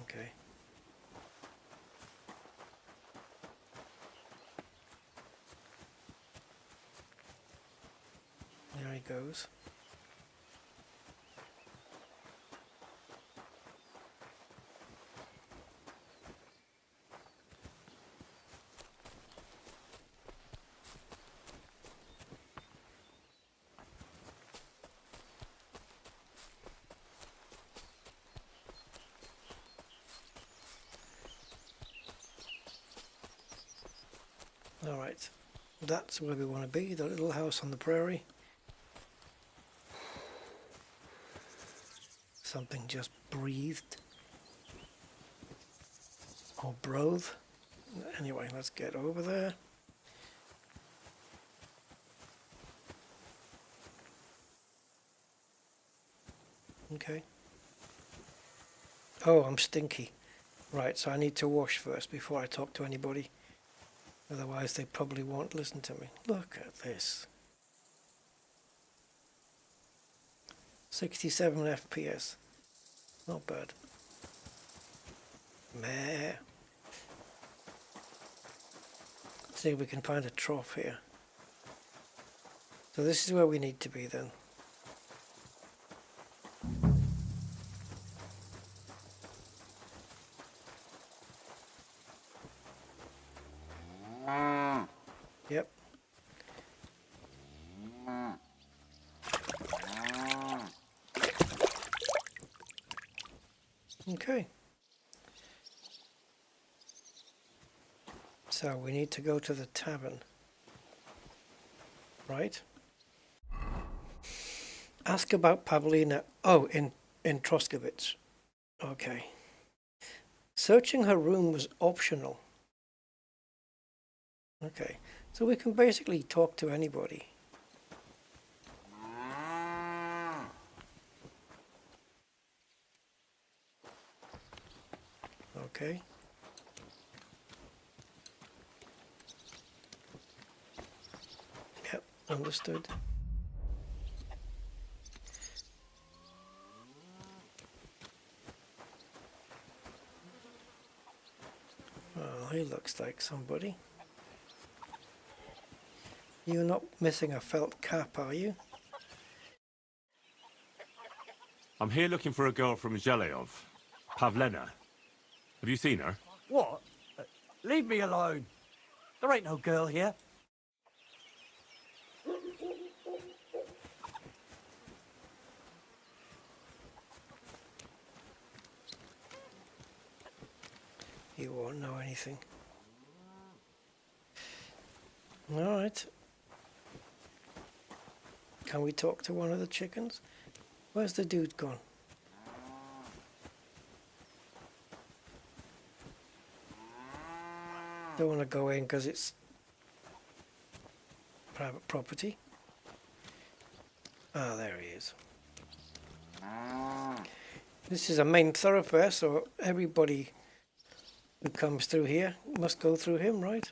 Okay. There he goes. Alright, that's where we want to be, the little house on the prairie. Something just breathed. Or broth. Anyway, let's get over there. Okay. Oh, I'm stinky. Right, so I need to wash first before I talk to anybody. Otherwise they probably won't listen to me. Look at this. 67 FPS. Not bad. Meh. See if we can find a trough here. So this is where we need to be then. Yep. Okay. So we need to go to the tavern. Right? Ask about Pavlina. Oh, in Troskowitz. Okay. Searching her room was optional. Okay. So we can basically talk to anybody. Okay. Yep, understood. Well, he looks like somebody. You're not missing a felt cap, are you? I'm here looking for a girl from Zheleov. Pavlena. Have you seen her? What? Leave me alone. There ain't no girl here. You won't know anything. All right. Can we talk to one of the chickens? Where's the dude gone? Don't want to go in because it's private property. Ah, there he is. This is a main thoroughfare, so everybody who comes through here must go through him, right?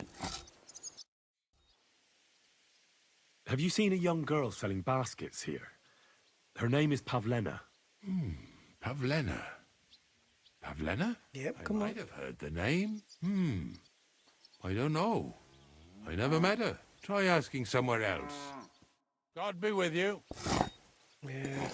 Have you seen a young girl selling baskets here? Her name is Pavlena. Pavlena. Pavlena? Yep, I might have heard the name. I don't know. I never met her. Try asking somewhere else. God be with you. Yeah.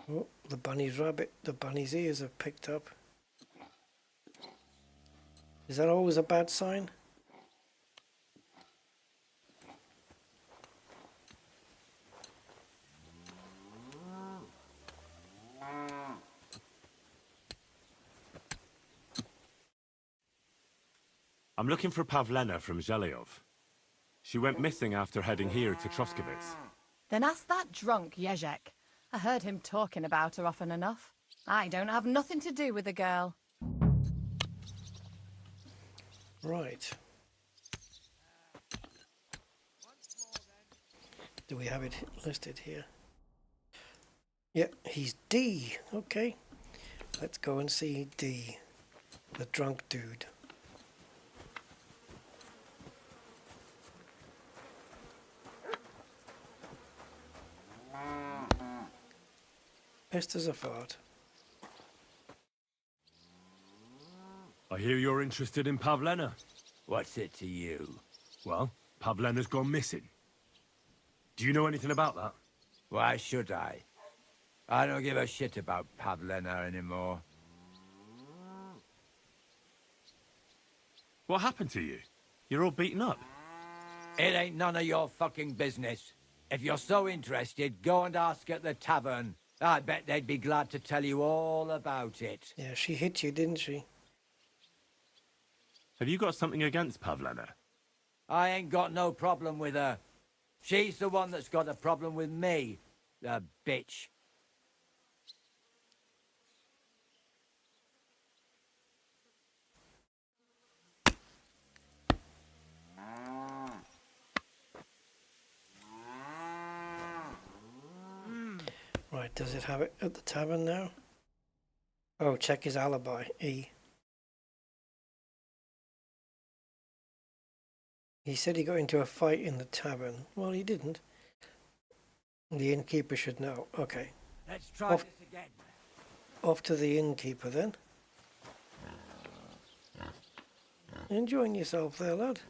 Oh, the bunny's ears are picked up. Is that always a bad sign? I'm looking for Pavlena from Zheleov. She went missing after heading here to Troskowitz. Then ask that drunk Jezek. I heard him talking about her often enough. I don't have nothing to do with the girl. Right. Do we have it listed here? Yep, he's D. Okay. Let's go and see D, the drunk dude. Pissed as a fart. I hear you're interested in Pavlena. What's it to you? Well, Pavlena's gone missing. Do you know anything about that? Why should I? I don't give a shit about Pavlena anymore. What happened to you? You're all beaten up. It ain't none of your fucking business. If you're so interested, go and ask at the tavern. I bet they'd be glad to tell you all about it. Yeah, she hit you, didn't she? Have you got something against Pavlena? I ain't got no problem with her. She's the one that's got a problem with me, the bitch. Right, does it have it at the tavern now? Oh, check his alibi. E. He said he got into a fight in the tavern. Well, he didn't. The innkeeper should know. Okay. Let's try this again. Off to the innkeeper then. Enjoying yourself there, lad?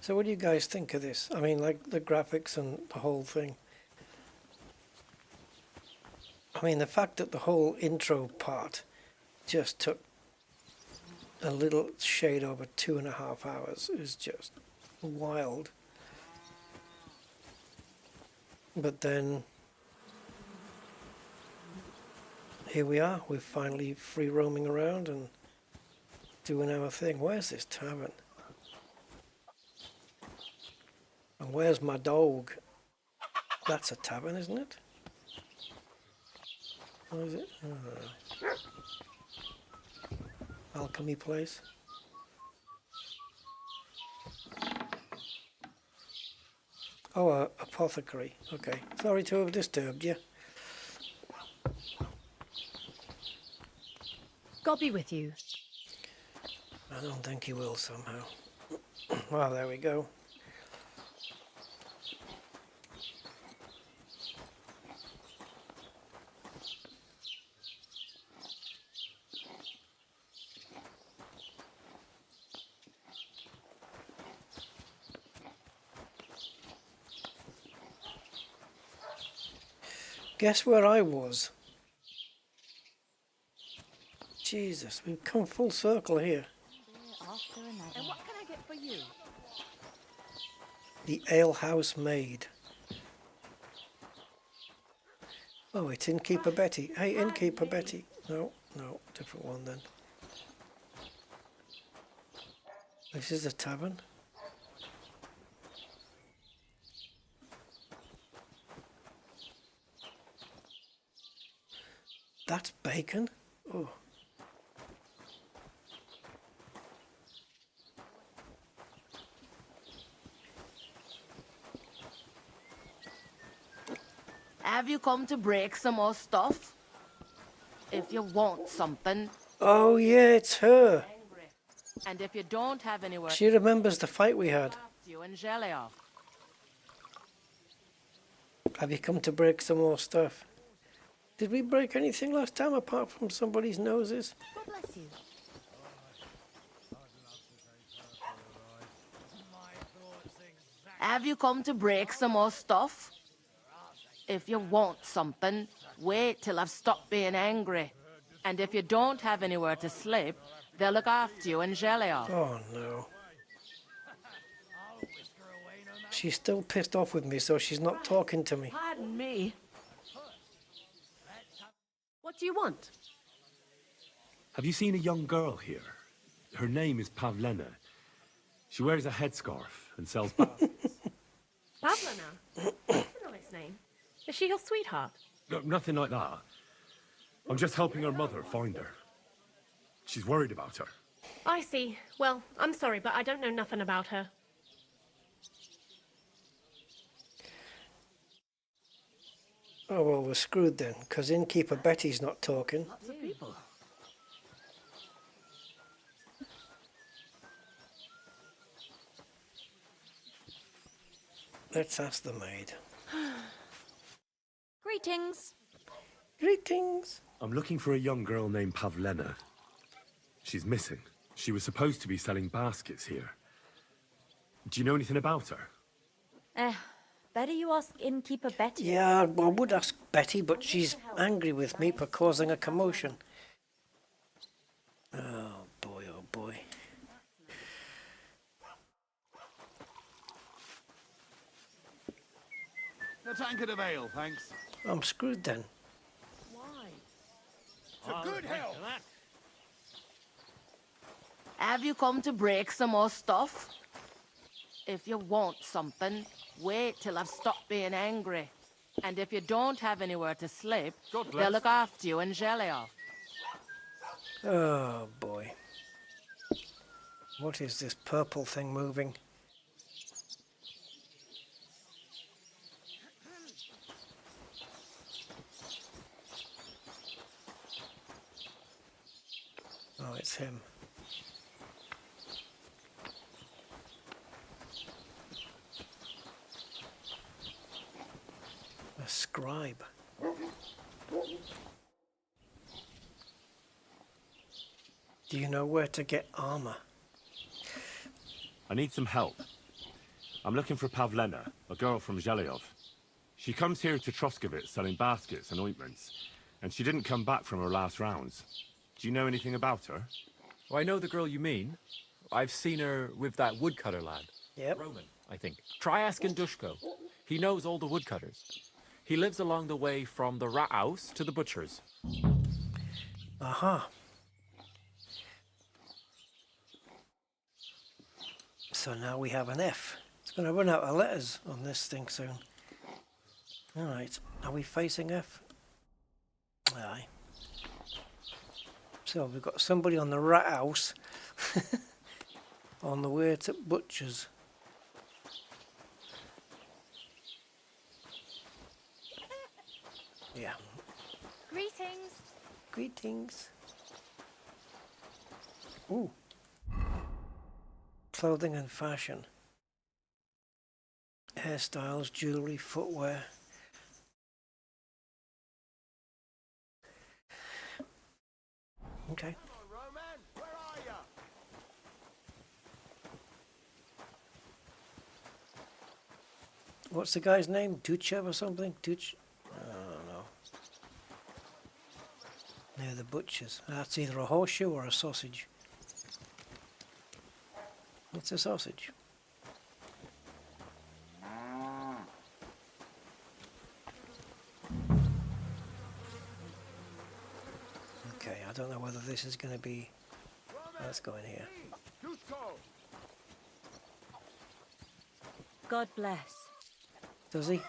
So what do you guys think of this? I mean, like the graphics and the whole thing. I mean, the fact that the whole intro part just took a little shade over 2.5 hours is just wild. But then here we are, we're finally free roaming around and doing our thing. Where's this tavern? And where's my dog? That's a tavern, isn't it? What is it? Alchemy place. Oh, apothecary. Okay. Sorry to have disturbed you. God be with you. I don't think he will somehow. Well, there we go. Guess where I was? Jesus, we've come full circle here. And what can I get for you? The alehouse maid. Oh, it's Innkeeper Betty. Hey, Innkeeper Betty. No, different one then. This is the tavern. That's bacon? Oh. Have you come to break some more stuff? If you want something. Oh yeah, it's her. And if you don't have anywhere, She remembers the fight we had. you and jelly off. Have you come to break some more stuff? Did we break anything last time apart from somebody's noses? God bless you. Have you come to break some more stuff? If you want something, wait till I've stopped being angry. And if you don't have anywhere to sleep, they'll look after you and jelly off. Oh no. She's still pissed off with me, so she's not talking to me. Pardon me. What do you want? Have you seen a young girl here? Her name is Pavlena. She wears a headscarf and sells baskets. Pavlena? That's a nice name. Is she your sweetheart? No, nothing like that. I'm just helping her mother find her. She's worried about her. I see. Well, I'm sorry, but I don't know nothing about her. Oh well, we're screwed then, because Innkeeper Betty's not talking. Lots of people. Let's ask the maid. Greetings. Greetings. I'm looking for a young girl named Pavlena. She's missing. She was supposed to be selling baskets here. Do you know anything about her? Better you ask Innkeeper Betty. Yeah, I would ask Betty, but she's angry with me for causing a commotion. Oh boy, oh boy. a tankard of ale, thanks. I'm screwed then. Why? It's a good help. Have you come to break some more stuff? If you want something, wait till I've stopped being angry. And if you don't have anywhere to sleep, they'll look after you and jelly off. Oh boy. What is this purple thing moving? Oh, it's him. A scribe. Do you know where to get armor? I need some help. I'm looking for Pavlena, a girl from Zhelyov. She comes here to Troskovitz selling baskets and ointments, and she didn't come back from her last rounds. Do you know anything about her? Oh, I know the girl you mean. I've seen her with that woodcutter lad. Yep. Roman, I think. Try asking Dushko. He knows all the woodcutters. He lives along the way from the rat house to the butcher's. Aha. So now we have an F. It's going to run out of letters on this thing soon. Alright, are we facing F? Aye. So we've got somebody on the rat house on the way to butcher's. Yeah. Greetings. Greetings. Ooh. Clothing and fashion. Hairstyles, jewelry, footwear. Okay. Come on, Roman, where are you? What's the guy's name? Duchev or something? Duch? I don't know. Near the butcher's. That's either a horseshoe or a sausage. It's a sausage. Okay, I don't know whether this is going to be... Let's go in here. God bless. Does he?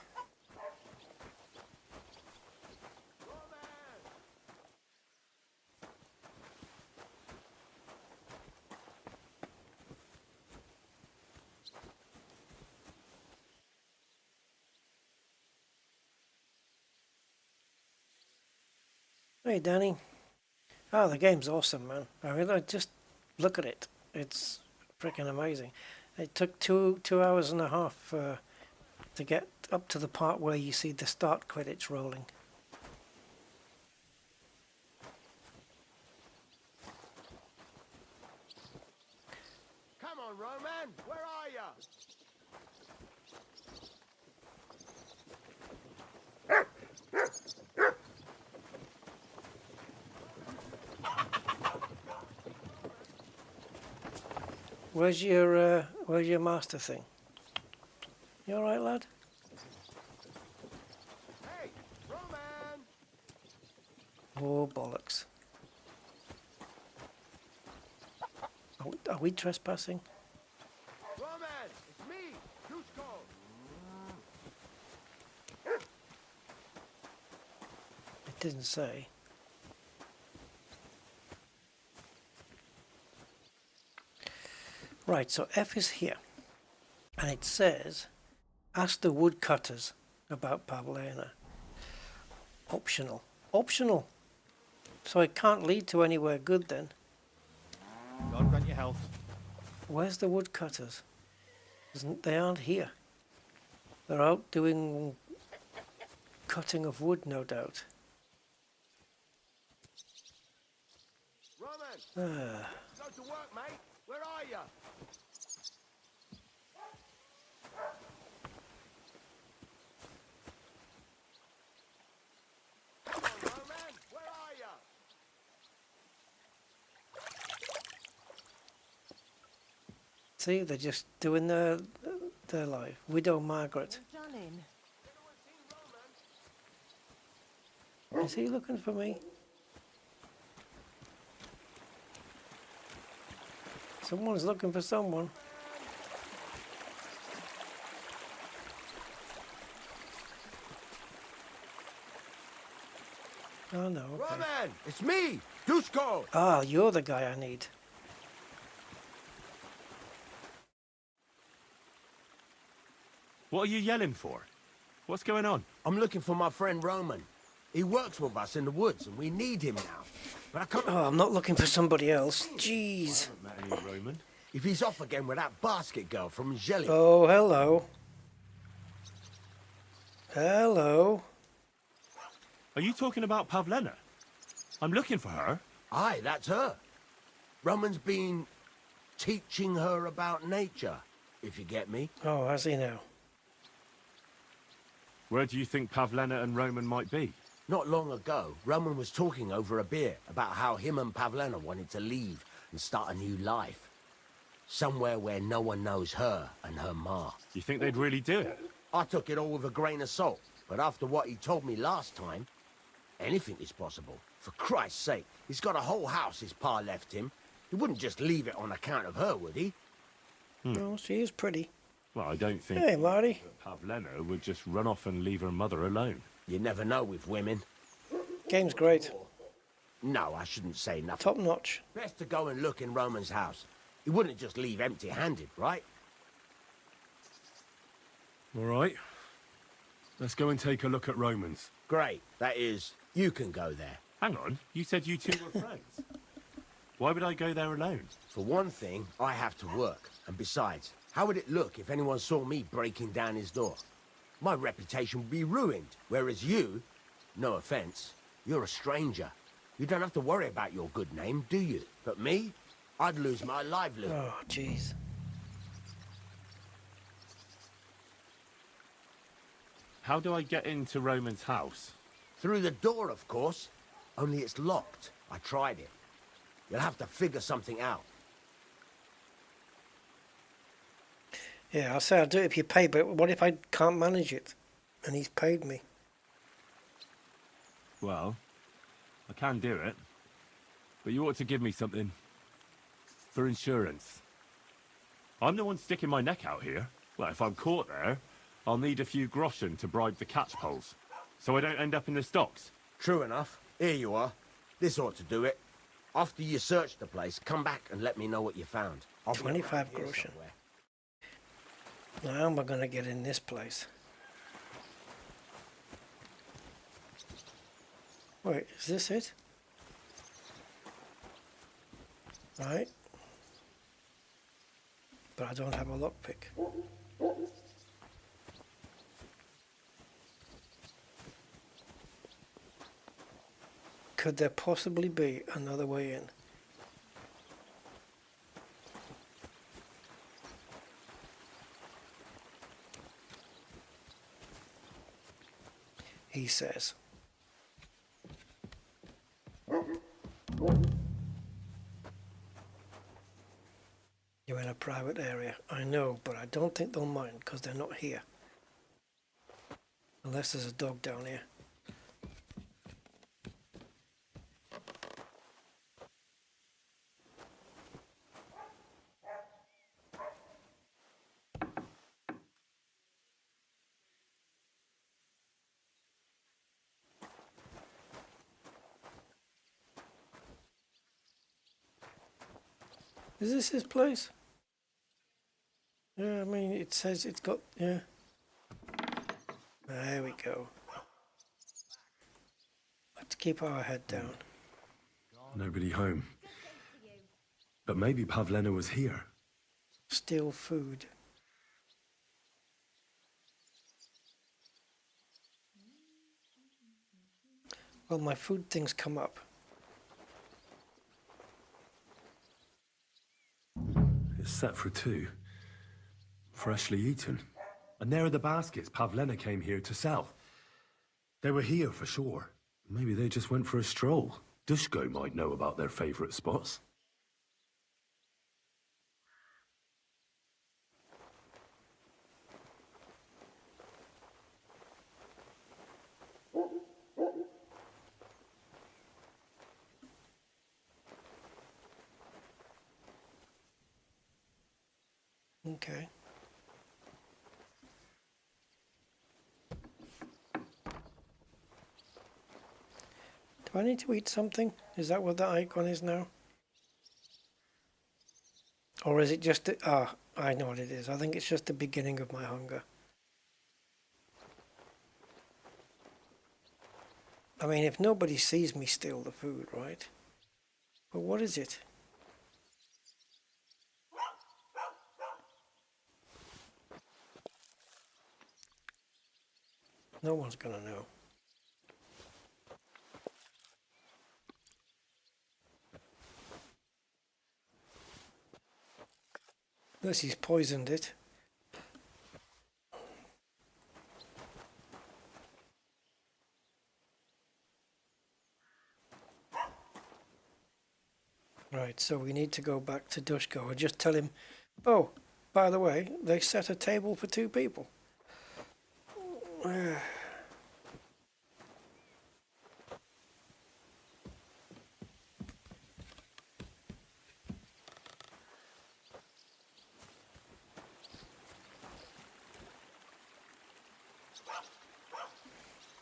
Hey Danny. Oh, the game's awesome, man. I mean, just look at it. It's freaking amazing. It took two hours and a half to get up to the part where you see the start credits rolling. Come on, Roman, where are you? Where's your master thing? You alright, lad? Hey, Roman! Oh, bollocks. Are we trespassing? Roman, it's me, Dushko. It didn't say. Right, so F is here. And it says, ask the woodcutters about Pavlena. Optional. Optional! So it can't lead to anywhere good then. God grant your health. Where's the woodcutters? They aren't here. They're out doing cutting of wood, no doubt. Roman! Go to work, mate. Where are you? Come on, Roman! Where are you? See, they're just doing their life. Widow Margaret. Darling, Is he looking for me? Someone's looking for someone. Oh no. Okay. Roman, it's me, Dushko. Ah, you're the guy I need. What are you yelling for? What's going on? I'm looking for my friend Roman. He works with us in the woods, and we need him now. But I can't... Oh, I'm not looking for somebody else. Jeez. I haven't met any Roman. If he's off again with that basket girl from Jelly... Oh, hello. Hello. Are you talking about Pavlena? I'm looking for her. Aye, that's her. Roman's been teaching her about nature, if you get me. Oh, has he now? Where do you think Pavlena and Roman might be? Not long ago, Roman was talking over a beer about how him and Pavlena wanted to leave and start a new life. Somewhere where no one knows her and her ma. You think they'd really do it? I took it all with a grain of salt, but after what he told me last time, anything is possible. For Christ's sake, he's got a whole house his pa left him. He wouldn't just leave it on account of her, would he? No, she is pretty. Well, I don't think Hey, Marty. Pavlena would just run off and leave her mother alone. You never know with women. Game's great. No, I shouldn't say nothing. Top notch. Best to go and look in Roman's house. He wouldn't just leave empty-handed, right? All right. Let's go and take a look at Roman's. Great. That is, you can go there. Hang on. You said you two were friends. Why would I go there alone? For one thing, I have to work. And besides, how would it look if anyone saw me breaking down his door? My reputation would be ruined. Whereas you, no offense, you're a stranger. You don't have to worry about your good name, do you? But me, I'd lose my livelihood. Oh, jeez. How do I get into Roman's house? Through the door, of course. Only it's locked. I tried it. You'll have to figure something out. Yeah, I'll say I'll do it if you pay, but what if I can't manage it? And he's paid me. Well, I can do it. But you ought to give me something for insurance. I'm the one sticking my neck out here. Well, if I'm caught there, I'll need a few groschen to bribe the catchpoles, so I don't end up in the stocks. True enough. Here you are. This ought to do it. After you search the place, come back and let me know what you found. I'll be 25 around here groschen. somewhere. Now how am I going to get in this place? Wait, is this it? Right. But I don't have a lockpick. Could there possibly be another way in? He says. You're in a private area. I know, but I don't think they'll mind because they're not here. Unless there's a dog down here. Is this his place? Yeah, I mean, it says it's got, yeah. There we go. Let's keep our head down. Nobody home. But maybe Pavlena was here. Steal food. Well, my food things come up. It's set for two. Freshly eaten. And there are the baskets Pavlena came here to sell. They were here for sure. Maybe they just went for a stroll. Dushko might know about their favourite spots. Okay. Do I need to eat something? Is that what the icon is now? Or is it just... I know what it is. I think it's just the beginning of my hunger. I mean, if nobody sees me steal the food, right? But what is it? No one's gonna know. Unless he's poisoned it. Right, so we need to go back to Dushko and just tell him, oh, by the way, they set a table for 2 people.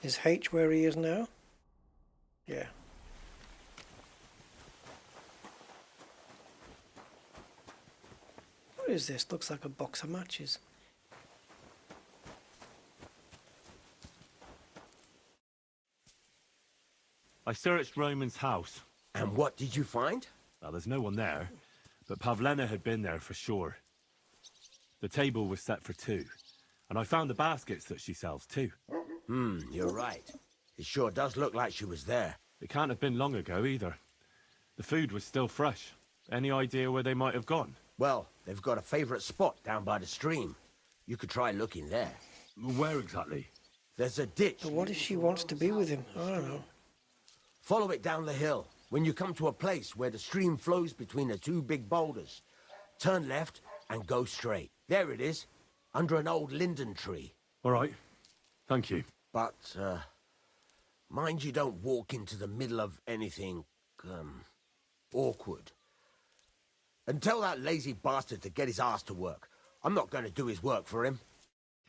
Is H where he is now? Yeah. What is this? Looks like a box of matches. I searched Roman's house. And what did you find? Well, there's no one there, but Pavlena had been there for sure. The table was set for 2, and I found the baskets that she sells too. You're right. It sure does look like she was there. It can't have been long ago either. The food was still fresh. Any idea where they might have gone? Well, they've got a favorite spot down by the stream. You could try looking there. Where exactly? There's a ditch. But what if she wants to be with him? I don't know. Follow it down the hill. When you come to a place where the stream flows between the 2 big boulders, turn left and go straight. There it is, under an old linden tree. All right. Thank you. But, mind you don't walk into the middle of anything, awkward. And tell that lazy bastard to get his ass to work. I'm not going to do his work for him.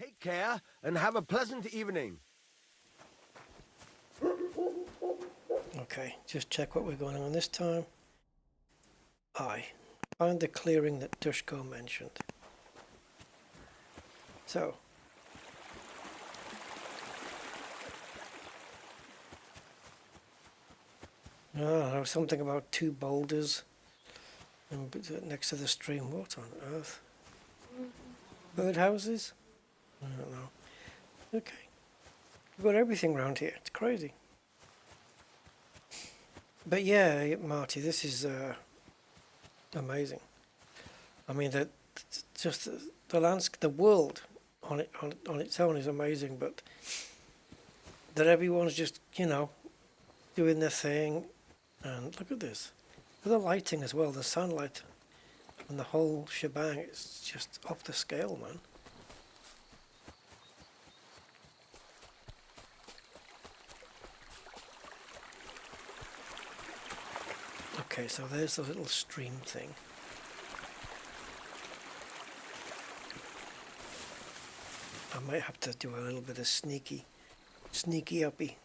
Take care and have a pleasant evening. Okay, just check what we're going on this time. Find the clearing that Dushko mentioned. So. Oh, something about 2 boulders next to the stream. What on earth? Birdhouses? I don't know. Okay. We've got everything around here. It's crazy. But yeah, Marty, this is amazing. I mean, just the landscape, the world on its own is amazing, but that everyone's just, you know, doing their thing. And look at this. The lighting as well, the sunlight and the whole shebang is just off the scale, man. Okay, so there's the little stream thing. I might have to do a little bit of sneaky uppy.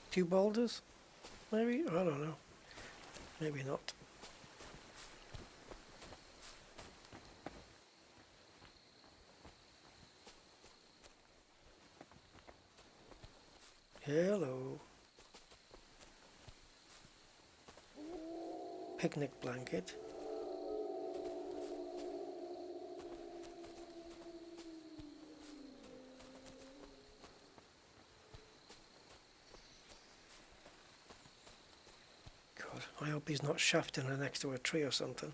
Two boulders? Maybe? I don't know. Maybe not. Hello. Picnic blanket. God, I hope he's not shafting her next to a tree or something.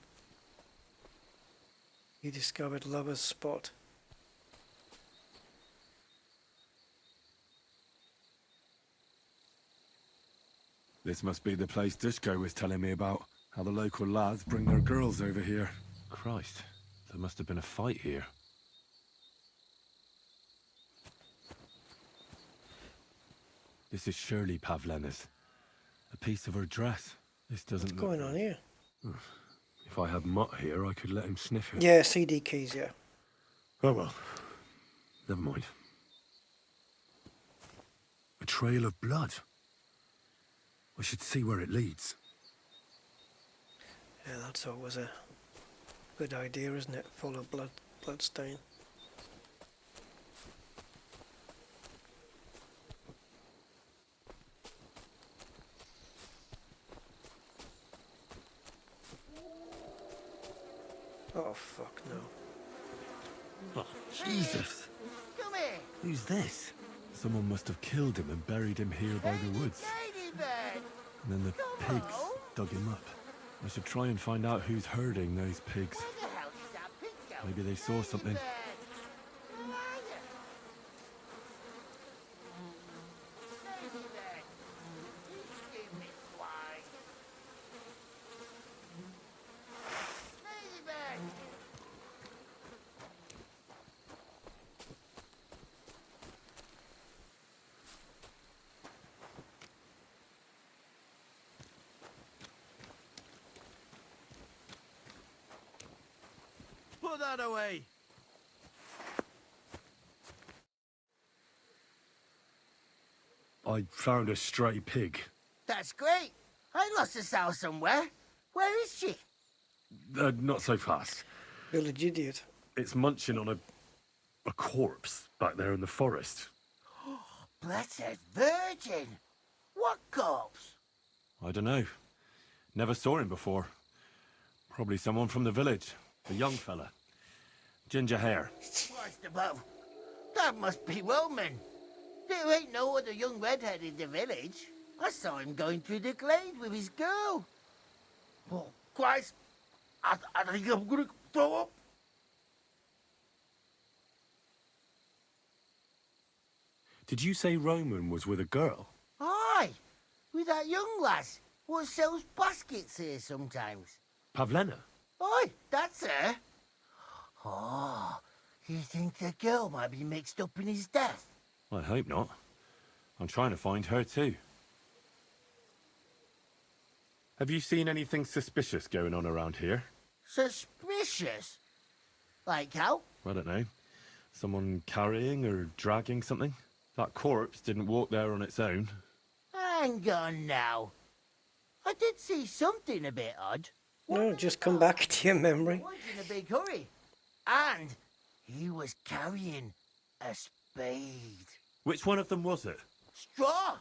You discovered Lover's Spot. This must be the place Dushko was telling me about. How the local lads bring their girls over here. Christ, there must have been a fight here. This is surely Pavlena's. A piece of her dress. This doesn't What's going on here? If I had Mutt here, I could let him sniff it. Yeah, CD keys, yeah. Oh well. Never mind. A trail of blood. I should see where it leads. Yeah, that's always a good idea, isn't it? Full of blood stain. Oh, fuck no. Oh, Jesus. Come here. Who's this? Someone must have killed him and buried him here by the woods. Ladybird. And then the pigs dug him up. I should try and find out who's herding those pigs. Where the hell did that pig go? Maybe they saw something. Ladybird. Where are you? Ladybird. You stupid swine. Ladybird. Put that away. I found a stray pig. That's great. I lost a sow somewhere. Where is she? Not so fast. Village idiot. It's munching on a corpse back there in the forest. Blessed Virgin. What corpse? I don't know. Never saw him before. Probably someone from the village. A young fella. Ginger hair. Christ above. That must be Roman. There ain't no other young redhead in the village. I saw him going through the glade with his girl. Oh, Christ. I think I'm gonna throw up. Did you say Roman was with a girl? Aye. With that young lass what sells baskets here sometimes. Pavlena? Aye, that's her. Oh, you think the girl might be mixed up in his death? I hope not. I'm trying to find her too. Have you seen anything suspicious going on around here? Suspicious? Like how? I don't know. Someone carrying or dragging something? That corpse didn't walk there on its own. Hang on now. I did see something a bit odd. No, just come back to your memory. He was in a big hurry. And he was carrying a spade. Which one of them was it? Straw.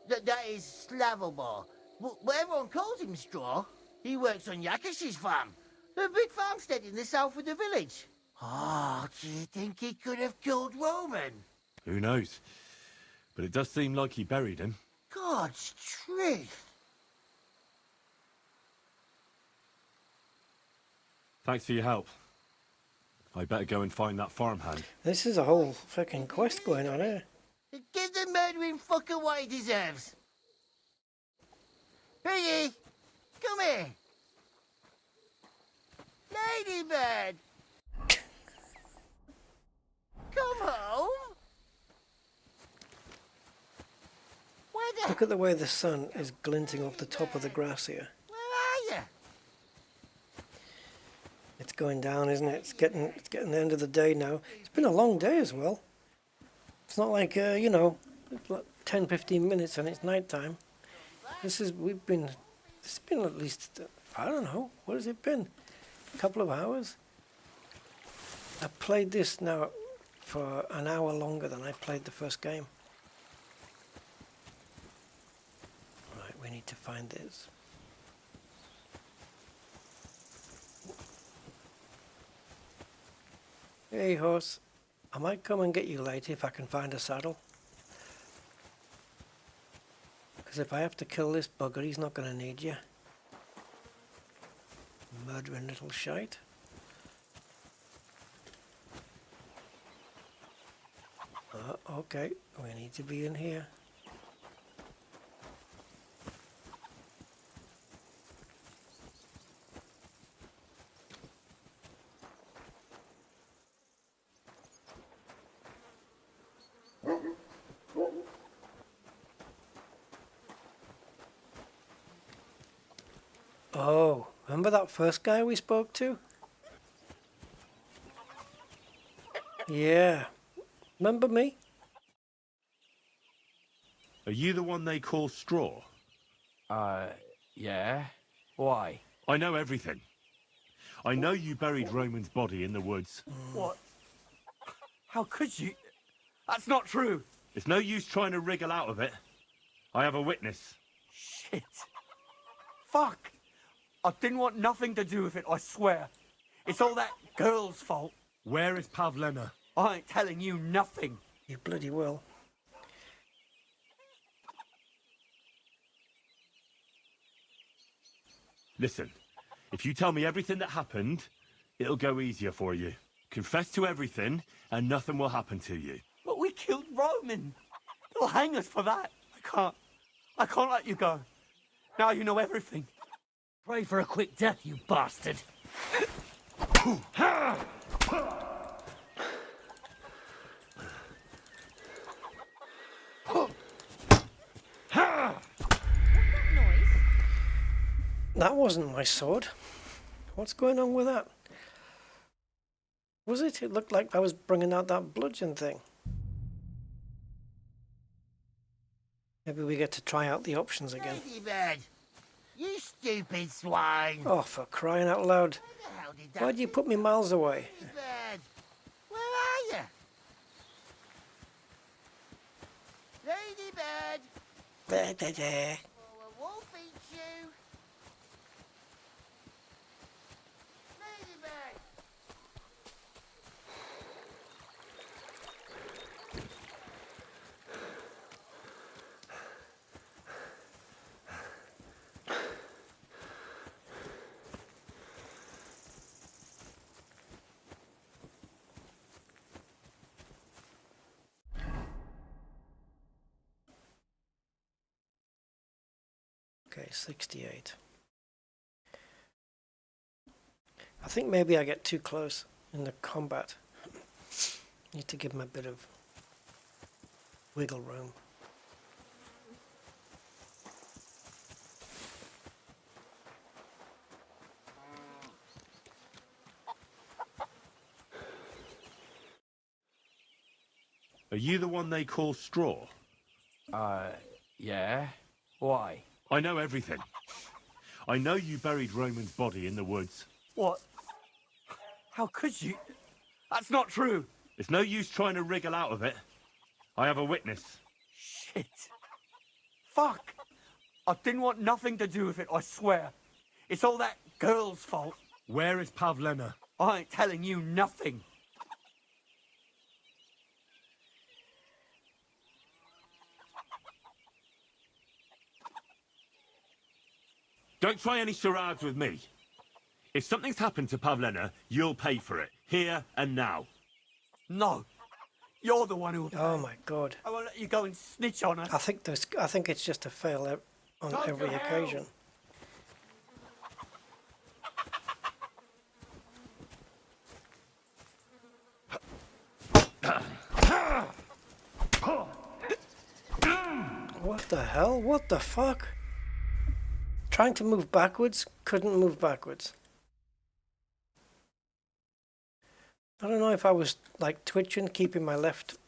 That is Slavobor. But everyone calls him Straw. He works on Yakish's farm. A big farmstead in the south of the village. Oh, do you think he could have killed Roman? Who knows? But it does seem like he buried him. God's truth. Thanks for your help. I better go and find that farmhand. This is a whole fucking quest going on here. Give the murdering fucker what he deserves. Piggy, come here. Ladybird. Come home. Where the... Look at the way the sun is glinting off the top of the grass here. Where are you? It's going down, isn't it? It's getting the end of the day now. It's been a long day as well. It's not like you know, 10, 15 minutes and it's night time. It's been at least I don't know, what has it been? A couple of hours. I played this now for an hour longer than I played the first game. Right, we need to find this. Hey horse, I might come and get you later if I can find a saddle. Because if I have to kill this bugger, he's not going to need you. Murdering little shite. Okay, we need to be in here. Oh, remember that first guy we spoke to? Yeah. Remember me? Are you the one they call Straw? Yeah. Why? I know everything. I know you buried Roman's body in the woods. What? How could you? That's not true. It's no use trying to wriggle out of it. I have a witness. Shit. Fuck. I didn't want nothing to do with it, I swear. It's all that girl's fault. Where is Pavlena? I ain't telling you nothing. You bloody will. Listen, if you tell me everything that happened, it'll go easier for you. Confess to everything, and nothing will happen to you. But we killed Roman. They'll hang us for that. I can't let you go. Now you know everything. Pray for a quick death, you bastard. That wasn't my sword. What's going on with that? Was it? It looked like I was bringing out that bludgeon thing. Maybe we get to try out the options again. Ladybird, you stupid swine. Oh, for crying out loud. Why'd you put me miles away? Ladybird, where are you? Ladybird. There. Oh, a wolf eats you. Ladybird. Okay, 68. I think maybe I get too close in the combat. Need to give him a bit of wiggle room. Are you the one they call Straw? Yeah. Why? I know everything. I know you buried Roman's body in the woods. What? How could you? That's not true. It's no use trying to wriggle out of it. I have a witness. Shit. Fuck. I didn't want nothing to do with it, I swear. It's all that girl's fault. Where is Pavlena? I ain't telling you nothing. Don't try any charades with me. If something's happened to Pavlena, you'll pay for it, here and now. No. You're the one who... Oh my god. I won't let you go and snitch on us. I think it's just a fail on every occasion. What the hell? What the fuck? Trying to move backwards, couldn't move backwards. I don't know if I was like twitching, keeping my left,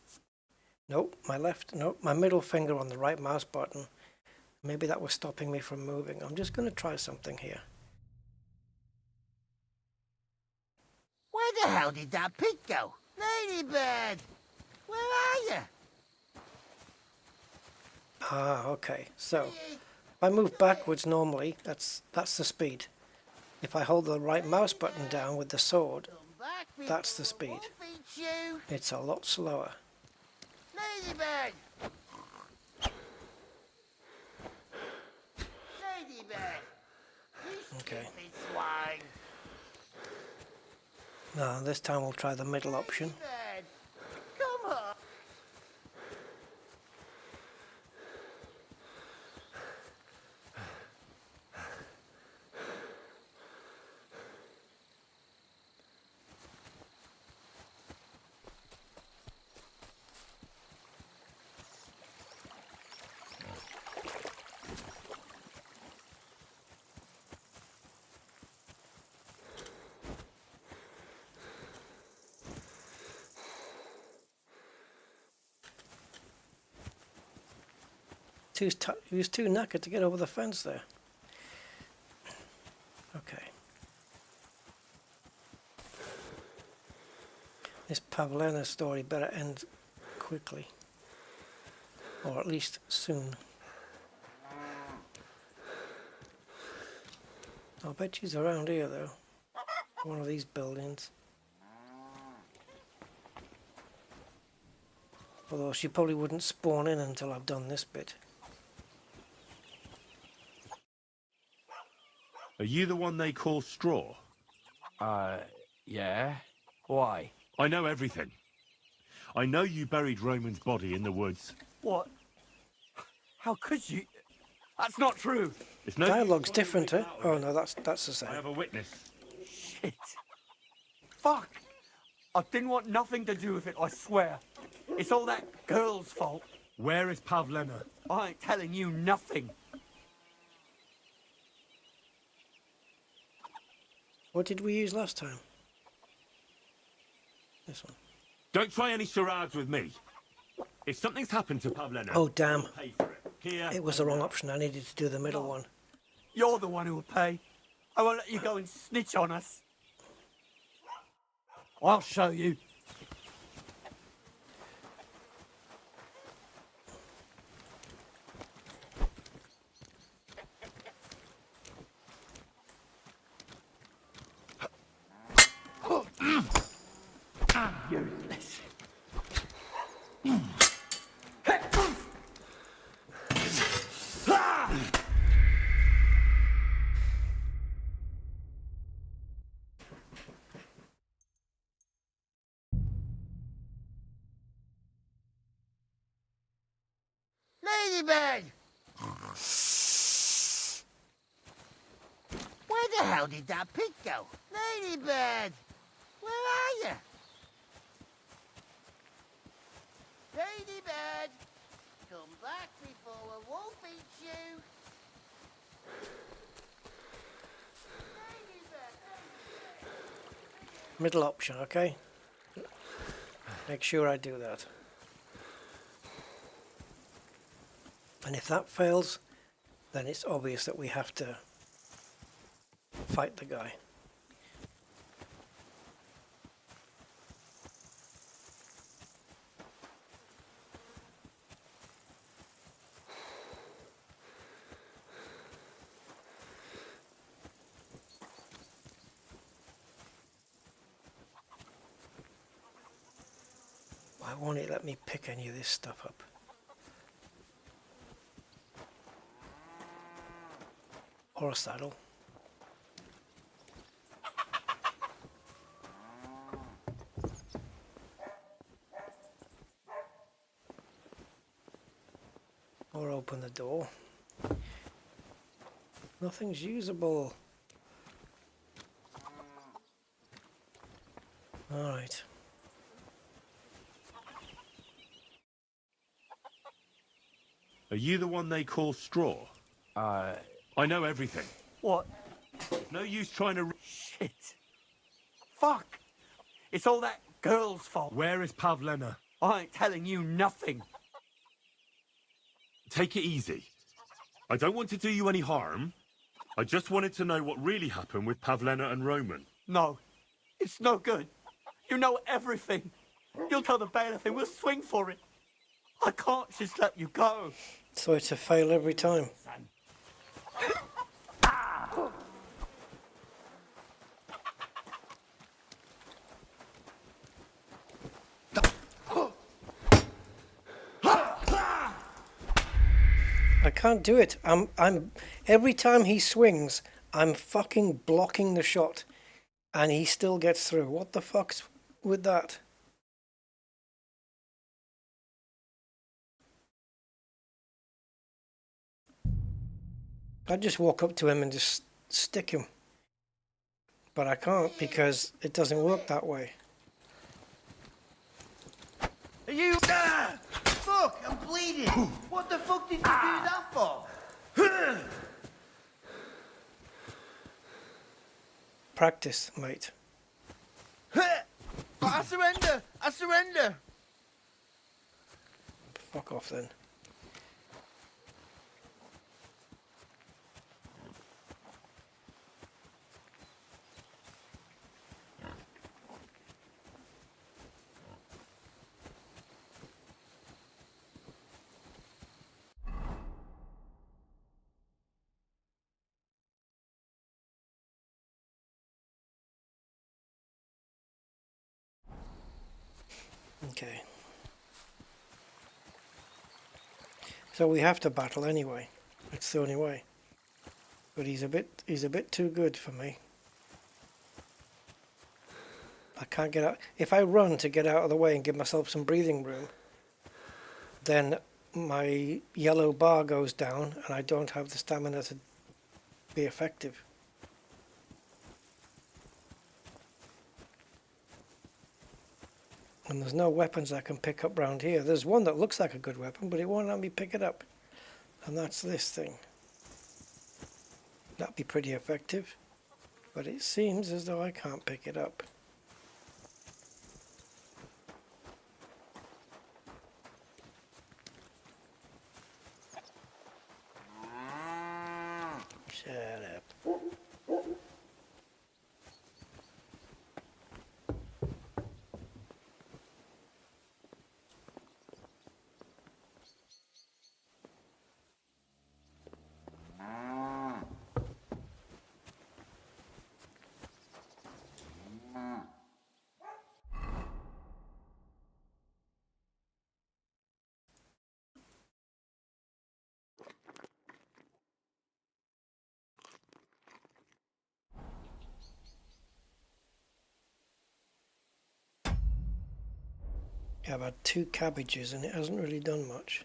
my middle finger on the right mouse button. Maybe that was stopping me from moving. I'm just going to try something here. Where the hell did that pig go? Ladybird, where are you? Ah, okay. So, if I move backwards normally, that's the speed. If I hold the right mouse button down with the sword, that's the speed. It's a lot slower. Ladybird! Ladybird! You Okay. stupid swine! Now, this time we'll try the middle option. Ladybird! Come on! He was too knackered to get over the fence there. Okay. This Pavlena story better end quickly. Or at least soon. I'll bet she's around here though. One of these buildings. Although she probably wouldn't spawn in until I've done this bit. Are you the one they call Straw? Yeah. Why? I know everything. I know you buried Roman's body in the woods. What? How could you? That's not true. It's no Dialogue's different, huh? Oh no, that's the same. I have a witness. Shit. Fuck. I didn't want nothing to do with it, I swear. It's all that girl's fault. Where is Pavlena? I ain't telling you nothing. What did we use last time? This one. Don't try any charades with me. If something's happened to Pavlena, Oh damn. I'll pay for it. Here. It was the wrong option. I needed to do the middle one. You're the one who will pay. I won't let you go and snitch on us. I'll show you. Useless. Ladybird! Where the hell did that pig go? Ladybird! Where are you? Ladybird! Come back before a wolf eats you! Middle option, okay? Make sure I do that. And if that fails, then it's obvious that we have to fight the guy. Why won't it let me pick any of this stuff up? Or a saddle. Or open the door. Nothing's usable. Alright. Are you the one they call Straw? I know everything. What? No use trying to... Shit. Fuck. It's all that girl's fault. Where is Pavlena? I ain't telling you nothing. Take it easy. I don't want to do you any harm. I just wanted to know what really happened with Pavlena and Roman. No. It's no good. You know everything. You'll tell the bailiff and we'll swing for it. I can't just let you go. So it's a fail every time. I can't do it. I'm every time he swings, I'm fucking blocking the shot and he still gets through. What the fuck's with that? I'd just walk up to him and just stick him. But I can't because it doesn't work that way. You... Fuck, I'm bleeding! What the fuck did you do that for? Practice, mate. I surrender! I surrender! Fuck off then. Okay. So we have to battle anyway. It's the only way. But he's a bit too good for me. I can't get out. If I run to get out of the way and give myself some breathing room, then my yellow bar goes down and I don't have the stamina to be effective. And there's no weapons I can pick up round here. There's one that looks like a good weapon, but it won't let me pick it up. And that's this thing. That'd be pretty effective. But it seems as though I can't pick it up. Shut up. I've had 2 cabbages and it hasn't really done much.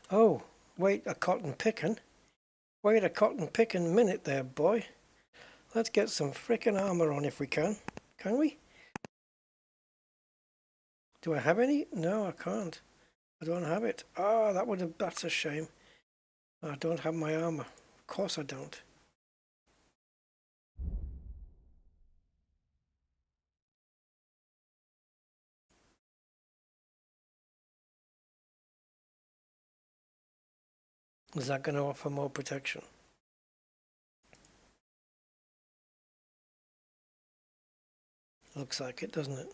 Oh, wait a cotton pickin'. Wait a cotton pickin' minute there, boy. Let's get some frickin' armor on if we can. Can we? Do I have any? No, I can't. I don't have it. Ah, that's a shame. I don't have my armor. Of course I don't. Is that going to offer more protection? Looks like it, doesn't it?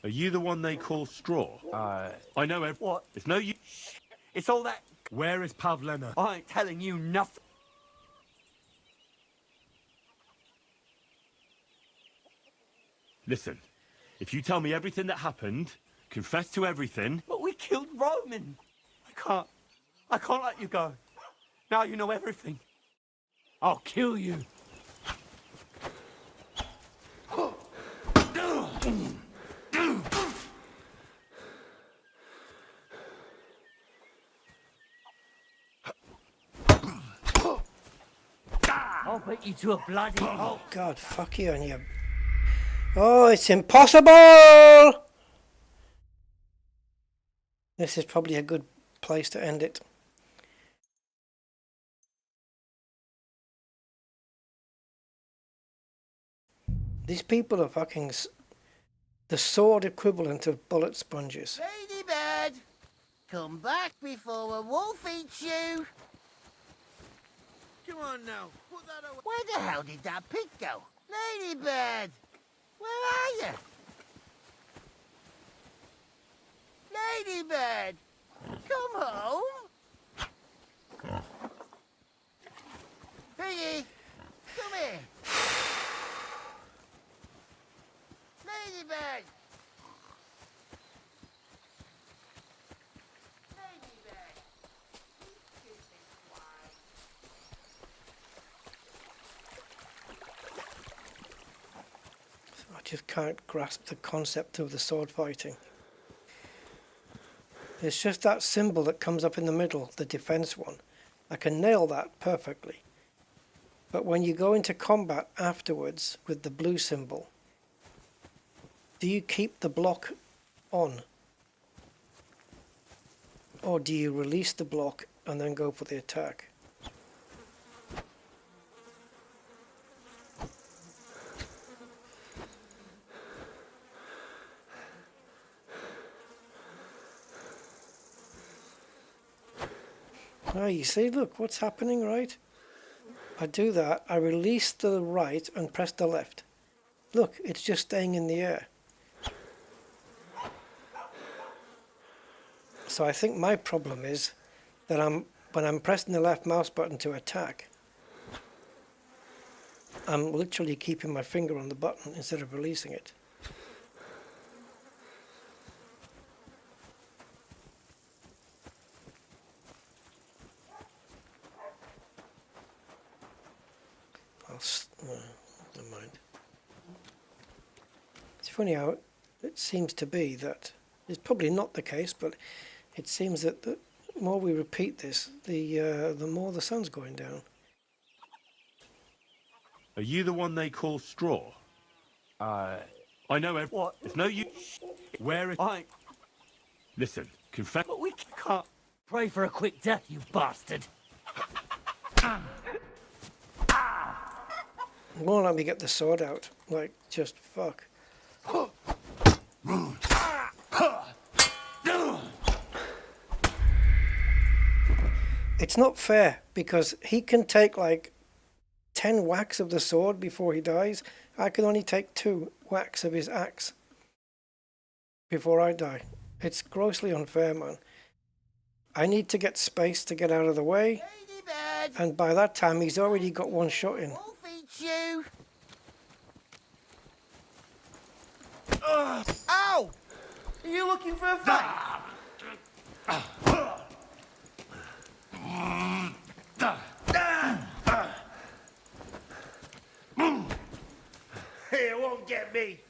Are you the one they call Straw? I know What? It's no use. It's all that... Where is Pavlena? I ain't telling you nothing. Listen, if you tell me everything that happened, confess to everything... But we killed Roman. I can't let you go. Now you know everything. I'll kill you. I'll beat you to a bloody pulp. Oh God, fuck you and you. Oh, it's impossible! This is probably a good place to end it. These people are fucking the sword equivalent of bullet sponges. Ladybird, come back before a wolf eats you. Come on now, put that away. Where the hell did that pig go? Ladybird, where are you? Ladybird, come home. Piggy, come here. Ladybird. Ladybird. I just can't grasp the concept of the sword fighting. It's just that symbol that comes up in the middle, the defense one. I can nail that perfectly. But when you go into combat afterwards with the blue symbol, do you keep the block on Or do you release the block and then go for the attack? Ah, you see, look what's happening, right? I do that, I release the right and press the left. Look, it's just staying in the air. So I think my problem is that when I'm pressing the left mouse button to attack, I'm literally keeping my finger on the button instead of releasing it. Never mind. It's funny how it seems to be that it's probably not the case, but it seems that the more we repeat this, the more the sun's going down. Are you the one they call Straw? I know What? It's no use. Where is... Listen, confess... But we can't pray for a quick death, you bastard. Won't let me get the sword out. Like, just fuck. It's not fair, because he can take like 10 whacks of the sword before he dies. I can only take 2 whacks of his axe before I die. It's grossly unfair, man. I need to get space to get out of the way, and by that time he's already got 1 shot in. You. Ow! Are you looking for a fight? It won't get me.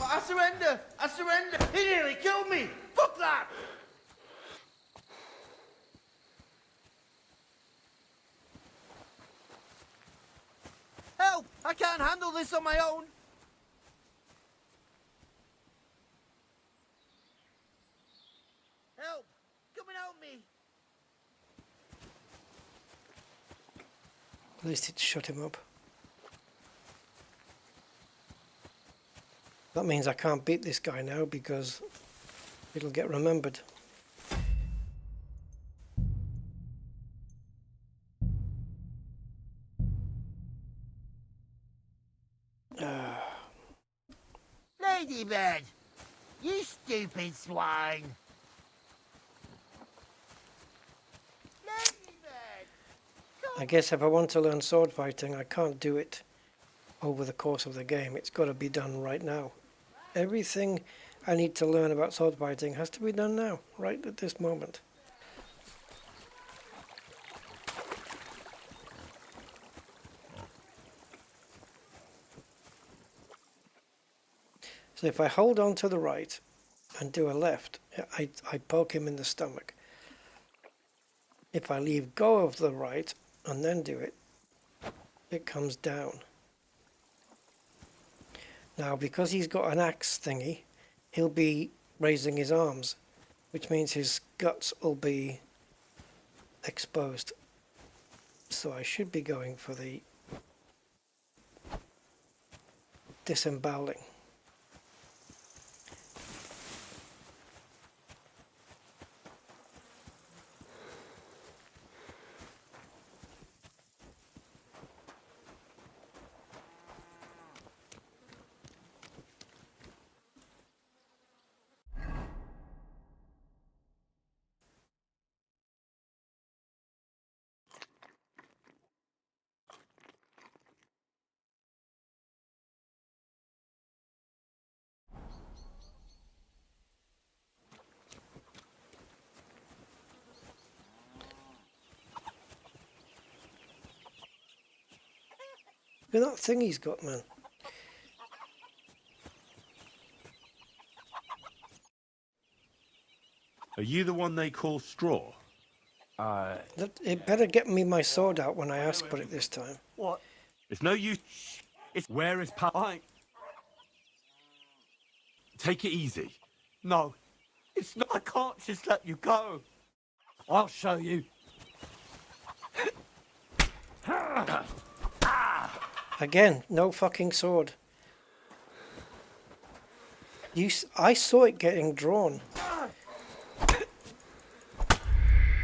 I surrender! I surrender! He nearly killed me! Fuck that! Help! I can't handle this on my own! Help! Come and help me! At least it shut him up. That means I can't beat this guy now because it'll get remembered. Ladybird! You stupid swine! I guess if I want to learn sword fighting, I can't do it over the course of the game. It's got to be done right now. Everything I need to learn about sword fighting has to be done now, right at this moment. So if I hold on to the right and do a left, I poke him in the stomach. If I leave go of the right and then do it, it comes down. Now, because he's got an axe thingy, he'll be raising his arms, which means his guts will be exposed. So I should be going for the disemboweling. Look at that thing he's got, man. Are you the one they call Straw? It better get me my sword out when I ask for it this time. What? It's no use. It's where is Pa? Take it easy. No, it's not. I can't just let you go. I'll show you. Again, no fucking sword. I saw it getting drawn.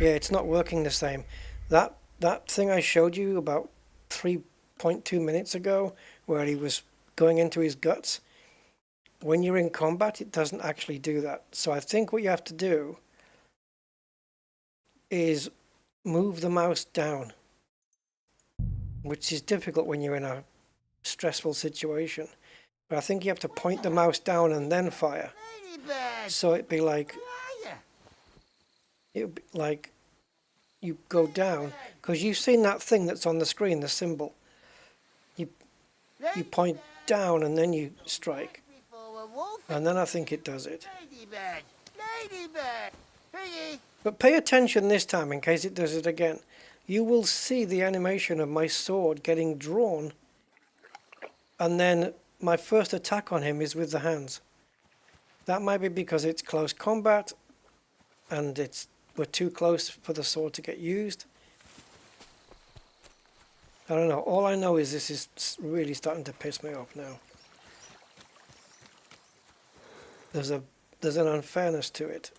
Yeah, it's not working the same. That thing I showed you about 3.2 minutes ago, where he was going into his guts, when you're in combat, it doesn't actually do that. So I think what you have to do is move the mouse down, which is difficult when you're in a stressful situation. But I think you have to point the mouse down and then fire. So it'd be like, you go down, because you've seen that thing that's on the screen, the symbol. You point down and then you strike. And then I think it does it. But pay attention this time in case it does it again. You will see the animation of my sword getting drawn, and then my first attack on him is with the hands. That might be because it's close combat and we're too close for the sword to get used. I don't know. All I know is this is really starting to piss me off now. There's an unfairness to it.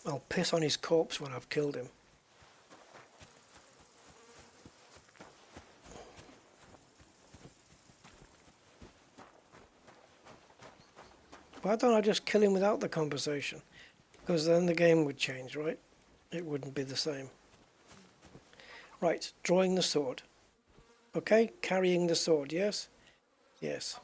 I'll piss on his corpse when I've killed him. Why don't I just kill him without the conversation? Because then the game would change, right? It wouldn't be the same. Right, drawing the sword. Okay, carrying the sword, yes? Yes.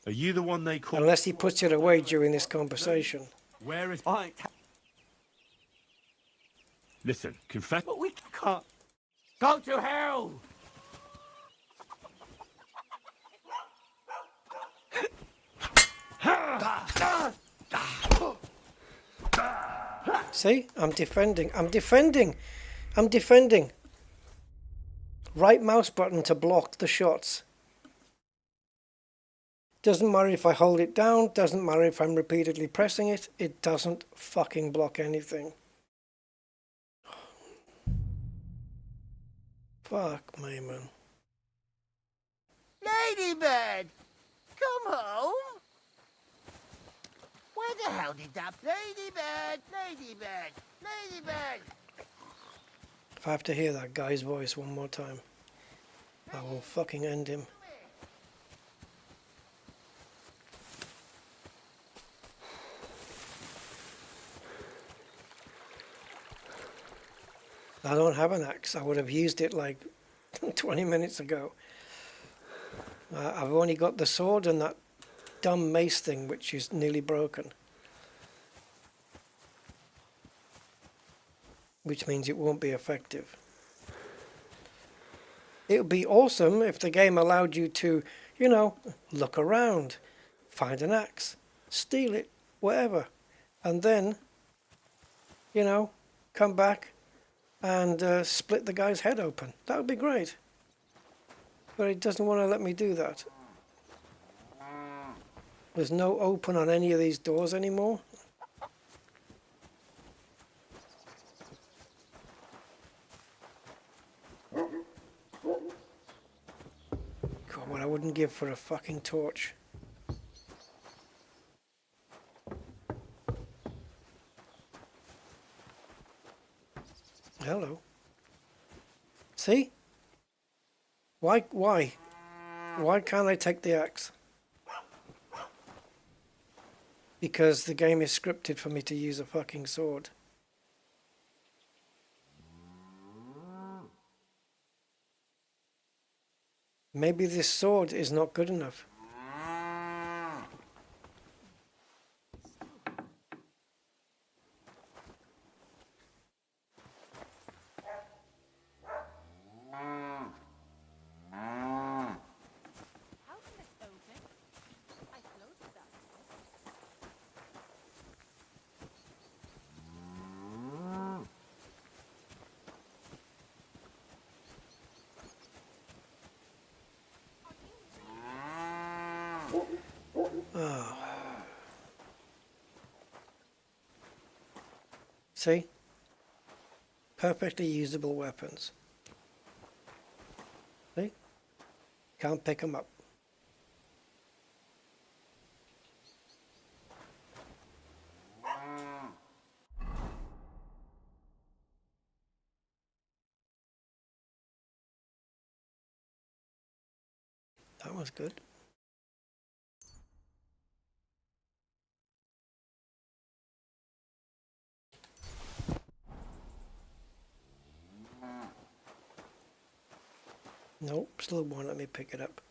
Are you the one they call... Unless he puts it away during this conversation. Where is... Listen, confess... But we can't. Go to hell! See? I'm defending. I'm defending. I'm defending. Right mouse button to block the shots. Doesn't matter if I hold it down. Doesn't matter if I'm repeatedly pressing it. It doesn't fucking block anything. Fuck me, man. Ladybird! Come home! Where the hell did that... Ladybird! Ladybird! Ladybird! If I have to hear that guy's voice one more time, I will fucking end him. I don't have an axe. I would have used it like 20 minutes ago. I've only got the sword and that dumb mace thing, which is nearly broken. Which means it won't be effective. It would be awesome if the game allowed you to, you know, look around, find an axe, steal it, whatever, and then, you know, come back and split the guy's head open. That would be great. But it doesn't want to let me do that. There's no open on any of these doors anymore. God, what I wouldn't give for a fucking torch. Hello. See? Why can't I take the axe? Because the game is scripted for me to use a fucking sword. Maybe this sword is not good enough. Oh. See? Perfectly usable weapons. See? Can't pick them up. That was good. Nope, still won't let me pick it up.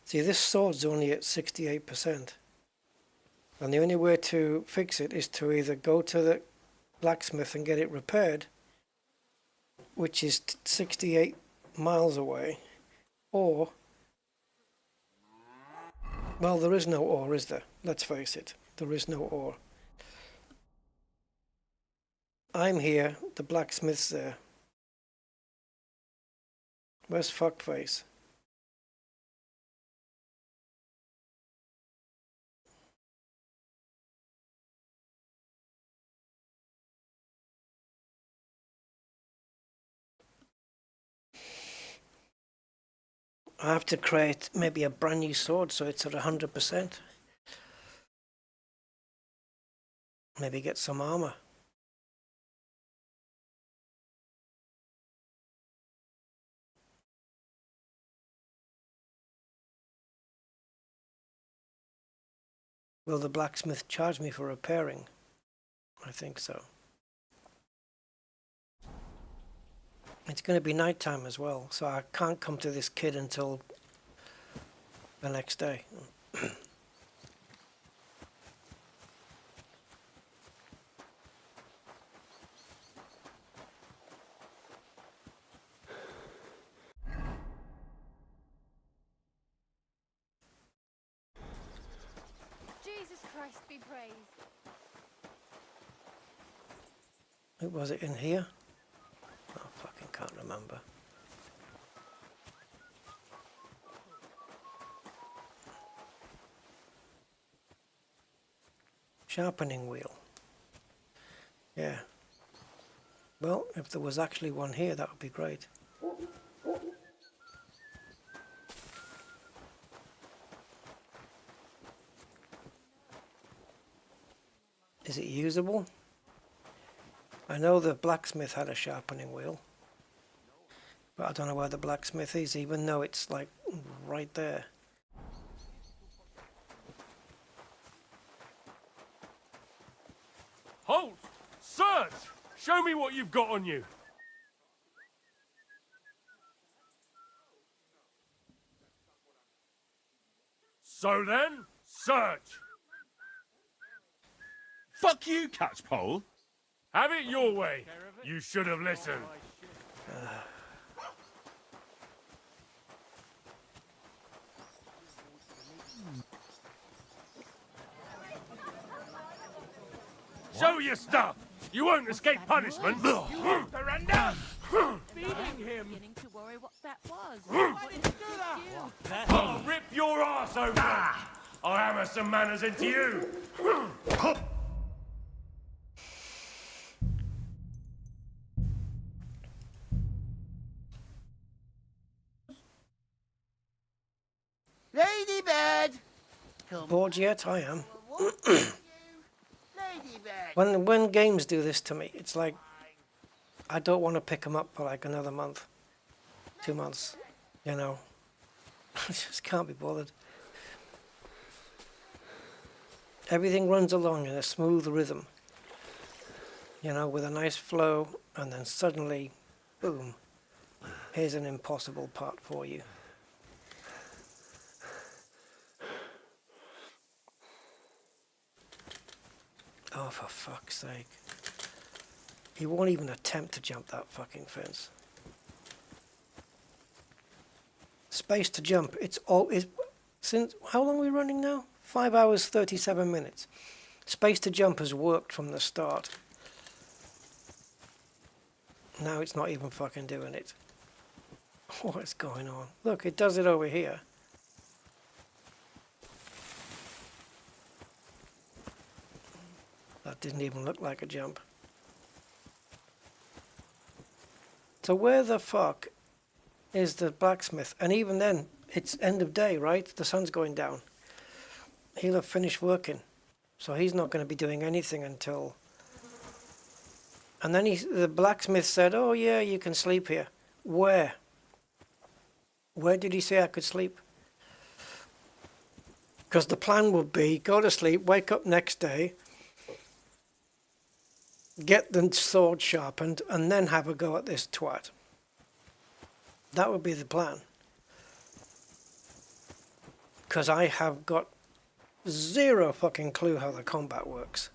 See, this sword's only at 68%. And the only way to fix it is to either go to the blacksmith and get it repaired, which is 68 miles away, or, well, there is no ore, is there? Let's face it, there is no ore. I'm here, the blacksmith's there. Where's fuckface? I have to create maybe a brand new sword so it's at 100%. Maybe get some armor. Will the blacksmith charge me for repairing? I think so. It's going to be nighttime as well, so I can't come to this kid until the next day. Jesus Christ be praised. Was it in here? I fucking can't remember. Sharpening wheel. Yeah. Well, if there was actually one here, that would be great. Is it usable? I know the blacksmith had a sharpening wheel, but I don't know where the blacksmith is, even though it's like right there. Halt! Search! Show me what you've got on you. So then, search! Fuck you, Catchpole! Have it your way. You should have listened. Show your stuff. You won't escape punishment. You won't surrender. Feeding him. Beginning to worry what that was. Why did you do that? I'll rip your ass open. I'll hammer some manners into you. Ladybird! Bored yet? I am. Ladybird! When games do this to me, it's like I don't want to pick them up for like another month, 2 months, you know. I just can't be bothered. Everything runs along in a smooth rhythm, you know, with a nice flow, and then suddenly, boom, here's an impossible part for you. Oh, for fuck's sake. He won't even attempt to jump that fucking fence. Space to jump. It's all... Since... How long are we running now? 5 hours, 37 minutes. Space to jump has worked from the start. Now it's not even fucking doing it. What's going on? Look, it does it over here. That didn't even look like a jump. So where the fuck is the blacksmith? And even then, it's end of day, right? The sun's going down. He'll have finished working. So he's not going to be doing anything until... And then the blacksmith said, oh yeah, you can sleep here. Where? Where did he say I could sleep? Because the plan would be, go to sleep, wake up next day, get the sword sharpened, and then have a go at this twat. That would be the plan. Because I have got zero fucking clue how the combat works.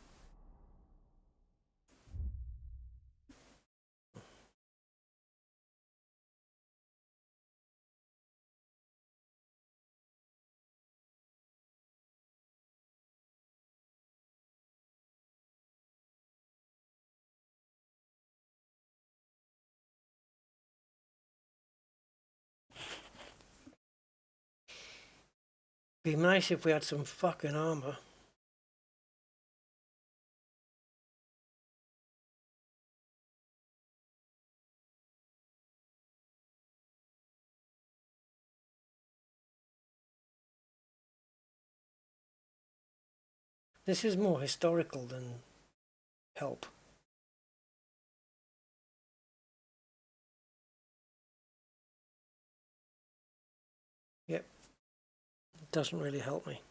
Be nice if we had some fucking armor. This is more historical than help. Yep. It doesn't really help me.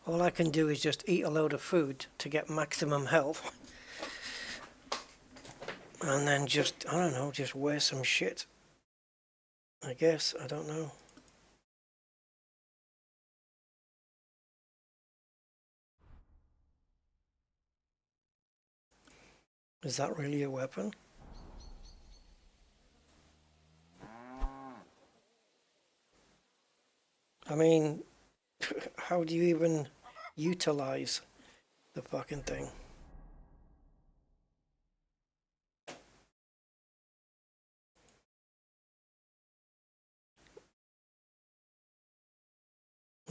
All I can do is just eat a load of food to get maximum health. And then just, I don't know, just wear some shit. I guess, I don't know. Is that really a weapon? I mean, how do you even utilize the fucking thing?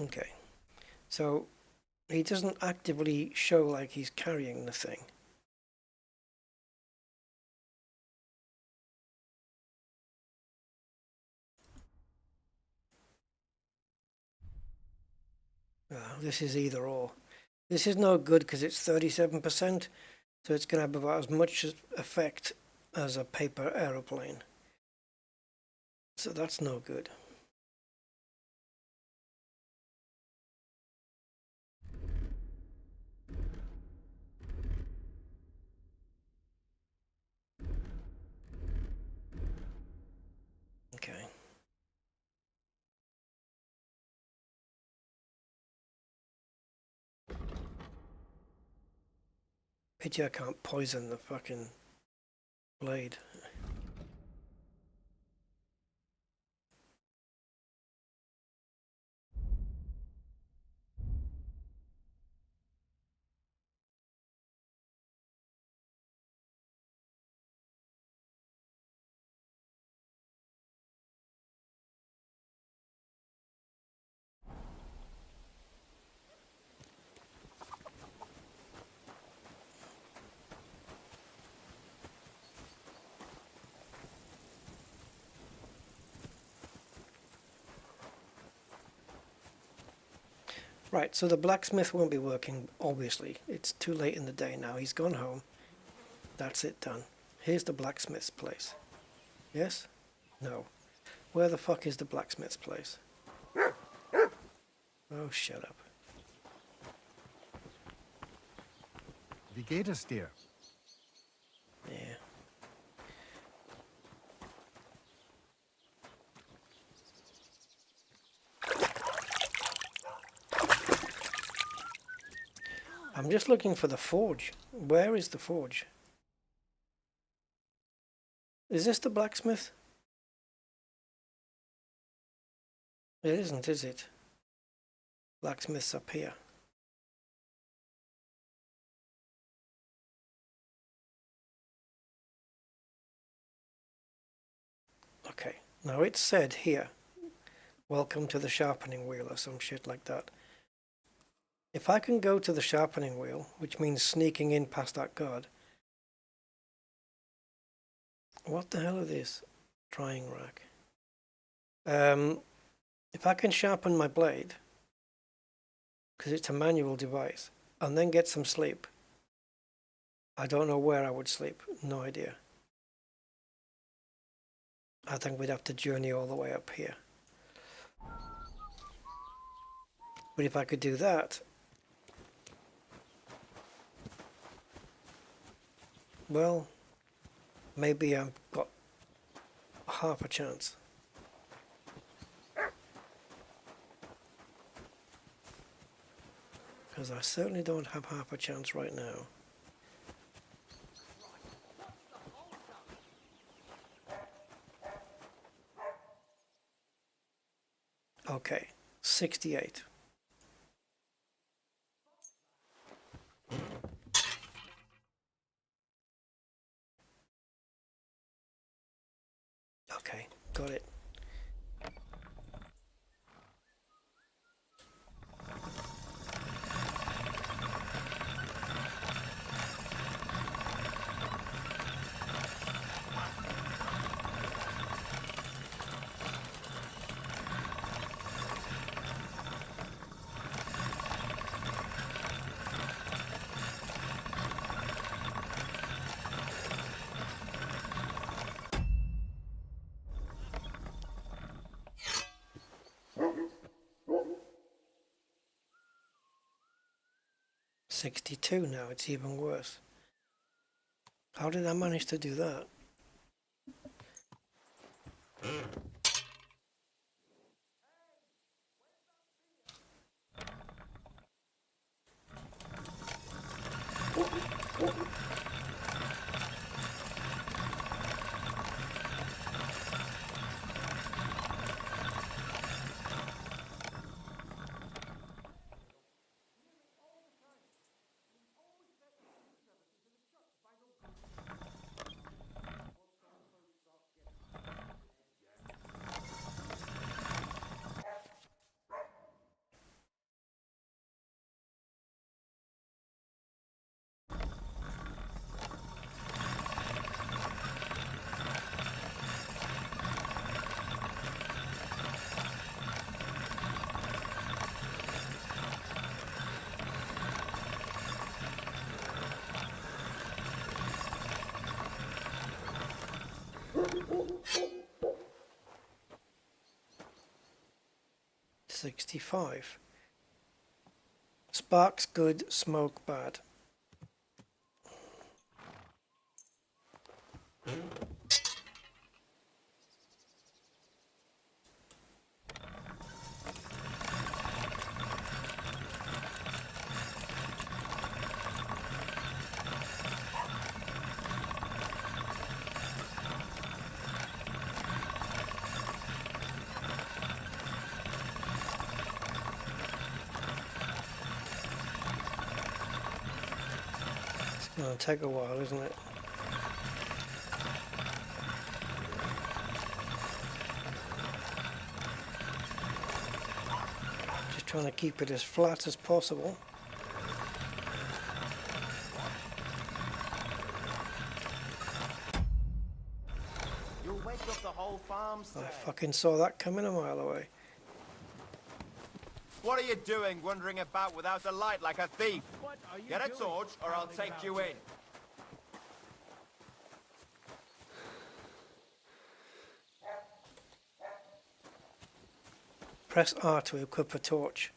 Okay, so he doesn't actively show like he's carrying the thing. This is either or. This is no good because it's 37%, so it's going to have about as much effect as a paper aeroplane. So that's no good. Okay. Pity I can't poison the fucking blade. Right, so the blacksmith won't be working, obviously. It's too late in the day now. He's gone home. That's it, done. Here's the blacksmith's place. Yes? No. Where the fuck is the blacksmith's place? Oh, shut up. Wie geht es dir? Yeah. I'm just looking for the forge. Where is the forge? Is this the blacksmith? It isn't, is it? Blacksmith's up here. Okay, now it said here, welcome to the sharpening wheel or some shit like that. If I can go to the sharpening wheel, which means sneaking in past that guard. What the hell is this? Drying rack. If I can sharpen my blade, because it's a manual device, and then get some sleep, I don't know where I would sleep. No idea. I think we'd have to journey all the way up here. But if I could do that, well, maybe I've got half a chance. Because I certainly don't have half a chance right now. Okay, 68. Okay, got it. $62 now, it's even worse. How did I manage to do that? $65. Sparks good, smoke bad. It's gonna take a while, isn't it? Just trying to keep it as flat as possible. You'll wake up the whole farmstead. I fucking saw that coming a mile away. What are you doing wandering about without a light like a thief? Get a torch or I'll take you in. Press R to equip a torch.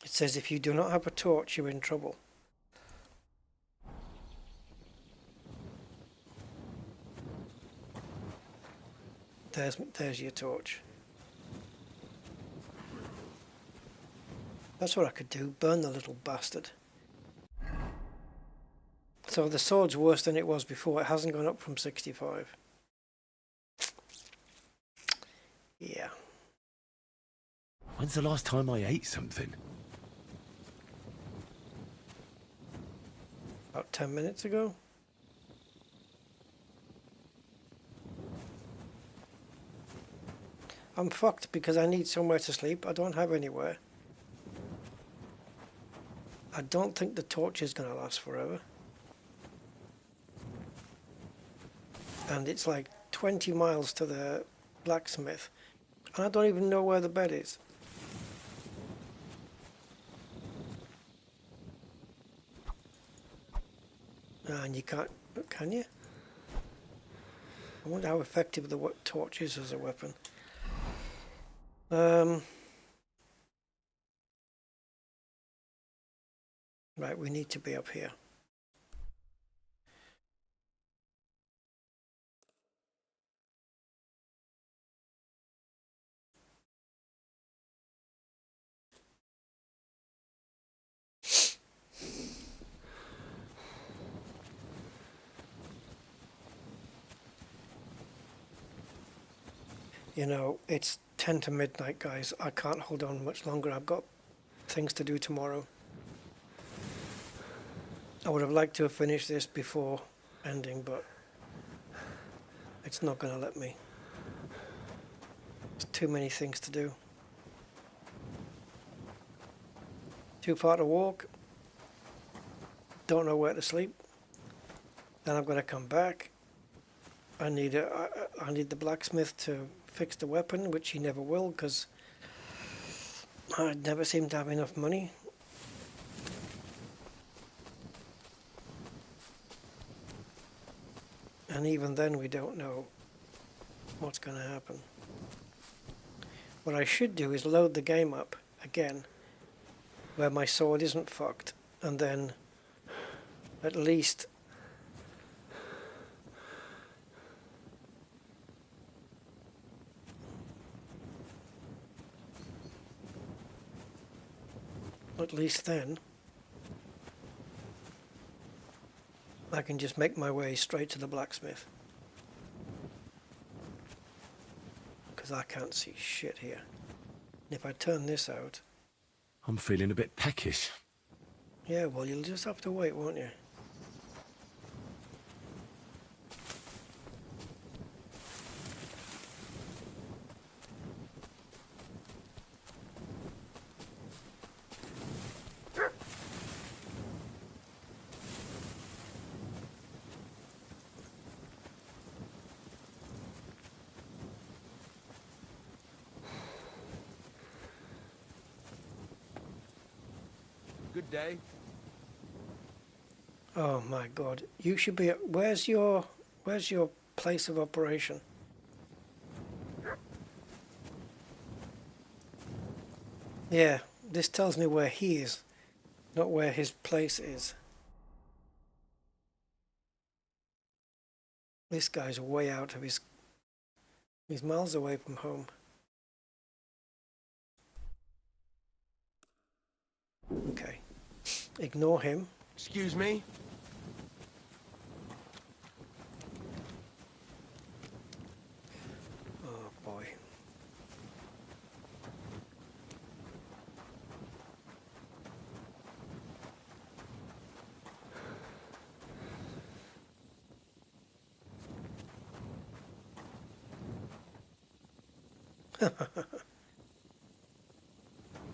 It says if you do not have a torch, you're in trouble. There's your torch. That's what I could do, burn the little bastard. So the sword's worse than it was before. It hasn't gone up from 65. Yeah. When's the last time I ate something? About 10 minutes ago. I'm fucked because I need somewhere to sleep. I don't have anywhere. I don't think the torch is going to last forever. And it's like 20 miles to the blacksmith. And I don't even know where the bed is. And you can't, can you? I wonder how effective the torch is as a weapon. Right, we need to be up here. You know, it's 10 to midnight, guys. I can't hold on much longer. I've got things to do tomorrow. I would have liked to have finished this before ending, but it's not going to let me. There's too many things to do. Too far to walk. Don't know where to sleep. Then I'm going to come back. I need the blacksmith to fix the weapon, which he never will, because I never seem to have enough money. And even then we don't know what's going to happen. What I should do is load the game up again, where my sword isn't fucked, and then at least then I can just make my way straight to the blacksmith, because I can't see shit here. And if I turn this out, I'm feeling a bit peckish. yeah, well, you'll just have to wait, won't you? Good day. Oh my God! You should be. Where's your place of operation? Yeah, this tells me where he is, not where his place is. This guy's way out of his. He's miles away from home. Okay. Ignore him. Excuse me? Oh boy.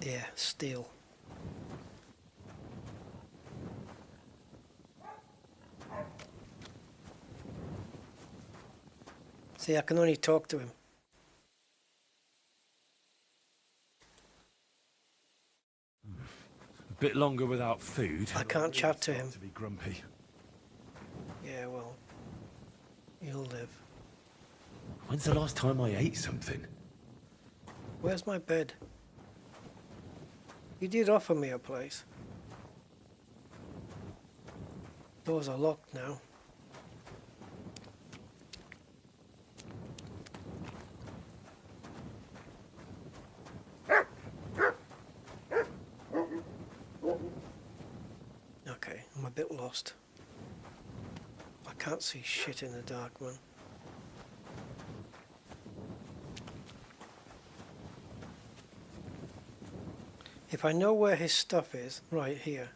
Yeah, steel. See, I can only talk to him. A bit longer without food. I can't chat to him. To be grumpy. Yeah, well, you'll live. When's the last time I ate something? Where's my bed? You did offer me a place. Doors are locked now. Okay, I'm a bit lost. can't see shit in the dark, man. If I know where his stuff is, right here.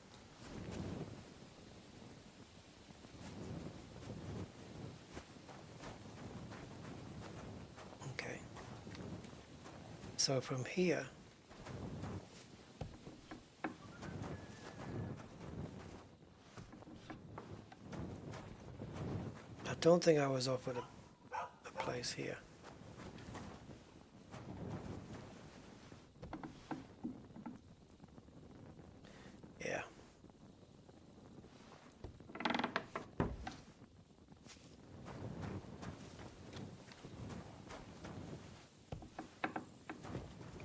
Okay. So from here, I don't think I was offered a place here. Yeah.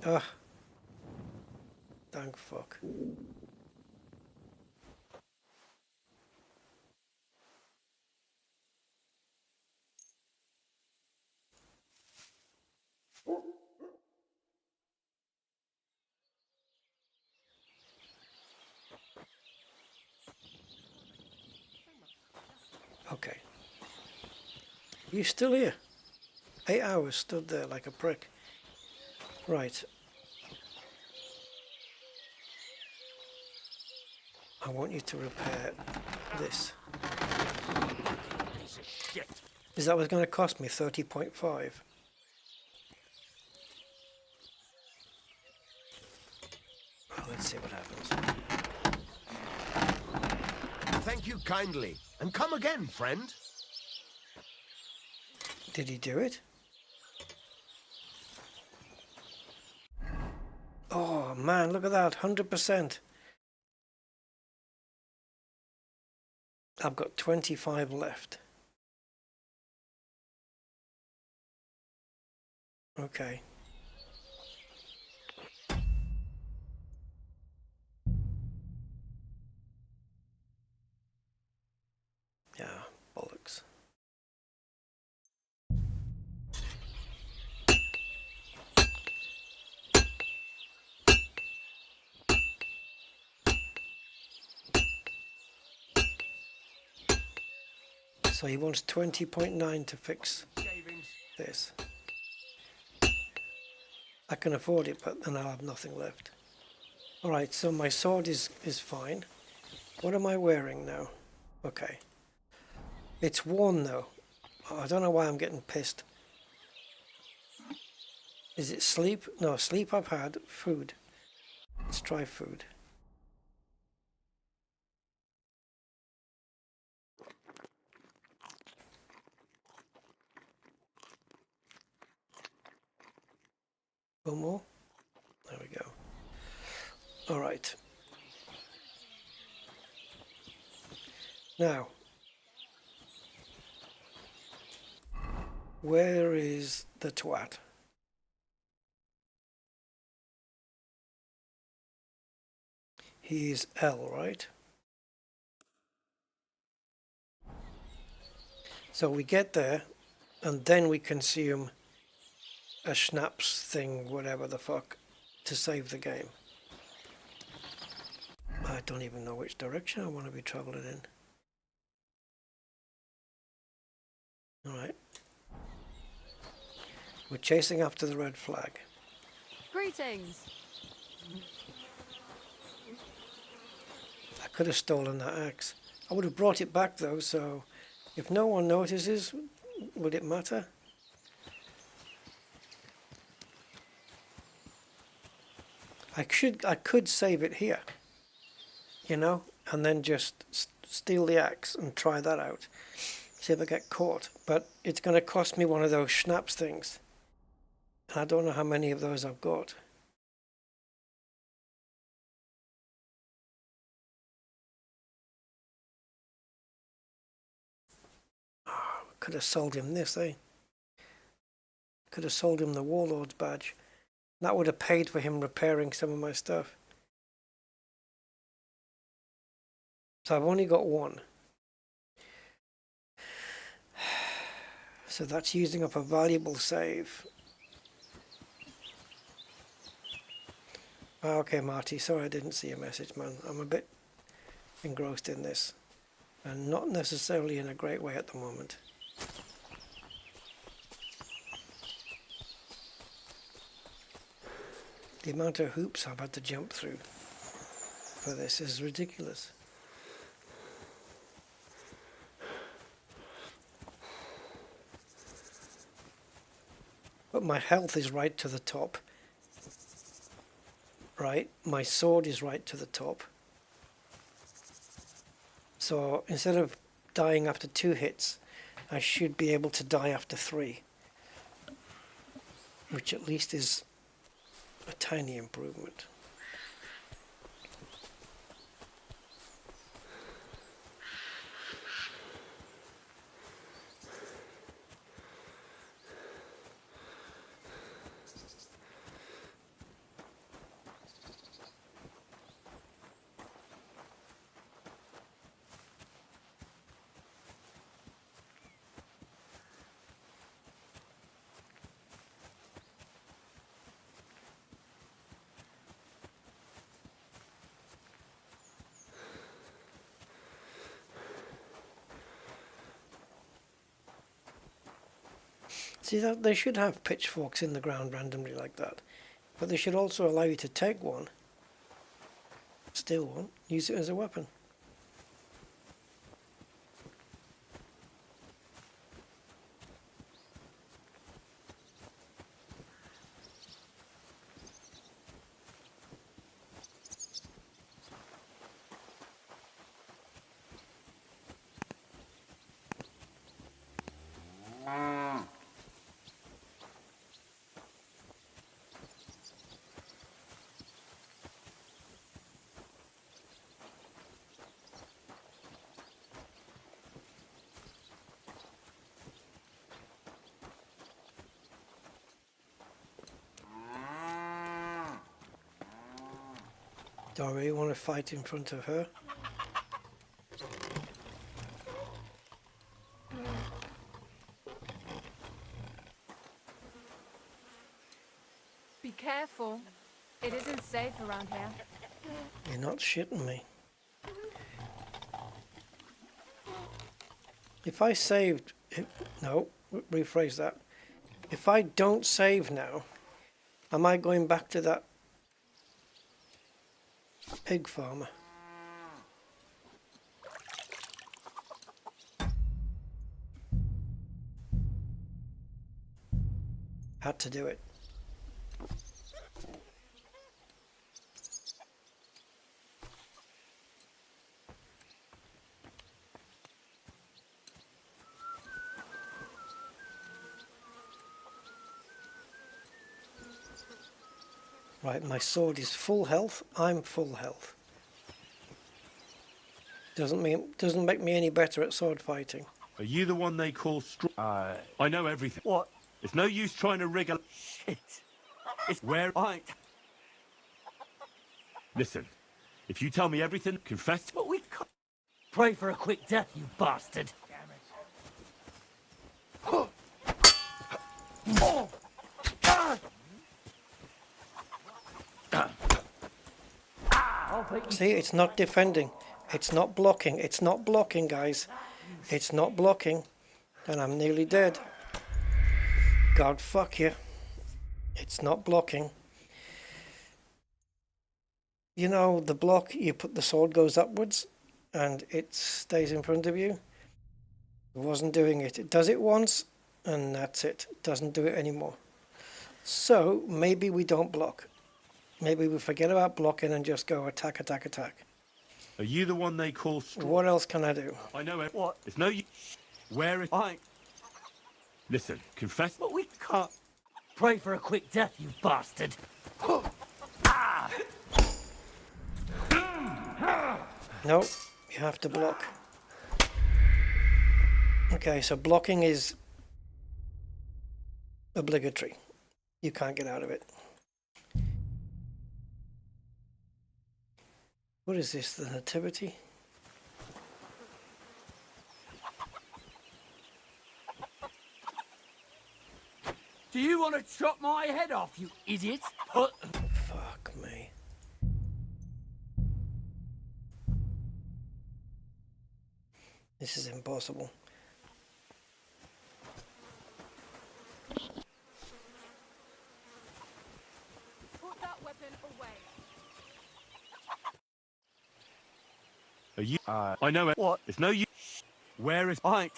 Ah. Thank fuck. Okay. You still here? 8 hours stood there like a prick. Right. I want you to repair this. Piece of shit. Is that what's going to cost me? 30.5? Well, let's see what happens. Thank you kindly, and come again, friend. Did he do it? Oh man, look at that, 100%. I've got 25 left. Okay. Yeah, bollocks. So he wants 20.9 to fix this. I can afford it, but then I'll have nothing left. Alright, so my sword is fine. What am I wearing now? Okay. It's worn though. I don't know why I'm getting pissed. Is it sleep? No, sleep I've had. Food. Let's try food. One more. There we go. All right. Now, where is the twat? He's L, right? So we get there, and then we consume a schnapps thing, whatever the fuck, to save the game. I don't even know which direction I want to be traveling in. Alright. We're chasing after the red flag. Greetings. I could have stolen that axe. I would have brought it back though, so if no one notices, would it matter? I could save it here, you know, and then just steal the axe and try that out. See if I get caught. But it's going to cost me one of those schnapps things. And I don't know how many of those I've got. Oh, could have sold him this, eh? Could have sold him the Warlord's badge. That would have paid for him repairing some of my stuff. So I've only got one. So that's using up a valuable save. Okay, Marty, sorry I didn't see your message, man. I'm a bit engrossed in this. and not necessarily in a great way at the moment. The amount of hoops I've had to jump through for this is ridiculous. But my health is right to the top. Right, my sword is right to the top. So instead of dying after 2 hits, I should be able to die after 3. Which at least is a tiny improvement. See, that they should have pitchforks in the ground randomly like that, but they should also allow you to take one, steal one, use it as a weapon. Do I really want to fight in front of her? Be careful. It isn't safe around here. You're not shitting me. If I saved... No, rephrase that. If I don't save now, am I going back to that pig farmer? Had to do it. Right, my sword is full health. I'm full health. Doesn't make me any better at sword fighting. Are you the one they call I know everything. What? It's no use trying to rig a... Shit. It's where I... Listen, if you tell me everything, confess... But we can't... Pray for a quick death, you bastard. Oh. See, it's not defending. It's not blocking. It's not blocking, guys. It's not blocking. And I'm nearly dead. God fuck you. It's not blocking. You know, the block, you put the sword goes upwards and it stays in front of you. It wasn't doing it. It does it once and that's it. It doesn't do it anymore. So maybe we don't block. Maybe we forget about blocking and just go attack, attack, attack. Are you the one they call What else can I do? I know it. What? It's no use. Where it... I... Listen, confess... But we can't... Pray for a quick death, you bastard. No, you have to block. Okay, so blocking is obligatory. You can't get out of it. What is this, the nativity? Do you want to chop my head off, you idiot? Fuck me. This is impossible. Put that weapon away. Are you? I know it. What? It's no use. Where is? I ain't.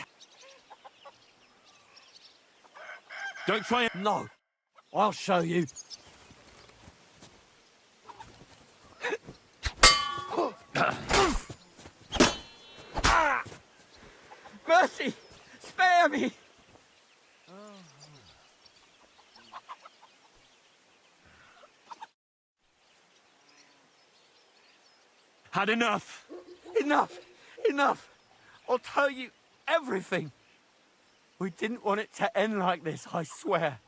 Don't try it. No. I'll show you. Mercy! Spare me! Had enough. Enough! Enough! I'll tell you everything. We didn't want it to end like this, I swear.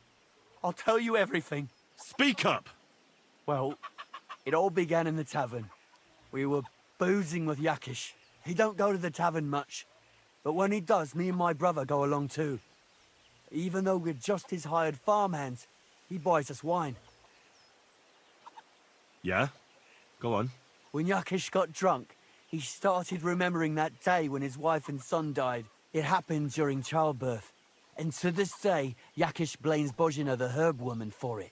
I'll tell you everything. Speak up. Well, it all began in the tavern. We were boozing with Yakish. He don't go to the tavern much, but when he does, me and my brother go along too. Even though we're just his hired farmhands, he buys us wine. Yeah? Go on. When Yakish got drunk, he started remembering that day when his wife and son died. It happened during childbirth. And to this day, Yakish blames Bozhina, the herb woman, for it.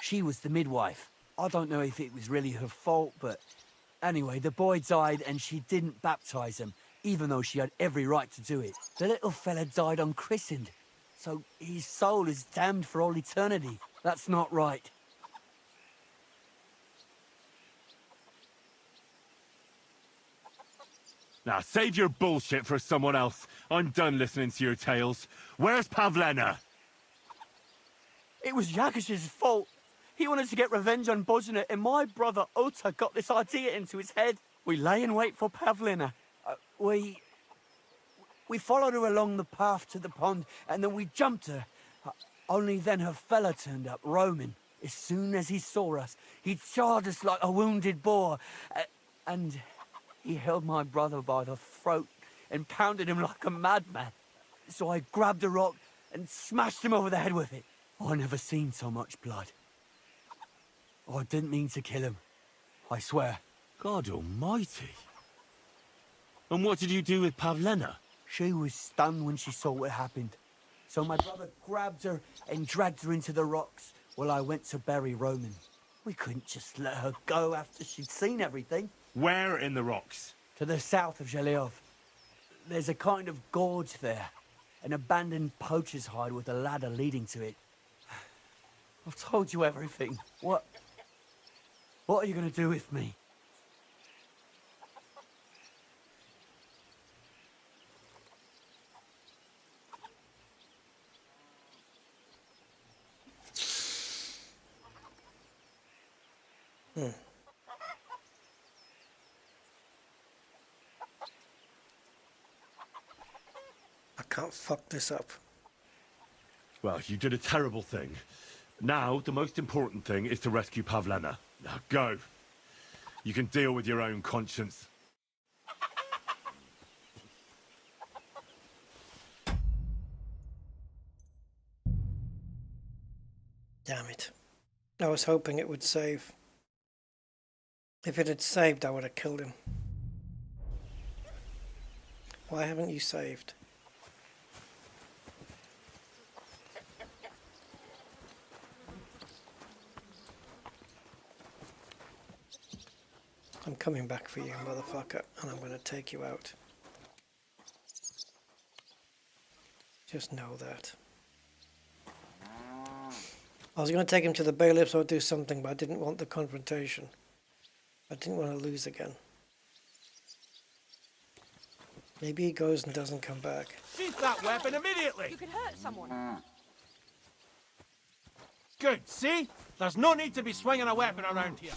She was the midwife. I don't know if it was really her fault, but anyway, the boy died and she didn't baptize him, even though she had every right to do it. The little fella died unchristened, so his soul is damned for all eternity. That's not right. Now, save your bullshit for someone else. I'm done listening to your tales. Where's Pavlena? It was Yakish's fault. He wanted to get revenge on Bozhina, and my brother Ota got this idea into his head. We lay in wait for Pavlina. We followed her along the path to the pond, and then we jumped her. Only then her fella turned up, Roman. As soon as he saw us, he charged us like a wounded boar, and he held my brother by the throat and pounded him like a madman. So I grabbed a rock and smashed him over the head with it. I never seen so much blood. I didn't mean to kill him. I swear. God almighty. And what did you do with Pavlena? She was stunned when she saw what happened. So my brother grabbed her and dragged her into the rocks while I went to bury Roman. We couldn't just let her go after she'd seen everything. Where in the rocks? To the south of Zheleov. There's a kind of gorge there. An abandoned poacher's hide with a ladder leading to it. I've told you everything. What are you going to do with me? I can't fuck this up. Well, you did a terrible thing. Now, the most important thing is to rescue Pavlena. Now, go. You can deal with your own conscience. Damn it. I was hoping it would save. If it had saved, I would have killed him. Why haven't you saved? I'm coming back for you, motherfucker, and I'm going to take you out. Just know that. I was going to take him to the bailiffs or do something, but I didn't want the confrontation. I didn't want to lose again. Maybe he goes and doesn't come back. Sheath that weapon immediately! You could hurt someone. Good, see? There's no need to be swinging a weapon around here.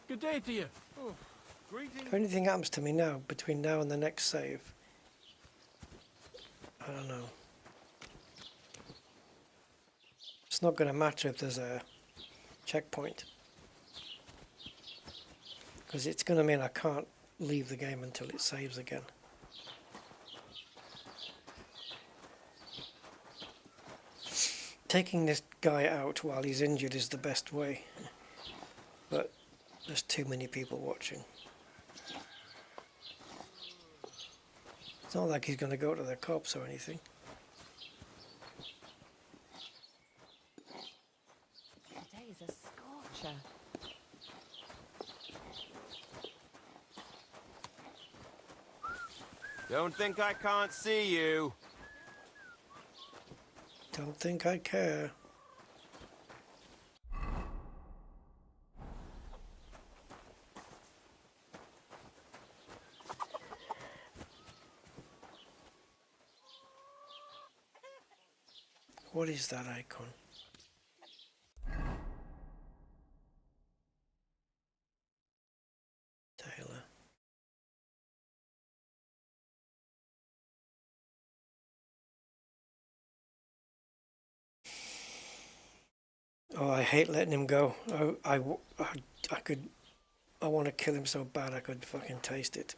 Good day to you. Oh, greetings. If anything happens to me now, between now and the next save, I don't know. It's not going to matter if there's a checkpoint, because it's going to mean I can't leave the game until it saves again. Taking this guy out while he's injured is the best way, but there's too many people watching. It's not like he's going to go to the cops or anything. Today is a scorcher. Don't think I can't see you. Don't think I care. What is that icon? Taylor. Oh, I hate letting him go. I want to kill him so bad I could fucking taste it.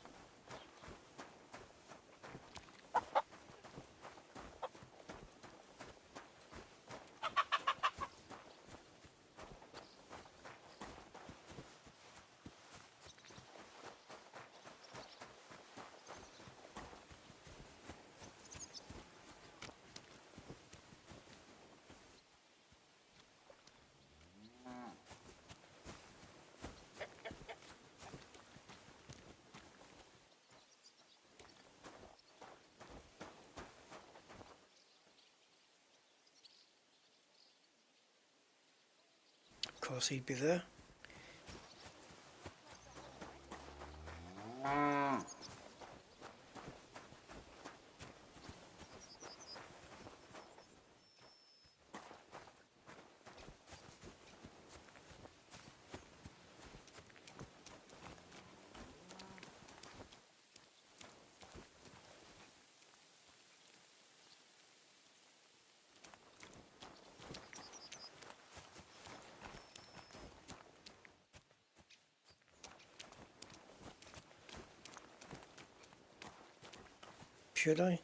Of course he'd be there. Should I?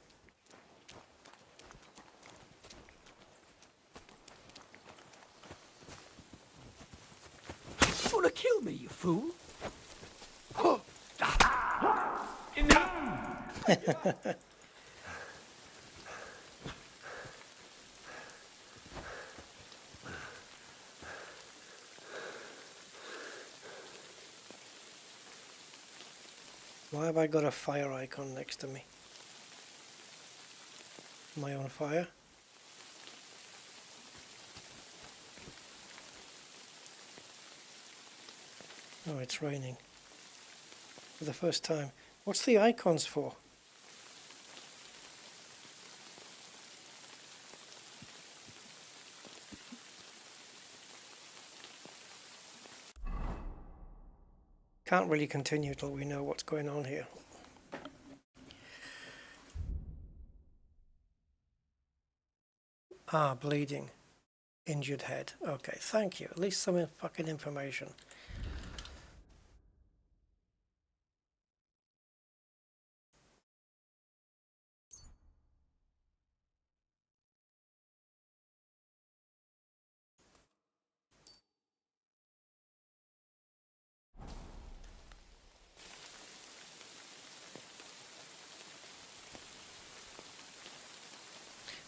You wanna kill me, you fool? Why have I got a fire icon next to me? Am I on fire? Oh, it's raining. For the first time. What's the icons for? Can't really continue till we know what's going on here. Ah, bleeding. Injured head. Okay, thank you. At least some fucking information.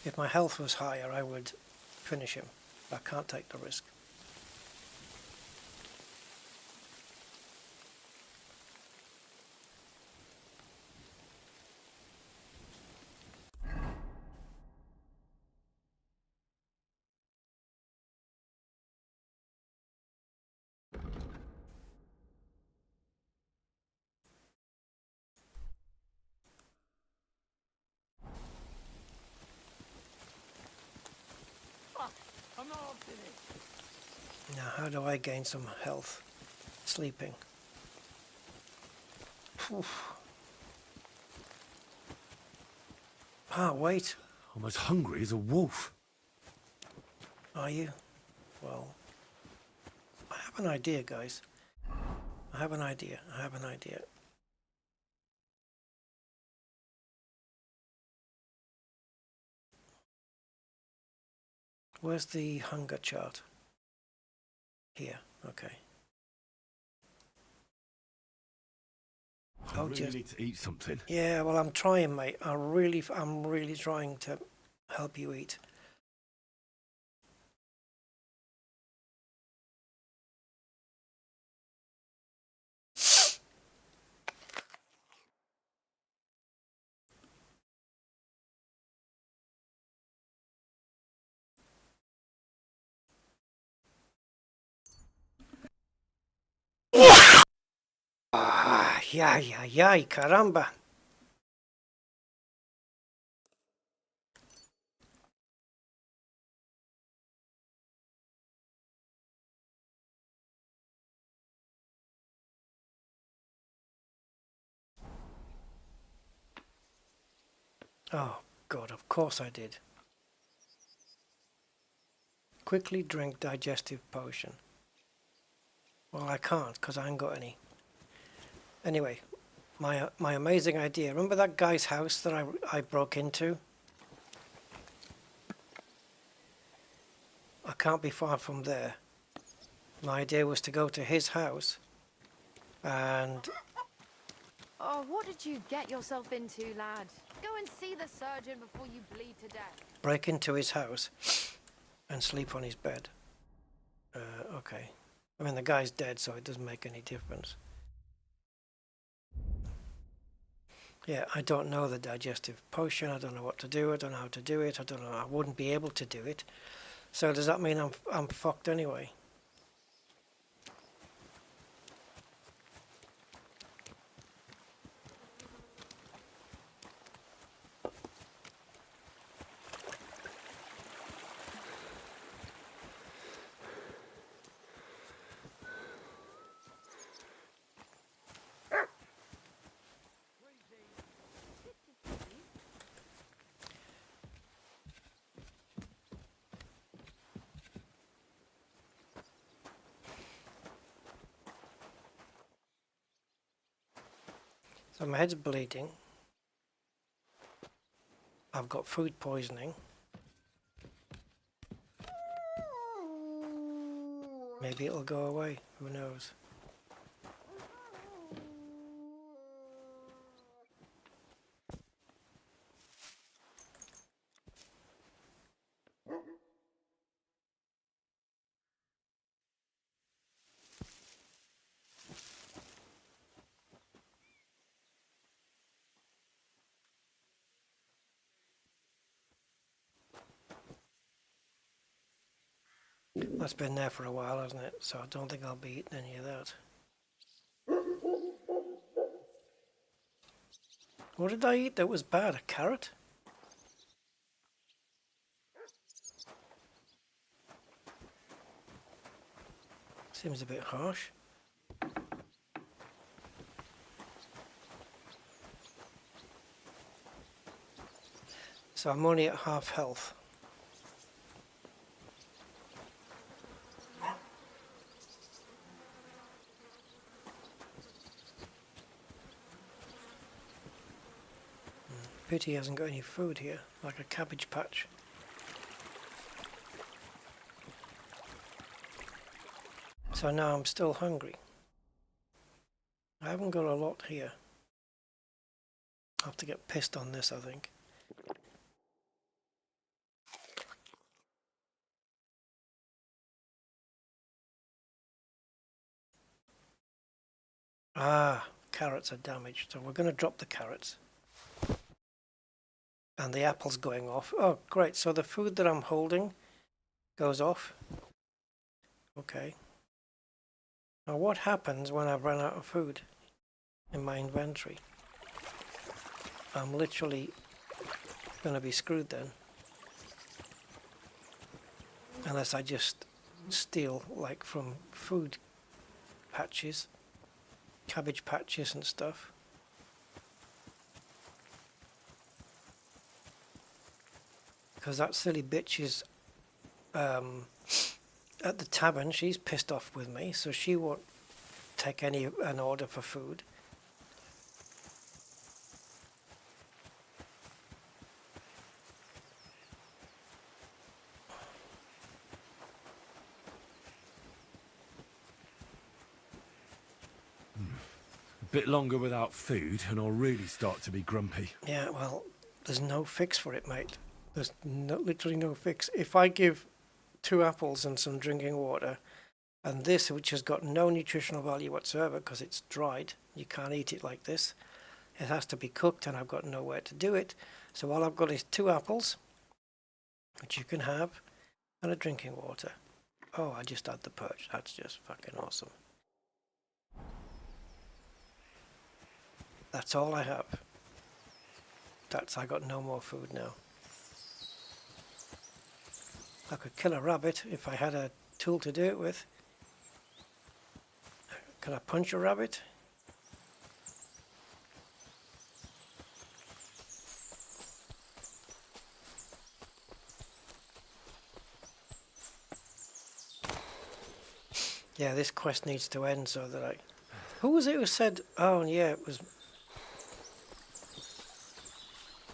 If my health was higher, I would finish him. I can't take the risk. Now, how do I gain some health? Sleeping. Oof. Can't wait. I'm as hungry as a wolf. Are you? Well, I have an idea, guys. I have an idea. Where's the hunger chart? Here, okay. I really need to eat something. Yeah, well, I'm trying, mate. I'm really trying to help you eat. Ay, caramba. Oh, God, of course I did. Quickly drink digestive potion. Well, I can't, because I ain't got any. Anyway, my amazing idea. Remember that guy's house that I broke into? I can't be far from there. My idea was to go to his house and... Oh, what did you get yourself into, lad? Go and see the surgeon before you bleed to death. break into his house and sleep on his bed. Okay. I mean, the guy's dead, so it doesn't make any difference. Yeah, I don't know the digestive potion. I don't know what to do. I don't know how to do it. I don't know. I wouldn't be able to do it. So does that mean I'm fucked anyway? So my head's bleeding. I've got food poisoning. Maybe it'll go away. Who knows? That's been there for a while, hasn't it? So I don't think I'll be eating any of that. What did I eat that was bad? A carrot? Seems a bit harsh. So I'm only at half health. Pity he hasn't got any food here, like a cabbage patch. So now I'm still hungry. I haven't got a lot here. I'll have to get pissed on this, I think. Ah, carrots are damaged, so we're going to drop the carrots. And the apple's going off. Oh, great. So the food that I'm holding goes off. Okay. Now what happens when I've run out of food in my inventory? I'm literally going to be screwed then. Unless I just steal, like, from food patches, cabbage patches and stuff. because that silly bitch is at the tavern. She's pissed off with me, so she won't take an order for food. A bit longer without food, and I'll really start to be grumpy. Yeah, well, there's no fix for it, mate. There's literally no fix. If I give 2 apples and some drinking water, and this, which has got no nutritional value whatsoever because it's dried, you can't eat it like this. It has to be cooked, and I've got nowhere to do it. So all I've got is 2 apples, which you can have, and a drinking water. Oh, I just had the perch. That's just fucking awesome. That's all I have. I got no more food now. I could kill a rabbit if I had a tool to do it with. Can I punch a rabbit? Yeah, this quest needs to end so that I... Who was it who said... Oh, yeah, it was...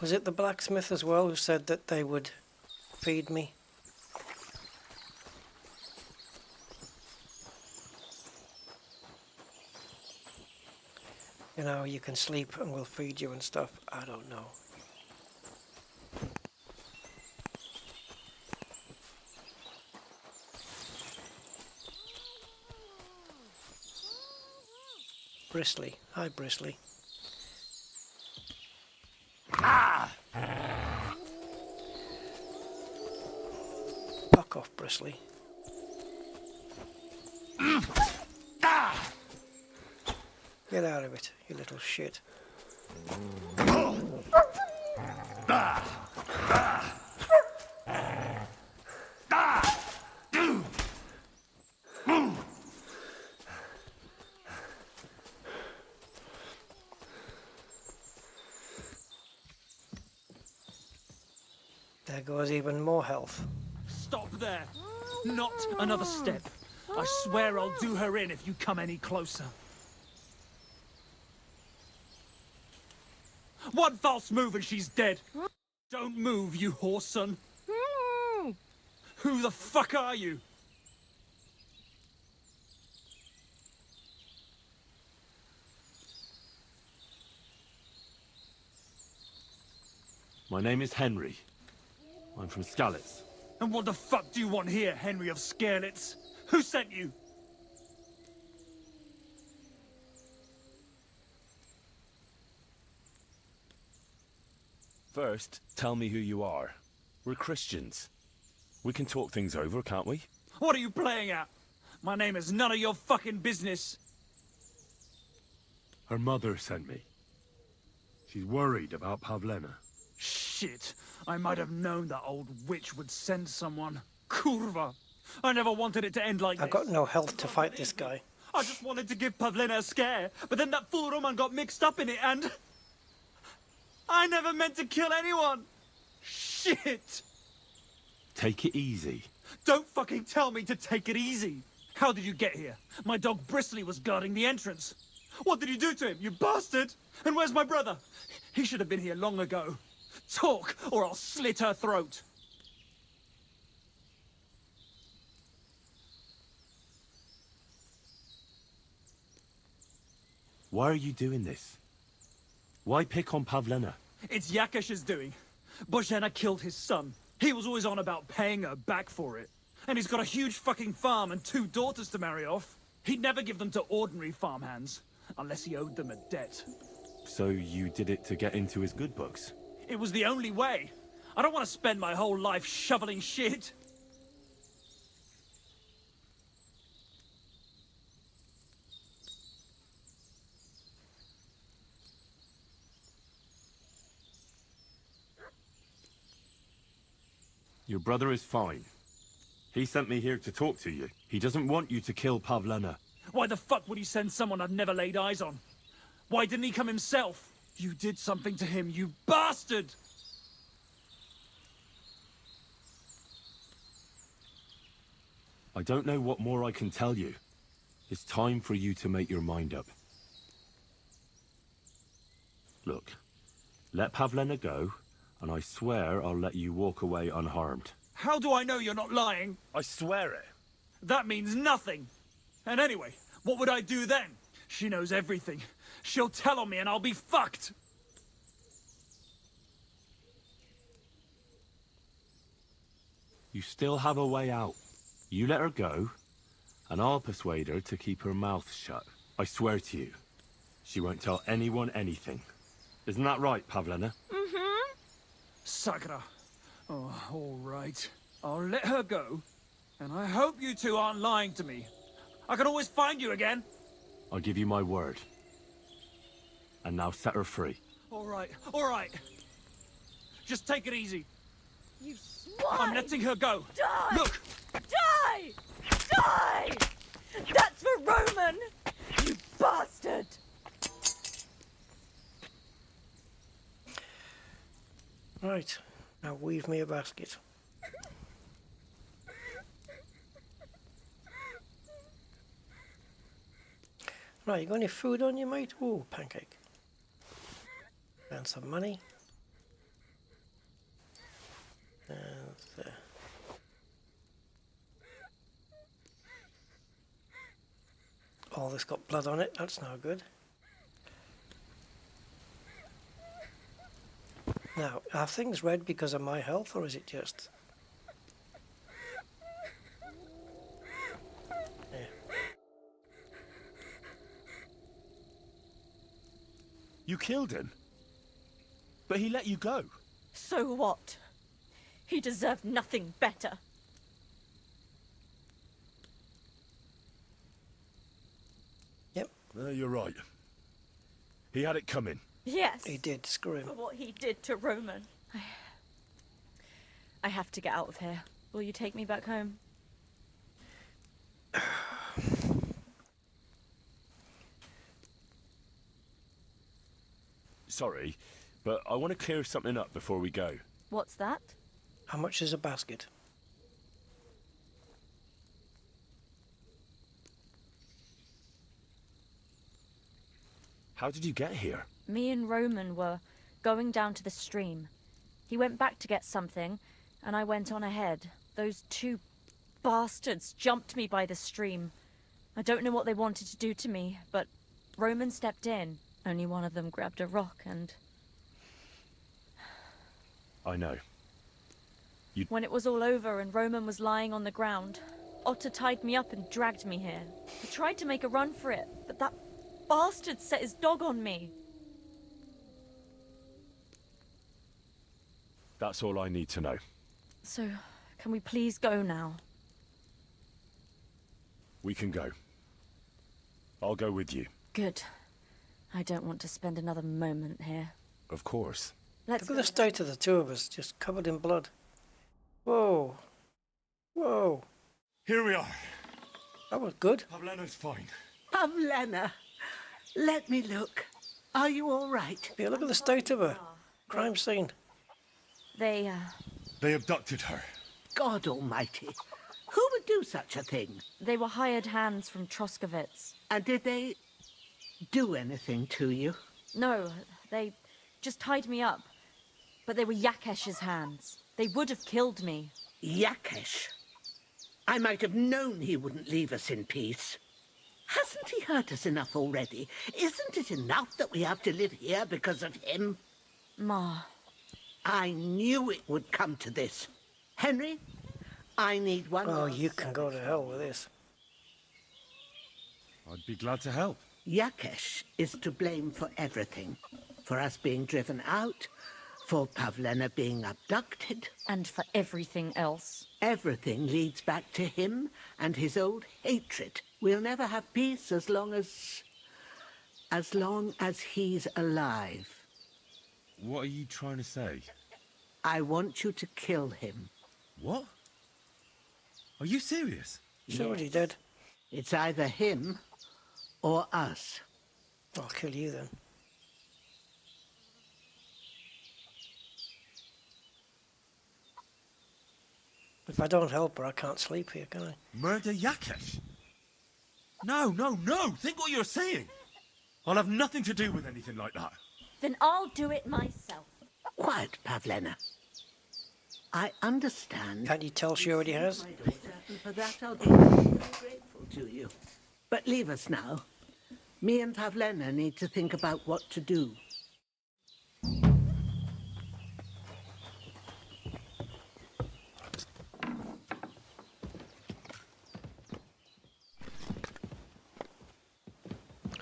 Was it the blacksmith as well who said that they would feed me? You know, you can sleep and we'll feed you and stuff. I don't know. Bristly. Hi, Bristly. Ah! Fuck off, Bristly. Get out of it, you little shit. There goes even more health. Stop there! Not another step. I swear I'll do her in if you come any closer. One false move and she's dead. Don't move, you horse son. Who the fuck are you? My name is Henry. I'm from Skalitz. And what the fuck do you want here, Henry of Skalitz? Who sent you? First, tell me who you are. We're Christians. We can talk things over, can't we? What are you playing at? My name is none of your fucking business. Her mother sent me. She's worried about Pavlena. Shit. I might have known that old witch would send someone. Kurva. I never wanted it to end like this. I've got no health to fight this guy. I just wanted to give Pavlena a scare, but then that fool Roman got mixed up in it and... I never meant to kill anyone! Shit! Take it easy. Don't fucking tell me to take it easy! How did you get here? My dog Bristly was guarding the entrance. What did you do to him, you bastard? And where's my brother? He should have been here long ago. Talk, or I'll slit her throat. Why are you doing this? Why pick on Pavlena? It's Yakash's doing. Bozhena killed his son. He was always on about paying her back for it. And he's got a huge fucking farm and 2 daughters to marry off. He'd never give them to ordinary farmhands, unless he owed them a debt. So you did it to get into his good books? It was the only way. I don't want to spend my whole life shoveling shit. Your brother is fine. He sent me here to talk to you. He doesn't want you to kill Pavlena. Why the fuck would he send someone I've never laid eyes on? Why didn't he come himself? You did something to him, you bastard! I don't know what more I can tell you. It's time for you to make your mind up. Look, let Pavlena go, and I swear I'll let you walk away unharmed. How do I know you're not lying? I swear it. That means nothing. And anyway, what would I do then? She knows everything. She'll tell on me and I'll be fucked. You still have a way out. You let her go, and I'll persuade her to keep her mouth shut. I swear to you, she won't tell anyone anything. Isn't that right, Pavlena? Mm-hmm. Sakura. Oh, all right. I'll let her go. And I hope you two aren't lying to me. I can always find you again. I'll give you my word. And now set her free. All right, all right. Just take it easy. You swine! I'm letting her go. Die! Look! Die! Die! That's for Roman! You bastard! Right, now weave me a basket. Right, you got any food on you, mate? Ooh, pancake. And some money. And there. Oh, this got blood on it. That's no good. Now, are things red because of my health, or is it just... Yeah. You killed him? But he let you go. So what? He deserved nothing better. Yep. You're right. He had it coming. Yes. He did, screw him. For what he did to Roman. I have to get out of here. Will you take me back home? Sorry, but I want to clear something up before we go. What's that? How much is a basket? How did you get here? Me and Roman were going down to the stream. He went back to get something, and I went on ahead. Those two bastards jumped me by the stream. I don't know what they wanted to do to me, but Roman stepped in. Only one of them grabbed a rock and... I know. When it was all over and Roman was lying on the ground, Otter tied me up and dragged me here. I tried to make a run for it, but that bastard set his dog on me. That's all I need to know. So, can we please go now? We can go. I'll go with you. Good. I don't want to spend another moment here. Of course. Let's Look at the state of the two of us, just covered in blood. Whoa. Whoa. Here we are. That was good. Pavlena's fine. Pavlena, let me look. Are you all right? Yeah, look at the state of her. Crime scene. They abducted her. God almighty. Who would do such a thing? They were hired hands from Troskovitz. And did they do anything to you? No, they just tied me up. But they were Yakesh's hands. They would have killed me. Yakesh? I might have known he wouldn't leave us in peace. Hasn't he hurt us enough already? Isn't it enough that we have to live here because of him? Ma. I knew it would come to this. Henry, I need one Oh, more you can go to hell with this. I'd be glad to help. Yakesh is to blame for everything. For us being driven out, for Pavlena being abducted. And for everything else. Everything leads back to him and his old hatred. We'll never have peace as long as he's alive. What are you trying to say? I want you to kill him. What? Are you serious? He's already dead. It's either him or us. I'll kill you then. If I don't help her, I can't sleep here, can I? Murder Yakesh? No, no, no! Think what you're saying! I'll have nothing to do with anything like that. Then I'll do it myself. Quiet, Pavlena. I understand. Can't you tell she already has? And for that, I'll be very grateful to you. But leave us now. Me and Pavlena need to think about what to do.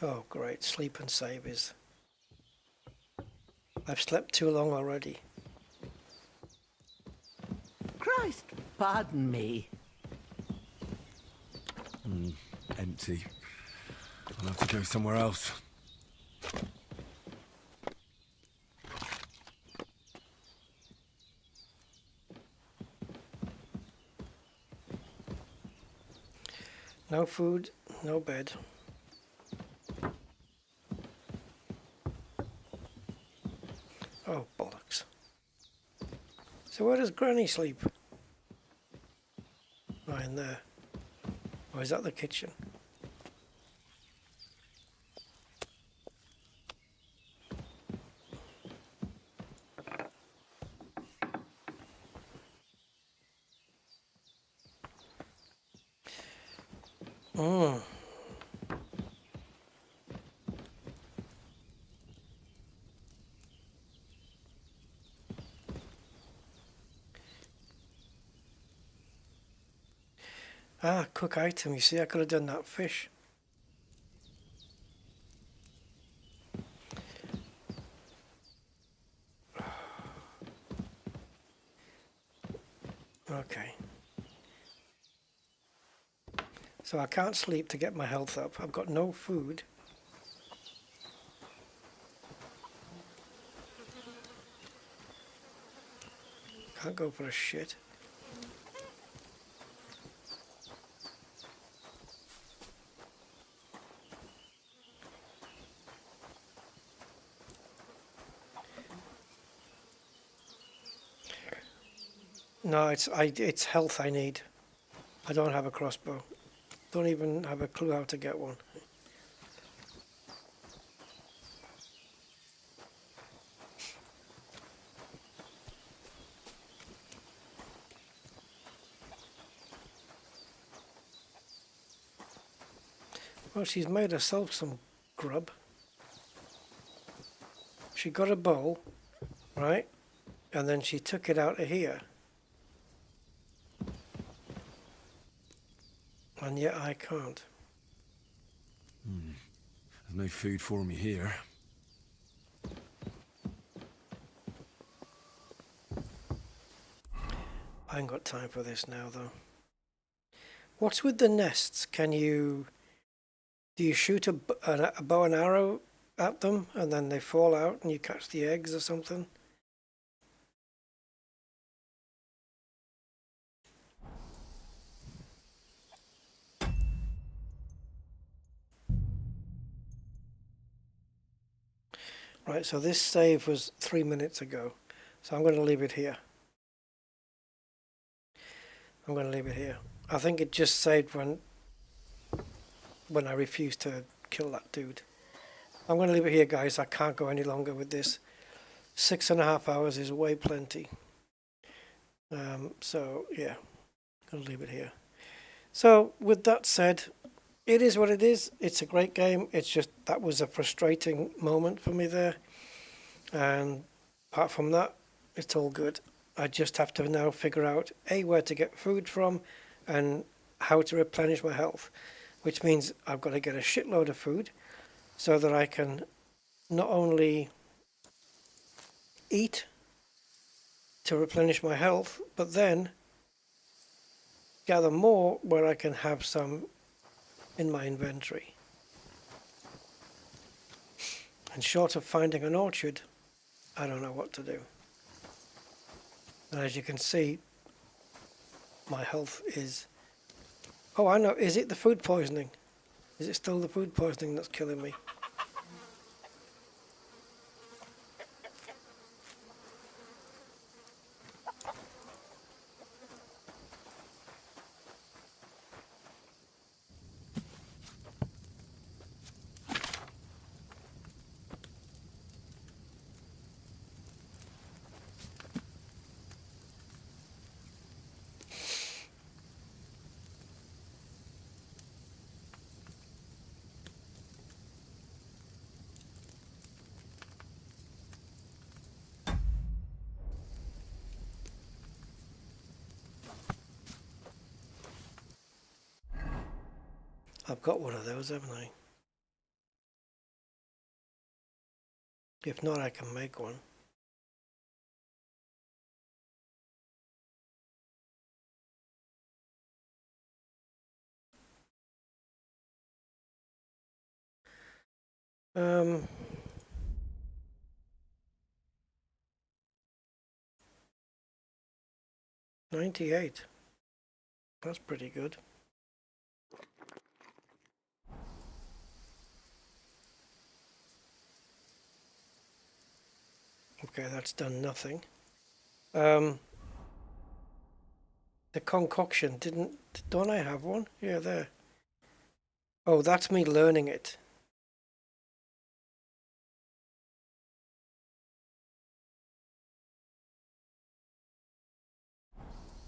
Oh, great. Sleep and save is... I've slept too long already. Christ, pardon me. Empty. I'll have to go somewhere else. No food, no bed. Oh, bollocks. So where does Granny sleep? Oh, in there. Or is that the kitchen? Oh. Ah, cook item. You see, I could have done that fish. Okay. So I can't sleep to get my health up. I've got no food. Can't go for a shit. No, it's health I need. I don't have a crossbow. Don't even have a clue how to get one. Well, she's made herself some grub. She got a bowl, right? And then she took it out of here. And yet I can't. There's no food for me here. I ain't got time for this now, though. What's with the nests? Do you shoot a bow and arrow at them and then they fall out and you catch the eggs or something? Right, so this save was 3 minutes ago, so I'm going to leave it here. I'm going to leave it here. I think it just saved when I refused to kill that dude. I'm going to leave it here, guys. I can't go any longer with this. 6.5 hours is way plenty. So, yeah, I'm going to leave it here. So, with that said, it is what it is. It's a great game. It's just that was a frustrating moment for me there. And apart from that, it's all good. I just have to now figure out where to get food from and how to replenish my health, which means I've got to get a shitload of food so that I can not only eat to replenish my health, but then gather more where I can have some in my inventory. And short of finding an orchard, I don't know what to do. And as you can see, my health is... Oh, I know. Is it the food poisoning? Is it still the food poisoning that's killing me? I've got one of those, haven't I? If not, I can make one. Um, $98. That's pretty good. Okay, that's done nothing. The concoction don't I have one? Yeah, there. Oh, that's me learning it.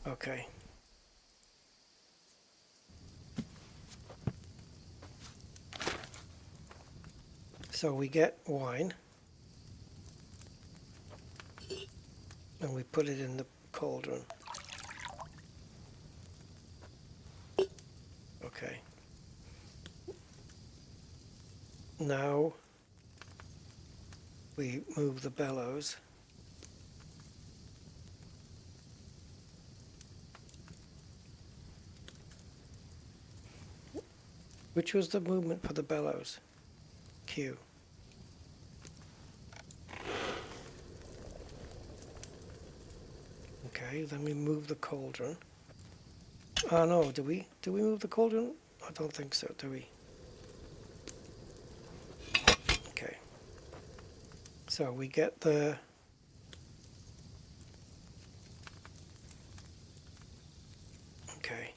Okay. So we get wine and we put it in the cauldron. Okay. Now we move the bellows. Which was the movement for the bellows? Q. Okay, then we move the cauldron. Oh no, do we move the cauldron? I don't think so, do we? Okay. So we get the okay.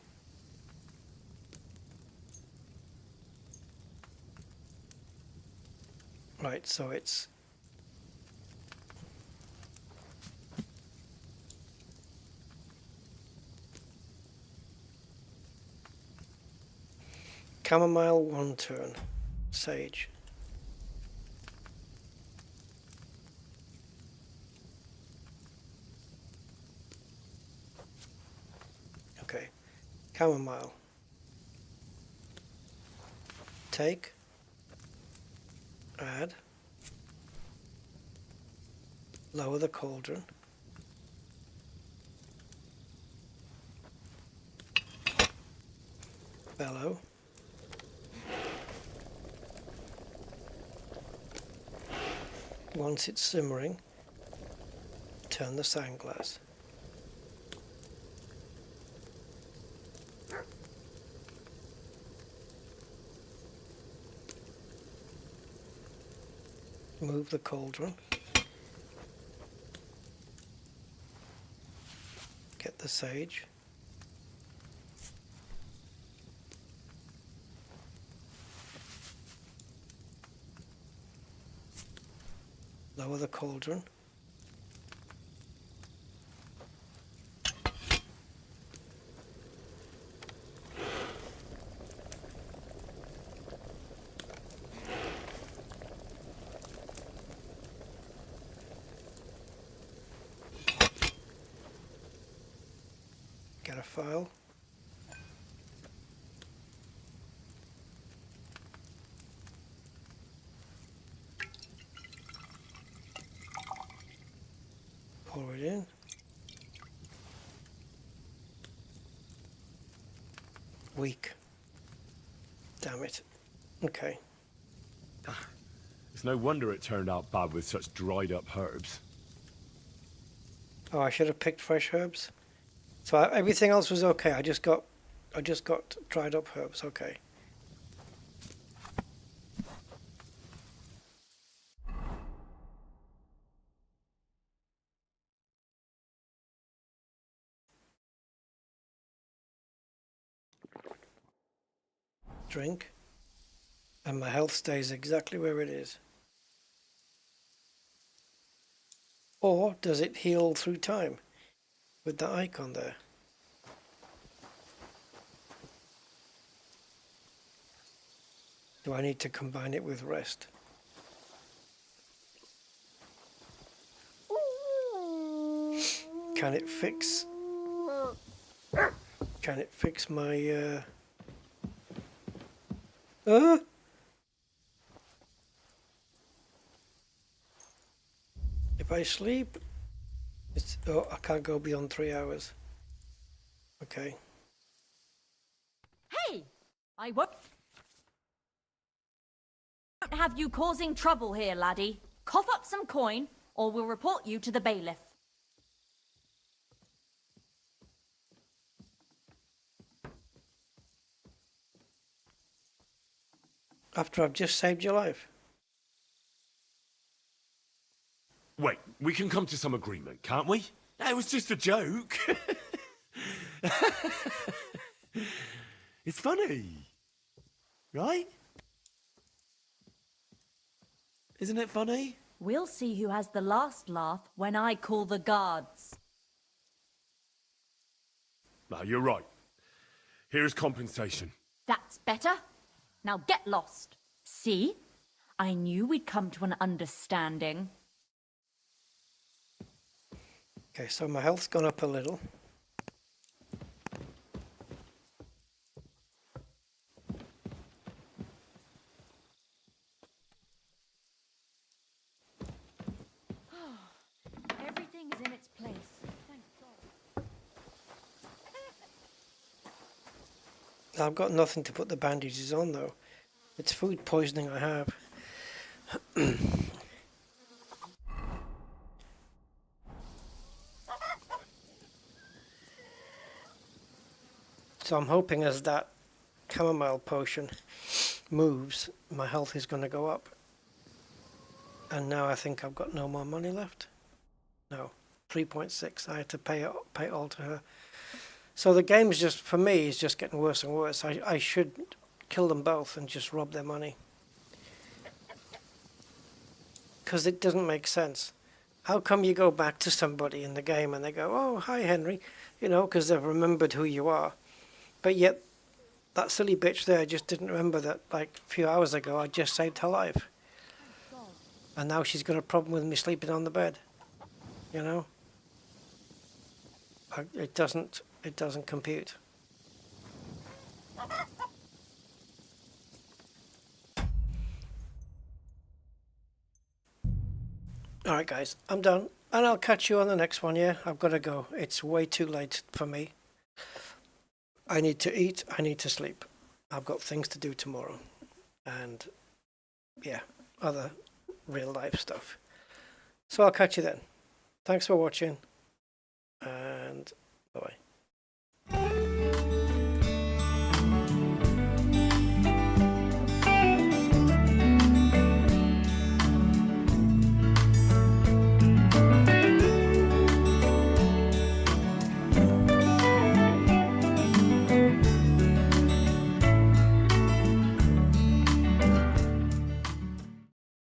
Right, so it's chamomile 1 turn, sage. Okay, chamomile. Take, add, lower the cauldron. Bellow. Once it's simmering, turn the sand glass. Move the cauldron. Get the sage. Lower the cauldron. Get a file. Pour it in. Weak. Damn it. Okay. It's no wonder it turned out bad with such dried up herbs. Oh, I should have picked fresh herbs. So everything else was okay. I just got dried up herbs. Okay. Drink. And my health stays exactly where it is. Or does it heal through time with the icon there? Do I need to combine it with rest? Can it fix my If I sleep, it's... Oh, I can't go beyond 3 hours. Okay. Hey! I won't have you causing trouble here, laddie. Cough up some coin, or we'll report you to the bailiff. After I've just saved your life. Wait, we can come to some agreement, can't we? It was just a joke. It's funny. Right? Isn't it funny? We'll see who has the last laugh when I call the guards. No, you're right. Here's compensation. That's better. Now get lost. See? I knew we'd come to an understanding. Okay, so my health's gone up a little. Everything is in its place. Thank God. I've got nothing to put the bandages on though. It's food poisoning I have. So I'm hoping as that chamomile potion moves, my health is going to go up. And now I think I've got no more money left. No, 3.6. I had to pay it all to her. So the game is just, for me, is just getting worse and worse. I should kill them both and just rob their money. Because it doesn't make sense. How come you go back to somebody in the game and they go, oh, hi, Henry, you know, because they've remembered who you are. But yet, that silly bitch there just didn't remember that, like, a few hours ago, I just saved her life. And now she's got a problem with me sleeping on the bed. You know? It doesn't compute. Alright guys, I'm done. And I'll catch you on the next one, yeah? I've got to go. It's way too late for me. I need to eat, I need to sleep. I've got things to do tomorrow. And, yeah, other real life stuff. So I'll catch you then. Thanks for watching. And bye-bye.